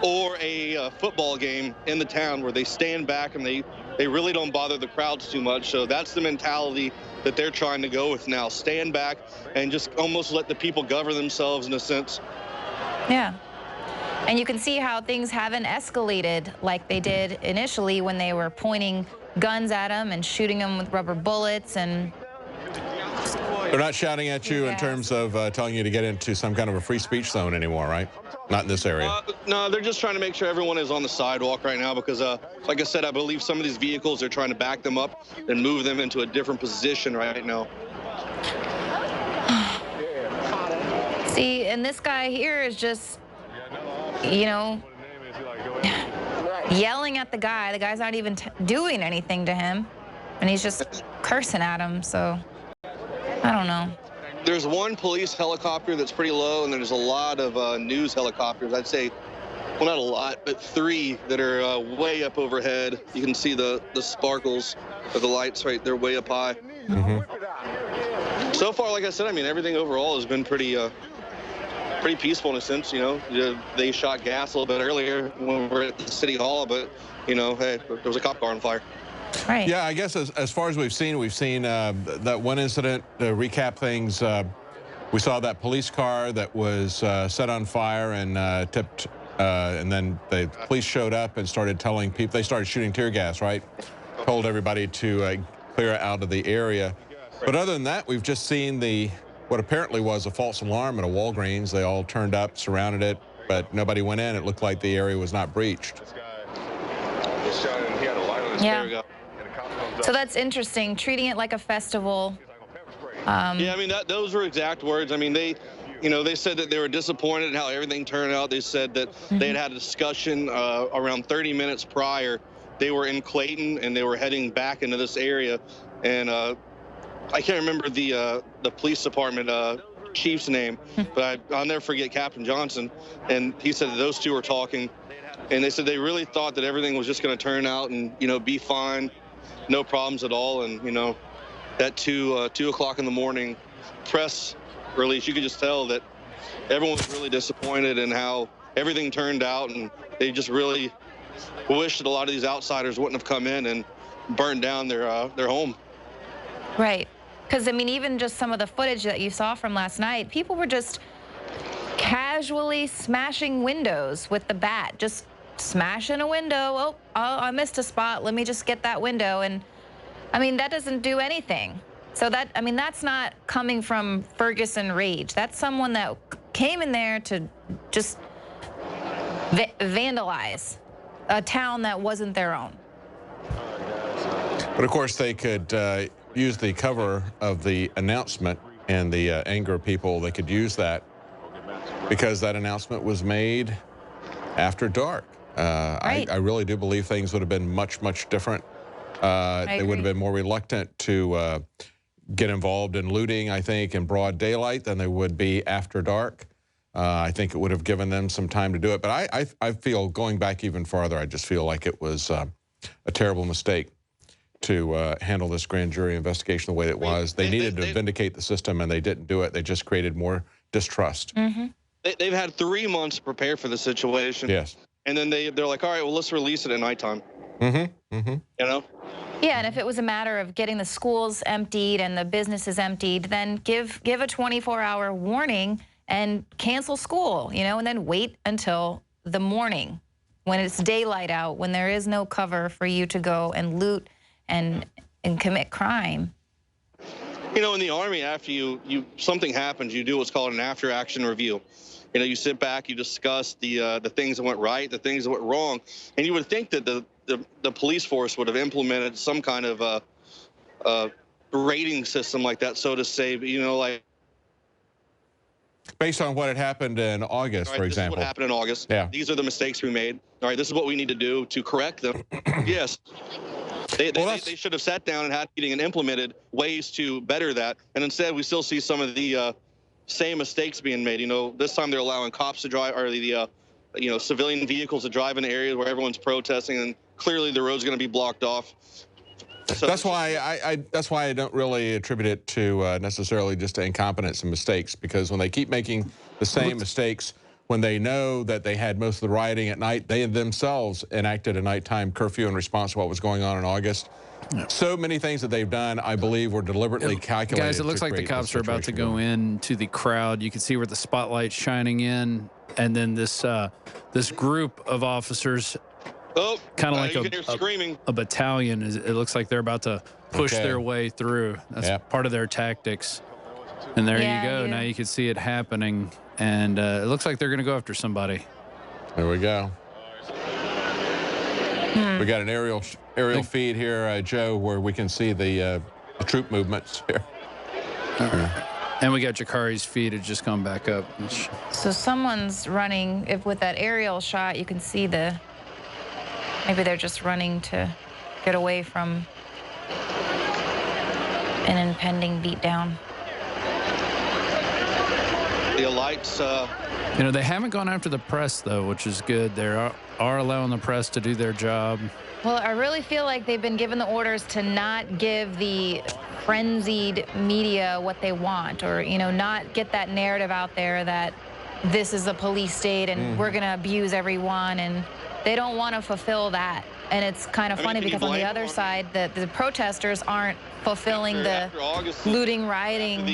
or a football game in the town, where they stand back and they really don't bother the crowds too much. So that's the mentality that they're trying to go with now. Stand back and just almost let the people govern themselves in a sense. Yeah. And you can see how things haven't escalated like they did initially when they were pointing guns at them and shooting them with rubber bullets. And they're not shouting at you in terms of telling you to get into some kind of a free speech zone anymore, right? Not in this area. No, they're just trying to make sure everyone is on the sidewalk right now because, like I said, I believe some of these vehicles, they're trying to back them up and move them into a different position right now. See, and this guy here is just, you know, yelling at the guy. The guy's not even doing anything to him, and he's just cursing at him. So I don't know. There's one police helicopter that's pretty low, and there's a lot of news helicopters. I'd say, well, not a lot, but 3 that are way up overhead. You can see the sparkles of the lights right there, way up high. So far, like I said, I mean, everything overall has been pretty peaceful in a sense. You know, they shot gas a little bit earlier when we were at the city hall, but you know, hey, there was a cop car on fire. Right. Yeah, I guess as far as we've seen that one incident. To recap things, we saw that police car that was set on fire and tipped, and then the police showed up and started telling people. They started shooting tear gas, right? Told everybody to clear out of the area. But other than that, we've just seen what apparently was a false alarm at a Walgreens. They all turned up, surrounded it, but nobody went in. It looked like the area was not breached. Yeah. There we go. So that's interesting, treating it like a festival. Yeah, I mean, those were exact words. I mean, they said that they were disappointed in how everything turned out. They said that they had a discussion around 30 minutes prior. They were in Clayton, and they were heading back into this area. And I can't remember the police department chief's name, but I'll never forget Captain Johnson. And he said that those two were talking. And they said they really thought that everything was just going to turn out and, you know, be fine, no problems at all. And, you know, at 2 o'clock in the morning press release, you could just tell that everyone was really disappointed in how everything turned out. And they just really wish that a lot of these outsiders wouldn't have come in and burned down their home. Right. Because, I mean, even just some of the footage that you saw from last night, people were just casually smashing windows with the bat, just smashing a window. Oh, I missed a spot. Let me just get that window. And I mean, that doesn't do anything. So that, I mean, that's not coming from Ferguson rage. That's someone that came in there to just vandalize a town that wasn't their own. But of course, they could use the cover of the announcement and the anger of people. They could use that because that announcement was made after dark. Right. I really do believe things would have been much, much different They would have been more reluctant to get involved in looting, I think, in broad daylight than they would be after dark. I think it would have given them some time to do it. But I feel, going back even farther, I just feel like it was a terrible mistake to handle this grand jury investigation the way it was. They needed to vindicate the system, and they didn't do it. They just created more distrust. They've had 3 months to prepare for the situation. Yes. And then they're like, all right, well, let's release it at nighttime. You know? Yeah, and if it was a matter of getting the schools emptied and the businesses emptied, then give a 24-hour warning and cancel school, you know, and then wait until the morning when it's daylight out, when there is no cover for you to go and loot and commit crime. You know, in the Army, after something happens, you do what's called an after-action review. You know, you sit back, you discuss the things that went right, the things that went wrong, and you would think that the police force would have implemented some kind of rating system like that, so to say. But, you know, like based on what had happened in August, for example. This is what happened in August. Yeah. These are the mistakes we made. All right, this is what we need to do to correct them. Yes. They should have sat down and had a meeting and implemented ways to better that. And instead, we still see some of the same mistakes being made. You know, this time they're allowing cops to drive, or the you know, civilian vehicles to drive in areas where everyone's protesting, and clearly the road's going to be blocked off. So that's why I don't really attribute it to necessarily just to incompetence and mistakes, because when they keep making the same mistakes, when they know that they had most of the rioting at night, they themselves enacted a nighttime curfew in response to what was going on in August. Yeah. So many things that they've done, I believe, were deliberately calculated. Guys, it looks like the cops are about to go into the crowd. You can see where the spotlight's shining in, and then this this group of officers, kind of like a battalion. It looks like they're about to push their way through. That's part of their tactics. And there you go. Now you can see it happening, and it looks like they're going to go after somebody. There we go. We got an aerial feed here, Joe, where we can see the troop movements here. And we got Jakari's feed. It just come back up. So someone's running. With that aerial shot, you can see maybe they're just running to get away from an impending beatdown. The lights. You know, they haven't gone after the press, though, which is good. They are allowing the press to do their job. Well, I really feel like they've been given the orders to not give the frenzied media what they want, or, you know, not get that narrative out there that this is a police state and we're going to abuse everyone, and they don't want to fulfill that. And it's kind of funny because on the other side, the protesters aren't fulfilling the looting, rioting.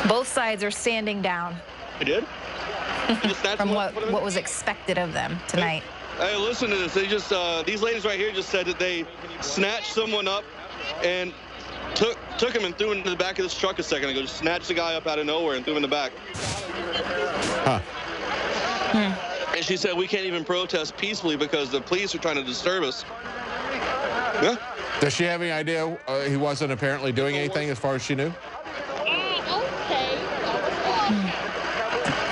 Both sides are standing down. I did? From what was expected of them tonight. Hey, listen to this. They just these ladies right here just said that they snatched someone up and took him and threw him into the back of this truck a second ago. Just snatched the guy up out of nowhere and threw him in the back. And she said we can't even protest peacefully because the police are trying to disturb us. Yeah. Does she have any idea he wasn't apparently doing anything as far as she knew?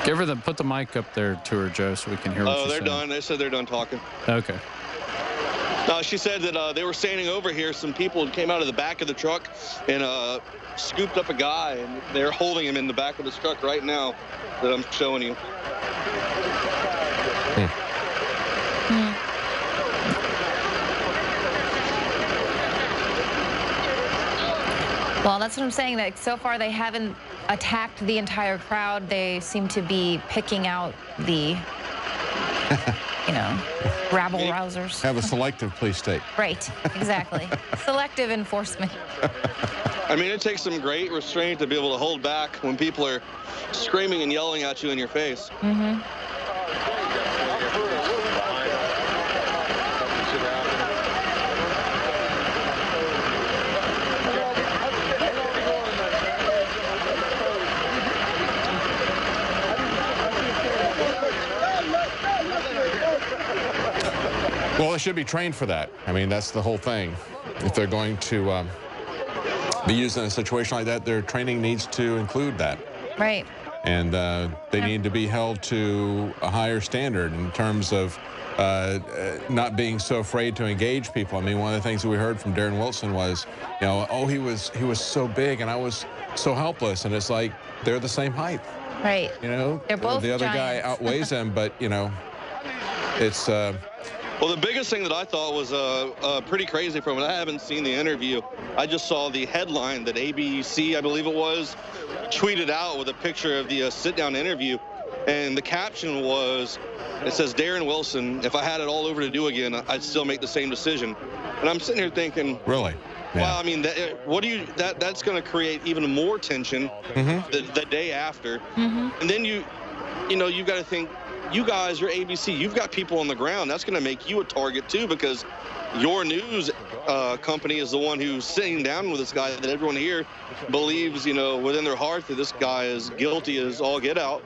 Give her put the mic up there to her, Joe, so we can hear what she's saying. Oh, they're done. They said they're done talking. Okay. She said that they were standing over here. Some people came out of the back of the truck and scooped up a guy, and they're holding him in the back of this truck right now that I'm showing you. Well, that's what I'm saying, that so far they haven't attacked the entire crowd. They seem to be picking out the, you know, rabble-rousers. Have a selective police state. Right, exactly. Selective enforcement. I mean, it takes some great restraint to be able to hold back when people are screaming and yelling at you in your face. Well, they should be trained for that. I mean, that's the whole thing. If they're going to be used in a situation like that, their training needs to include that. Right. And they need to be held to a higher standard in terms of not being so afraid to engage people. I mean, one of the things that we heard from Darren Wilson was, you know, oh, he was so big and I was so helpless. And it's like, they're the same height. Right. You know, they're both the other giants. guy outweighs him, but, you know, it's... Well, the biggest thing that I thought was pretty crazy from it, I haven't seen the interview. I just saw the headline that ABC, I believe it was, tweeted out with a picture of the sit-down interview. And the caption was, it says, Darren Wilson, if I had it all over to do again, I'd still make the same decision. And I'm sitting here thinking, really? Yeah. Well, I mean, that's going to create even more tension the day after. And then you've got to think, you guys, you're ABC, you've got people on the ground. That's going to make you a target, too, because your news company is the one who's sitting down with this guy that everyone here believes, you know, within their heart that this guy is guilty as all get out.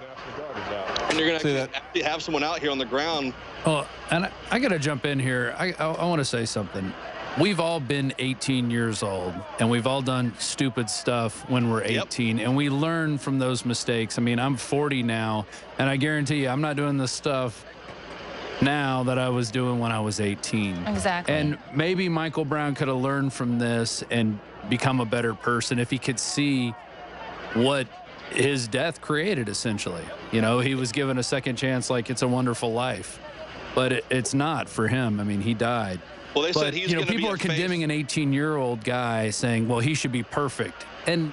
And you're going to actually have someone out here on the ground. Oh, and I got to jump in here. I want to say something. We've all been 18 years old, and we've all done stupid stuff when we're 18, and we learn from those mistakes. I mean, I'm 40 now, and I guarantee you I'm not doing this stuff now that I was doing when I was 18. Exactly. And maybe Michael Brown could have learned from this and become a better person if he could see what his death created, essentially. You know, he was given a second chance like It's a Wonderful Life, but it's not for him. I mean, he died. Well, they said he's going to be people are condemning an 18-year-old guy, saying, well, he should be perfect. And,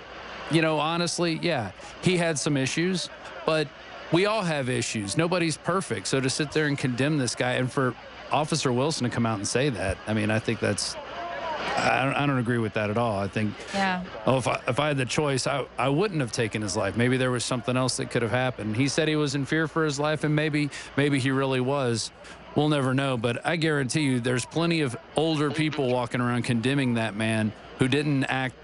you know, honestly, yeah, he had some issues, but we all have issues. Nobody's perfect. So to sit there and condemn this guy, and for Officer Wilson to come out and say that, I mean, I think that's, I don't agree with that at all. I think, if I had the choice, I wouldn't have taken his life. Maybe there was something else that could have happened. He said he was in fear for his life, and maybe he really was. We'll never know, but I guarantee you there's plenty of older people walking around condemning that man who didn't act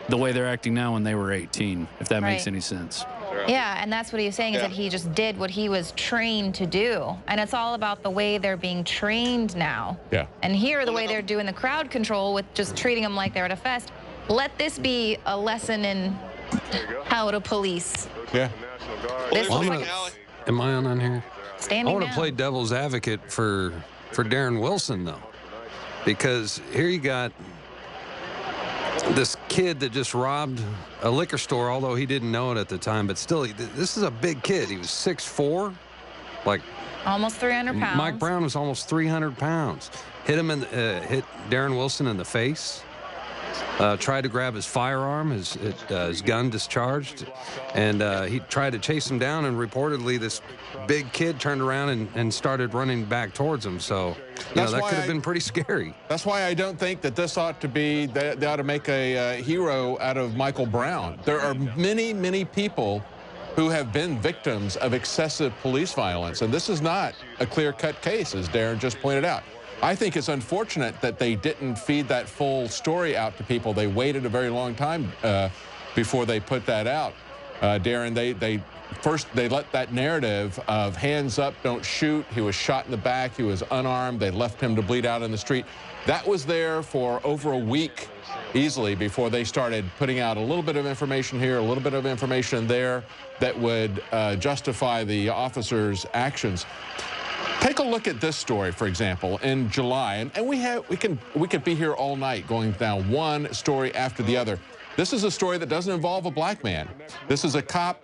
the way they're acting now when they were 18, if that makes any sense. Yeah, and that's what he's saying is that he just did what he was trained to do. And it's all about the way they're being trained now. Yeah. And here, the way they're doing the crowd control with just treating them like they're at a fest, let this be a lesson in how to police. Yeah. Am I on here? Standing I want to down. play devil's advocate for Darren Wilson, though, because here you got this kid that just robbed a liquor store, although he didn't know it at the time, but still, this is a big kid. He was 6'4", like almost 300 pounds. Mike Brown was almost 300 pounds. Hit Darren Wilson in the face. Tried to grab his firearm, his gun discharged, and he tried to chase him down, and reportedly this big kid turned around and started running back towards him. So, you know, that could have been pretty scary. That's why I don't think that this ought to be, they ought to make a hero out of Michael Brown. There are many, many people who have been victims of excessive police violence, and this is not a clear-cut case, as Darren just pointed out. I think it's unfortunate that they didn't feed that full story out to people. They waited a very long time before they put that out. Darren, first they let that narrative of hands up, don't shoot. He was shot in the back. He was unarmed. They left him to bleed out in the street. That was there for over a week easily before they started putting out a little bit of information here, a little bit of information there that would justify the officers' actions. Take a look at this story, for example, in July, and we could be here all night going down one story after the other. This is a story that doesn't involve a black man. This is a cop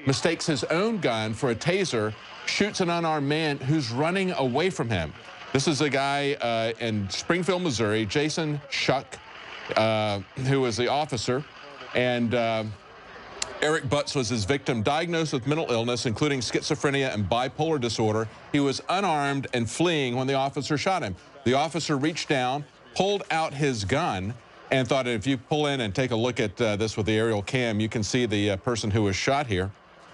mistakes his own gun for a taser, shoots an unarmed man who's running away from him. This is a guy in Springfield, Missouri, Jason Shuck, who was the officer, and Eric Butts was his victim, diagnosed with mental illness, including schizophrenia and bipolar disorder. He was unarmed and fleeing when the officer shot him. The officer reached down, pulled out his gun, and thought if you pull in and take a look at this with the aerial cam, you can see the person who was shot here.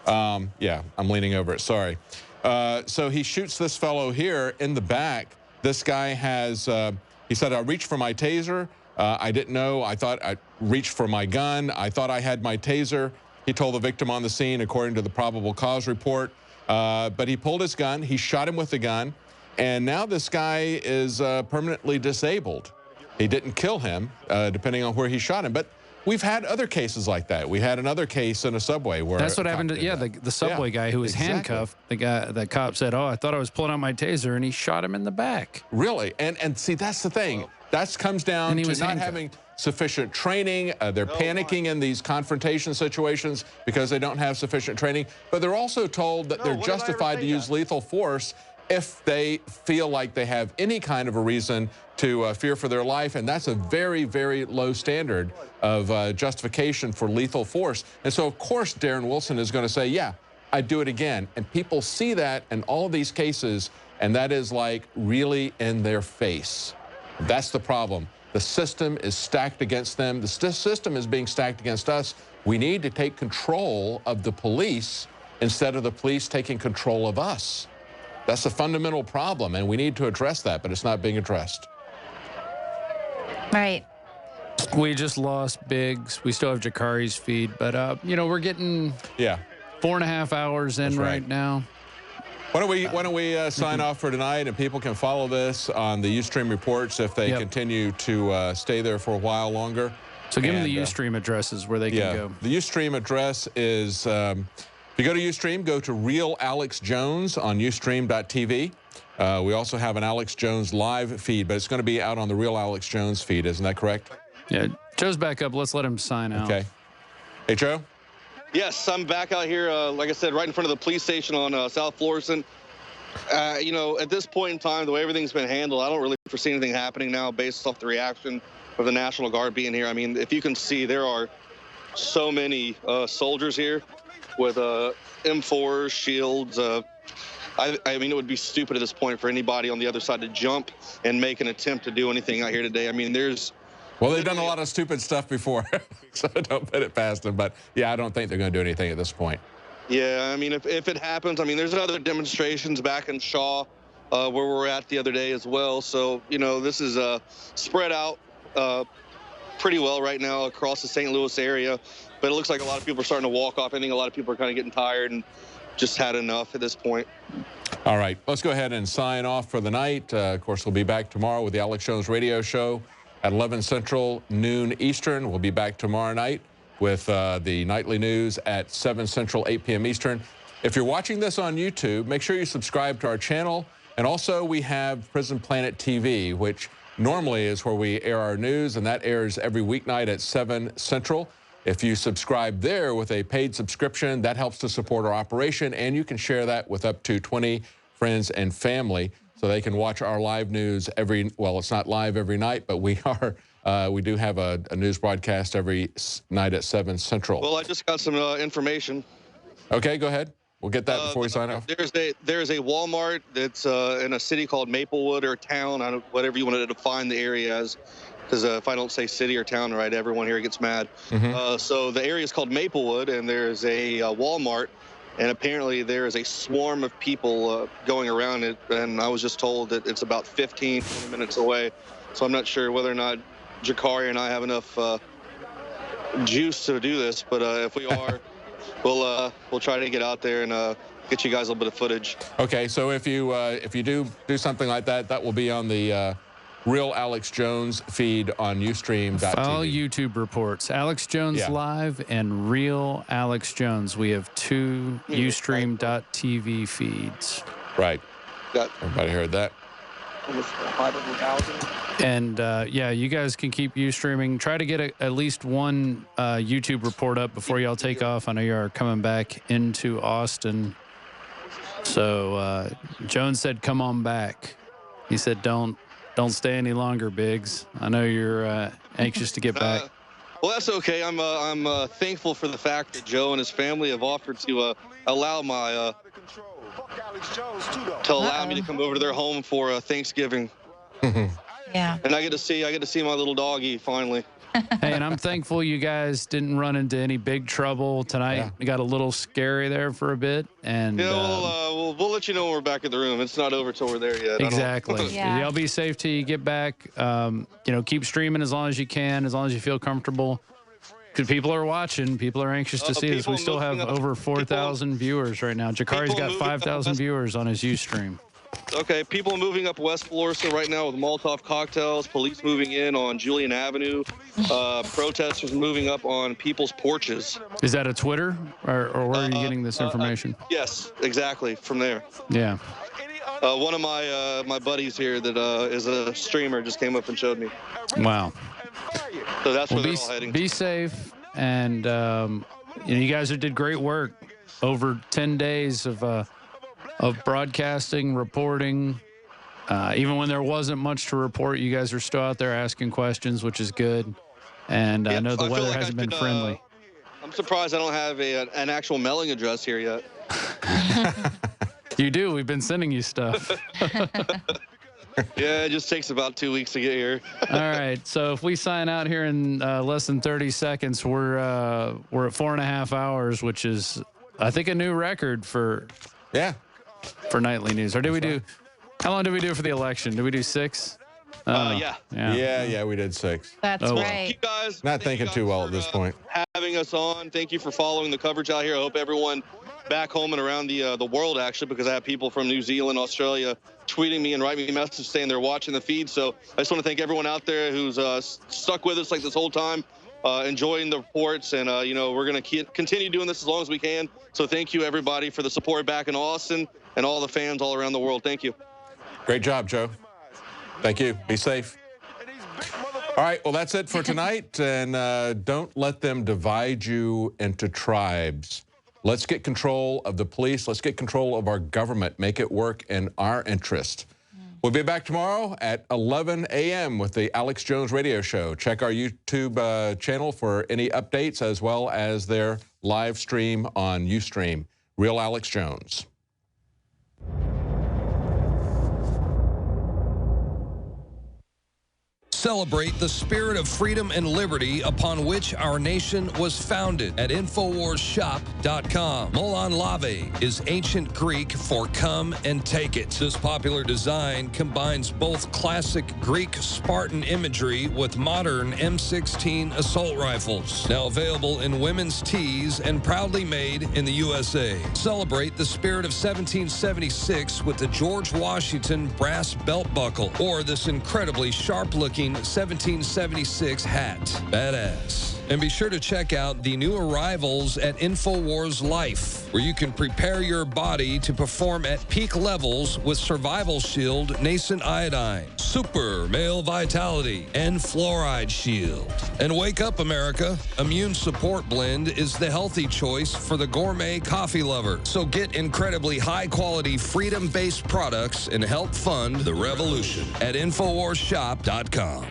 Yeah, I'm leaning over it, sorry. So he shoots this fellow here in the back. This guy has, he said, I reached for my taser. I didn't know. I thought I reached for my gun. I thought I had my taser. He told the victim on the scene, according to the probable cause report. But he pulled his gun. He shot him with the gun. And now this guy is permanently disabled. He didn't kill him, depending on where he shot him. But we've had other cases like that. We had another case in a subway where that's what happened to the subway guy who was handcuffed. The cop said, "Oh, I thought I was pulling out my taser," and he shot him in the back. Really, and see, that's the thing. That comes down to not having sufficient training. They're panicking in these confrontation situations because they don't have sufficient training. But they're also told that they're justified to use lethal force if they feel like they have any kind of a reason to fear for their life. And that's a very, very low standard of justification for lethal force. And so, of course, Darren Wilson is going to say, yeah, I'd do it again. And people see that in all of these cases, and that is like really in their face. That's the problem. The system is stacked against them. The system is being stacked against us. We need to take control of the police instead of the police taking control of us. That's a fundamental problem, and we need to address that, but it's not being addressed. Right. We just lost Biggs. We still have Jakari's feed, but, you know, we're getting 4.5 hours in right now. Why don't we sign off for tonight, and people can follow this on the Ustream reports if they continue to stay there for a while longer. So give them the Ustream addresses where they can go. The Ustream address is, if you go to Ustream, go to Real Alex Jones on Ustream.tv. We also have an Alex Jones live feed, but it's going to be out on the Real Alex Jones feed. Isn't that correct? Yeah. Joe's back up. Let's let him sign out. Okay. Hey, Joe? Yes, I'm back out here, like I said, right in front of the police station on South Florissant. You know, at this point in time, the way everything's been handled, I don't really foresee anything happening now based off the reaction of the National Guard being here. I mean, if you can see, there are so many soldiers here with M4s, shields. I mean, it would be stupid at this point for anybody on the other side to jump and make an attempt to do anything out here today. I mean, there's... Well, they've done a lot of stupid stuff before, so don't put it past them. But, yeah, I don't think they're going to do anything at this point. Yeah, I mean, if it happens, I mean, there's other demonstrations back in Shaw where we're at the other day as well. So, you know, this is spread out pretty well right now across the St. Louis area. But it looks like a lot of people are starting to walk off. I think a lot of people are kind of getting tired and just had enough at this point. All right, let's go ahead and sign off for the night. Of course, we'll be back tomorrow with the Alex Jones radio show at 11 Central, noon Eastern. We'll be back tomorrow night with the nightly news at 7 Central, 8 p.m. Eastern. If you're watching this on YouTube, make sure you subscribe to our channel. And also, we have Prison Planet TV, which normally is where we air our news, and that airs every weeknight at 7 Central. If you subscribe there with a paid subscription, that helps to support our operation, and you can share that with up to 20 friends and family so they can watch our live news well, it's not live every night, but we do have a news broadcast every night at 7 Central. Well, I just got some information. Okay, go ahead. We'll get that before we sign off. There's a Walmart that's in a city called Maplewood or town, whatever you want to define the area as. Because if I don't say city or town right, everyone here gets mad. So the area is called Maplewood, and there's a Walmart, and apparently there is a swarm of people going around it, and I was just told that it's about 15, 20 minutes away. So I'm not sure whether or not Jakari and I have enough juice to do this, but if we are, we'll try to get out there and get you guys a little bit of footage. Okay, so if you do something like that, that will be on the Real Alex Jones feed on Ustream.tv. All YouTube reports. Alex Jones Live and Real Alex Jones. We have two Ustream.tv feeds. Right. Everybody heard that. Almost 500,000. And, yeah, you guys can keep Ustreaming. Try to get at least one YouTube report up before y'all take off. I know you are coming back into Austin. So Jones said, come on back. He said, don't stay any longer, Biggs. I know you're anxious to get back. Well, that's okay. I'm thankful for the fact that Joe and his family have offered to allow me to come over to their home for Thanksgiving. Yeah. And I get to see my little doggy finally. Hey, and I'm thankful you guys didn't run into any big trouble tonight. Yeah. It got a little scary there for a bit, and we'll let you know when we're back in the room. It's not over till we're there yet. Exactly. Y'all be safe till you get back. Keep streaming as long as you can, as long as you feel comfortable. Because people are watching, people are anxious to see this. We still have over 4,000 viewers right now. Jakari's got 5,000 viewers on his Ustream. Okay, people moving up West Florissant right now with Molotov cocktails, police moving in on Julian Avenue, protesters moving up on people's porches. Is that a Twitter, or where are you getting this information? Yes, exactly, from there. Yeah. One of my buddies here that is a streamer just came up and showed me. Wow. So that's where they're all heading. Be safe, and you guys did great work over 10 days of broadcasting, reporting. Even when there wasn't much to report, you guys are still out there asking questions, which is good. And I know the weather hasn't been friendly. I'm surprised I don't have an actual mailing address here yet. You do. We've been sending you stuff. Yeah, it just takes about 2 weeks to get here. All right. So if we sign out here in less than 30 seconds, we're at 4.5 hours, which is, I think, a new record for nightly news. Or did we do? How long did we do for the election? Did we do 6? Yeah, we did 6. That's well. right. Thank you guys. Not thinking too well at this point. Having us on. Thank you for following the coverage out here. I hope everyone back home and around the world, actually, because I have people from New Zealand, Australia, tweeting me and writing me messages saying they're watching the feed. So I just want to thank everyone out there who's stuck with us like this whole time, enjoying the reports. And, we're going to continue doing this as long as we can. So thank you, everybody, for the support back in Austin and all the fans all around the world. Thank you. Great job, Joe. Thank you. Be safe. All right, well, that's it for tonight. And don't let them divide you into tribes. Let's get control of the police. Let's get control of our government. Make it work in our interest. We'll be back tomorrow at 11 a.m. with the Alex Jones Radio Show. Check our YouTube channel for any updates, as well as their live stream on Ustream. Real Alex Jones. Celebrate the spirit of freedom and liberty upon which our nation was founded at InfoWarsShop.com. Molon Lave is ancient Greek for come and take it. This popular design combines both classic Greek Spartan imagery with modern M16 assault rifles. Now available in women's tees and proudly made in the USA. Celebrate the spirit of 1776 with the George Washington brass belt buckle or this incredibly sharp-looking 1776 hat. Badass. And be sure to check out the new arrivals at InfoWars Life, where you can prepare your body to perform at peak levels with Survival Shield, Nascent Iodine, Super Male Vitality, and Fluoride Shield. And wake up, America. Immune Support Blend is the healthy choice for the gourmet coffee lover. So get incredibly high-quality, freedom-based products and help fund the revolution at InfoWarsShop.com.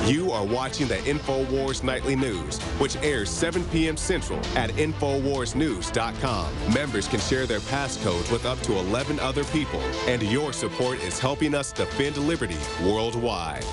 You are watching the InfoWars Nightly News, which airs 7 p.m. Central at InfoWarsNews.com. Members can share their passcodes with up to 11 other people, and your support is helping us defend liberty worldwide.